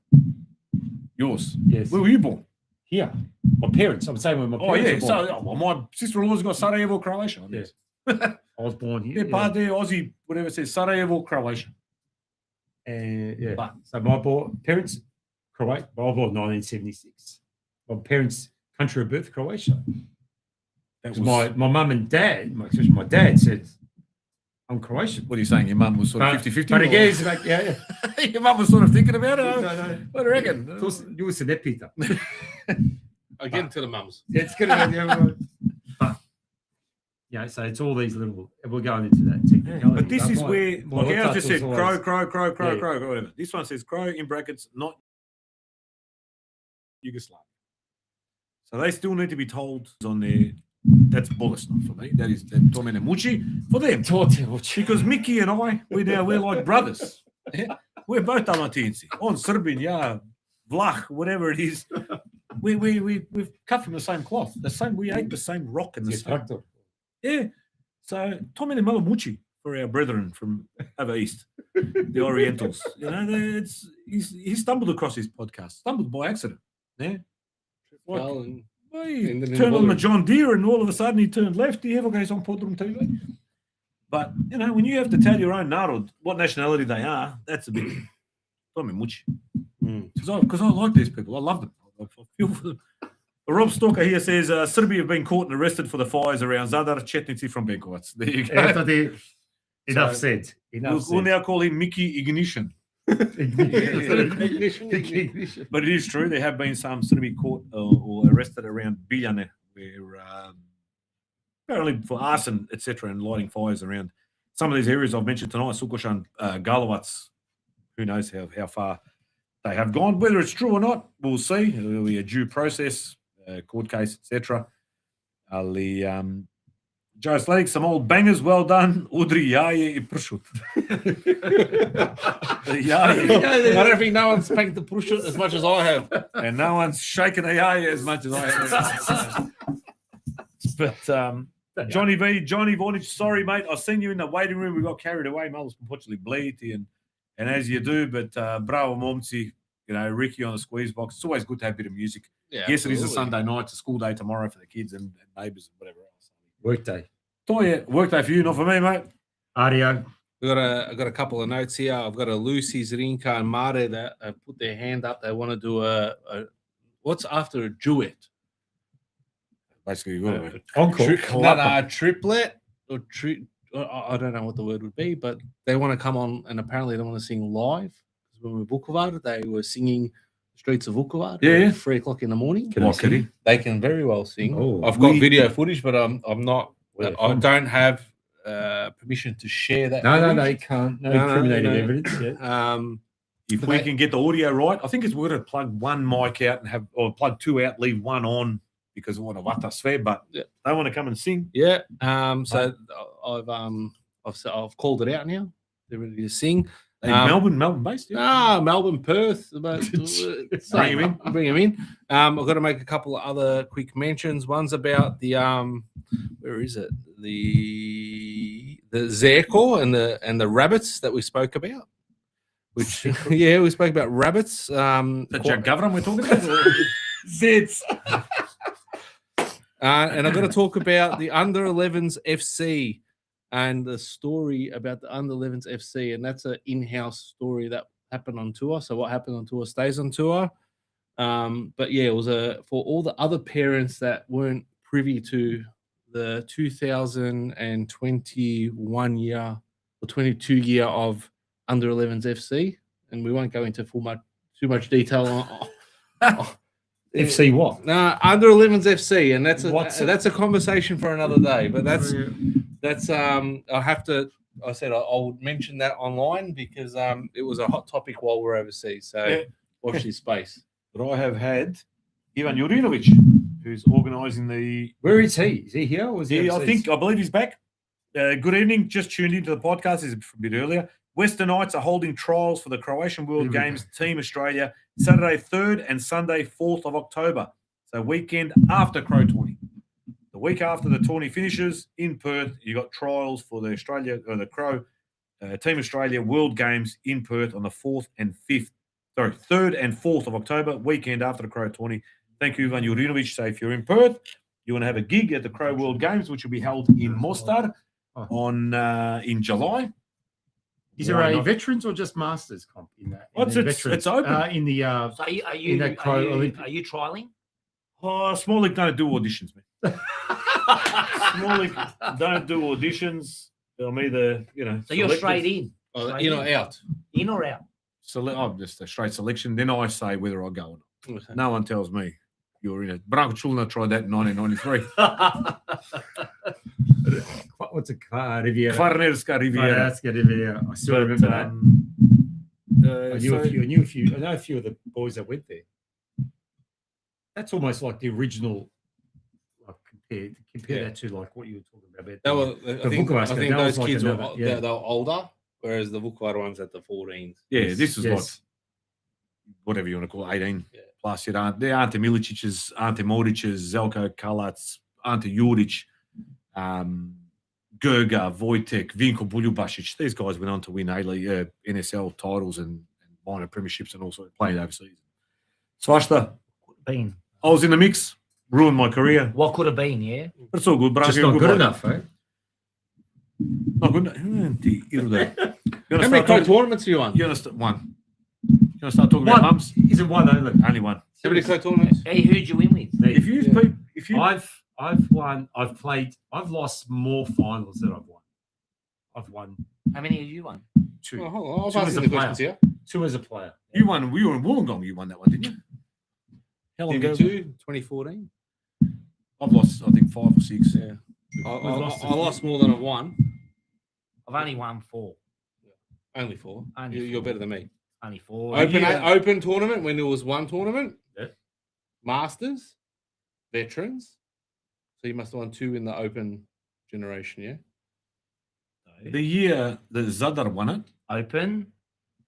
[SPEAKER 1] yours?
[SPEAKER 8] Yes.
[SPEAKER 1] Where were you born?
[SPEAKER 8] Here. My parents. I'm saying when my
[SPEAKER 1] Oh
[SPEAKER 8] parents
[SPEAKER 1] yeah.
[SPEAKER 8] were born.
[SPEAKER 1] So my sister-in-law's got Sarajevo, Croatia.
[SPEAKER 8] Yes. I was born here.
[SPEAKER 1] Yeah, part there, Aussie, whatever it says, Sarajevo, Croatia.
[SPEAKER 8] And yeah.
[SPEAKER 1] But-
[SPEAKER 8] So my parents, Croatia. I was born 1976. My parents' country of birth, Croatia.
[SPEAKER 1] That
[SPEAKER 8] 'Cause
[SPEAKER 1] was,
[SPEAKER 8] my mum and dad, especially my dad, said, "I'm Croatian."
[SPEAKER 1] what are you saying? Your mum was sort of 50-50?
[SPEAKER 8] But
[SPEAKER 1] or-
[SPEAKER 8] again, it's like, yeah.
[SPEAKER 1] Your mum was sort of thinking about it?
[SPEAKER 8] No.
[SPEAKER 1] What do you reckon?
[SPEAKER 8] You said that, Peter.
[SPEAKER 2] Again to the mums.
[SPEAKER 8] It's good. But yeah, so it's all these little. We're going into that technicality.
[SPEAKER 1] But this is where, like ours just said, crow,
[SPEAKER 8] Yeah.
[SPEAKER 1] whatever. This one says crow in brackets, not Yugoslavia. So they still need to be told on their. That's bullish not for me. That is to mene muči for them. Because Mickey and I, we're like brothers. Yeah? We're both Dalmatinci. On Serbian, yeah, Vlah, whatever it is. We've cut from the same cloth. We ate the same rock and the same. Yeah. So to mene malo muči for our brethren from over east, the Orientals. You know, he stumbled across his podcast, stumbled by accident. Yeah.
[SPEAKER 2] Well, and
[SPEAKER 1] He
[SPEAKER 2] And then in
[SPEAKER 1] turned
[SPEAKER 2] the
[SPEAKER 1] on the
[SPEAKER 2] Bollywood.
[SPEAKER 1] John Deere and all of a sudden he turned left. He ever goes on PodroomTV. But, you know, when you have to tell your own narod what nationality they are, that's a bit. Because I like these people. I love them. I feel for them. Rob Stalker here says Serbia have been caught and arrested for the fires around Zadar, Chetnici from Benkovac. There you go.
[SPEAKER 8] Enough said.
[SPEAKER 1] We'll now call him Mickey Ignition. But it is true. There have been some Serbi caught or arrested around Biljane, where apparently for arson, etc., and lighting fires around some of these areas I've mentioned tonight, Sukošan, Galovac. Who knows how far they have gone? Whether it's true or not, we'll see. There'll be a due process, court case, etc. Ali Joe Slatic, some old bangers, well done. Udri jaje I pršut.
[SPEAKER 2] I don't think no one's spanked the push as much as I have.
[SPEAKER 1] And no one's shaking a jaje as much as I have. But Johnny Vornich, sorry, mate. I seen you in the waiting room. We got carried away. Malos unfortunately bleed and as you do, but bravo momci, you know, Ricky on the squeeze box. It's always good to have a bit of music.
[SPEAKER 2] Yeah,
[SPEAKER 1] Yes, it is a
[SPEAKER 2] absolutely.
[SPEAKER 1] Sunday night. It's a school day tomorrow for the kids and neighbours and whatever else.
[SPEAKER 8] Workday.
[SPEAKER 1] Oh yeah, work day for you, not for me, mate.
[SPEAKER 8] Audio.
[SPEAKER 2] I've got a couple of notes here. I've got a Lucy, Zrinka, and Mare that have put their hand up. They want to do a what's after a duet?
[SPEAKER 1] Basically, you got to
[SPEAKER 8] Encore.
[SPEAKER 2] Triplet or I don't know what the word would be, but they want to come on and apparently they want to sing live. Because when we were Vukovar, they were singing Streets of Vukovar.
[SPEAKER 1] Yeah.
[SPEAKER 2] at 3 o'clock in the morning.
[SPEAKER 1] Can I sing?
[SPEAKER 2] They can very well sing.
[SPEAKER 8] Oh,
[SPEAKER 2] I've got video footage, but I'm not.
[SPEAKER 8] Well,
[SPEAKER 2] I
[SPEAKER 8] fun.
[SPEAKER 2] don't have permission to share that.
[SPEAKER 8] No,
[SPEAKER 2] footage.
[SPEAKER 8] they can't. No,
[SPEAKER 2] No,
[SPEAKER 8] incriminating
[SPEAKER 2] no.
[SPEAKER 8] evidence. Yeah.
[SPEAKER 1] If
[SPEAKER 2] But
[SPEAKER 1] we
[SPEAKER 2] they-
[SPEAKER 1] can get the audio right, I think it's we're going to plug one mic out and have, or plug two out, leave one on because we want to wata sphere, but
[SPEAKER 2] Yeah.
[SPEAKER 1] they want to come and sing.
[SPEAKER 2] Yeah. So I've called it out now. They're ready to sing.
[SPEAKER 1] They Melbourne based. Yeah.
[SPEAKER 2] Melbourne, Perth. But
[SPEAKER 1] Bring 'em in.
[SPEAKER 2] Bring them in. I've got to make a couple of other quick mentions. One's about the where is it? The Zerko and the rabbits that we spoke about. Which yeah, we spoke about rabbits.
[SPEAKER 1] The Jack Governor we're talking about.
[SPEAKER 8] Zits.
[SPEAKER 2] And I've got to talk about the under 11s FC and the story about the under 11s FC. And that's an in-house story that happened on tour. So what happened on tour stays on tour. But yeah, it was for all the other parents that weren't privy to the 2021 year or 22 year of under 11s FC. And we won't go into too much detail on
[SPEAKER 8] FC what?
[SPEAKER 2] No, under 11s FC, and that's a conversation for another day. But that's I have to. I said I'll mention that online because it was a hot topic while we're overseas. So watch this space.
[SPEAKER 1] But I have had Ivan Jurinovic, who's organising the.
[SPEAKER 8] Where is he? Is he here or is he?
[SPEAKER 1] I believe he's back. Good evening. Just tuned into the podcast. It's a bit earlier. Western Knights are holding trials for the Croatian World Games Team Australia Saturday 3rd and Sunday 4th of October. So weekend after Crow tourney. The week after the tourney finishes in Perth, you got trials for the Crow Team Australia World Games in Perth on the 3rd and 4th of October, weekend after the Crow tourney. Thank you, Ivan Jurinovic. So if you're in Perth, you want to have a gig at the Crow World Games, which will be held in Mostar in July.
[SPEAKER 8] Is there a veterans or just masters comp in that?
[SPEAKER 1] It's open.
[SPEAKER 5] So are you trialing?
[SPEAKER 1] Small League don't do auditions, man. Small League don't do auditions. I'm either,
[SPEAKER 5] So you're straight in.
[SPEAKER 2] In or out?
[SPEAKER 5] In or out?
[SPEAKER 1] I'm just a straight selection. Then I say whether I go or not. No one tells me you're in it. Branko Chulna tried that in 1993.
[SPEAKER 8] What's a Riviera?
[SPEAKER 1] Kvarnerska Riviera.
[SPEAKER 8] Riviera. I still remember that. I know a few of the boys that went there. That's almost like the original. Like compare that to like what you were talking about.
[SPEAKER 2] I think those kids were they were older, whereas the Vukovar ones at the 14s.
[SPEAKER 1] Yeah, this is like whatever you want to call it, 18 plus. They're Ante Milicic's, Ante Modric's, Zelko Kalac, Ante Juric, Gerga, Wojtek, Vinko Buljubasic. These guys went on to win A-League, NSL titles and minor premierships and also played overseas. Svashta, I was in the mix, ruined my career.
[SPEAKER 5] What could have been, yeah?
[SPEAKER 1] But it's all good.
[SPEAKER 8] Just not good enough, eh?
[SPEAKER 1] Not good enough.
[SPEAKER 2] How many Crow tournaments do you won?
[SPEAKER 1] You understand? One. You want to start talking about mums?
[SPEAKER 8] Is it one only?
[SPEAKER 1] Only one.
[SPEAKER 2] How many Crow tournaments?
[SPEAKER 5] Hey, who'd you win with?
[SPEAKER 1] If you
[SPEAKER 8] I've won. I've lost more finals than I've won. I've won.
[SPEAKER 5] How many have you won?
[SPEAKER 8] 2.
[SPEAKER 2] Oh, hold on. I was
[SPEAKER 8] Two
[SPEAKER 2] asking
[SPEAKER 8] as a
[SPEAKER 2] the
[SPEAKER 8] player.
[SPEAKER 2] questions here.
[SPEAKER 8] 2 as a player.
[SPEAKER 1] you won, we were in Wollongong. You won that one, didn't you? How long ago?
[SPEAKER 2] 2014.
[SPEAKER 1] I've lost, I think, 5 or 6.
[SPEAKER 2] Yeah. I lost more than I've won.
[SPEAKER 5] I've only won 4.
[SPEAKER 2] Only 4.
[SPEAKER 5] Only
[SPEAKER 2] You're
[SPEAKER 5] 4.
[SPEAKER 2] better than me.
[SPEAKER 5] Only 4.
[SPEAKER 2] Open tournament when there was one tournament.
[SPEAKER 8] Yeah.
[SPEAKER 2] Masters, veterans. So you must have won 2 in the open generation, yeah?
[SPEAKER 1] The year that Zadar won it,
[SPEAKER 5] Open.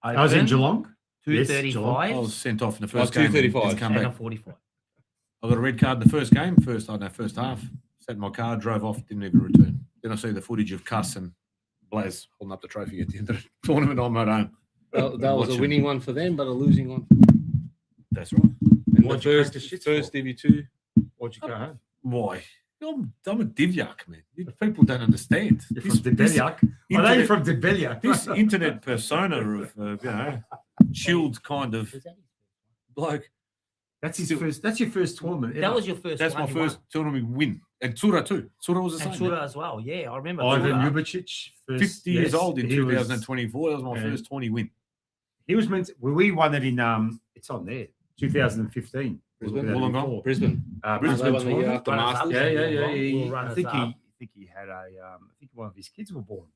[SPEAKER 8] I was in Geelong.
[SPEAKER 5] 235.
[SPEAKER 1] I was sent off in the first
[SPEAKER 2] Oh,
[SPEAKER 1] game.
[SPEAKER 2] 235.
[SPEAKER 1] Didn't come
[SPEAKER 5] and a
[SPEAKER 1] back.
[SPEAKER 5] 45.
[SPEAKER 1] I got a red card in the first game, first half. Sat in my car, drove off, didn't even return. Then I see the footage of Cuss and Blaz holding up the trophy at the end of the tournament on my own.
[SPEAKER 2] That was a
[SPEAKER 1] Watching.
[SPEAKER 2] winning one for them, but a losing one.
[SPEAKER 1] That's right.
[SPEAKER 2] And
[SPEAKER 8] Why'd
[SPEAKER 2] the
[SPEAKER 8] you
[SPEAKER 2] first,
[SPEAKER 8] crack the shits
[SPEAKER 2] first
[SPEAKER 8] for?
[SPEAKER 2] Div2.
[SPEAKER 8] Why'd you go home?
[SPEAKER 1] Why? I'm a divyak, man. People don't understand.
[SPEAKER 8] You're from Debelyak. Are they from Debelyak?
[SPEAKER 1] This internet persona of chilled kind of bloke.
[SPEAKER 8] That's his first. That's your first tournament.
[SPEAKER 5] That was your first
[SPEAKER 1] That's
[SPEAKER 5] one
[SPEAKER 1] my
[SPEAKER 5] you
[SPEAKER 1] first tournament win. And Tsura too. Tsura was the
[SPEAKER 5] won.
[SPEAKER 1] same.
[SPEAKER 5] And Tsura as well. Yeah, I remember.
[SPEAKER 8] Ivan
[SPEAKER 5] Tsura.
[SPEAKER 8] Ljubicic.
[SPEAKER 1] 50 years old in
[SPEAKER 8] he was-
[SPEAKER 1] 2024. That was my
[SPEAKER 8] yeah.
[SPEAKER 1] first 20 win.
[SPEAKER 8] He was meant. We won it in. It's on there. 2015.
[SPEAKER 2] Brisbane?
[SPEAKER 1] Wollongong?
[SPEAKER 2] Brisbane.
[SPEAKER 8] Brisbane
[SPEAKER 2] They won the year
[SPEAKER 8] tournament.
[SPEAKER 2] after
[SPEAKER 5] Runners up.
[SPEAKER 2] Masters.
[SPEAKER 8] Yeah.
[SPEAKER 5] We'll run
[SPEAKER 8] I
[SPEAKER 5] us
[SPEAKER 8] think
[SPEAKER 5] up.
[SPEAKER 8] he had a. I think one of his kids were born.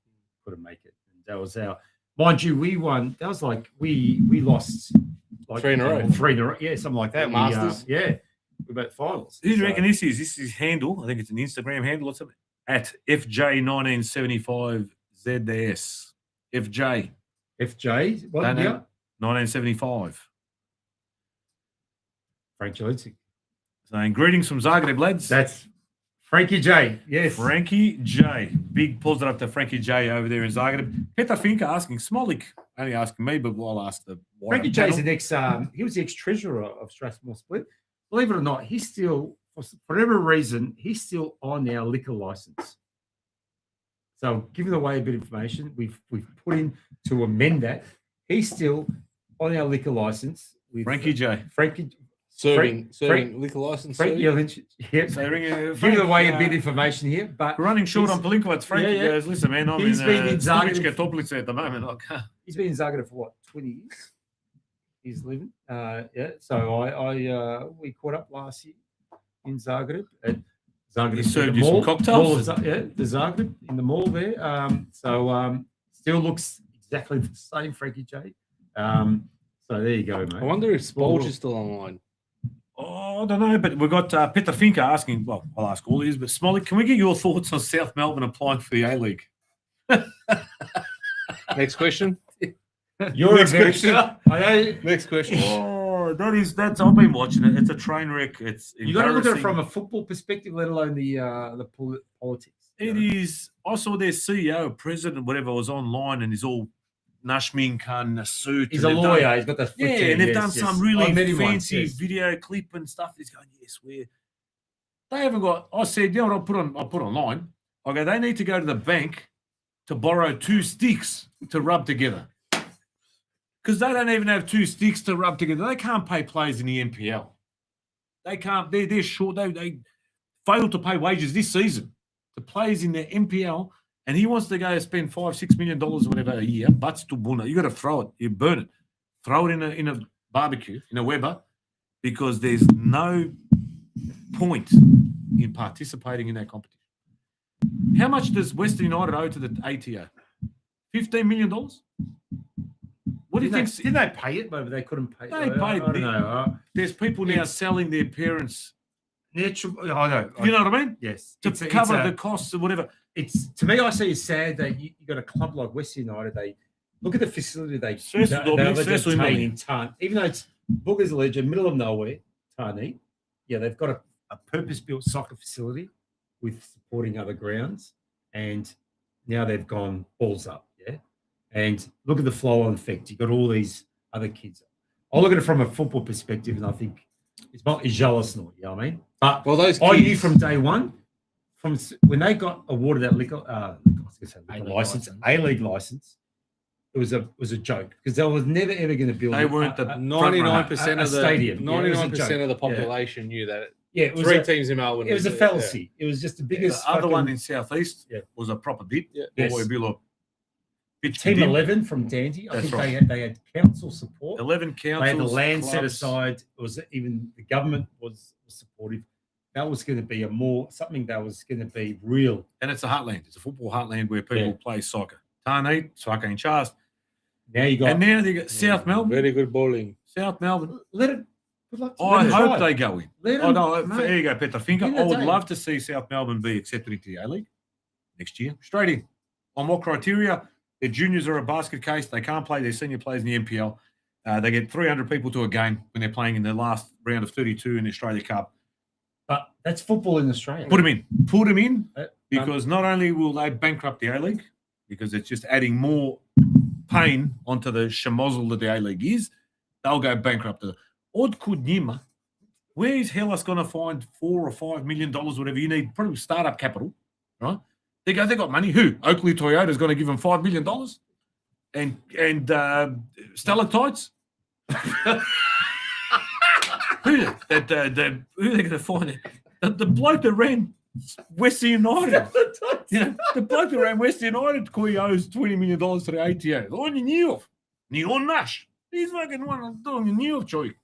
[SPEAKER 8] Couldn't make it. And that was our. Mind you, we won. That was like we lost. Like
[SPEAKER 2] 3 in a row.
[SPEAKER 8] 3 in a row. Yeah, something like that.
[SPEAKER 2] Masters?
[SPEAKER 8] We made finals.
[SPEAKER 1] Who do you reckon this is? This is his handle. I think it's an Instagram handle or something. At FJ1975ZS. FJ
[SPEAKER 8] FJ. What?
[SPEAKER 1] Don't know.
[SPEAKER 8] Yeah.
[SPEAKER 1] 1975.
[SPEAKER 8] Frank Jelincic.
[SPEAKER 1] Saying greetings from Zagreb, lads.
[SPEAKER 8] That's Frankie J. Yes.
[SPEAKER 1] Frankie J. Big positive to Frankie J over there in Zagreb. Peter Finka asking, Smolik only asking me, but I'll ask the
[SPEAKER 8] Frankie J is an ex. He was the ex-treasurer of Strathmore Split. Believe it or not, he's still for whatever reason, he's still on our liquor license. So giving away a bit of information, we've put in to amend that. He's still on our liquor license with
[SPEAKER 1] Frankie J.
[SPEAKER 2] Serving
[SPEAKER 8] Frank-
[SPEAKER 2] liquor license.
[SPEAKER 8] Frank
[SPEAKER 2] serving?
[SPEAKER 8] Yellench. Yep.
[SPEAKER 1] So
[SPEAKER 8] Giving away a bit of information here, but
[SPEAKER 1] we're running short
[SPEAKER 8] he's-
[SPEAKER 1] on Palinkovac. Frankie
[SPEAKER 8] Yeah, yeah.
[SPEAKER 1] goes, listen, man, I'm
[SPEAKER 8] He's been in
[SPEAKER 1] in
[SPEAKER 8] Zagreb.
[SPEAKER 1] Toplice at the moment. I can't.
[SPEAKER 8] he's been in Zagreb for what, 20 years? He's living. Yeah. So we caught up last year in Zagreb at Zagreb.
[SPEAKER 1] He served
[SPEAKER 8] the
[SPEAKER 1] you some
[SPEAKER 8] mall-
[SPEAKER 1] cocktails?
[SPEAKER 8] mall of the Zagreb in the mall there. Still looks exactly the same, Frankie J. So there you go, mate.
[SPEAKER 2] I wonder if Spolge is still online.
[SPEAKER 1] Oh, I don't know, but we've got Peter Finker asking, well, I'll ask all these, but Smolly, can we get your thoughts on South Melbourne applying for the A-League?
[SPEAKER 2] Next question.
[SPEAKER 8] You're
[SPEAKER 1] Next
[SPEAKER 8] a very
[SPEAKER 1] question.
[SPEAKER 8] I know.
[SPEAKER 2] Next question.
[SPEAKER 1] Oh, that's I've been watching it. It's a train wreck. It's
[SPEAKER 8] You got to look at it
[SPEAKER 1] embarrassing.
[SPEAKER 8] from a football perspective, let alone the politics.
[SPEAKER 1] It is. I saw their CEO, president, whatever, was online and he's all Nashmin Khan, a suit.
[SPEAKER 8] He's
[SPEAKER 1] and
[SPEAKER 8] a
[SPEAKER 1] they've done-
[SPEAKER 8] lawyer. He's got the
[SPEAKER 1] Yeah, and they've done some
[SPEAKER 8] I
[SPEAKER 1] really
[SPEAKER 8] met him once,
[SPEAKER 1] fancy
[SPEAKER 8] yes.
[SPEAKER 1] video clip and stuff. He's going, yes, where they haven't got. I said, you know what? I'll put online. I go, they need to go to the bank to borrow 2 sticks to rub together because they don't even have 2 sticks to rub together. They can't pay players in the NPL. They can't. They're short. They failed to pay wages this season to players in the NPL. And he wants to go spend $5-6 million or whatever a year. Butts to buna. You got to throw it. You burn it. Throw it in a barbecue, in a Weber, because there's no point in participating in that competition. How much does Western United owe to the ATO? $15 million? What do you think?
[SPEAKER 8] Did they pay it? But they couldn't pay it.
[SPEAKER 1] They paid
[SPEAKER 8] I don't
[SPEAKER 1] it.
[SPEAKER 8] know.
[SPEAKER 1] There's people now
[SPEAKER 8] It's-
[SPEAKER 1] selling their parents.
[SPEAKER 8] I know.
[SPEAKER 1] You know what I mean?
[SPEAKER 8] Yes.
[SPEAKER 1] To
[SPEAKER 8] It's
[SPEAKER 1] cover
[SPEAKER 8] a-
[SPEAKER 1] the costs or whatever.
[SPEAKER 8] It's to me, I see it's sad that you got a club like West United. They look at the facility they obtain in Tarn, even though it's Boogers Legend, middle of nowhere, Tarnee. Yeah, they've got a purpose-built soccer facility with supporting other grounds, and now they've gone balls up. Yeah, and look at the flow-on effect. You got all these other kids. I look at it from a football perspective, and I think it's not jealous, not you know what I mean. But
[SPEAKER 2] Well, those
[SPEAKER 8] I knew
[SPEAKER 2] kids-
[SPEAKER 8] from day one, from when they got awarded that liquor
[SPEAKER 5] A-League
[SPEAKER 8] license,
[SPEAKER 5] license.
[SPEAKER 8] A-League license, it was a joke because they was never ever going to build.
[SPEAKER 1] They weren't the
[SPEAKER 2] 99%
[SPEAKER 8] a
[SPEAKER 2] of the
[SPEAKER 8] stadium. Yeah, it was a
[SPEAKER 2] 99%
[SPEAKER 8] joke.
[SPEAKER 2] of the
[SPEAKER 8] Yeah.
[SPEAKER 2] population knew that.
[SPEAKER 8] Yeah, it was
[SPEAKER 2] 3
[SPEAKER 8] a,
[SPEAKER 2] teams in Melbourne.
[SPEAKER 8] it was a fallacy. It was just the
[SPEAKER 1] The
[SPEAKER 8] biggest.
[SPEAKER 1] other one
[SPEAKER 8] fucking-
[SPEAKER 1] in Southeast
[SPEAKER 8] Yeah.
[SPEAKER 1] was a proper bid.
[SPEAKER 2] Yeah.
[SPEAKER 8] Yes.
[SPEAKER 1] Or below.
[SPEAKER 8] Team 11 from Dandy. I
[SPEAKER 1] That's
[SPEAKER 8] think
[SPEAKER 1] right.
[SPEAKER 8] they had council support.
[SPEAKER 1] 11
[SPEAKER 8] They had
[SPEAKER 1] councils.
[SPEAKER 8] the land set
[SPEAKER 1] clubs.
[SPEAKER 8] aside. It was even the government was supportive. That was going to be something that was going to be real.
[SPEAKER 1] And it's a heartland. It's a football heartland where people
[SPEAKER 8] Yeah.
[SPEAKER 1] play soccer. Tarnate, soccer in Charles.
[SPEAKER 8] Now you got
[SPEAKER 1] And now they got South Melbourne.
[SPEAKER 2] Very good bowling.
[SPEAKER 1] South Melbourne.
[SPEAKER 8] let it. Good luck to
[SPEAKER 1] I
[SPEAKER 8] them.
[SPEAKER 1] hope
[SPEAKER 8] Try.
[SPEAKER 1] they go in.
[SPEAKER 8] Let
[SPEAKER 1] Oh,
[SPEAKER 8] them,
[SPEAKER 1] no,
[SPEAKER 8] mate.
[SPEAKER 1] there you go, Peter Finker.
[SPEAKER 8] In the
[SPEAKER 1] I would
[SPEAKER 8] day.
[SPEAKER 1] love to see South Melbourne be accepted into the A-League next year. Straight in. On what criteria? Their juniors are a basket case. They can't play their senior players in the NPL. They get 300 people to a game when they're playing in the last round of 32 in the Australia Cup.
[SPEAKER 8] But that's football in Australia.
[SPEAKER 1] Put them in. Put them in
[SPEAKER 8] Uh,
[SPEAKER 1] because not only will they bankrupt the A-League, because it's just adding more pain onto the schmozzle that the A-League is, they'll go bankrupt. Od could Nima, where is Hellas going to find $4 or $5 million, whatever you need? Probably startup capital, right? They got money. Who? Oakley Toyota's going to give them $5 million, and stalactites. Who are they going to find it? The bloke that ran Western United. You know, the bloke that ran Western United, Koi owes $20 million to the ATO. On your new off. Neon Nash. He's fucking one doing a new off, Joey.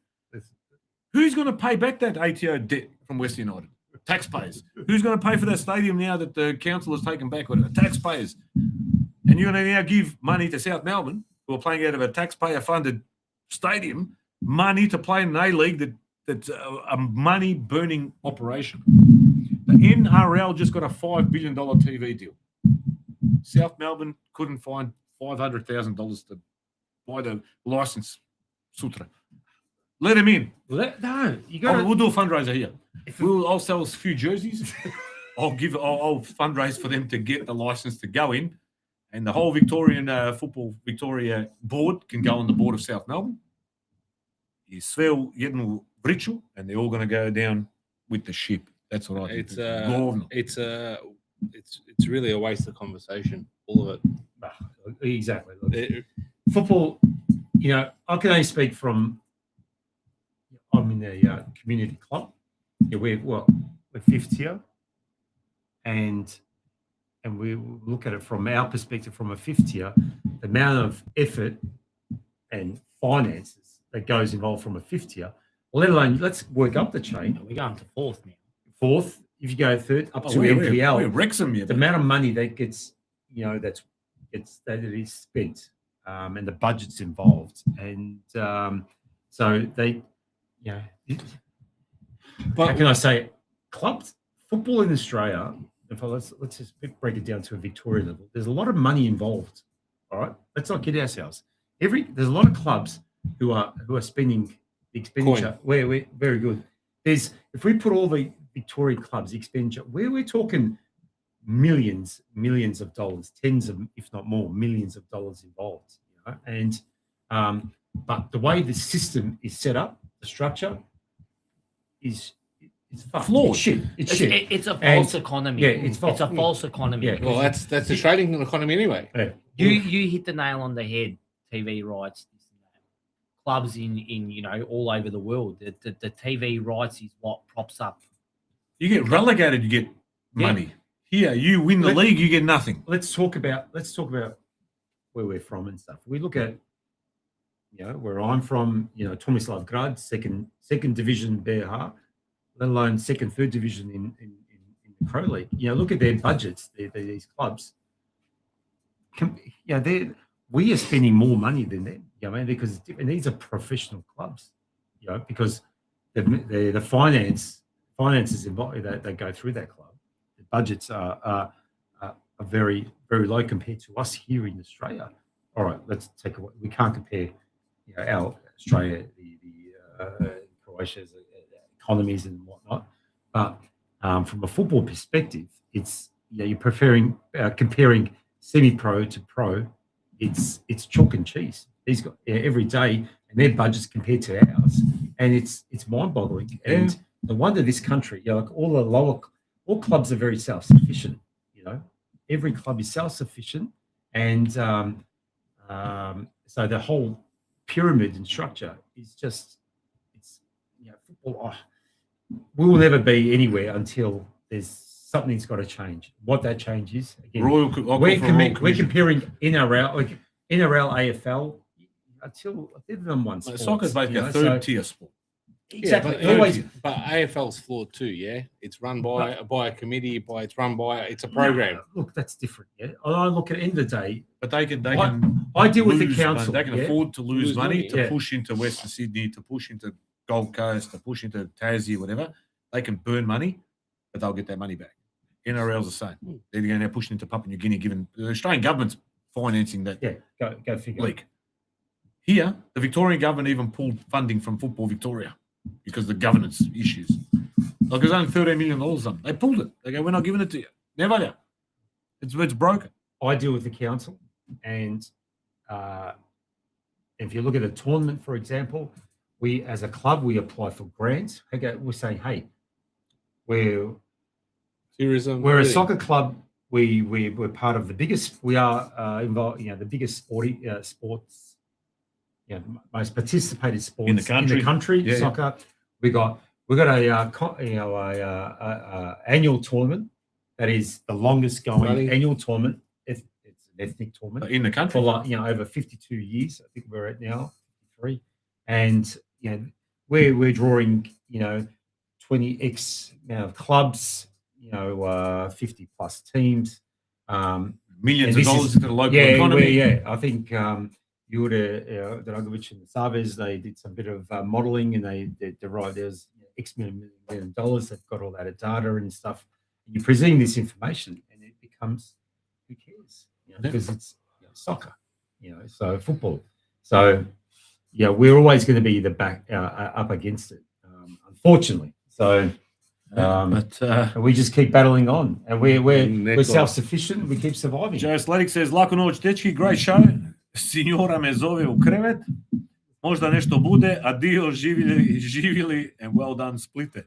[SPEAKER 1] Who's going to pay back that ATO debt from Western United? Taxpayers. Who's going to pay for that stadium now that the council has taken back? Whatever. Taxpayers. And you're going to now give money to South Melbourne, who are playing out of a taxpayer-funded stadium, money to play in an A-League that's a money-burning operation. The NRL just got a $5 billion TV deal. South Melbourne couldn't find $500,000 to buy the license. Sutra. Let him in.
[SPEAKER 8] No, you got
[SPEAKER 1] We'll do a fundraiser here. I'll sell a few jerseys. I'll fundraise for them to get the license to go in, and the whole Victorian Football Victoria board can go on the board of South Melbourne. Is Svel jednu vriču, and they're all going to go down with the ship. That's what I think.
[SPEAKER 2] It's
[SPEAKER 1] Govno.
[SPEAKER 2] it's really a waste of conversation. All of it.
[SPEAKER 4] Exactly. Look,
[SPEAKER 2] It-
[SPEAKER 4] football, you know, I can only speak from. I'm in a community club. Yeah, we're fifth tier, and we look at it from our perspective, from a fifth tier, the amount of effort and finances that goes involved from a fifth tier. Let alone, let's work up the chain.
[SPEAKER 5] We're going to fourth now.
[SPEAKER 4] Fourth, if you go third, up to
[SPEAKER 1] We're
[SPEAKER 4] NPL,
[SPEAKER 1] Wrexham, yeah.
[SPEAKER 4] the amount of money that gets, you know, that it is spent, and the budget's involved, and so they, you know, how can I say, clubs football in Australia. If let's just break it down to a Victoria level. There's a lot of money involved. All right, let's not kid ourselves. There's a lot of clubs who are spending the expenditure. We're very good. If we put all the Victorian clubs expenditure, we're talking millions of dollars, tens of, if not more, millions of dollars involved. You know? And but the way the system is set up, the structure is
[SPEAKER 1] flawed.
[SPEAKER 4] It's shit. It's shit.
[SPEAKER 5] It's a false economy.
[SPEAKER 4] Yeah, it's false.
[SPEAKER 5] a false economy.
[SPEAKER 4] Yeah.
[SPEAKER 2] well, that's the trading economy anyway.
[SPEAKER 4] Yeah.
[SPEAKER 5] You hit the nail on the head. TV rights, this and that. Clubs in you know all over the world. The TV rights is what props up.
[SPEAKER 1] You get relegated, you get money. Here, you win the league, you get nothing.
[SPEAKER 4] Let's talk about where we're from and stuff. We look at, you know, where I'm from, you know, Tomislavgrad, second division BH, let alone third division in the Pro League. You know, look at their budgets. These clubs. We are spending more money than them. You know, I mean, because these are professional clubs. You know, because the finances involved that go through that club. The budgets are very, very low compared to us here in Australia. All right, let's take away. We can't compare, you know, our Australia, the Croatia's economies and whatnot. But from a football perspective, it's, you know, you're comparing semi-pro to pro. It's chalk and cheese. These got every day, and their budgets compared to ours, and it's mind-boggling. And no wonder this country, you know, like all clubs are very self-sufficient. You know, every club is self-sufficient, and so the whole pyramid and structure is just, it's, you know, football. We will never be anywhere until something's got to change. What that change is, again, we're comparing NRL, like NRL, AFL, until they're the number one sport.
[SPEAKER 1] Soccer's basically a third tier sport.
[SPEAKER 4] Exactly.
[SPEAKER 2] Yeah, but AFL's flawed too. Yeah, it's run by a committee. It's a program.
[SPEAKER 4] Look, that's different. Yeah, I look at the end of the day.
[SPEAKER 1] But they can
[SPEAKER 4] I deal with the
[SPEAKER 1] lose
[SPEAKER 4] council.
[SPEAKER 1] money. They can afford to lose money to
[SPEAKER 4] yeah.
[SPEAKER 1] push into Western Sydney, to push into Gold Coast, to push into Tassie, whatever. They can burn money, but they'll get their money back. NRL's the same. They're going to push into Papua New Guinea, given the Australian government's financing that
[SPEAKER 4] Go figure.
[SPEAKER 1] league. Here, the Victorian government even pulled funding from Football Victoria because of the governance issues. Like, there's only $13 million on them. They pulled it. They go, we're not giving it to you. Never do. It's broken.
[SPEAKER 4] I deal with the council, and if you look at a tournament, for example, we as a club, we apply for grants. We're saying, hey, we're
[SPEAKER 2] Tourism.
[SPEAKER 4] a soccer club. We're part of the biggest. We are involved. You know, the biggest sports. You know, most participated sports
[SPEAKER 1] In the country. Yeah.
[SPEAKER 4] Soccer. We got a annual tournament that is the longest going annual tournament. It's an ethnic tournament
[SPEAKER 1] In the country.
[SPEAKER 4] for, like, you know, over 52 years. I think we're at now 53, and you know, we're drawing, you know, 20x amount of clubs, you know, 50 plus teams,
[SPEAKER 1] Millions of dollars into the local economy.
[SPEAKER 4] I think Jure Dragovic and the Savez, they did some bit of modeling, and they derived there's X million dollars. They've got all that data and stuff. And you're presenting this information, and it becomes, who cares? You know, because it's, you know, soccer, you know, so football. So yeah, we're always going to be the back up against it, unfortunately. So. We just keep battling on, and we're self-sufficient. We keep surviving.
[SPEAKER 1] Joe Slatic says, Lako noć, dečki, great show. Signora me zove u krevet. Možda nešto bude. Adio, živjeli, and well done, Splite.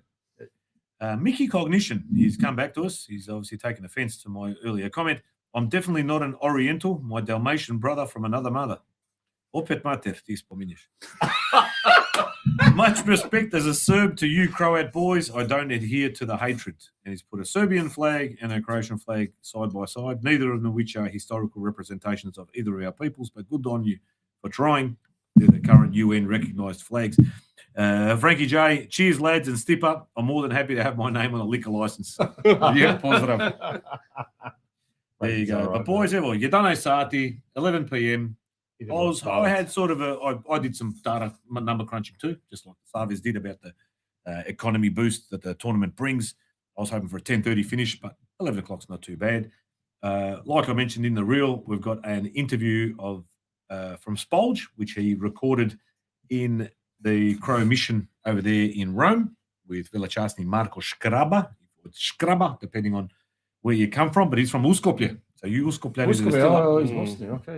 [SPEAKER 1] Mickey Cognition, he's come back to us. He's obviously taken offense to my earlier comment. I'm definitely not an Oriental, my Dalmatian brother from another mother. Opet mater, ti spominješ. Much respect as a Serb to you Croat boys. I don't adhere to the hatred. And he's put a Serbian flag and a Croatian flag side by side, neither of them which are historical representations of either of our peoples, but good on you for trying. They're the current UN recognised flags. Frankie J, cheers lads and step up. I'm more than happy to have my name on a liquor licence. Yeah, positive. There you go. But boys, you done Sati, 11 p.m. I had sort of I did some data number crunching too, just like Savas did about the economy boost that the tournament brings. I was hoping for a 10:30 finish, but 11 o'clock's not too bad. Like I mentioned in the reel, we've got an interview of from Spolge, which he recorded in the Crow Mission over there in Rome with Velachastni Marko Škraba, depending on where you come from, but he's from Uskoplje. So you Uskopljani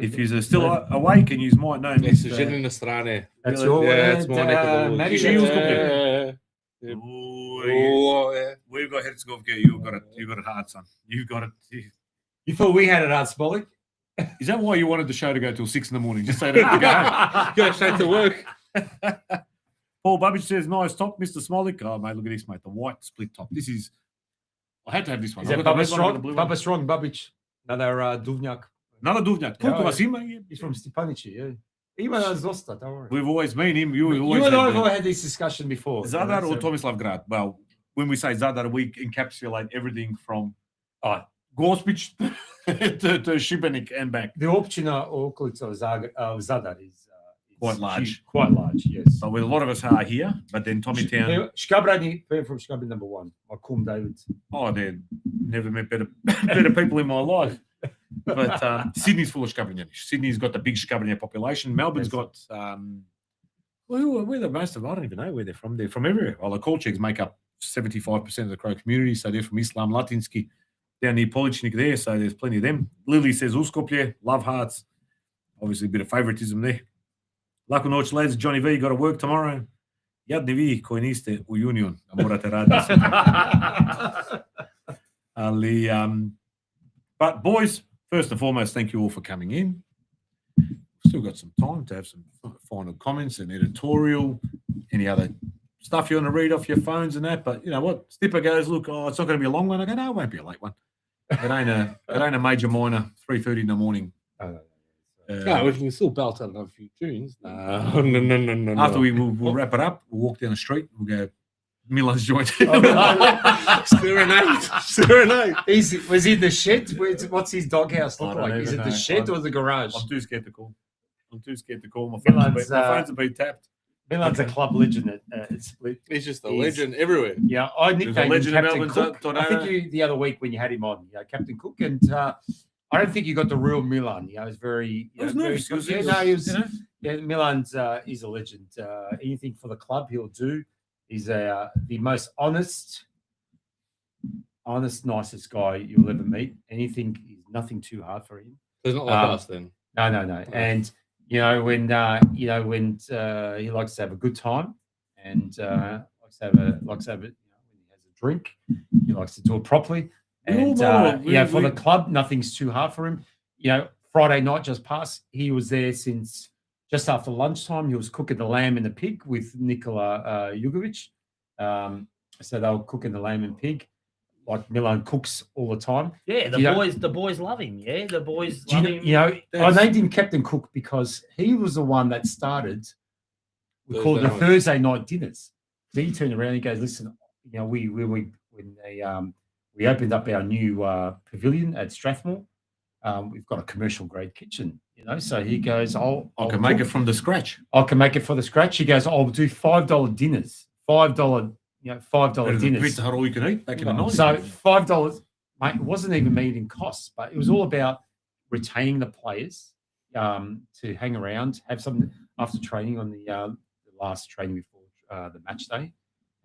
[SPEAKER 1] if you're still awake and you might know
[SPEAKER 2] That's your
[SPEAKER 4] That's your
[SPEAKER 2] that's my neck of the woods.
[SPEAKER 1] We've got Herzegovka. You've got it hard, son. You've got it.
[SPEAKER 8] You thought we had it hard, Smolly?
[SPEAKER 1] Is that why you wanted the show to go till 6 a.m? Just so you don't have to go home?
[SPEAKER 2] Go straight to work.
[SPEAKER 1] Paul Bubbage says, nice top, Mr. Smolik. Oh, mate, look at this, mate. The white split top. This is, I had to have this one.
[SPEAKER 8] Is that Bubba Strong? Bubba Strong, Babic. Another Duvnjak.
[SPEAKER 1] Another Duvnjak.
[SPEAKER 8] He's from Stepanici, yeah. He was Zosta, don't worry.
[SPEAKER 1] We've always been him. You
[SPEAKER 8] and I have had this discussion before.
[SPEAKER 1] Zadar or Tomislavgrad? Well, when we say Zadar, we encapsulate everything from Gospic to Šibenik and back.
[SPEAKER 8] The općina okolica of Zadar is
[SPEAKER 1] quite large.
[SPEAKER 8] Huge, quite large, yes.
[SPEAKER 1] But with a lot of us are here, but then Tommy Town.
[SPEAKER 8] Škabrani, from Škabrani number 1. My cum David.
[SPEAKER 1] Oh, they've never met better people in my life. But Sydney's full of Škabrani. Sydney's got the big Škabrani population. Melbourne's got, where the most of, I don't even know where they're from. They're from everywhere. Well, the Kolchiks make up 75% of the Crow community, so they're from Islam Latinski down near Polichnik there, so there's plenty of them. Lily says Uskoplje, love hearts. Obviously a bit of favoritism there. Laku noć, lads. Johnny V, got to work tomorrow. Jadni vi koji niste u Union, a morate raditi. Ali, but boys, first and foremost, thank you all for coming in. Still got some time to have some final comments and editorial, any other stuff you want to read off your phones and that. But you know what? Stipper goes, look, it's not going to be a long one. I go, no, it won't be a late one. It ain't a major minor, 3:30 in the morning.
[SPEAKER 2] No, we can still belt out another few tunes. No.
[SPEAKER 1] After we'll wrap it up, we'll walk down the street, we'll go Milan's joint.
[SPEAKER 2] Serenade.
[SPEAKER 8] Was he in the shed? What's his doghouse look like? Is it the shed or the garage?
[SPEAKER 1] I'm too scared to call. My
[SPEAKER 8] Milan's,
[SPEAKER 1] phones have been tapped.
[SPEAKER 8] Milan's a club legend at Split.
[SPEAKER 2] He's just a legend everywhere.
[SPEAKER 8] Yeah, I nicknamed him Captain Cook. I think
[SPEAKER 1] you
[SPEAKER 8] the other week when you had him on, Captain Cook, and I don't think you got the real Milan. He was very.
[SPEAKER 1] I was nervous.
[SPEAKER 8] He was. Yeah, Milan's he's a legend. Anything for the club, he'll do. He's the most honest, nicest guy you'll ever meet. Nothing too hard for him.
[SPEAKER 2] It's not like us then.
[SPEAKER 8] No. And when he likes to have a good time, and likes to have when he has a drink, he likes to do it properly. And for the club, nothing's too hard for him. Friday night just passed. He was there since just after lunchtime. He was cooking the lamb and the pig with Nikola Jugovic. So they were cooking the lamb and pig, like Milan cooks all the time.
[SPEAKER 5] Yeah, the boys love him. Yeah, the boys love him.
[SPEAKER 8] I named him Captain Cook because he was the one that started. We call it the Thursday night dinners. Then he turned around and he goes, "Listen, we opened up our new pavilion at Strathmore. We've got a commercial grade kitchen, So he goes, I
[SPEAKER 1] can make it from the scratch.
[SPEAKER 8] I can make it for the scratch. He goes, I'll do $5 dinners, $5 dinners.
[SPEAKER 1] Pizza Hut all you can eat back in the 90s.
[SPEAKER 8] So $5, mate, it wasn't even meeting costs, but it was all about retaining the players to hang around, have something after training on the last training before the match day,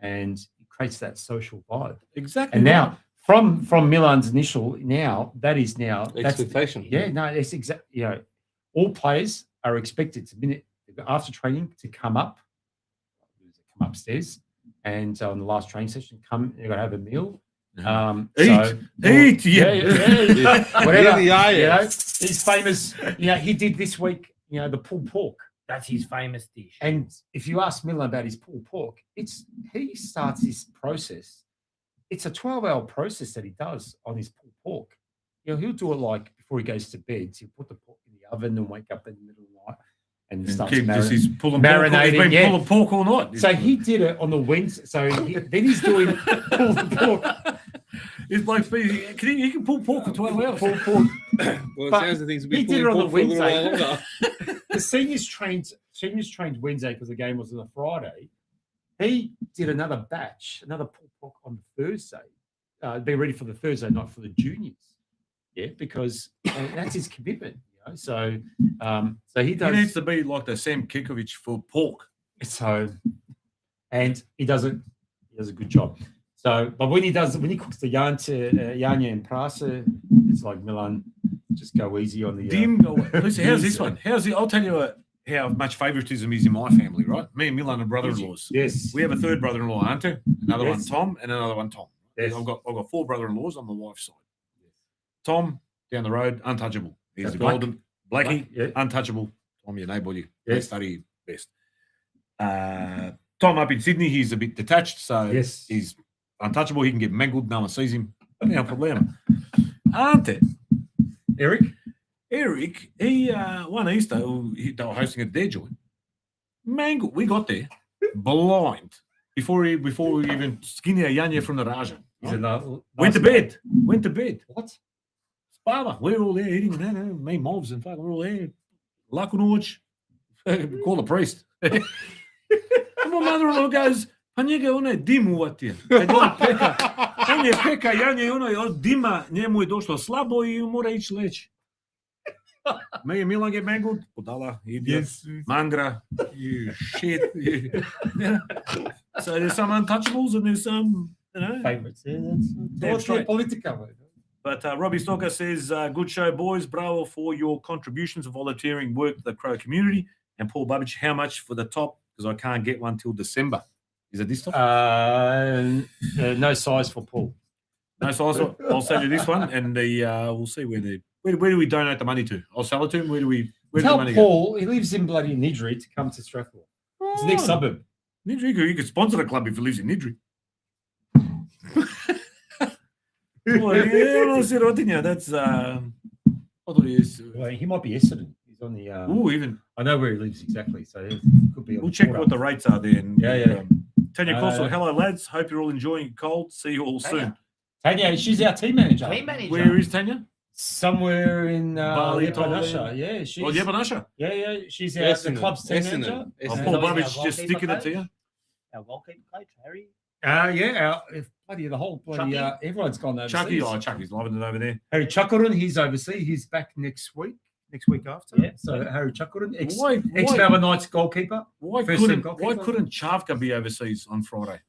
[SPEAKER 8] and it creates that social vibe.
[SPEAKER 1] Exactly.
[SPEAKER 8] And now. From Milan's initial, that is
[SPEAKER 2] expectation.
[SPEAKER 8] It's exactly. All players are expected after training to come upstairs
[SPEAKER 4] and on the last training session, come, you got to have a meal.
[SPEAKER 1] Eat, eat,
[SPEAKER 4] yeah,
[SPEAKER 1] yeah.
[SPEAKER 4] whatever.
[SPEAKER 2] Yeah,
[SPEAKER 4] You know, he's famous. You know, he did this week. You know, the pulled pork.
[SPEAKER 5] That's his famous dish.
[SPEAKER 4] And if you ask Milan about his pulled pork, he starts this process. It's a 12-hour process that he does on his pulled pork. You know, he'll do it like before he goes to bed. So he'll put the pork in the oven and wake up in the middle of the night and starts
[SPEAKER 1] He's pulling
[SPEAKER 4] marinating.
[SPEAKER 1] Pork, he's been pulling pork all night.
[SPEAKER 4] So he did it on the Wednesday. So then he's doing pulled pork.
[SPEAKER 1] He's like, he can pull pork for 12 hours.
[SPEAKER 4] Pulled pork.
[SPEAKER 2] Well, it
[SPEAKER 4] But
[SPEAKER 2] sounds like things
[SPEAKER 4] he did it on the Wednesday.
[SPEAKER 2] longer.
[SPEAKER 4] The seniors trained Wednesday because the game was on a Friday. He did another batch, another pulled pork on Thursday. Be ready for the Thursday night for the juniors. Yeah, because that's his commitment. You know, so he does.
[SPEAKER 1] He needs to be like the Sam Kikovic for pork.
[SPEAKER 4] So, and he does it. He does a good job. So, but when he cooks the Yanya and Prasa, it's like Milan. Just go easy on the.
[SPEAKER 1] Listen, how's this one? I'll tell you how much favoritism is in my family, right? Me and Milan are brother-in-laws.
[SPEAKER 4] Yes.
[SPEAKER 1] We have a third brother-in-law, Ante, another one
[SPEAKER 4] Yes.
[SPEAKER 1] Tom, and another one Tom.
[SPEAKER 4] Yes.
[SPEAKER 1] I've got 4 brother-in-laws on the wife's side. Tom down the road, untouchable. He's
[SPEAKER 4] That's
[SPEAKER 1] the
[SPEAKER 4] Black.
[SPEAKER 1] golden Blackie,
[SPEAKER 4] Yeah.
[SPEAKER 1] untouchable. Tom, your neighbour, you
[SPEAKER 4] Yes.
[SPEAKER 1] study best. Tom up in Sydney, he's a bit detached, so
[SPEAKER 4] Yes.
[SPEAKER 1] he's untouchable. He can get mangled. No one sees him. No problem. Ante. Eric, he one Easter, they were hosting at their joint. Mangled. We got there blind before we even skinned our Yanya from the Raja.
[SPEAKER 4] He's a
[SPEAKER 1] Went to bed.
[SPEAKER 4] What?
[SPEAKER 1] Sparta. We're all there eating. Me, mobs, and fuck, we're all there. Lakunoch. Call the priest. And my mother-in-law goes, "Panjega ona dim uvatio." Kad on je peka Janje, od dima njemu je došlo slabo I mora ići leći. Me and Milan get mangled. Podala, idiot, mangra, you shit. So there's some untouchables and there's some,
[SPEAKER 4] Favorites. Yeah, that's
[SPEAKER 1] straight.
[SPEAKER 4] political.
[SPEAKER 1] But Robbie Stocker says, good show, boys. Bravo for your contributions of volunteering work to the Crow community. And Paul Babbage, how much for the top? Because I can't get one till December. Is it this top?
[SPEAKER 4] No size for Paul.
[SPEAKER 1] No size. I'll send you this one, and we'll see where do we donate the money to? I'll sell it to him. Where do the
[SPEAKER 4] Tell
[SPEAKER 1] money
[SPEAKER 4] Paul he lives in bloody Nidri to come to Strathmore. It's the next suburb.
[SPEAKER 1] Nidri, you could sponsor the club if he lives in Nidri. That's what it is.
[SPEAKER 4] Well, he might be Essendon. He's on the.
[SPEAKER 1] Even
[SPEAKER 4] I know where he lives exactly, so it could be.
[SPEAKER 1] we'll check what the rates are there. And,
[SPEAKER 4] Yeah.
[SPEAKER 1] Tanya Kossel, hello lads. Hope you're all enjoying cold. See you all soon.
[SPEAKER 4] Tanya, she's our team manager.
[SPEAKER 1] Where is Tanya?
[SPEAKER 4] Somewhere in
[SPEAKER 1] Bali,
[SPEAKER 4] Yepanasha. Yeah, she's.
[SPEAKER 1] Oh, Yepanasha.
[SPEAKER 4] Yeah. She's the club's team manager.
[SPEAKER 1] Paul Babbage just sticking it to you.
[SPEAKER 5] Our goalkeeper coach, Harry.
[SPEAKER 4] Bloody the whole bloody everyone's gone overseas.
[SPEAKER 1] Chucky's loving it over there.
[SPEAKER 4] Harry Chuckerun, he's overseas. He's back next week after.
[SPEAKER 5] Yeah.
[SPEAKER 4] So Harry Chuckerun,
[SPEAKER 1] Why
[SPEAKER 4] ex-Melbourne Knights goalkeeper.
[SPEAKER 1] Why
[SPEAKER 4] First team
[SPEAKER 1] couldn't
[SPEAKER 4] goalkeeper.
[SPEAKER 1] Chavka be overseas on Friday?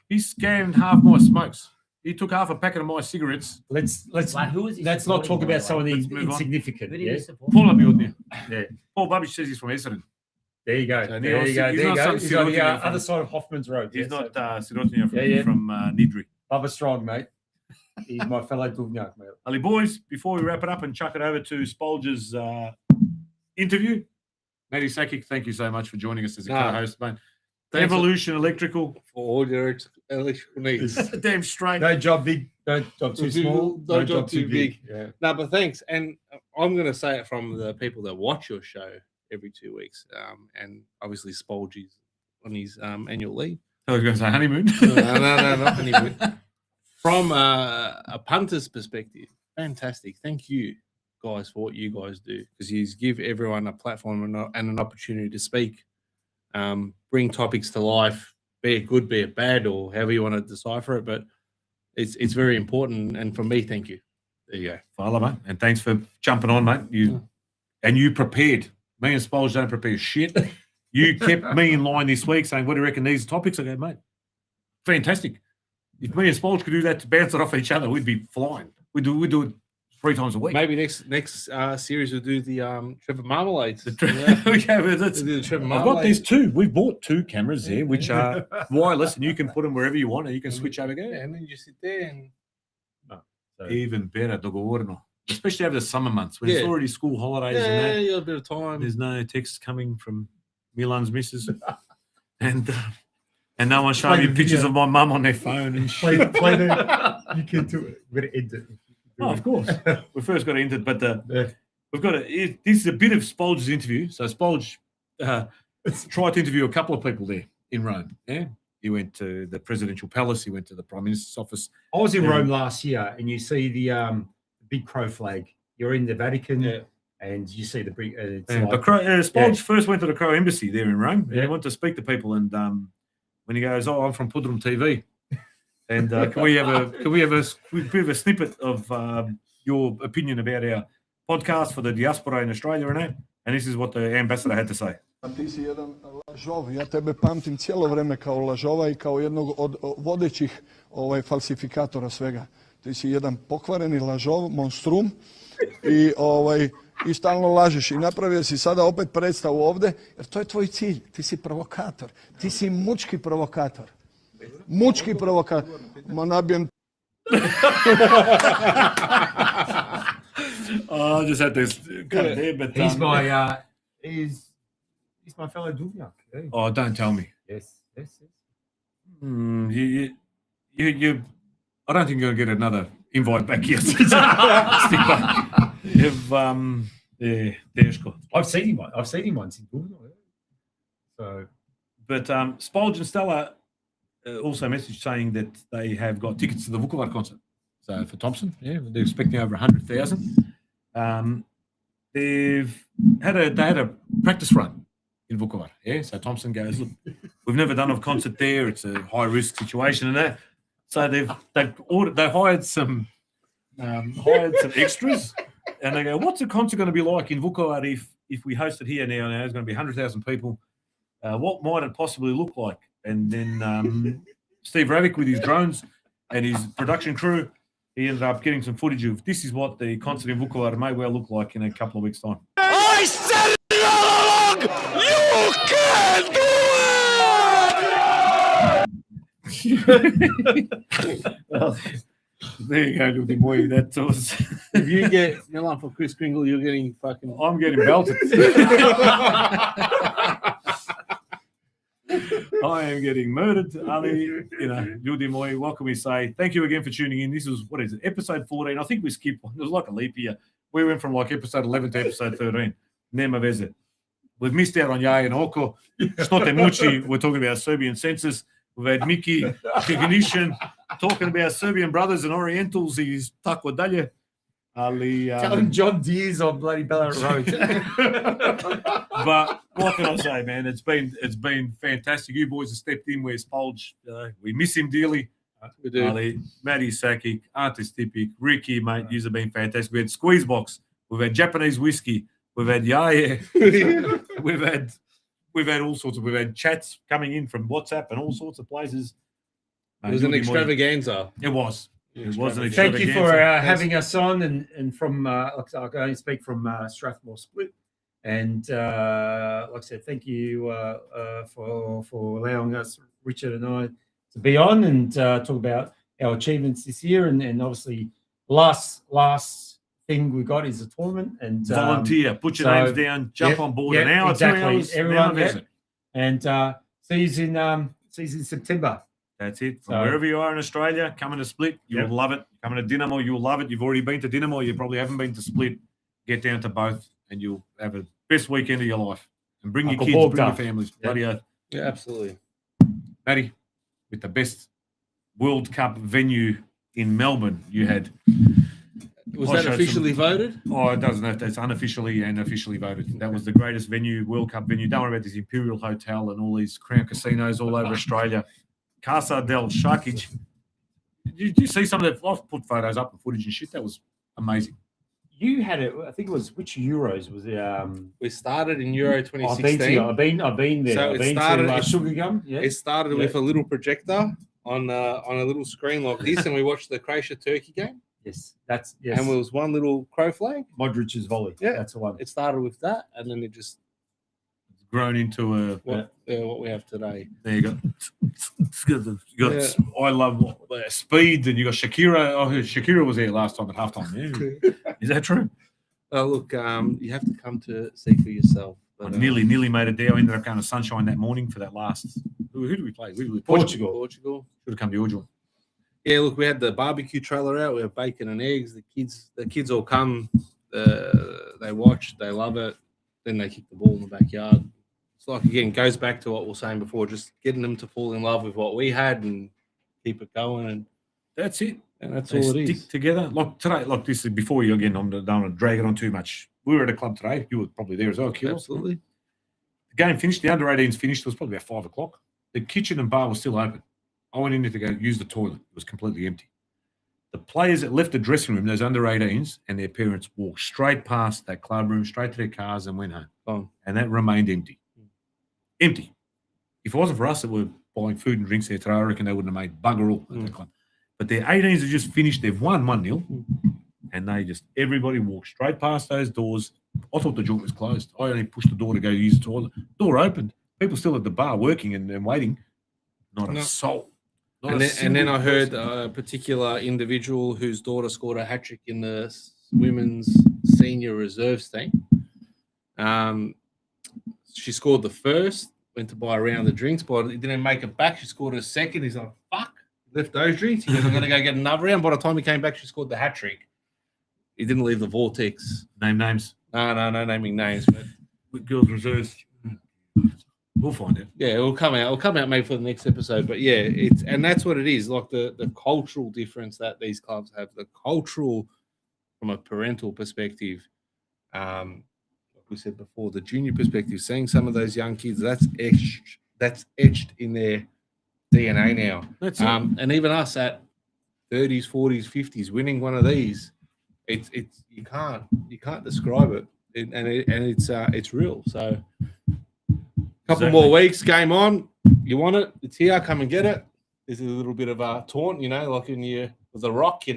[SPEAKER 1] He scammed half my smokes. He took half a packet of my cigarettes.
[SPEAKER 4] Let's
[SPEAKER 5] Who is he
[SPEAKER 4] not talk
[SPEAKER 5] supporting, by
[SPEAKER 4] about
[SPEAKER 5] the
[SPEAKER 4] some of
[SPEAKER 5] way?
[SPEAKER 4] the
[SPEAKER 1] Let's move on.
[SPEAKER 4] insignificant.
[SPEAKER 5] Who did
[SPEAKER 4] Yeah?
[SPEAKER 5] he support?
[SPEAKER 1] Paul Abiodnia.
[SPEAKER 4] Yeah.
[SPEAKER 1] Paul Babbage says he's from Essendon.
[SPEAKER 4] There you go.
[SPEAKER 1] So
[SPEAKER 4] There you go.
[SPEAKER 1] he's
[SPEAKER 4] There you
[SPEAKER 1] not
[SPEAKER 4] go.
[SPEAKER 1] some
[SPEAKER 4] He's on the
[SPEAKER 1] Sirotnia
[SPEAKER 4] other side of Hoffman's Road.
[SPEAKER 1] He's
[SPEAKER 4] Yeah,
[SPEAKER 1] not
[SPEAKER 4] so-
[SPEAKER 1] Sirotnia from Nidri.
[SPEAKER 4] Bubba Strong, mate. He's my fellow Duvnyak, mate.
[SPEAKER 1] Ali boys, before we wrap it up and chuck it over to Spolger's interview, Matty Sakic, thank you so much for joining us as a co-host, mate.
[SPEAKER 2] Thanks.
[SPEAKER 1] Evolution Electrical,
[SPEAKER 2] For all your electrical needs.
[SPEAKER 1] damn straight.
[SPEAKER 4] No job big, no job too small,
[SPEAKER 2] No job too big.
[SPEAKER 4] Yeah.
[SPEAKER 2] No, but thanks. And I'm going to say it from the people that watch your show every 2 weeks. And obviously, Spolgy's on his annual leave.
[SPEAKER 1] I was going to say honeymoon.
[SPEAKER 2] No, not honeymoon. From a punter's perspective, fantastic. Thank you, guys, for what you guys do, because you give everyone a platform and an opportunity to speak, bring topics to life, be it good, be it bad, or however you want to decipher it. But it's very important. And for me, thank you. There you go.
[SPEAKER 1] Follow, mate. And thanks for jumping on, mate. You prepared. Me and Spolge don't prepare shit. You kept me in line this week saying, what do you reckon these topics? I go, mate, fantastic. If me and Spolge could do that to bounce it off each other, we'd be flying. We'd do it 3 times a week.
[SPEAKER 2] Maybe next series we'll do the Trevor Marmalades.
[SPEAKER 1] Yeah, but that's,
[SPEAKER 2] We'll do the Trevor
[SPEAKER 1] I've got
[SPEAKER 2] Marmalades.
[SPEAKER 1] these 2. We've bought 2 cameras there, which are wireless, and you can put them wherever you want, and you can switch over.
[SPEAKER 2] Yeah, and then you sit there and
[SPEAKER 1] Even better, dogovorno. Especially over the summer months when it's
[SPEAKER 2] Yeah.
[SPEAKER 1] already school holidays
[SPEAKER 2] yeah,
[SPEAKER 1] and that.
[SPEAKER 2] you got a bit of time.
[SPEAKER 1] There's no texts coming from Milan's missus, and no one showing
[SPEAKER 8] Play
[SPEAKER 1] me
[SPEAKER 8] the
[SPEAKER 1] pictures
[SPEAKER 8] video.
[SPEAKER 1] of my mum on their phone and
[SPEAKER 8] Play,
[SPEAKER 1] shit.
[SPEAKER 8] play the, you can do it. We're going to end it.
[SPEAKER 1] Oh, of course, we first got to end it, but
[SPEAKER 8] Yeah.
[SPEAKER 1] we've got to. This is a bit of Spolge's interview. So Spolge tried to interview a couple of people there in Rome. Yeah, he went to the presidential palace. He went to the prime minister's office.
[SPEAKER 8] I was in
[SPEAKER 1] Yeah.
[SPEAKER 8] Rome last year, and you see the big crow flag. You're in the Vatican,
[SPEAKER 2] Yeah.
[SPEAKER 8] and you see the big. It's
[SPEAKER 1] Yeah,
[SPEAKER 8] like-
[SPEAKER 1] but Spolge first went to the Crow embassy there in Rome. And
[SPEAKER 8] Yeah.
[SPEAKER 1] he wanted to speak to people, and when he goes, "Oh, I'm from PodroomTV," and can we have a bit of a snippet of your opinion about our podcast for the diaspora in Australia and that? And this is what the ambassador had to say.
[SPEAKER 9] A ti si jedan lažov, ja tebe pamtim cijelo vreme kao lažova I kao jednog od vodećih falsifikatora svega. Ti si jedan pokvareni lažov, monstrum I stalno lažeš I napravio si sada opet predstavu ovde, jer to je tvoj cilj. Ti si provokator. Ti si mučki provokator. Mučki provokator. Ma nabijem.
[SPEAKER 1] I just had to cut it there, but
[SPEAKER 8] he's my fellow Duvnjak. Yeah.
[SPEAKER 1] oh, don't tell me.
[SPEAKER 8] Yes.
[SPEAKER 1] You I don't think you're gonna get another invite back here. You've yeah, teško.
[SPEAKER 8] I've seen him once in Duvnjak. So,
[SPEAKER 1] But Spolge and Stella also messaged saying that they have got tickets to the Vukovar concert. So for Thompson, yeah, they're expecting over 100,000. They had a practice run in Vukovar. Yeah, so Thompson goes, look, we've never done a concert there. It's a high risk situation and that. So they hired some extras, and they go, what's the concert going to be like in Vukovar if we host it here now? Now there's going to be 100,000 people. What might it possibly look like? And then Steve Ravik with his drones and his production crew, he ended up getting some footage of this is what the concert in Vukovar may well look like in a couple of weeks' time.
[SPEAKER 6] I said it all along! You can do
[SPEAKER 1] Well, there you go, Ludy Moy. That was.
[SPEAKER 2] If you get Milan for Chris Kringle, you're getting fucking.
[SPEAKER 1] I'm getting belted. I am getting murdered, Ali. You know, Ludy Moy, what can we say? Thank you again for tuning in. This was, what is it, episode 14. I think we skipped one. It was like a leap year. We went from like episode 11 to episode 13. Nema veze. We've missed out on Jaj and Oko. Štote muči. We're talking about Serbian census. We've had Miki Kiganishin talking about Serbian brothers and Orientals. He's tako dalje. Ali,
[SPEAKER 8] telling John Deere's on bloody Ballarat Road.
[SPEAKER 1] but what can I say, man? It's been fantastic. You boys have stepped in. Where's Spolge? We miss him dearly.
[SPEAKER 2] We do.
[SPEAKER 1] Ali, Matty Sakic, Ante Stipic, Ricky, mate. You've been fantastic. We had Squeezebox. We've had Japanese whiskey. We've had Yaya. We've had all sorts of. We've had chats coming in from WhatsApp and all sorts of places.
[SPEAKER 2] It was an extravaganza.
[SPEAKER 1] It was. It was an
[SPEAKER 8] Thank you for
[SPEAKER 1] extravaganza.
[SPEAKER 8] having us on, and from I'll only speak from Strathmore Split, and like I said, thank you for allowing us, Richard and I, to be on and talk about our achievements this year, and obviously last thing we got is a tournament and
[SPEAKER 1] volunteer. Put your names down. Jump on board an hour,
[SPEAKER 8] exactly.
[SPEAKER 1] 2 hours.
[SPEAKER 8] Everyone,
[SPEAKER 1] now visit.
[SPEAKER 8] and see you in September.
[SPEAKER 1] That's it. From
[SPEAKER 8] So-
[SPEAKER 1] wherever you are in Australia, coming to Split, you'll
[SPEAKER 8] Yep.
[SPEAKER 1] love it. Coming to Dynamo, you'll love it. You've already been to Dynamo, you probably haven't been to Split. Get down to both, and you'll have a best weekend of your life. And bring
[SPEAKER 8] Uncle
[SPEAKER 1] your kids,
[SPEAKER 8] Bob
[SPEAKER 1] bring your
[SPEAKER 8] Duff.
[SPEAKER 1] families.
[SPEAKER 8] Yep.
[SPEAKER 1] Bloody oath.
[SPEAKER 2] Yeah, absolutely.
[SPEAKER 1] Matty, with the best World Cup venue in Melbourne, you had.
[SPEAKER 2] Was
[SPEAKER 1] I
[SPEAKER 2] that
[SPEAKER 1] showed
[SPEAKER 2] officially
[SPEAKER 1] some-
[SPEAKER 2] voted?
[SPEAKER 1] Oh, it doesn't have to. It's unofficially and officially voted. That was the greatest venue, World Cup venue. Don't worry about this Imperial Hotel and all these Crown casinos all over Australia. Casa del Shakic. Did you see some of that? I've put photos up and footage and shit. That was amazing.
[SPEAKER 8] You had it. I think it was which Euros was it?
[SPEAKER 2] We started in Euro
[SPEAKER 8] I've been
[SPEAKER 2] 2016.
[SPEAKER 8] I've been there.
[SPEAKER 2] So
[SPEAKER 8] I've
[SPEAKER 2] it
[SPEAKER 8] been
[SPEAKER 2] started-
[SPEAKER 8] to
[SPEAKER 2] it-
[SPEAKER 8] Sugar Gum. Yeah.
[SPEAKER 2] It started with a little projector on a little screen like this, and we watched the Croatia-Turkey game.
[SPEAKER 4] Yes, that's yes.
[SPEAKER 2] And it was one little crow flag.
[SPEAKER 8] Modric's volley.
[SPEAKER 2] Yeah.
[SPEAKER 8] That's the one.
[SPEAKER 2] It started with that, and then it just
[SPEAKER 1] Grown into a.
[SPEAKER 2] what we have today.
[SPEAKER 1] There you go. I love speed, and you got Shakira. Oh, Shakira was there last time at halftime. Yeah. Is that true?
[SPEAKER 2] Oh, look, you have to come to see for yourself.
[SPEAKER 1] I
[SPEAKER 2] But,
[SPEAKER 1] nearly made it there. I ended up going to Sunshine that morning for that last. Who did we play?
[SPEAKER 2] Portugal.
[SPEAKER 1] Should have come to your joint.
[SPEAKER 2] Yeah, look, we had the barbecue trailer out. We have bacon and eggs. The kids all come. They watch. They love it. Then they kick the ball in the backyard. It's like, again, goes back to what we were saying before, just getting them to fall in love with what we had and keep it going. And
[SPEAKER 1] That's it.
[SPEAKER 2] and that's
[SPEAKER 1] They
[SPEAKER 2] all it
[SPEAKER 1] stick
[SPEAKER 2] is.
[SPEAKER 1] together. Like today, like this is before you again. I don't want to drag it on too much. We were at a club today. You were probably there as well, Kilo.
[SPEAKER 2] Absolutely.
[SPEAKER 1] The game finished. The under 18s finished. It was probably about 5 o'clock. The kitchen and bar was still open. I went in there to go use the toilet. It was completely empty. The players that left the dressing room, those under 18s, and their parents walked straight past that club room, straight to their cars, and went home.
[SPEAKER 2] Oh.
[SPEAKER 1] And that remained empty. Empty. If it wasn't for us that were buying food and drinks there today, I reckon they wouldn't have made bugger all at the club. But their 18s have just finished. They've won 1-0, and they just everybody walked straight past those doors. I thought the joint was closed. I only pushed the door to go use the toilet. Door opened. People still at the bar working and waiting. Not a soul. Not
[SPEAKER 2] And
[SPEAKER 1] a
[SPEAKER 2] then, I
[SPEAKER 1] single
[SPEAKER 2] heard
[SPEAKER 1] person.
[SPEAKER 2] a particular individual whose daughter scored a hat trick in the women's senior reserves team. She scored the first, went to buy a round of drinks, but he didn't make it back. She scored a second. He's like, fuck, left those drinks. He goes, I'm going to go get another round. By the time he came back, she scored the hat trick. He didn't leave the vortex.
[SPEAKER 1] Name names.
[SPEAKER 2] No naming names. But
[SPEAKER 1] With girls reserves. We'll find it.
[SPEAKER 2] yeah, it'll come out. It'll come out maybe for the next episode. But yeah, and that's what it is. Like the cultural difference that these clubs have, the cultural from a parental perspective. Like we said before, the junior perspective, seeing some of those young kids, that's etched in their DNA now.
[SPEAKER 1] That's it.
[SPEAKER 2] And even us at 30s, 40s, 50s, winning one of these, it's you can't describe it, it's real. So. Couple
[SPEAKER 1] Exactly.
[SPEAKER 2] more weeks, game on. You want it? It's here. Come and get it. This is a little bit of a taunt, like in with the rock, you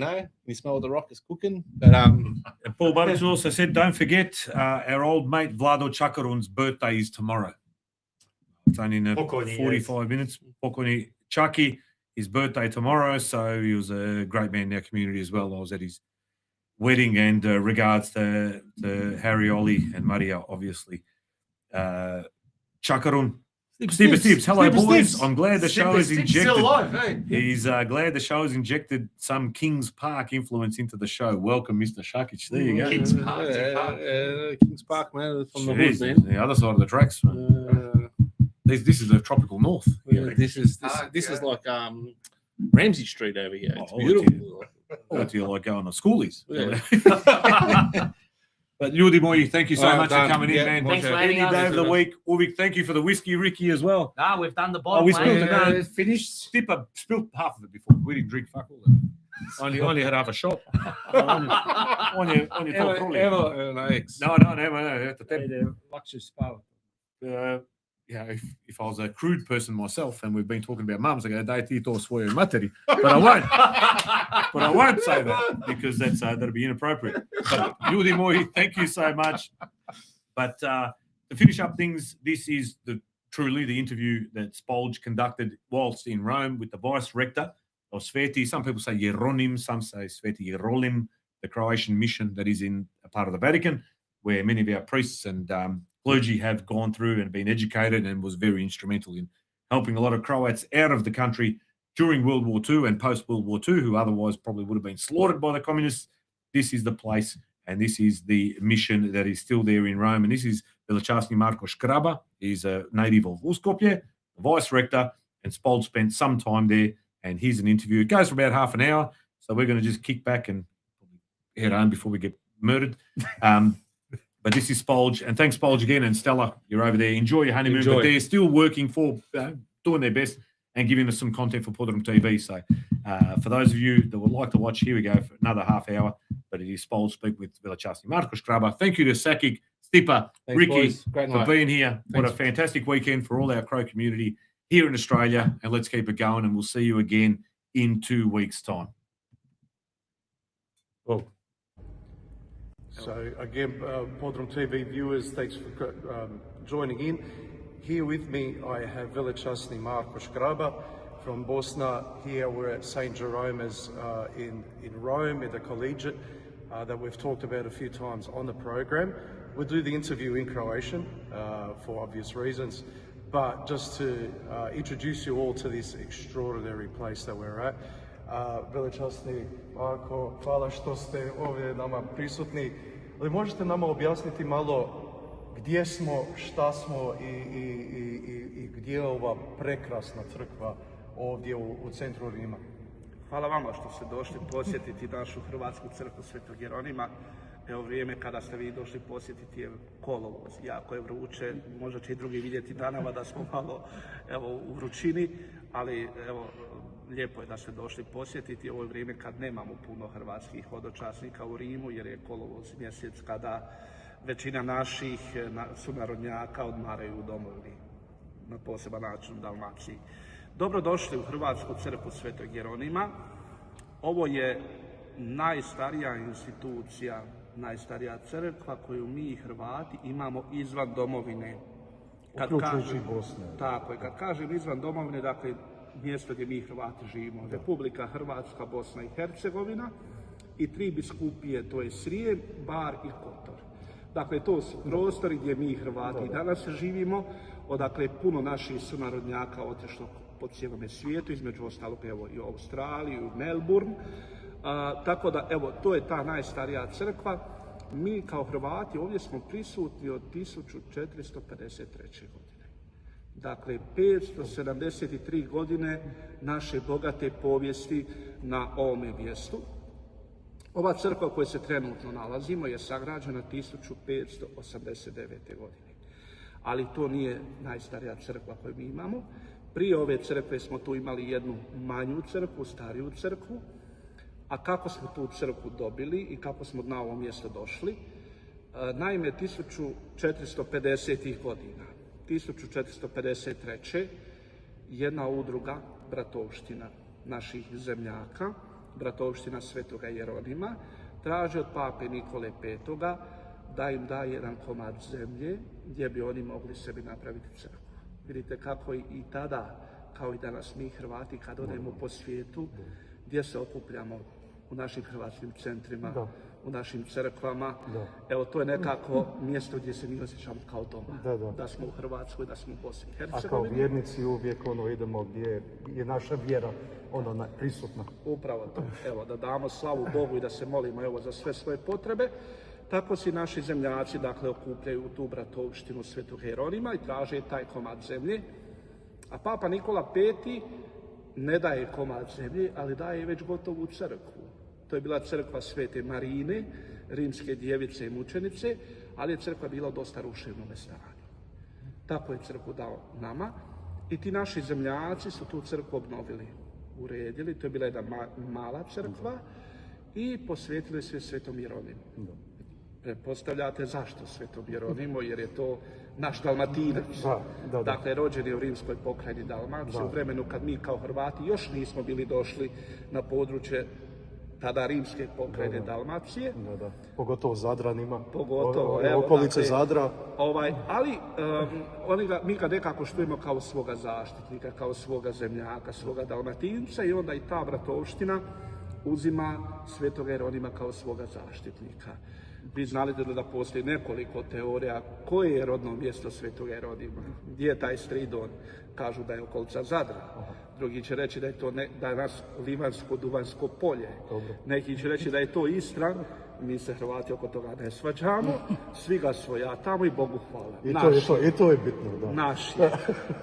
[SPEAKER 2] smell what the rock is cooking. But
[SPEAKER 1] And Paul Butters also said, don't forget, our old mate Vlado Chakarun's birthday is tomorrow. It's only in
[SPEAKER 8] Pokojni,
[SPEAKER 1] 45 minutes. Pokojni Chucky, his birthday tomorrow. So he was a great man in our community as well. I was at his wedding, and regards to Harry, Ollie, and Maria, obviously. Chakarun. Stips. Hello, boys. I'm glad the show is injected.
[SPEAKER 8] Still alive, hey?
[SPEAKER 1] He's glad the show has injected some Kings Park influence into the show. Welcome, Mr. Shakic. There you go.
[SPEAKER 8] Kings Park,
[SPEAKER 2] Kings Park, man, from the hood,
[SPEAKER 1] Jeez,
[SPEAKER 2] man.
[SPEAKER 1] the other side of the tracks. Man. This is the tropical north.
[SPEAKER 2] This is like Ramsey Street over here. It's
[SPEAKER 1] Oh,
[SPEAKER 2] beautiful.
[SPEAKER 1] What you like going to schoolies?
[SPEAKER 2] Yeah.
[SPEAKER 1] But Yudi Moy, thank you so
[SPEAKER 2] All right,
[SPEAKER 1] much
[SPEAKER 2] done.
[SPEAKER 1] for coming in,
[SPEAKER 2] Yeah,
[SPEAKER 1] man.
[SPEAKER 5] Thanks for
[SPEAKER 1] Any
[SPEAKER 5] having us.
[SPEAKER 1] day of the week. Ulrich, thank you for the whiskey, Ricky, as well.
[SPEAKER 5] No, we've done the
[SPEAKER 1] Oh,
[SPEAKER 5] bottom.
[SPEAKER 1] we
[SPEAKER 5] mate.
[SPEAKER 1] spilled it. No,
[SPEAKER 8] Finished.
[SPEAKER 1] Stipper spilled half of it before. We didn't drink fuck all of it. Only had half a shot. on your top trolley. No. At the temp.
[SPEAKER 8] Luxury spa.
[SPEAKER 1] If I was a crude person myself, and we've been talking about mums, I go, dai ti to svoje materi. But I won't. But I won't say that because that'll be inappropriate. But Yudi Moy, thank you so much. But to finish up things, this is truly the interview that Spolj conducted whilst in Rome with the vice rector of Sveti. Some people say Jeronim, some say Sveti Jerolim, the Croatian mission that is in a part of the Vatican, where many of our priests and clergy have gone through and been educated, and was very instrumental in helping a lot of Croats out of the country during World War II and post-World War II, who otherwise probably would have been slaughtered by the communists. This is the place, and this is the mission that is still there in Rome. And this is Velachasni Marko Škraba. He's a native of Uskopje, the vice rector, and Spolj spent some time there. And here's an interview. It goes for about half an hour, so we're going to just kick back and head home before we get murdered. But this is Spolj, and thanks, Spolj, again. And Stella, you're over there. Enjoy your honeymoon.
[SPEAKER 2] Enjoy.
[SPEAKER 1] But they're still working for, doing their best and giving us some content for PodroomTV. So for those of you that would like to watch, here we go for another half hour. But it is Spolj speak with Velachasni Marko Škraba. Thank you to Sakic, Stipa,
[SPEAKER 2] Thanks,
[SPEAKER 1] Ricky,
[SPEAKER 2] boys. Great
[SPEAKER 1] for
[SPEAKER 2] night.
[SPEAKER 1] being here. What a
[SPEAKER 2] Thanks.
[SPEAKER 1] fantastic weekend for all our Crow community here in Australia. And let's keep it going. And we'll see you again in 2 weeks' time.
[SPEAKER 4] Well,
[SPEAKER 10] So again, PodroomTV viewers, thanks for joining in. Here with me I have Veličasni Marko Škraba from Bosnia. Here we're at St. Jerome's in Rome at the Collegiate that we've talked about a few times on the program. We'll do the interview in Croatian for obvious reasons, but just to introduce you all to this extraordinary place that we're at. Veličasni Marko, hvala što ste ovdje nama prisutni. Ali možete nama objasniti malo gdje smo, šta smo i gdje je ova prekrasna crkva ovdje u centru Rima?
[SPEAKER 3] Hvala vama što ste došli posjetiti našu Hrvatsku crkvu Svetog Jeronima. Evo vrijeme kada ste vi došli posjetiti je kolovoz, jako je vruće, možda će i drugi vidjeti danama da smo malo u vrućini, ali evo lijepo je da ste došli posjetiti. Ovo je vrijeme kad nemamo puno hrvatskih hodočasnika u Rimu jer je kolovoz mjesec kada većina naših sunarodnjaka odmaraju u domovini na poseban način u Dalmaciji. Dobrodošli u Hrvatsku crkvu Svetog Jeronima. Ovo je najstarija institucija, najstarija crkva koju mi Hrvati imamo izvan domovine.
[SPEAKER 10] Uključujući Bosnu.
[SPEAKER 3] Tako je, kad kažem izvan domovine, dakle mjesto gdje mi Hrvati živimo. Republika Hrvatska, Bosna i Hercegovina i 3 biskupije, to je Srijem, Bar i Kotor. Dakle, to su prostori gdje mi Hrvati danas živimo, odakle puno naših sunarodnjaka otišlo po cijelome svijetu, između ostalog evo i u Australiju, u Melbourne. Tako da, evo, to je ta najstarija crkva. Mi kao Hrvati ovdje smo prisutni od 1453. godine. Dakle, 573 godine naše bogate povijesti na ovome mjestu. Ova crkva u kojoj se trenutno nalazimo je sagrađena 1589. godine. Ali to nije najstarija crkva koju mi imamo. Prije ove crkve smo tu imali jednu manju crkvu, stariju crkvu. A kako smo tu crkvu dobili i kako smo na ovo mjesto došli? Naime, 1450. godina, 1453. jedna udruga, bratovština naših zemljaka, bratovština Svetoga Jeronima, traži od pape Nikole V da im da jedan komad zemlje gdje bi oni mogli sebi napraviti crkvu. Vidite kako i tada, kao i danas mi Hrvati, kad odemo po svijetu, gdje se okupljamo u našim hrvatskim centrima, u našim crkvama. Evo, to je nekako mjesto gdje se mi osjećamo kao doma. Da smo u Hrvatskoj, da smo u Bosni i Hercegovini.
[SPEAKER 10] A kao vjernici uvijek idemo gdje je naša vjera prisutna.
[SPEAKER 3] Upravo to. Evo, da damo slavu Bogu i da se molimo za sve svoje potrebe. Tako se naši zemljaci, dakle, okupljaju u tu bratovštinu Svetog Jeronima i traže taj komad zemlje. A papa Nikola V ne daje komad zemlje, ali daje već gotovu crkvu. To je bila crkva Svete Marine, rimske djevice i mučenice, ali je crkva bila u dosta ruševnom stanju. Tako je crkvu dao nama i ti naši zemljaci su tu crkvu obnovili, uredili. To je bila jedna mala crkva i posvetili se Svetom Jeronimu. Pretpostavljate zašto Svetom Jeronimu, jer je to naš Dalmatinac. Dakle, rođen je u rimskoj pokrajini Dalmacije, u vremenu kad mi kao Hrvati još nismo bili došli na područje tada rimske pokrajine Dalmacije.
[SPEAKER 10] Pogotovo Zadranima,
[SPEAKER 3] pogotovo,
[SPEAKER 10] okolice Zadra.
[SPEAKER 3] Ali mi ga nekako štujemo kao svoga zaštitnika, kao svoga zemljaka, svoga Dalmatinca i onda i ta bratovština uzima Svetoga Jeronima kao svoga zaštitnika. Vi znali da postoji nekoliko teorija koje je rodno mjesto Svetoga Jeronima, gdje je taj Stridon, kažu da je okolica Zadra, drugi će reći da je to danas Livansko-Duvansko polje, neki će reći da je to Istra, mi se Hrvati oko toga ne svađamo, svi ga svojatamo i Bogu hvala.
[SPEAKER 10] I to je bitno.
[SPEAKER 3] Naš je.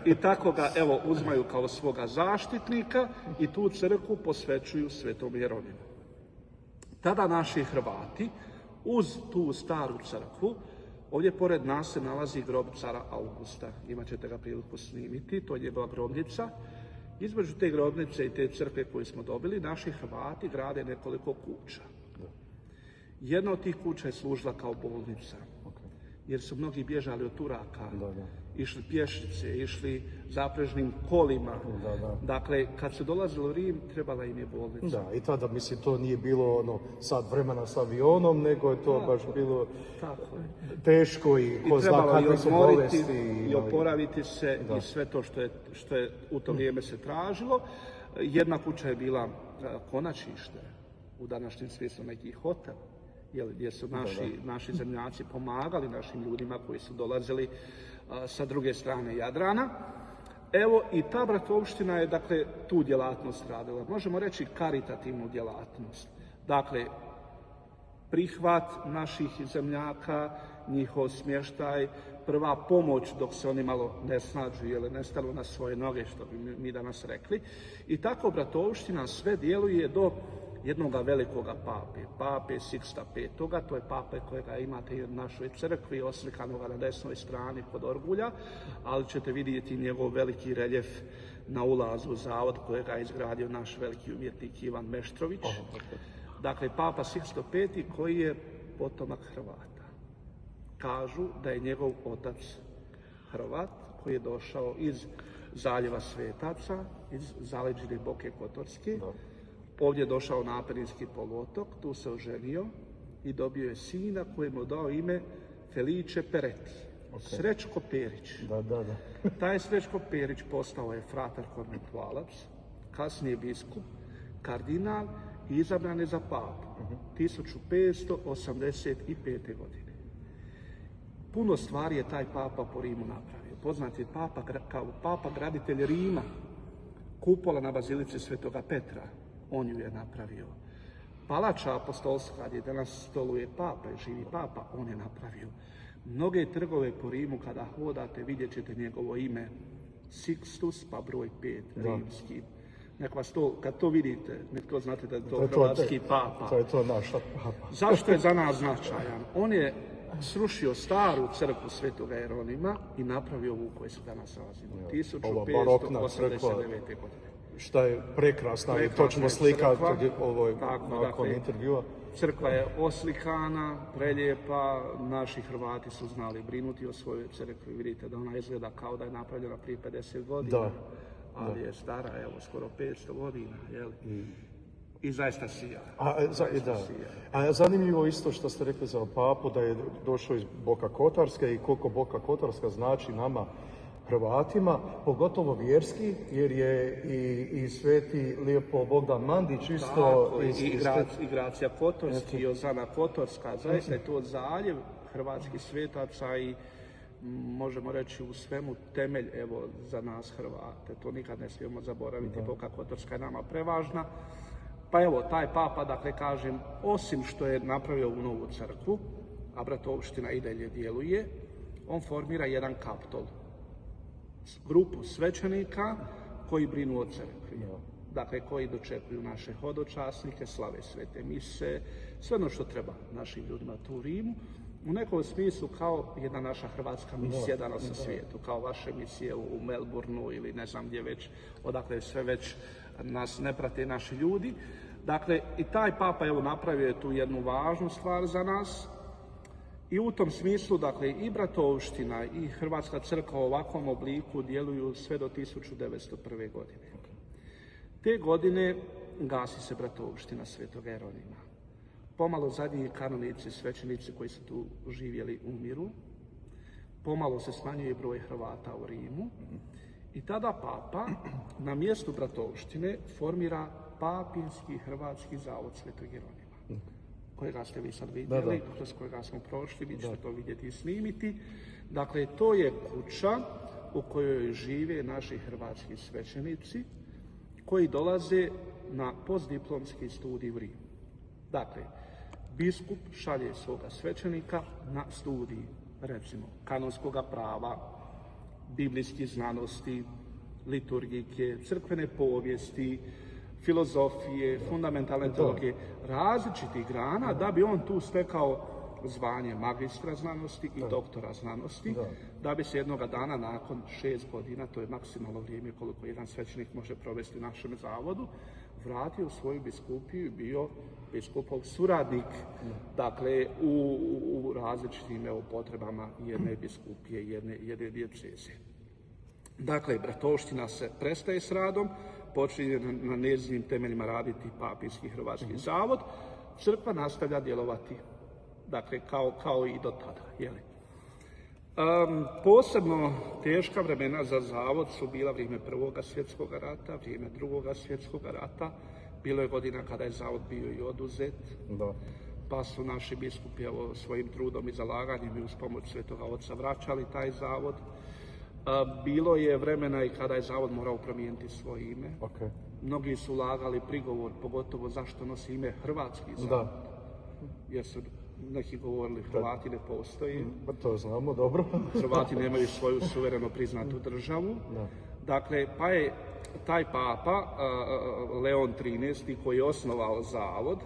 [SPEAKER 3] I tako ga uzmaju kao svoga zaštitnika i tu crkvu posvećuju Svetom Jeronimu. Tada naši Hrvati uz tu staru crkvu, ovdje pored nas se nalazi grob cara Augusta. Imat ćete ga priliku snimiti, to je njegova grobnica. Između te grobnice i te crkve koju smo dobili, naši Hrvati grade nekoliko kuća. Jedna od tih kuća je služila kao bolnica. jer su mnogi bježali od Turaka, išli pješice, išli zaprežnim kolima. Dakle, kad su dolazili u Rim, trebala im je bolnica.
[SPEAKER 10] Da, i tada, mislim, to nije bilo ono sat vremena s avionom, nego je to baš bilo teško i ko zna kakve su bolesti.
[SPEAKER 3] I oporaviti se i sve to što je u to vrijeme se tražilo. Jedna kuća je bila konačište, u današnjem smislu neki hotel, gdje su naši zemljaci pomagali našim ljudima koji su dolazili sa druge strane Jadrana. Evo, i ta bratovština je, dakle, tu djelatnost radila. Možemo reći karitativnu djelatnost. Dakle, prihvat naših zemljaka, njihov smještaj, prva pomoć dok se oni malo ne snađu ili ne stanu na svoje noge, što bi mi danas rekli. I tako bratovština sve djeluje do jednoga velikoga pape Siksta V. To je pape kojega imate i u našoj crkvi, oslikanoga na desnoj strani kod orgulja, ali ćete vidjeti njegov veliki reljef na ulazu u zavod kojega je izgradio naš veliki umjetnik Ivan Meštrović. Dakle, papa Siksto V koji je potomak Hrvata. Kažu da je njegov otac Hrvat koji je došao iz zaljeva Svetaca, iz zaleđine Boke Kotorske. Ovdje je došao na Apeninski poluotok, tu se oženio i dobio je sina kojemu dao ime Felice Peretti, Srećko Perić. Taj Srećko Perić postao je fratar konventualac, kasnije biskup, kardinal i izabran je za papu 1585. godine. Puno stvari je taj papa po Rimu napravio. Poznat je papa kao papa graditelj Rima, kupola na bazilici Svetoga Petra, on ju je napravio. Palača apostolska, gdje danas stoluje papa, živi papa, on je napravio. Mnoge trgove po Rimu, kada hodate, vidjet ćete njegovo ime, Sixtus, pa broj 5, rimski. Nek vas to, kad to vidite, nek to znate da je to hrvatski papa.
[SPEAKER 10] To je to naša papa.
[SPEAKER 3] Zašto je za nas značajan? On je srušio staru crkvu Svetoga Jeronima i napravio ovu koju se danas nalazimo. 1589. godine.
[SPEAKER 10] Šta je prekrasna i točno slika ovoj nakon intervjua.
[SPEAKER 3] Crkva je oslikana, prelijepa, naši Hrvati su znali brinuti o svojoj crkvi. Vidite da ona izgleda kao da je napravljena prije 50 godina, ali je stara, evo, skoro 500 godina, jel? I zaista sija.
[SPEAKER 10] A zanimljivo isto što ste rekli za papu, da je došao iz Boka Kotarske i koliko Boka Kotarska znači nama Hrvatima, pogotovo vjerski, jer je i sveti lijepo Bogdan Mandić isto...
[SPEAKER 3] I Gracija Kotorski, i Ozana Kotorska, zaista je to zaljev hrvatskih svetaca i možemo reći u svemu temelj, evo, za nas Hrvate. To nikad ne smijemo zaboraviti, Boka Kotorska je nama prevažna. Pa evo, taj papa, dakle, kažem, osim što je napravio u novu crkvu, a bratovština i dalje djeluje, on formira jedan kaptol, grupu svećenika koji brinu o crkvi. Dakle, koji dočekuju naše hodočasnike, slave svete mise, sve ono što treba našim ljudima tu u Rimu, u nekom smislu kao jedna naša hrvatska misija danas u svijetu, kao vaše misije u Melbourneu ili ne znam gdje već, odakle sve već nas ne prate naši ljudi. Dakle, i taj papa evo napravio je tu jednu važnu stvar za nas i u tom smislu, dakle, i bratovština i Hrvatska crkva u ovakvom obliku djeluju sve do 1901. godine. Te godine gasi se bratovština Svetog Jeronima. Pomalo zadnji kanonici, svećenici koji su tu živjeli umiru, pomalo se smanjuje broj Hrvata u Rimu i tada papa na mjestu bratovštine formira Papinski Hrvatski zavod Svetog Jeronima, kojega ste vi sad vidjeli, kroz kojega smo prošli, vi ćete to vidjeti i snimiti. Dakle, to je kuća u kojoj žive naši hrvatski svećenici koji dolaze na postdiplomski studij u Rimu. Dakle, biskup šalje svoga svećenika na studij, recimo, kanonskoga prava, biblijskih znanosti, liturgike, crkvene povijesti, filozofije, fundamentalne teologije, različitih grana, da bi on tu stekao zvanje magistra znanosti i doktora znanosti, da bi se jednoga dana nakon 6 godina, to je maksimalno vrijeme koliko jedan svećenik može provesti u našem zavodu, vratio u svoju biskupiju i bio biskupov suradnik, dakle, u različitim potrebama jedne biskupije, jedne dijeceze. Dakle, bratovština se prestaje s radom, počinje na njezinim temeljima raditi Papinski hrvatski zavod, crkva nastavlja djelovati, dakle, kao i do tada. Posebno teška vremena za zavod su bila vrijeme Prvog svjetskog rata, vrijeme Drugog svjetskog rata. Bilo je godina kada je zavod bio i oduzet, pa su naši biskupi svojim trudom i zalaganjem i uz pomoć Svetoga Oca vraćali taj zavod. Bilo je vremena i kada je zavod morao promijeniti svoje ime. Mnogi su ulagali prigovor, pogotovo zašto nosi ime Hrvatski zavod. Jer su neki govorili Hrvati ne postoji.
[SPEAKER 10] To znamo, dobro.
[SPEAKER 3] Hrvati nemaju svoju suvereno priznatu državu. Dakle, pa je taj papa, Leon XIII, koji je osnovao zavod,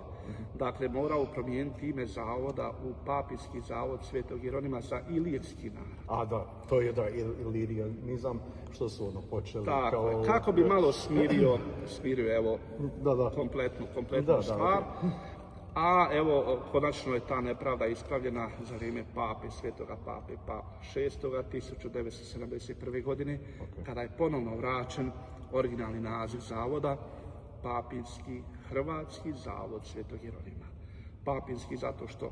[SPEAKER 3] dakle, morao promijeniti ime zavoda u Papinski zavod Svetog Jeronima za ilirski narod.
[SPEAKER 10] To je ilirijanizam, što su počeli
[SPEAKER 3] kao... Kako bi malo smirio kompletnu stvar. A evo, konačno je ta nepravda ispravljena za vrijeme pape, svetoga pape VI 1971. godine, kada je ponovno vraćen originalni naziv zavoda, Papinski hrvatski zavod Svetog Jeronima. Papinski zato što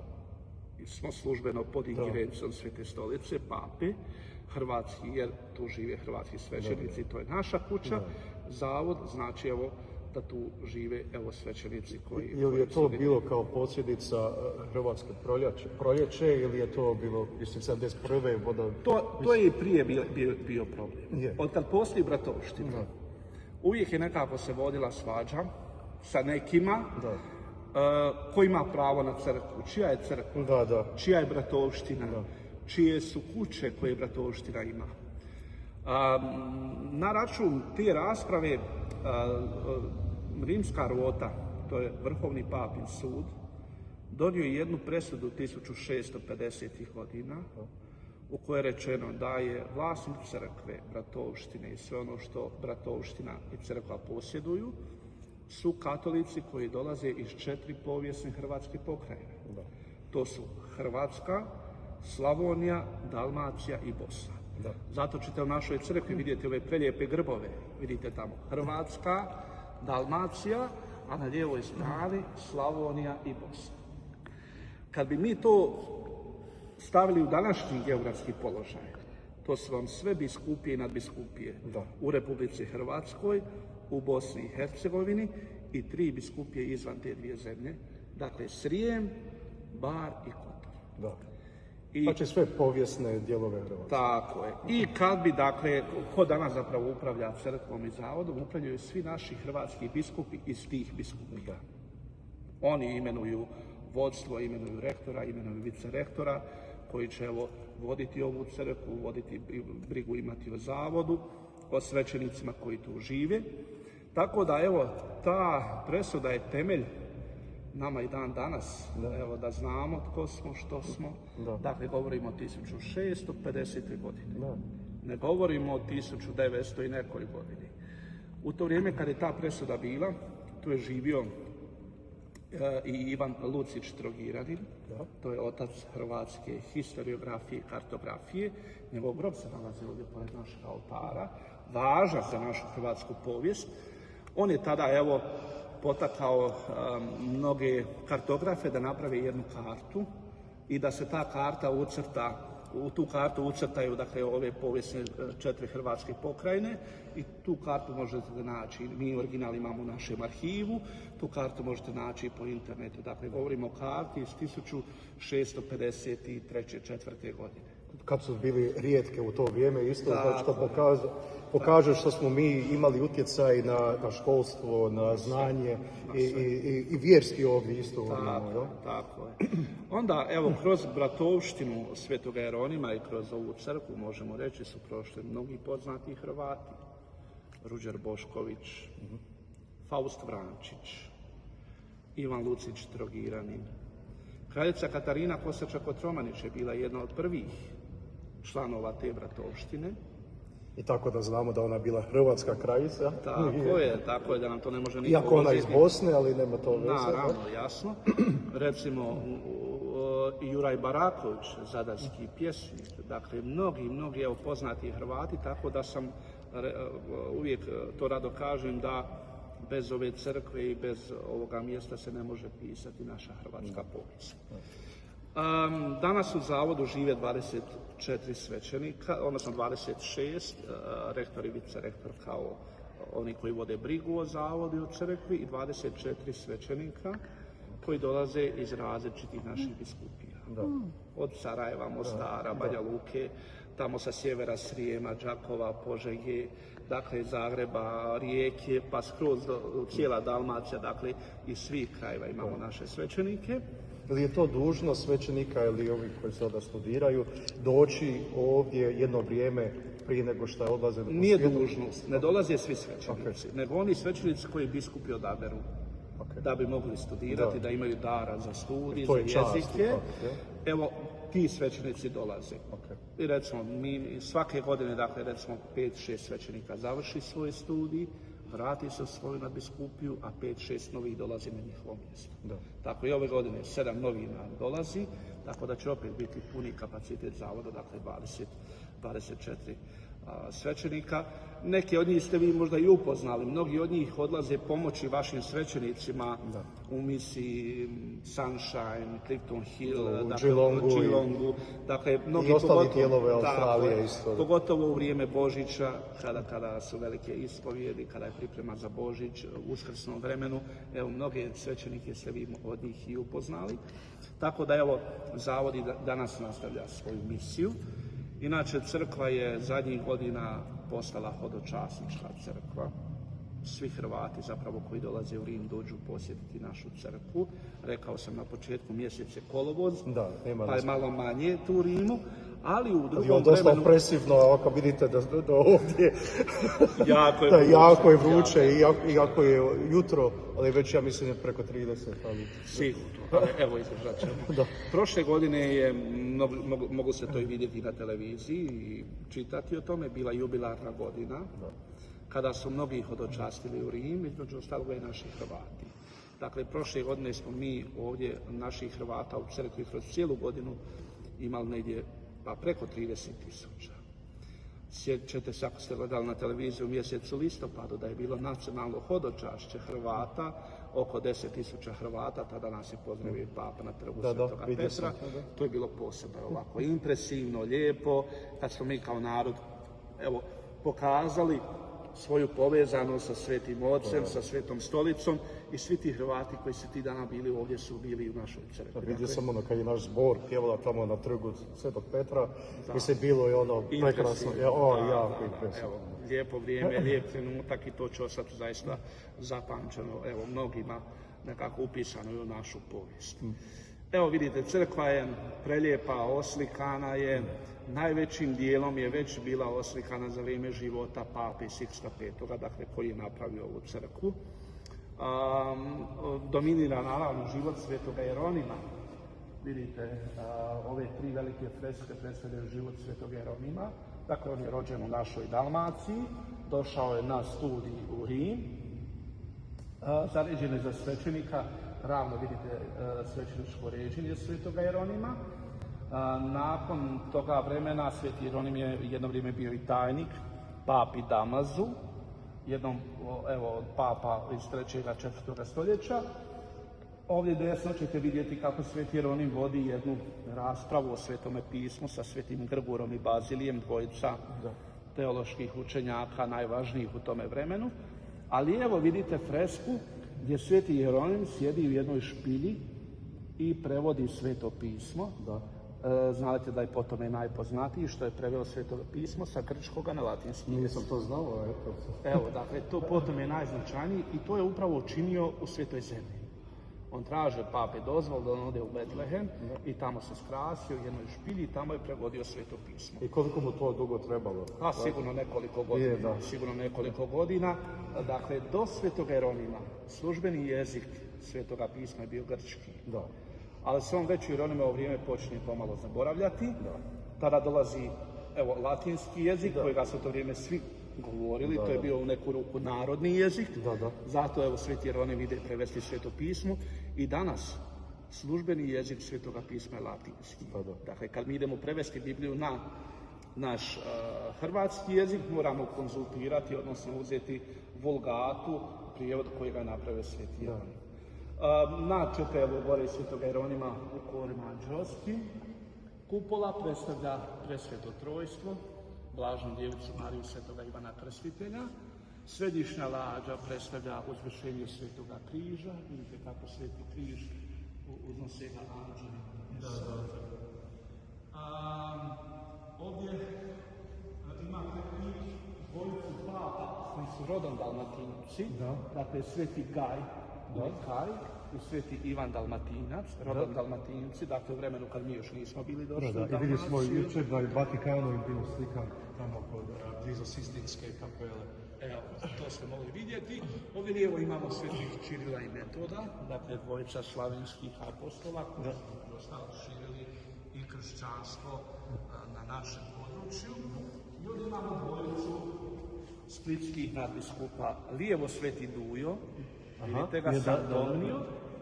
[SPEAKER 3] smo službeno pod ingerencijom Svete stolice, pape, hrvatski jer tu žive hrvatski svećenici, to je naša kuća, zavod znači evo da tu žive svećenici koji...
[SPEAKER 10] Ili je to bilo kao posljedica Hrvatske proljeće ili je to bilo 1971.
[SPEAKER 3] To je i prije bio problem. Od kad postoji bratovština, uvijek je nekako se vodila svađa sa nekima ko ima pravo na crkvu. Čija je crkva? Čija je bratovština? Čije su kuće koje bratovština ima? Na račun te rasprave rimska rota, to je Vrhovni papin sud, donio je jednu presudu 1650. godina u kojoj je rečeno da je vlasnik crkve, bratovštine i sve ono što bratovština i crkva posjeduju su katolici koji dolaze iz 4 povijesne hrvatske pokrajine. To su Hrvatska, Slavonija, Dalmacija i Bosna. Zato ćete u našoj crkvi vidjeti ove prelijepe grbove. Vidite tamo Hrvatska, Dalmacija, a na lijevoj strani Slavonija i Bosna. Kad bi mi to stavili u današnji geografski položaj, to su vam sve biskupije i nadbiskupije u Republici Hrvatskoj, u Bosni i Hercegovini i 3 biskupije izvan te 2 zemlje, dakle Srijem, Bar i Kotor.
[SPEAKER 10] Znači sve povijesne dijelove Hrvatske.
[SPEAKER 3] Tako je. I kad bi, dakle, ko danas zapravo upravlja crkvom i zavodom, upravljaju svi naši hrvatski biskupi iz tih biskupija. Oni imenuju vodstvo, imenuju rektora, imenuju vicerektora, koji će voditi ovu crkvu, voditi brigu imati o zavodu, o svećenicima koji tu žive. Tako da, evo, ta presuda je temelj nama i dan danas, da znamo tko smo, što smo. Dakle, govorimo o 1650. godini. Ne govorimo o 1900 i nekoj godini. U to vrijeme kad je ta presuda bila, tu je živio i Ivan Lucić Trogiranin, to je otac hrvatske historiografije i kartografije. Njegov grob se nalazi ovdje pored našeg oltara, važan za našu hrvatsku povijest. On je tada, potakao mnoge kartografe da naprave jednu kartu i da se ta karta u tu kartu ucrtaju, dakle, ove povijesne 4 hrvatske pokrajine i tu kartu možete naći, mi original imamo u našem arhivu, tu kartu možete naći po internetu, dakle, govorimo o karti iz 1653. 4. godine.
[SPEAKER 10] Kad su bili rijetke u to vrijeme, isto znači što pokaže što smo mi imali utjecaj na školstvo, na znanje i vjerski ovdje isto.
[SPEAKER 3] Tako je. Onda, evo, kroz bratovštinu Svetoga Jeronima i kroz ovu crkvu, možemo reći, su prošli mnogi poznati Hrvati. Ruđer Bošković, Faust Vrančić, Ivan Lucić Trogiranin. Kraljica Katarina Kosača-Kotromanić je bila jedna od prvih članova te bratovštine.
[SPEAKER 10] I tako da znamo da ona bila hrvatska kraljica.
[SPEAKER 3] Tako je da nam to ne može niko
[SPEAKER 10] Iako ona iz
[SPEAKER 3] uzeti.
[SPEAKER 10] Bosne, ali nema to veze.
[SPEAKER 3] Naravno, jasno. Recimo, Juraj Baraković, zadarski pjesnik, dakle, mnogi evo, poznati Hrvati, tako da sam uvijek to rado kažem da bez ove crkve i bez ovoga mjesta se ne može pisati naša hrvatska povijest. Danas u zavodu žive 24 svećenika, odnosno 26, rektor i vicerektor kao oni koji vode brigu o zavodu i o crkvi i 24 svećenika koji dolaze iz različitih naših biskupija. Od Sarajeva, Mostara, Banja Luke, tamo sa sjevera Srijema, Đakova, Požege, dakle Zagreba, Rijeke, pa skroz cijela Dalmacija, dakle iz svih krajeva imamo naše svećenike.
[SPEAKER 10] Ili je to dužnost svećenika ili ovih koji sada studiraju doći ovdje jedno vrijeme prije nego što odlaze?
[SPEAKER 3] Nije dužnost, ne dolaze svi svećenici, nego oni svećenici koji biskupi odaberu da bi mogli studirati, da imaju dara za studij, za jezike. Evo, ti svećenici dolaze. I recimo, mi svake godine, dakle, recimo 5-6 svećenika završi svoj studij, vrati se u svoju nadbiskupiju, a 5-6 novih dolazi na njihovo mjesto. Tako i ove godine 7 novih nam dolazi, tako da će opet biti puni kapacitet zavoda, dakle 24 svećenika. Neki od njih ste vi možda i upoznali, mnogi od njih odlaze pomoći vašim svećenicima u misiji Sunshine, Clifton Hill, Geelongu, dakle, mnogi
[SPEAKER 10] ostali dijelove Australije isto.
[SPEAKER 3] Pogotovo u vrijeme Božića, kada su velike ispovjedi, kada je priprema za Božić, u uskrsnom vremenu, evo, mnoge svećenike ste vi od njih i upoznali. Tako da, evo, zavod i danas nastavlja svoju misiju. Inače, crkva je zadnjih godina postala hodočasnička crkva. Svi Hrvati zapravo koji dolaze u Rim dođu posjetiti našu crkvu. Rekao sam na početku mjesec je kolovoz, pa je malo manje tu u Rimu, ali u drugom vremenu...
[SPEAKER 10] dosta opresivno, ako vidite da ovdje
[SPEAKER 3] jako je
[SPEAKER 10] vruće, iako je jutro, ali već ja mislim preko 30.
[SPEAKER 3] Sigurno, ali evo izdržat ćemo. Prošle godine je, mogu se to i vidjeti na televiziji i čitati o tome, bila jubilarna godina, kada su mnogi hodočastili u Rim, između ostaloga i naši Hrvati. Dakle, prošle godine smo mi ovdje naših Hrvata u crkvi kroz cijelu godinu imali negdje pa preko 30.000. Sjećate se ako ste gledali na televiziju u mjesecu listopadu da je bilo nacionalno hodočašće Hrvata, oko 10.000 Hrvata, tada nas je pozdravio Papa na trgu Svetoga Petra. To je bilo posebno ovako impresivno, lijepo, kad smo mi kao narod pokazali svoju povezanost sa Svetim Ocem, sa Svetom Stolicom i svi ti Hrvati koji su ti dana bili ovdje su bili u našoj crkvi.
[SPEAKER 10] Vidio sam ono kad je naš zbor pjevala tamo na trgu Svetog Petra, mislim bilo je ono prekrasno, jako impresivno.
[SPEAKER 3] Lijepo vrijeme, lijep trenutak i to će ostati zaista zapamćeno, evo, mnogima nekako upisano i u našu povijest. Evo vidite, crkva je prelijepa, oslikana je, najvećim dijelom je već bila oslikana za vrijeme života pape Siksta V, dakle koji je napravio ovu crkvu. Dominira naravno život svetoga Jeronima. Vidite, ove 3 velike freske predstavljaju život svetoga Jeronima. Dakle, on je rođen u našoj Dalmaciji, došao je na studij u Rim, zaređen je za svećenika, ravno vidite svećeničko ređenje svetoga Jeronima. Nakon toga vremena sveti Jeronim je jedno vrijeme bio i tajnik papi Damazu, jednom od papa iz 3. i 4. stoljeća. Ovdje desno ćete vidjeti kako sveti Jeronim vodi jednu raspravu o Svetome pismu sa svetim Grgurom i Bazilijem, dvojica teoloških učenjaka najvažnijih u tome vremenu. Ali evo vidite fresku gdje sveti Jeronim sjedi u jednoj špilji i prevodi Sveto pismo. Znate da je po tome najpoznatiji što je preveo Sveto pismo sa grčkoga na latinski.
[SPEAKER 10] Nisam to znao,
[SPEAKER 3] evo, dakle, to po tome je najznačajniji i to je upravo učinio u Svetoj zemlji. On traže pape dozvol da on ode u Betlehem i tamo se skrasio u jednoj špilji i tamo je prevodio Sveto pismo.
[SPEAKER 10] I koliko mu to dugo trebalo?
[SPEAKER 3] Sigurno nekoliko godina. Sigurno nekoliko godina. Dakle, do Svetoga Jeronima službeni jezik Svetoga pisma je bio grčki. Ali se on već u Jeronimovo vrijeme počinje pomalo zaboravljati. Tada dolazi evo, latinski jezik kojega su u to vrijeme svi govorili, to je bio u neku ruku narodni jezik, zato evo Sveti Jeronim ide prevesti Sveto pismo i danas službeni jezik Svetoga pisma je latinski. Dakle, kad mi idemo prevesti Bibliju na naš hrvatski jezik, moramo konzultirati, odnosno uzeti vulgatu, prijevod kojega je napravio Sveti Jeronim. Načete evo gore Svetoga Jeronima u korima Đospi. Kupola predstavlja presveto trojstvo, Blažnu djevicu Mariju Svetoga Ivana Krstitelja. Središnja lađa predstavlja uzvršenje Svetoga križa. Vidite kako Sveti križ uznose ga anđeli. Ovdje imate i dvojicu papa koji su rodom Dalmatinci, dakle Sveti Gaj i Sveti Ivan Dalmatinac, rodom Dalmatinci, dakle u vremenu kad mi još nismo bili došli u Dalmaciju.
[SPEAKER 10] I vidjeli smo jučer da je Vatikanu im bilo slika tamo kod blizu Sistinske kapele.
[SPEAKER 3] Evo, to ste mogli vidjeti. Ovdje lijevo imamo Svetih Čirila i Metoda, dakle dvojica slavenskih apostola koji su ostalo širili i kršćanstvo na našem području. I ovdje imamo dvojicu splitskih nadbiskupa, lijevo Sveti Dujo, vidite ga Sandonio,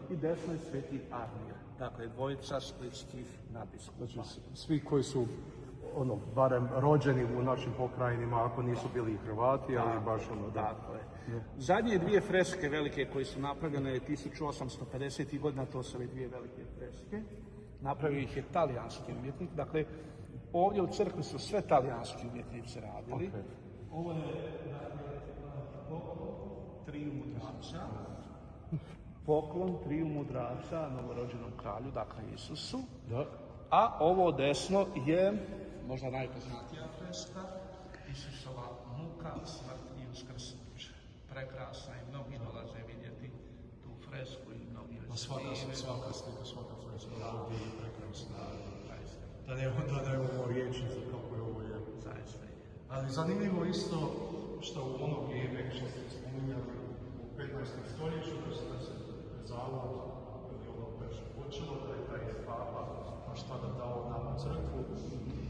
[SPEAKER 3] i desno je Sveti Armir, dakle dvojica splitskih nadbiskupa.
[SPEAKER 10] Znači, svi koji su barem rođeni u našim pokrajinima, ako nisu bili Hrvati, ali baš
[SPEAKER 3] Dakle, zadnje dvije freske velike koje su napravljene 1850. godina, to su ove dvije velike freske. Napravio ih je talijanski umjetnik, dakle ovdje u crkvi su sve talijanski umjetnici radili. Ovo je poklon triju mudraca novorođenom kralju, dakle Isusu. A ovo desno je možda najpoznatija freska, Isusova muka, smrt i uskrsnuće. Prekrasna i mnogi dolaze vidjeti tu fresku i mnogi već
[SPEAKER 10] svaka slika, svaka freska ovdje je prekrasna. Da ne ovo riječnica kako je ovo je.
[SPEAKER 3] Zaista je.
[SPEAKER 10] Ali zanimljivo isto što u ono vrijeme, što ste spominjali u 15. stoljeću, da se zavod je ono već počelo, da je taj papa baš tada dao nama crkvu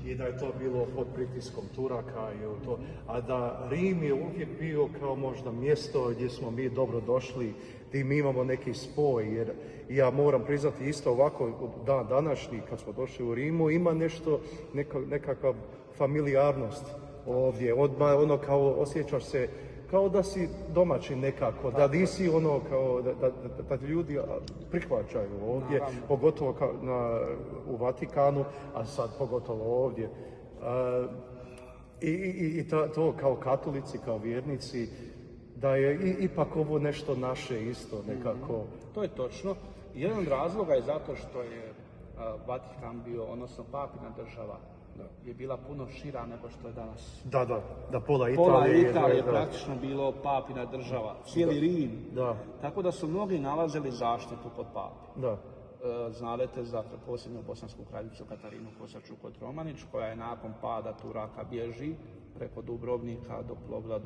[SPEAKER 10] i da je to bilo pod pritiskom Turaka i to. A da Rim je uvijek bio kao možda mjesto gdje smo mi dobro došli, gdje mi imamo neki spoj, jer ja moram priznati isto ovako dan današnji kad smo došli u Rimu ima nešto, nekakva familijarnost ovdje, odmah ono kao osjećaš se kao da si domaći nekako, da nisi ono kao da ljudi prihvaćaju ovdje, pogotovo u Vatikanu, a sad pogotovo ovdje. I to kao katolici, kao vjernici, da je ipak ovo nešto naše isto nekako.
[SPEAKER 3] To je točno. Jedan od razloga je zato što je Vatikan bio, odnosno papina država, je bila puno šira nego što je danas.
[SPEAKER 10] Da pola
[SPEAKER 3] Italije je praktično bilo papina država, cijeli Rim. Tako da su mnogi nalazili zaštitu kod papi. Znadete za posljednju bosansku kraljicu Katarinu Kosaču-Kotromanić, koja je nakon pada Turaka bježi preko Dubrovnika do plovila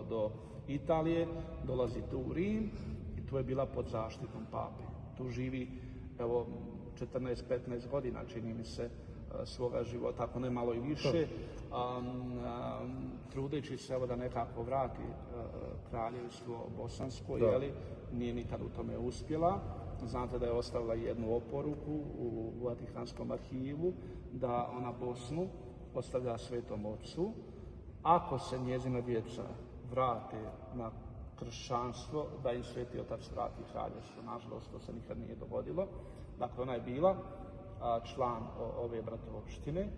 [SPEAKER 3] do Italije, dolazi tu u Rim i tu je bila pod zaštitom pape. Tu živi, evo, 14-15 godina, čini mi se, svoga života, ako ne malo i više, trudeći se evo da nekako vrati kraljevstvo bosansko, nije nikad u tome uspjela. Znate da je ostavila jednu oporuku u Vatikanskom arhivu, da ona Bosnu ostavlja Svetom Otcu. Ako se njezina djeca vrate na kršćanstvo, da im Sveti Otac vrati kraljevstvo. Nažalost, to se nikad nije dogodilo. Dakle, ona je bila član ove bratovštine,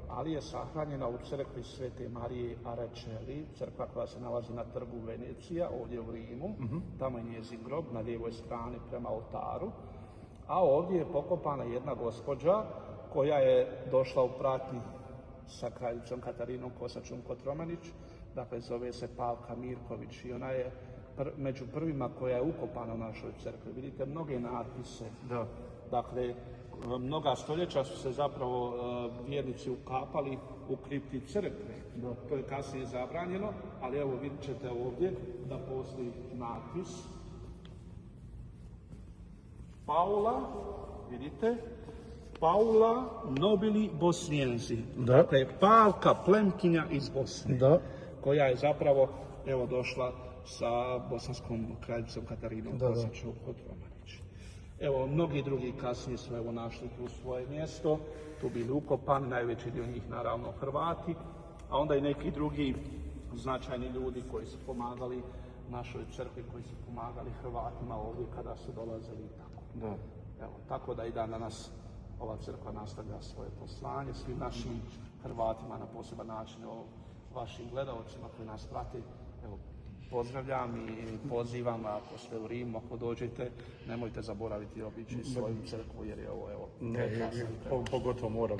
[SPEAKER 3] ali je sahranjena u crkvi Svete Marije Aračeli, crkva koja se nalazi na trgu Venecija, ovdje u Rimu. Tamo je njezin grob na lijevoj strani prema oltaru, a ovdje je pokopana jedna gospođa koja je došla u pratnji sa kraljicom Katarinom Kosačom-Kotromanić, dakle zove se Pavka Mirković i ona je među prvima koja je ukopana u našoj crkvi. Vidite mnoge natpise, dakle mnoga stoljeća su se zapravo vjernici ukapali u kripti crkve. To je kasnije zabranjeno, ali evo vidjet ćete ovdje da postoji natpis Paula, vidite, Paula Nobili Bosnijenzi. Dakle, Pavka, plemkinja iz Bosne. Koja je zapravo, evo, došla sa bosanskom kraljicom Katarinom Kosačom od Romanić. Evo, mnogi drugi kasnije su evo našli tu svoje mjesto, tu bili ukopani, najveći dio njih naravno Hrvati, a onda i neki drugi značajni ljudi koji su pomagali našoj crkvi, koji su pomagali Hrvatima ovdje kada su dolazili i tako. Evo, tako da i dan danas ova crkva nastavlja svoje poslanje svim našim Hrvatima na poseban način, evo, vašim gledalcima koji nas prate, evo, pozdravljam i pozivam, ako ste u Rimu, ako dođete, nemojte zaboraviti obići svoju crkvu, jer je ovo, evo,
[SPEAKER 10] Pogotovo moram,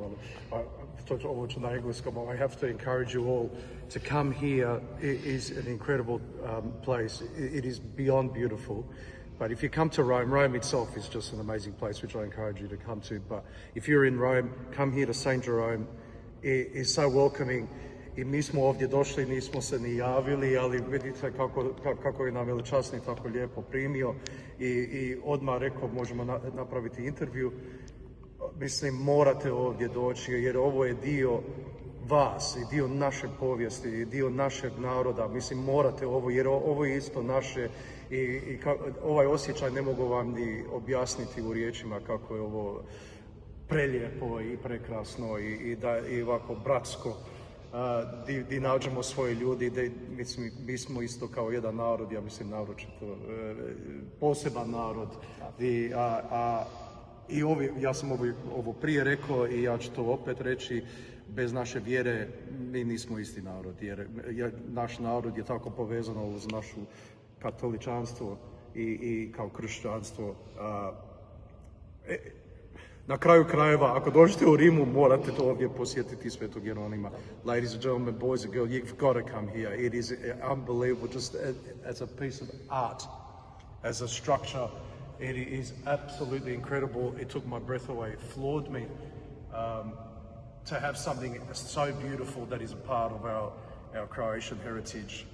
[SPEAKER 10] ovo ću na engleskom, I have to encourage you all to come here. It is an incredible place. It is beyond beautiful. But if you come to Rome, Rome itself is just an amazing place, which I encourage you to come to. But if you're in Rome, come here to St. Jerome. It is so welcoming. I mi smo ovdje došli, nismo se ni javili, ali vidite kako je nam veličasnik tako lijepo primio i odmah rekao možemo napraviti intervju. Mislim, morate ovdje doći jer ovo je dio vas i dio naše povijesti i dio našeg naroda. Mislim, morate ovo jer ovo je isto naše i ovaj osjećaj ne mogu vam ni objasniti u riječima kako je ovo prelijepo i prekrasno i ovako bratsko. Di nađemo svoje ljudi, mislim, mi smo isto kao jedan narod, ja mislim naročito poseban narod. Ja sam ovo prije rekao i ja ću to opet reći, bez naše vjere mi nismo isti narod, jer naš narod je tako povezano uz našu katoličanstvo i kao kršćanstvo. Na kraju krajeva, ako dođete u Rimu, morate to ovdje posjetiti Svetog Jeronima. Ladies and gentlemen, boys and girls, you've got to come here. It is unbelievable, just as a piece of art, as a structure. It is absolutely incredible. It took my breath away. It floored me to have something so beautiful that is a part of our Croatian heritage.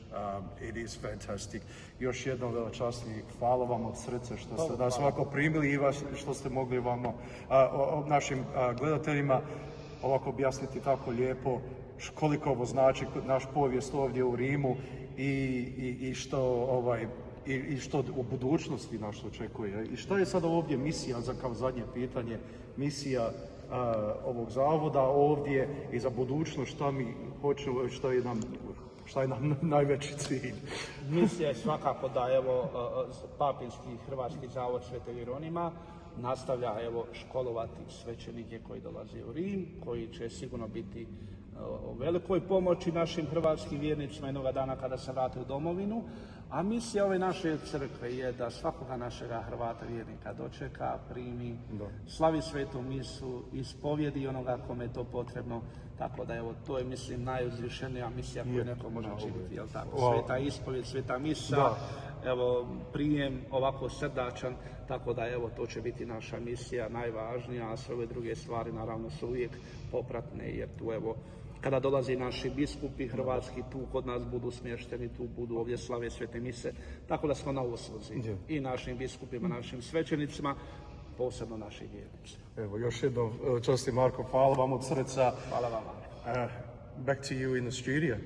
[SPEAKER 10] It is fantastic. Još jednom veličasni, hvala vam od srca što ste nas ovako primili i što ste mogli našim gledateljima ovako objasniti tako lijepo koliko ovo znači naš povijest ovdje u Rimu i što u budućnosti nas očekuje. I što je sada ovdje misija, kao zadnje pitanje, misija ovog zavoda ovdje i za budućnost, šta mi hoćemo, šta je nam najveći cilj?
[SPEAKER 3] Misija je svakako da evo Papinski Hrvatski zavod Svetog Jeronima nastavlja evo školovati svećenike koji dolaze u Rim, koji će sigurno biti o velikoj pomoći našim hrvatskim vjernicima jednoga dana kada se vrate u domovinu. A misija ove naše crkve je da svakoga našega Hrvata vjernika dočeka, primi, slavi svetu misu, ispovjedi onoga kome je to potrebno. Tako da evo, to je mislim najuzvišenija misija koju neko može činiti, jel tako? Sveta ispovjed, sveta misa, evo prijem ovako srdačan, tako da evo to će biti naša misija najvažnija, a sve ove druge stvari naravno su uvijek popratne, jer tu evo kada dolazi naši biskupi hrvatski, tu kod nas budu smješteni, tu budu ovdje slave svete mise, tako da smo na usluzi i našim biskupima, našim svećenicima, posebno našim vjernicima.
[SPEAKER 10] Evo, još jednom, časti Marko, hvala vam od srca.
[SPEAKER 3] Hvala vam.
[SPEAKER 10] Back to you in the studio.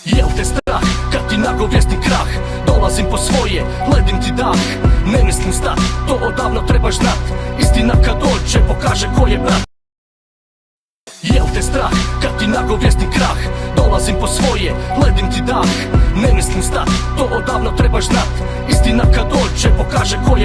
[SPEAKER 6] Jel te strah, kad ti nagovijesti krah? Dolazim po svoje, ledim ti dah. Ne mislim stat, to odavno trebaš znat. Istina kad dođe, pokaže ko je brat. Jel te strah, kad ti nagovijesti krah? Dolazim po svoje, ledim ti dah. Ne mislim stat, to odavno trebaš znat. Istina kad dođe, pokaže ko je